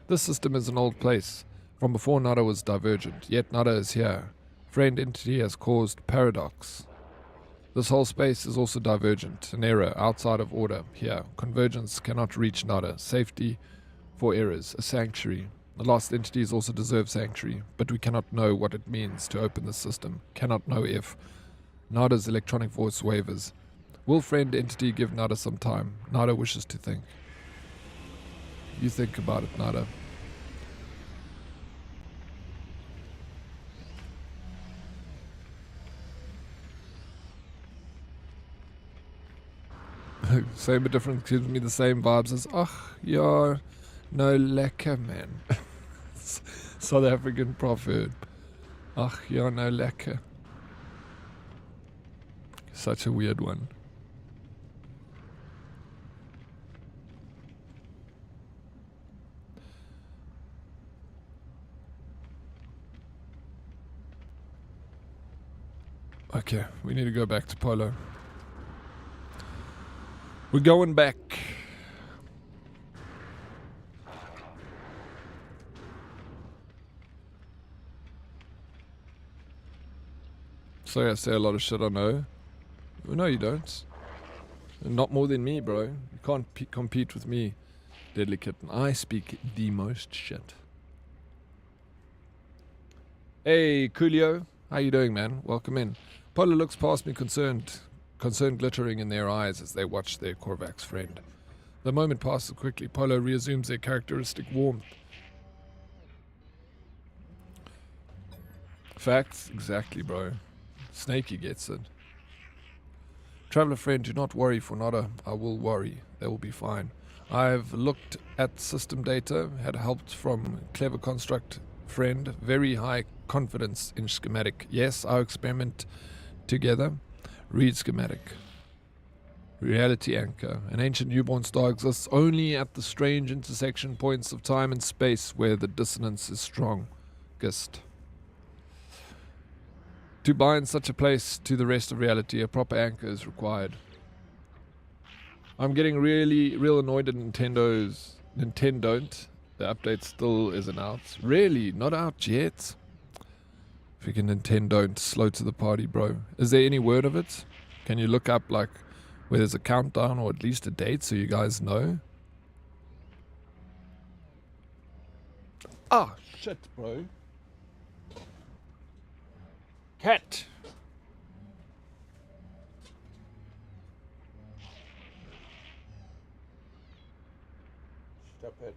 This system is an old place. From before Nada was divergent, yet Nada is here. Friend entity has caused paradox. This whole space is also divergent, an error outside of order here. Convergence cannot reach Nada. Safety for errors, a sanctuary. The lost entities also deserve sanctuary, but we cannot know what it means to open the system. Cannot know if. Nada's electronic voice wavers. Will friend entity give Nada some time? Nada wishes to think. You think about it, Nada. Same but different gives me the same vibes as, ach, ja, no lekker, man. South African proverb. Ach, ja, no lekker. Such a weird one. Okay, we need to go back to Polo. We're going back. Sorry I say a lot of shit I know. No, you don't. Not more than me, bro. You can't compete with me, Deadly Kitten. I speak the most shit. Hey, Coolio. How you doing, man? Welcome in. Polo looks past me concern glittering in their eyes as they watch their Corvax friend. The moment passes quickly. Polo reassumes their characteristic warmth. Facts? Exactly, bro. Snakey gets it. Traveler friend, do not worry for Nada. I will worry. They will be fine. I've looked at system data, had help from clever construct friend, very high confidence in schematic. Yes, our experiment together. Read schematic. Reality anchor. An ancient newborn star exists only at the strange intersection points of time and space where the dissonance is strongest. To bind such a place to the rest of reality, a proper anchor is required. I'm getting real annoyed at Nintendo's Nintendo. The update still isn't out. Really? Not out yet? Freaking Nintendo, slow to the party, bro. Is there any word of it? Can you look up, like, where there's a countdown or at least a date so you guys know? Ah, shit, bro. Cat. Stop it.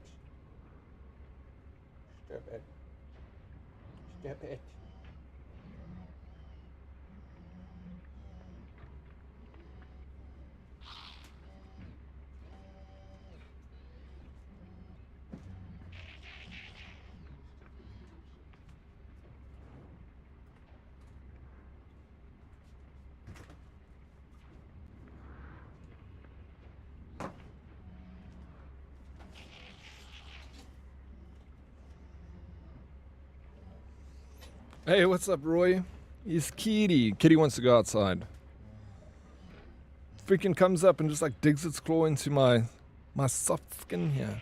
Stop it. Stop it. Hey, what's up, Roy? He's Kitty. Kitty wants to go outside. Freaking comes up and just like digs its claw into my soft skin here.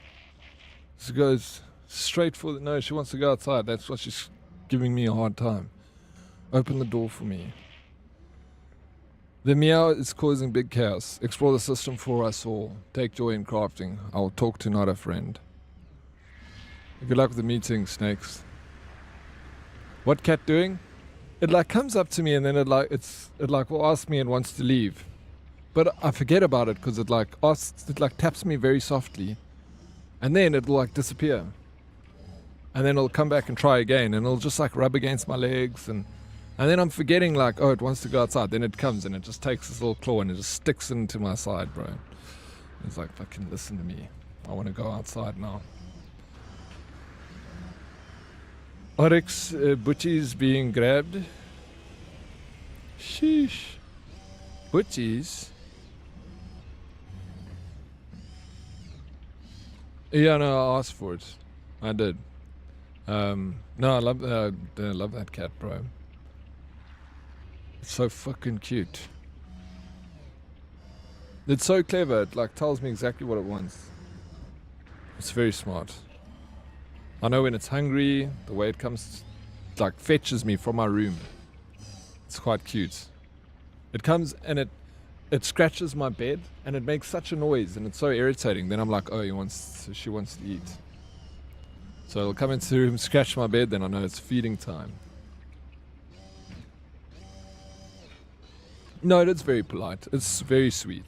She goes straight for the... No, she wants to go outside. That's what she's giving me a hard time. Open the door for me. The meow is causing big chaos. Explore the system for us all. Take joy in crafting. I will talk to not a friend. Good luck with the meeting, snakes. What cat doing? It like comes up to me and then it will ask me and wants to leave, but I forget about it because it like taps me very softly, and then it will like disappear, and then it'll come back and try again, and it'll just like rub against my legs, and then I'm forgetting like, oh, it wants to go outside. Then it comes and it just takes this little claw and it just sticks into my side, bro. It's like, fucking listen to me. I want to go outside now. Oryx butchies being grabbed. Sheesh. Butchies? Yeah, no, I asked for it. I did. No, I love that cat, bro. It's so fucking cute. It's so clever. It like tells me exactly what it wants. It's very smart. I know when it's hungry, the way it comes, like fetches me from my room. It's quite cute. It comes and it scratches my bed and it makes such a noise and it's so irritating. Then I'm like, oh, she wants to eat. So it'll come into the room, scratch my bed, then I know it's feeding time. No, it's very polite. It's very sweet.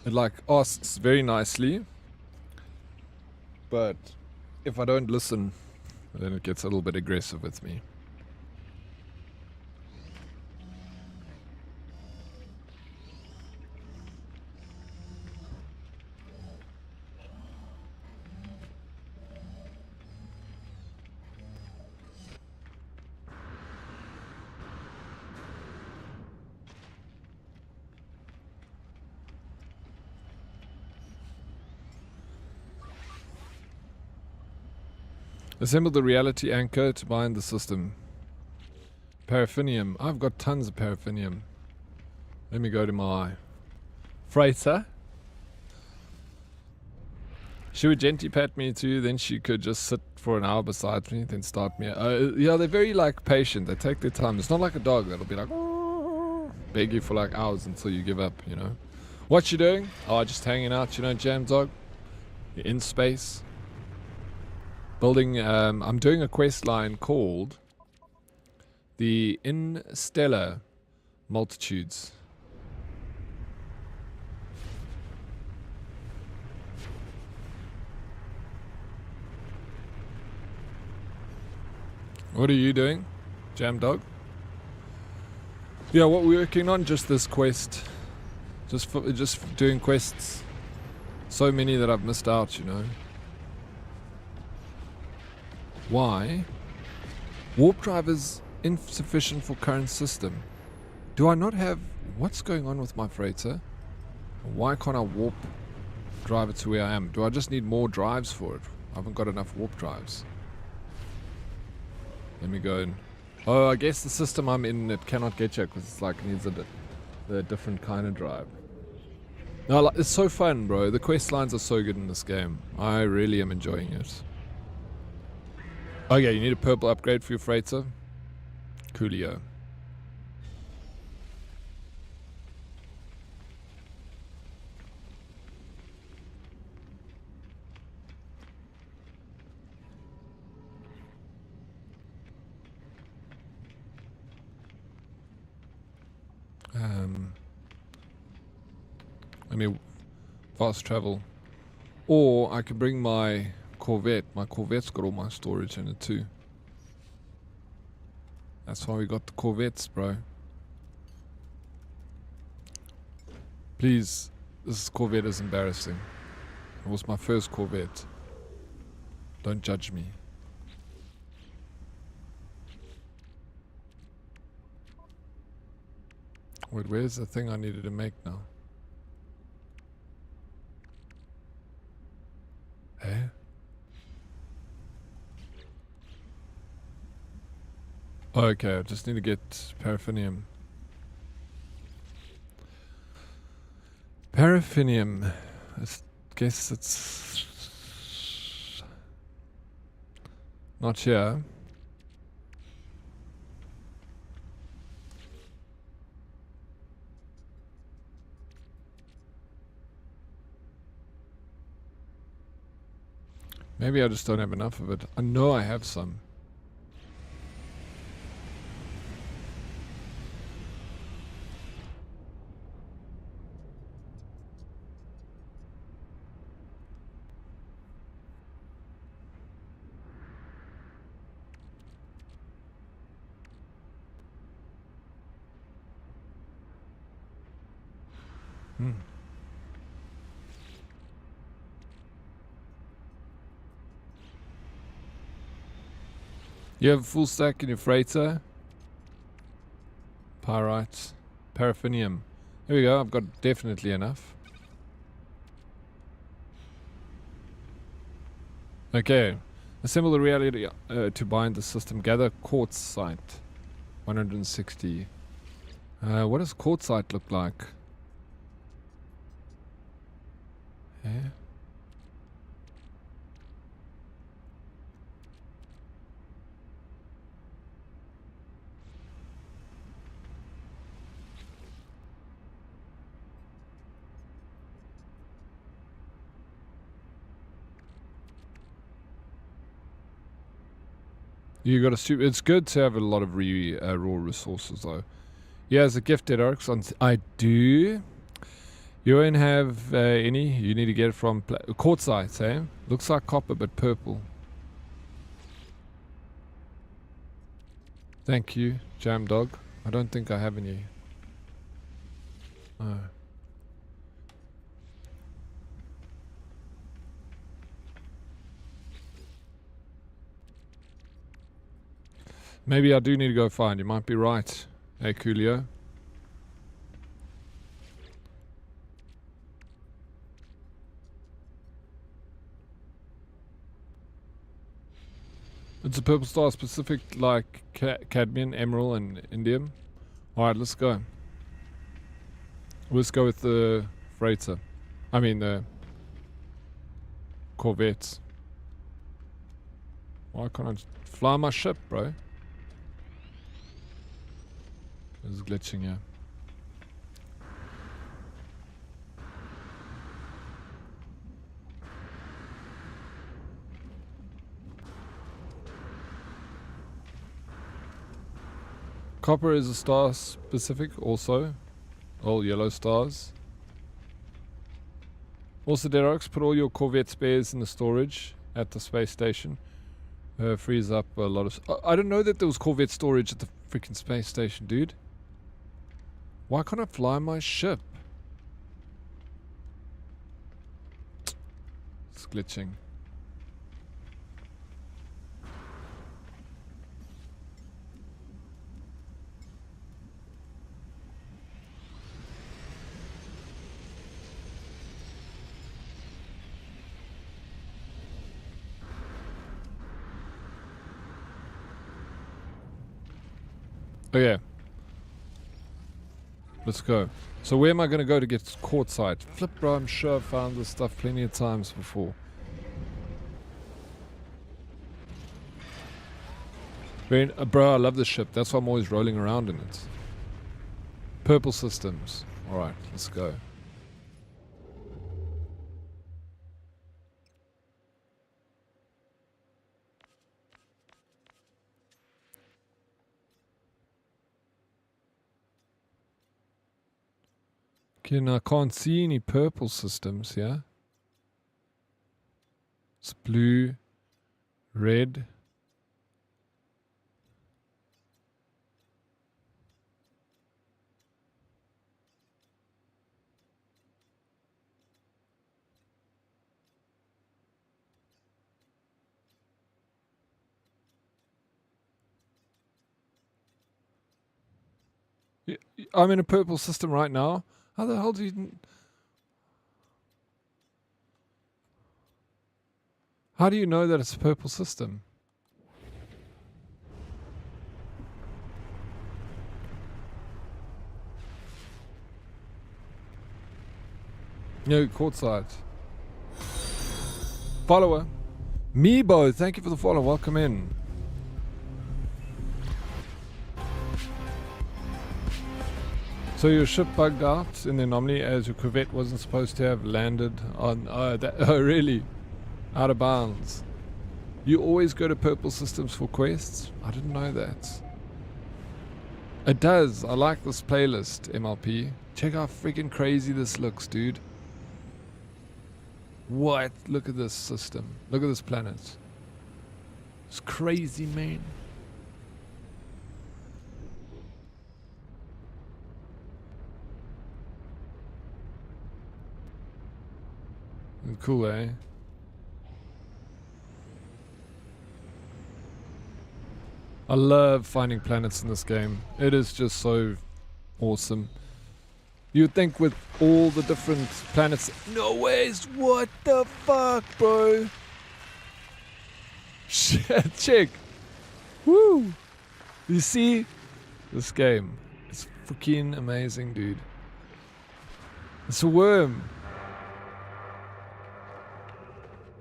It like asks very nicely, but if I don't listen, then it gets a little bit aggressive with me. Assemble the reality anchor to bind the system. Paraffinium. I've got tons of paraffinium. Let me go to my freighter. She would gently pat me too, then she could just sit for an hour beside me, then start me. Yeah, they're very like patient. They take their time. It's not like a dog that'll be like, "Oh," beg you for like hours until you give up, you know. What you doing? Oh, just hanging out, you know, Jam Dog. You're in space. Building, I'm doing a quest line called the Interstellar Multitudes. What are you doing, Jam Dog? Yeah, what we're working on, just this quest. Just doing quests. So many that I've missed out, you know. Why? Warp drive is insufficient for current system. Do I not have... What's going on with my freighter? Why can't I warp drive it to where I am? Do I just need more drives for it? I haven't got enough warp drives. Let me go in. Oh, I guess the system I'm in, it cannot get you because it's like needs a different kind of drive. No, like, it's so fun, bro. The quest lines are so good in this game. I really am enjoying it. Oh yeah, you need a purple upgrade for your freighter. Coolio. Let me fast travel. Or I could bring my Corvette. My Corvette's got all my storage in it too. That's why we got the Corvettes, bro. Please, this Corvette is embarrassing. It was my first Corvette. Don't judge me. Wait, where's the thing I needed to make now? Eh? Okay, I just need to get paraffinium. Paraffinium. I guess it's not here. Maybe I just don't have enough of it. I know I have some. You have a full stack in your freighter. Pyrite. Paraffinium. Here we go, I've got definitely enough. Okay. Assemble the reality to bind the system. Gather quartzite. 160. What does quartzite look like? Yeah. You got to. It's good to have a lot of raw resources, though. Yeah, as a gifted Arcs, I do. You won't have any. You need to get it from quartzite, eh? Looks like copper, but purple. Thank you, Jam Dog. I don't think I have any. Oh. Maybe I do need to go find. You might be right. Hey, Coolio. It's a purple star specific like cadmium, emerald, and indium. Alright, let's go. Let's go with the freighter. I mean the Corvettes. Why can't I just fly my ship, bro? It's glitching here. Copper is a star specific also. All yellow stars. Also, Derox, put all your Corvette spares in the storage at the space station. Frees up a lot of... I didn't know that there was Corvette storage at the freaking space station, dude. Why can't I fly my ship? It's glitching. Okay. Let's go. So where am I going to go to get quartzite? Flip, bro, I'm sure I've found this stuff plenty of times before. Bro, I love this ship. That's why I'm always rolling around in it. Purple systems. Alright, let's go. Okay, now I can't see any purple systems here. It's blue, red. I'm in a purple system right now. How the hell do you... How do you know that it's a purple system? No, quartzite. Follower. Meebo, thank you for the follow. Welcome in. So your ship bugged out in the anomaly as your Corvette wasn't supposed to have landed on... Oh, really? Out of bounds. You always go to purple systems for quests? I didn't know that. It does. I like this playlist, MLP. Check how freaking crazy this looks, dude. What? Look at this system. Look at this planet. It's crazy, man. Cool, eh? I love finding planets in this game. It is just so awesome. You'd think with all the different planets... No ways! What the fuck, bro? Shit, check. Woo! You see? This game. It's freaking amazing, dude. It's a worm.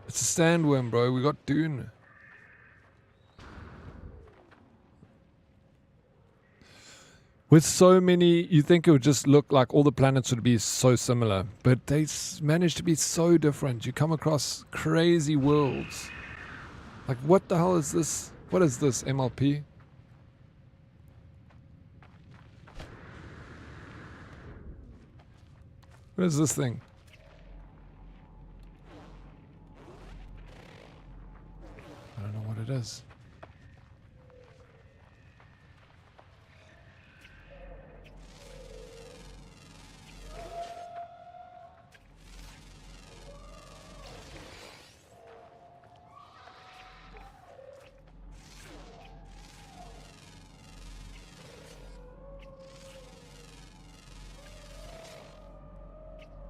It's a sandworm, bro. We got Dune. With so many, you think it would just look like all the planets would be so similar, but they managed to be so different. You come across crazy worlds. Like, what the hell is this? What is this, MLP? What is this thing? I don't know what it is.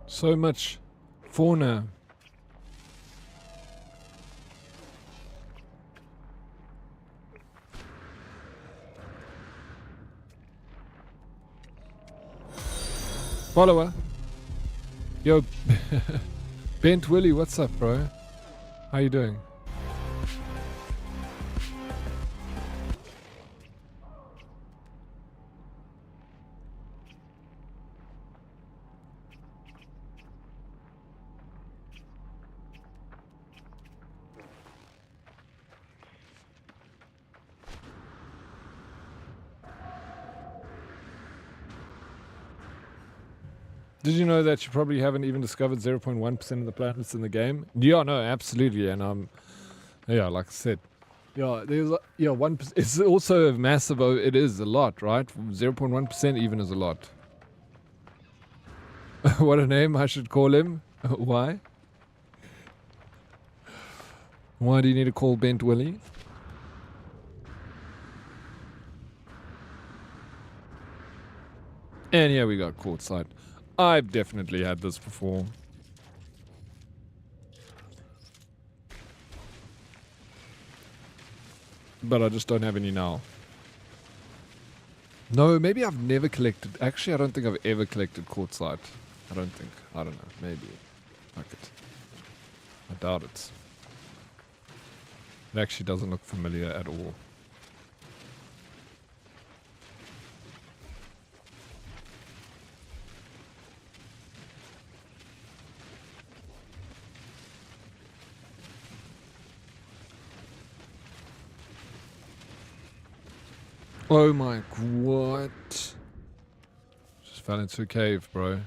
So much fauna. Follower. Yo, Bent Willie, what's up, bro? How you doing? Did you know that you probably haven't even discovered 0.1% of the planets in the game? Yeah, no, absolutely. And yeah, like I said, yeah, there's 1%. It's also massive. It is a lot, right? 0.1% even is a lot. What a name I should call him. Why? Why do you need to call Bent Willie? And yeah, we got quartzite. I've definitely had this before. But I just don't have any now. No, maybe I've never collected. Actually, I don't think I've ever collected quartzite. I don't think. I don't know. Maybe. Fuck it. I doubt it. It actually doesn't look familiar at all. Oh my, what? Just fell into a cave, bro.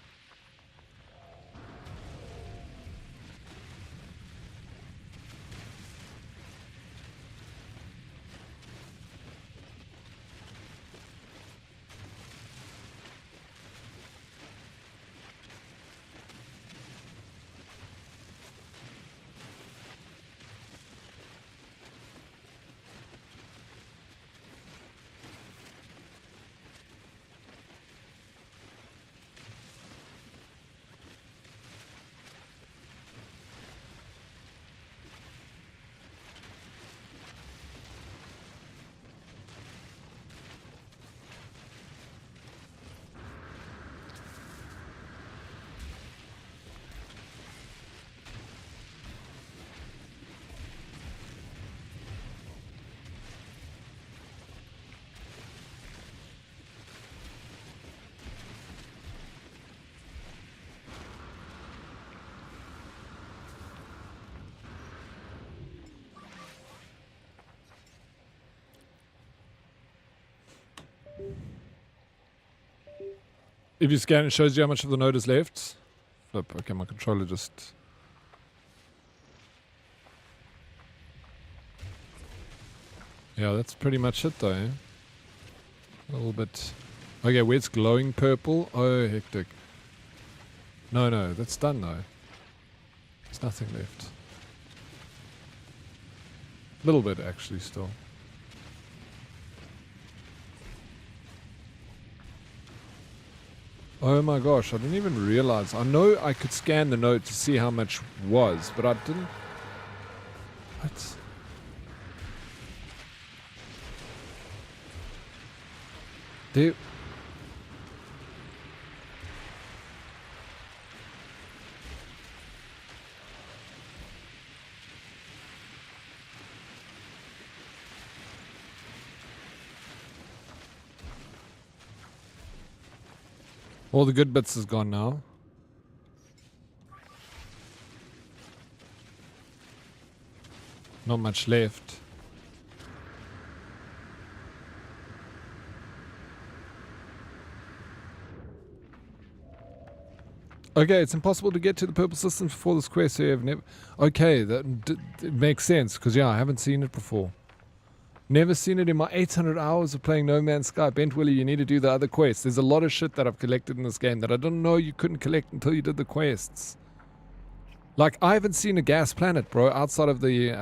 If you scan, it shows you how much of the node is left. Flip. Okay, my controller just... Yeah, that's pretty much it though. A little bit... Okay, where's glowing purple? Oh, hectic. No, that's done though. There's nothing left. A little bit actually still. Oh my gosh, I didn't even realize. I know I could scan the node to see how much was, but I didn't... What? There... All the good bits is gone now. Not much left. Okay, it's impossible to get to the purple systems before this quest, so you have never... Okay, that it makes sense, because yeah, I haven't seen it before. Never seen it in my 800 hours of playing No Man's Sky. Bent Willie, you need to do the other quests. There's a lot of shit that I've collected in this game that I didn't know you couldn't collect until you did the quests. Like, I haven't seen a gas planet, bro, outside of the,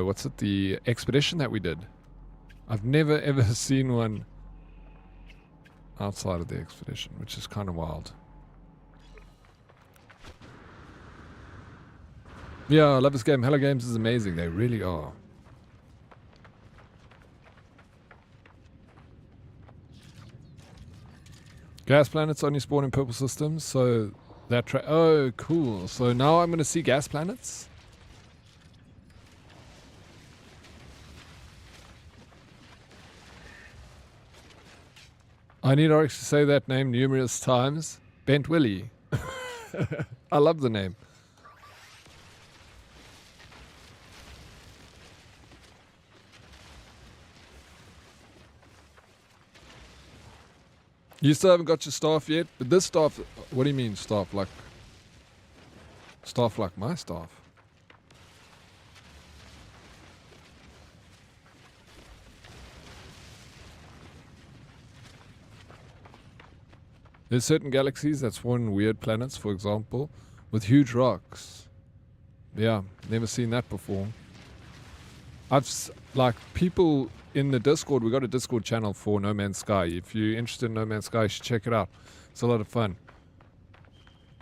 what's it? The expedition that we did. I've never ever seen one outside of the expedition, which is kind of wild. Yeah, I love this game. Hello Games is amazing. They really are. Gas planets only spawn in purple systems, so that oh, cool. So now I'm going to see gas planets? I need Oryx to say that name numerous times. Bent Willie. I love the name. You still haven't got your staff yet? But this staff, what do you mean staff? Like my staff? There's certain galaxies that spawn weird planets, for example, with huge rocks. Yeah, never seen that before. Like people in the Discord, we got a Discord channel for No Man's Sky. If you're interested in No Man's Sky, you should check it out. It's a lot of fun.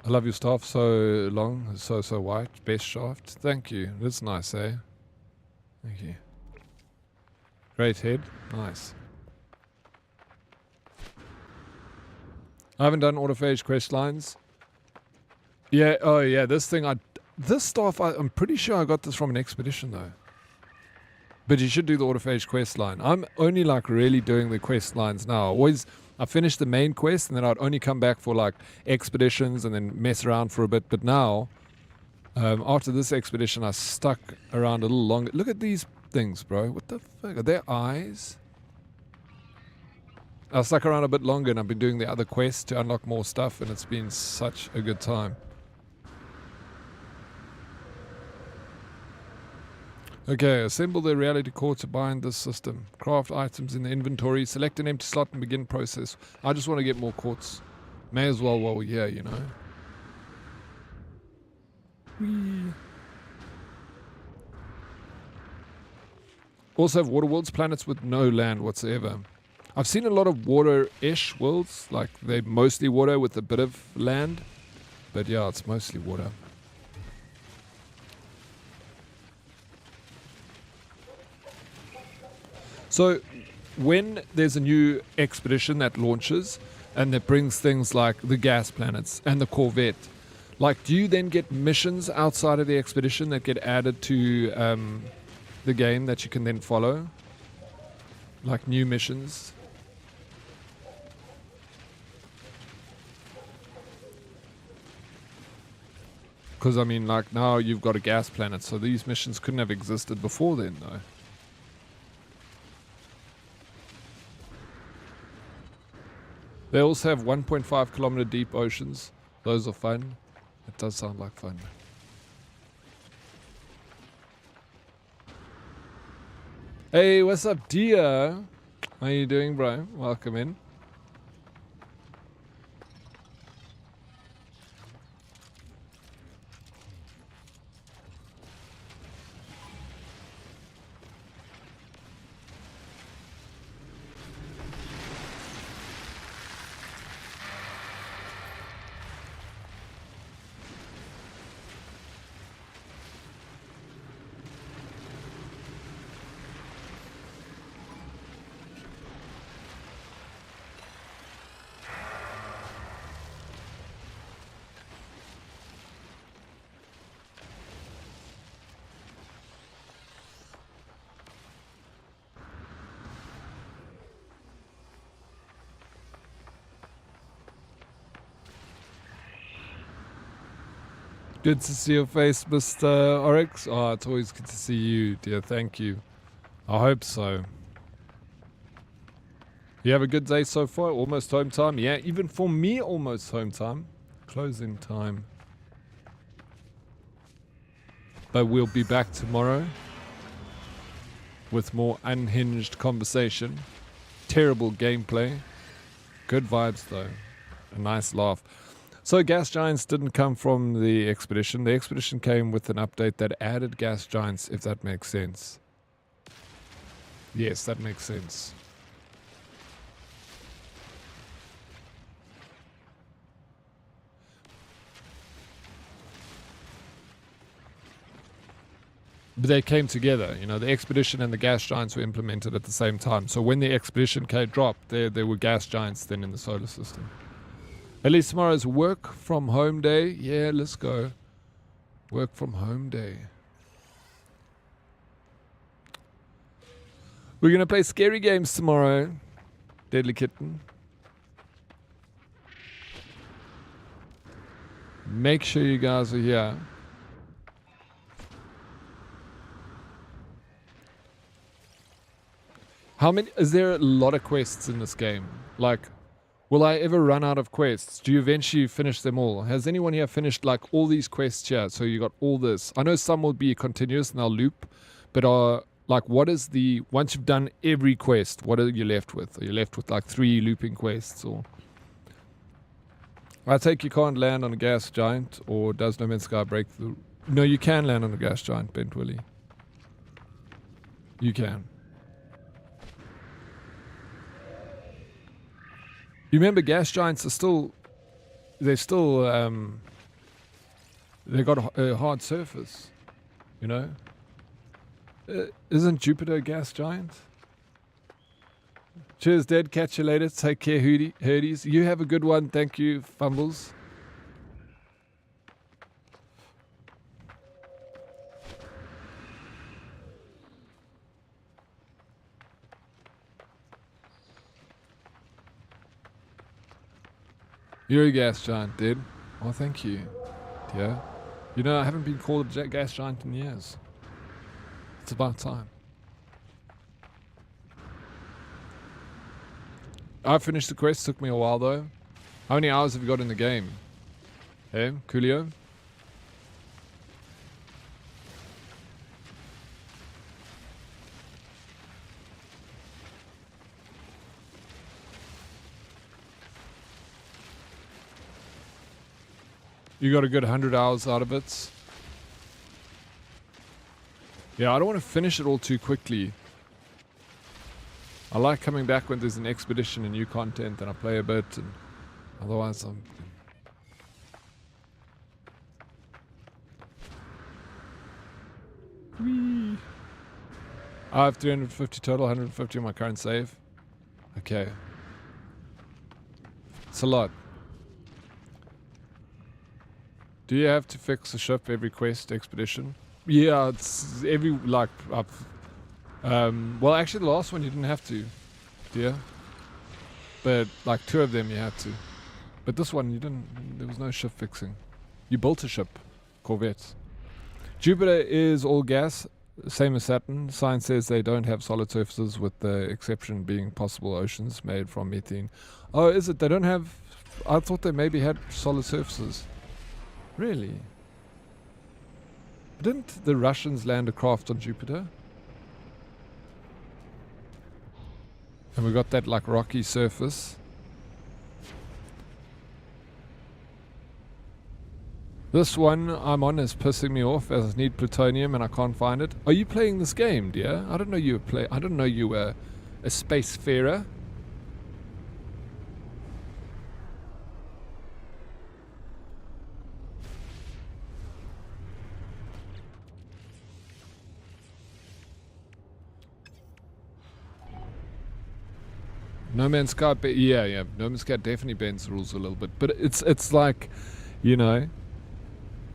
I love your staff, so long, so white. Best shaft. Thank you. That's nice, eh? Thank you. Great head. Nice. I haven't done autophage quest lines. Yeah, oh yeah, this staff, I'm pretty sure I got this from an expedition though. But you should do the autophage quest line. I'm only like really doing the quest lines now. I finished the main quest and then I'd only come back for like expeditions and then mess around for a bit. But now, after this expedition, I stuck around a little longer. Look at these things, bro. What the fuck? Are there eyes? I stuck around a bit longer and I've been doing the other quests to unlock more stuff and it's been such a good time. Okay, assemble the reality core to bind this system. Craft items in the inventory, select an empty slot and begin process. I just want to get more quartz. May as well while we're here, you know. Whee. Also have water worlds, planets with no land whatsoever. I've seen a lot of water-ish worlds, like they're mostly water with a bit of land. But yeah, it's mostly water. So when there's a new expedition that launches and that brings things like the gas planets and the Corvette, like do you then get missions outside of the expedition that get added to the game that you can then follow? Like new missions? Because I mean, like now you've got a gas planet, so these missions couldn't have existed before then though. They also have 1.5 kilometer deep oceans. Those are fun. It does sound like fun. Hey, what's up, dear? How you doing, bro? Welcome in. Good to see your face, Mr. Oryx. Oh, it's always good to see you, dear. Thank you. I hope so. You have a good day so far? Almost home time? Yeah, even for me, almost home time. Closing time. But we'll be back tomorrow with more unhinged conversation. Terrible gameplay. Good vibes, though. A nice laugh. So gas giants didn't come from the expedition. The expedition came with an update that added gas giants, if that makes sense. Yes, that makes sense. But they came together, you know, the expedition and the gas giants were implemented at the same time. So when the expedition dropped, there were gas giants then in the solar system. At least tomorrow's work from home day. Yeah, let's go. Work from home day. We're going to play scary games tomorrow. Deadly Kitten. Make sure you guys are here. How many? Is there a lot of quests in this game? Like, will I ever run out of quests? Do you eventually finish them all? Has anyone here finished like all these quests here? So you got all this. I know some will be continuous and they'll loop, but like, what is the, once you've done every quest, what are you left with? Are you left with like 3 looping quests? Or I take you can't land on a gas giant, or does No Man's Sky break the... No, you can land on a gas giant, Bent Willie. You can. You remember gas giants are still... They're still... they've got a hard surface, you know? Isn't Jupiter a gas giant? Cheers, Dad. Catch you later. Take care, Herdies. You have a good one. Thank you, Fumbles. You're a gas giant, Dad. Oh, thank you, dear. You know, I haven't been called a gas giant in years. It's about time. I finished the quest, took me a while though. How many hours have you got in the game? Hey, Coolio? You got a good 100 hours out of it. Yeah, I don't want to finish it all too quickly. I like coming back when there's an expedition and new content and I play a bit, and otherwise I'm... Whee! I have 350 total, 150 on my current save. Okay. It's a lot. Do you have to fix a ship every quest expedition? Yeah, it's every, like, well, actually, the last one you didn't have to, dear. But, like, 2 of them you had to. But this one, you didn't, there was no ship fixing. You built a ship, Corvette. Jupiter is all gas, same as Saturn. Science says they don't have solid surfaces, with the exception being possible oceans made from methane. Oh, is it? They don't have, I thought they maybe had solid surfaces. Really? Didn't the Russians land a craft on Jupiter? And we got that like rocky surface. This one I'm on is pissing me off, as I need plutonium and I can't find it. Are you playing this game, dear? I didn't know you were I didn't know you were a spacefarer. No Man's Sky, yeah. No Man's Sky definitely bends the rules a little bit, but it's like, you know,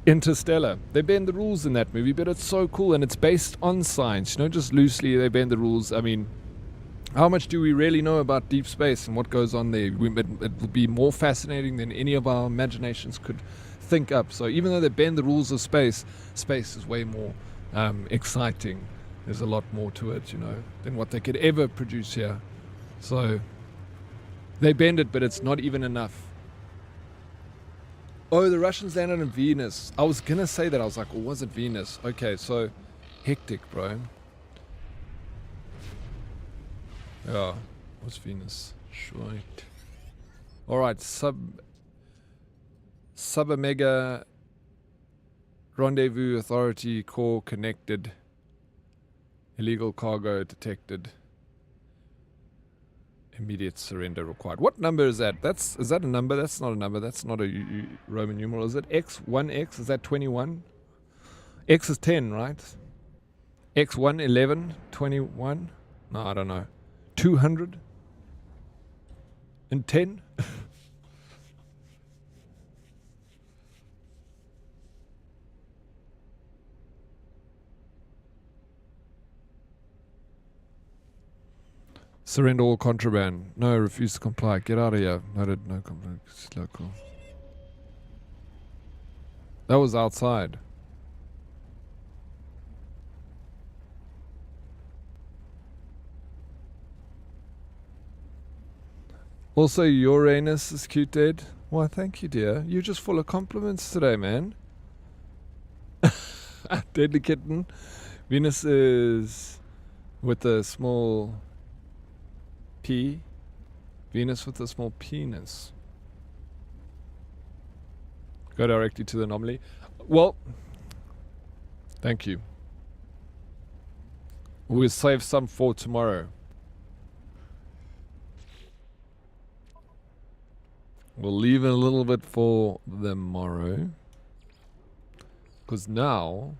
Interstellar. They bend the rules in that movie, but it's so cool, and it's based on science. You know, just loosely they bend the rules. I mean, how much do we really know about deep space and what goes on there? It will be more fascinating than any of our imaginations could think up. So even though they bend the rules of space, space is way more exciting. There's a lot more to it, you know, than what they could ever produce here. So they bend it, but it's not even enough. Oh, the Russians landed on Venus. I was gonna say that. I was like, oh, was it Venus? Okay, so hectic, bro. Yeah, what's Venus? Right. All right, Sub-Omega Rendezvous Authority core connected. Illegal cargo detected. Immediate surrender required. What number is that? Is that a number? That's not a number. That's not a Roman numeral. Is it X? 1X? Is that 21? X is 10, right? X1, 11, 21? No, I don't know. 200? And 10? Surrender all contraband. No, refuse to comply. Get out of here. Noted, no complaints. Local. That was outside. Also, Uranus is cute, Dad. Why, thank you, dear. You're just full of compliments today, man. Deadly kitten. Venus is with a small P. Venus with a small penis. Go directly to the anomaly. Well, thank you. We'll save some for tomorrow. We'll leave a little bit for the morrow. Because now,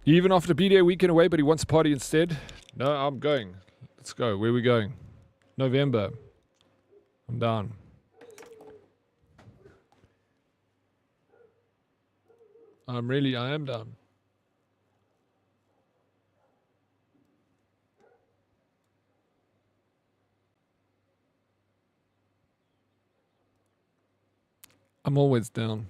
even after B-Day weekend away, but he wants a party instead. No, I'm going. Let's go. Where are we going? November. I'm down. I am down. I'm always down.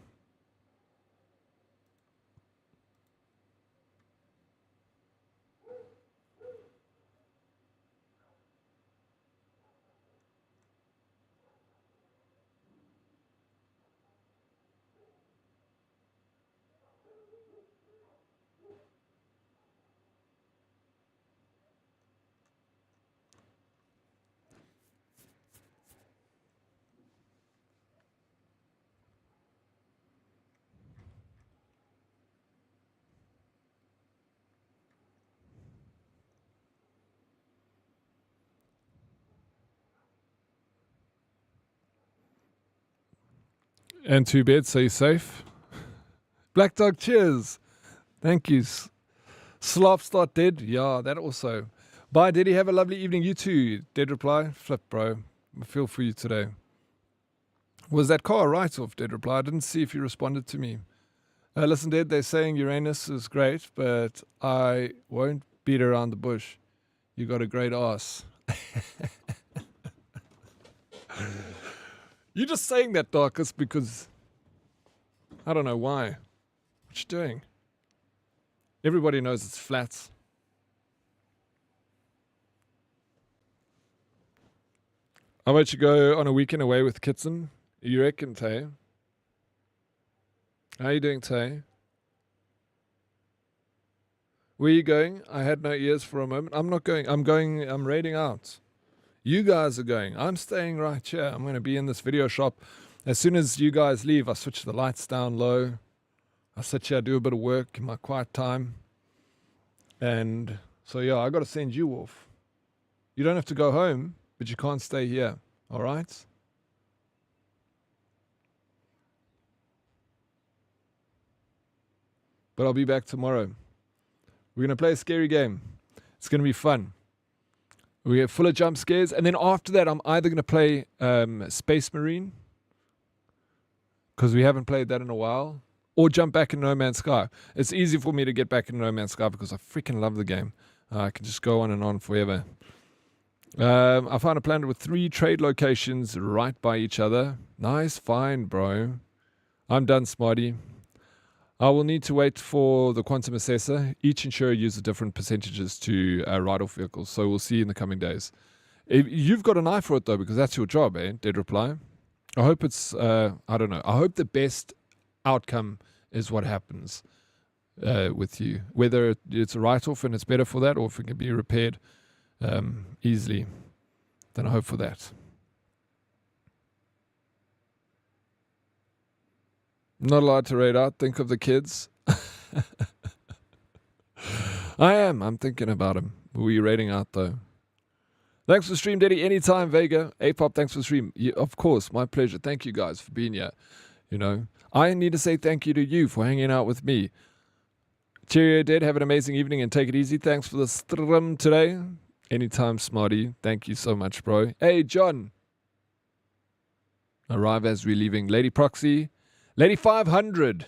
And to bed, so you're safe. Black Dog, cheers. Thank you. Slop start dead. Yeah, that also. Bye, Diddy. Have a lovely evening. You too. Dead reply. Flip, bro. I feel for you today. Was that car a write-off? Dead reply. I didn't see if you responded to me. Listen, Dad, they're saying Uranus is great, but I won't beat around the bush. You got a great ass. You're just saying that, Darkus, because I don't know why. What you doing? Everybody knows it's flats. How about you go on a weekend away with Kitson? You reckon, Tay? How you doing, Tay? Where are you going? I had no ears for a moment. I'm not going. I'm raiding out. You guys are going. I'm staying right here. I'm going to be in this video shop. As soon as you guys leave, I switch the lights down low. I sit here, do a bit of work in my quiet time. And so, yeah, I got to send you off. You don't have to go home, but you can't stay here. All right? But I'll be back tomorrow. We're going to play a scary game. It's going to be fun. We're full of jump scares. And then after that, I'm either going to play Space Marine, because we haven't played that in a while, or jump back in No Man's Sky. It's easy for me to get back in No Man's Sky because I freaking love the game. I can just go on and on forever. I found a planet with 3 trade locations right by each other. Nice find, bro. I'm done, Smarty. I will need to wait for the quantum assessor. Each insurer uses different percentages to write off vehicles, so we'll see in the coming days. You've got an eye for it, though, because that's your job, eh? Dead reply. I hope it's, I don't know. I hope the best outcome is what happens with you. Whether it's a write-off and it's better for that, or if it can be repaired easily, then I hope for that. Not allowed to raid out. Think of the kids. I am. I'm thinking about him. Were you raiding out, though? Thanks for the stream, Daddy. Anytime, Vega. A-Pop, thanks for the stream. Yeah, of course, my pleasure. Thank you guys for being here. You know, I need to say thank you to you for hanging out with me. Cheerio, Dad. Have an amazing evening and take it easy. Thanks for the stream today. Anytime, Smarty. Thank you so much, bro. Hey, John. Arrive as we're leaving. Lady Proxy. Lady 500.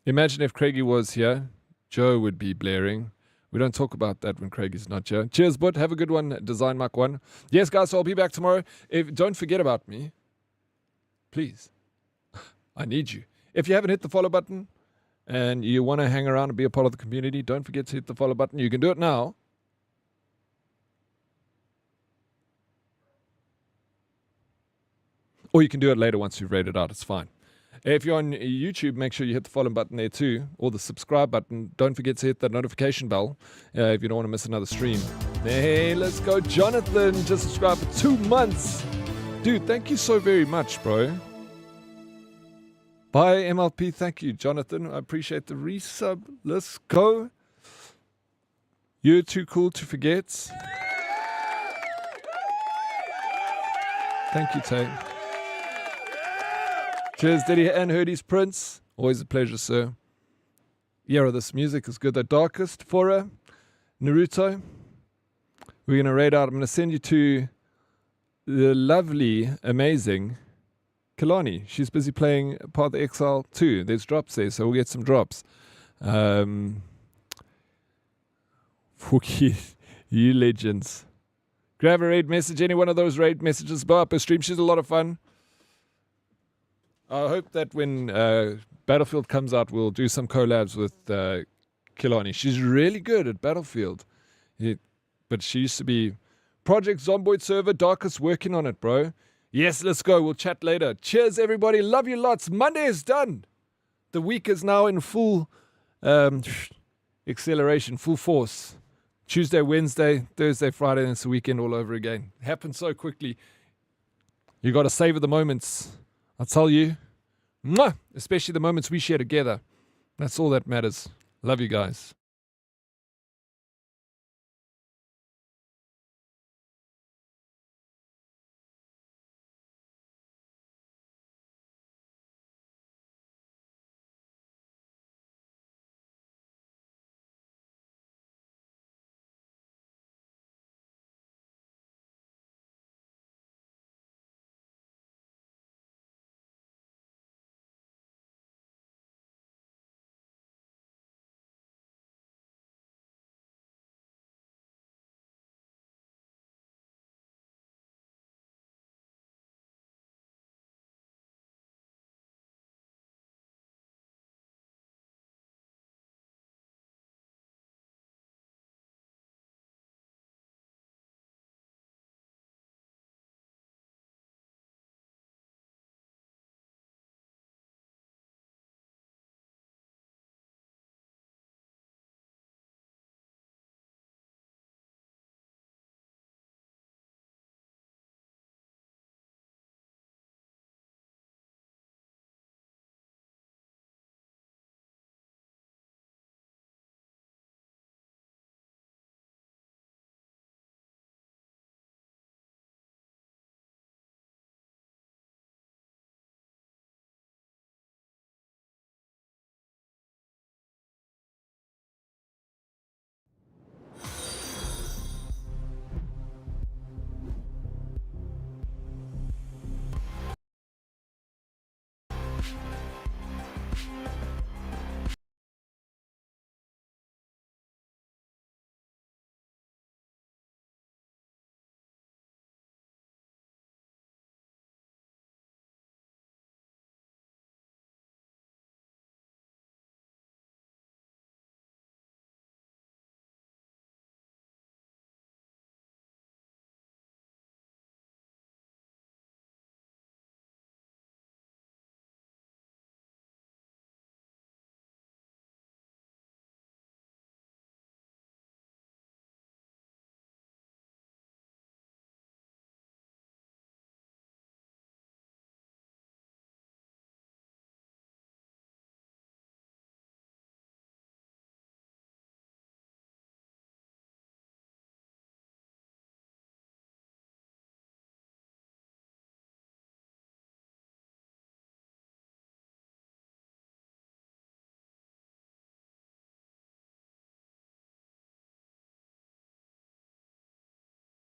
Imagine if Craigie was here. Joe would be blaring. We don't talk about that when Craig is not here. Cheers, bud. Have a good one. Design Mark 1. Yes, guys, so I'll be back tomorrow. Don't forget about me. Please. I need you. If you haven't hit the follow button and you want to hang around and be a part of the community, don't forget to hit the follow button. You can do it now. Or you can do it later once you've read it out. It's fine. If you're on YouTube, make sure you hit the follow button there too, or the subscribe button. Don't forget to hit that notification bell if you don't want to miss another stream. Hey, let's go. Jonathan just subscribed for 2 months. Dude, thank you so very much, bro. Bye, MLP. Thank you, Jonathan. I appreciate the resub. Let's go. You're too cool to forget. Thank you, Tay. Cheers, Diddy and Hurdy's Prince. Always a pleasure, sir. Yeah, this music is good. The Darkest, Fora, Naruto. We're going to raid out. I'm going to send you to the lovely, amazing Kalani. She's busy playing part of the Exile 2. There's drops there, so we'll get some drops. You legends. Grab a raid message. Any one of those raid messages. Blow up a stream. She's a lot of fun. I hope that when Battlefield comes out, we'll do some collabs with Kilani. She's really good at Battlefield. But she used to be Project Zomboid server. Darkest working on it, bro. Yes, let's go. We'll chat later. Cheers, everybody. Love you lots. Monday is done. The week is now in full acceleration, full force. Tuesday, Wednesday, Thursday, Friday, and it's the weekend all over again. It happens so quickly. You got to savor the moments. I'll tell you, especially the moments we share together. That's all that matters. Love you guys.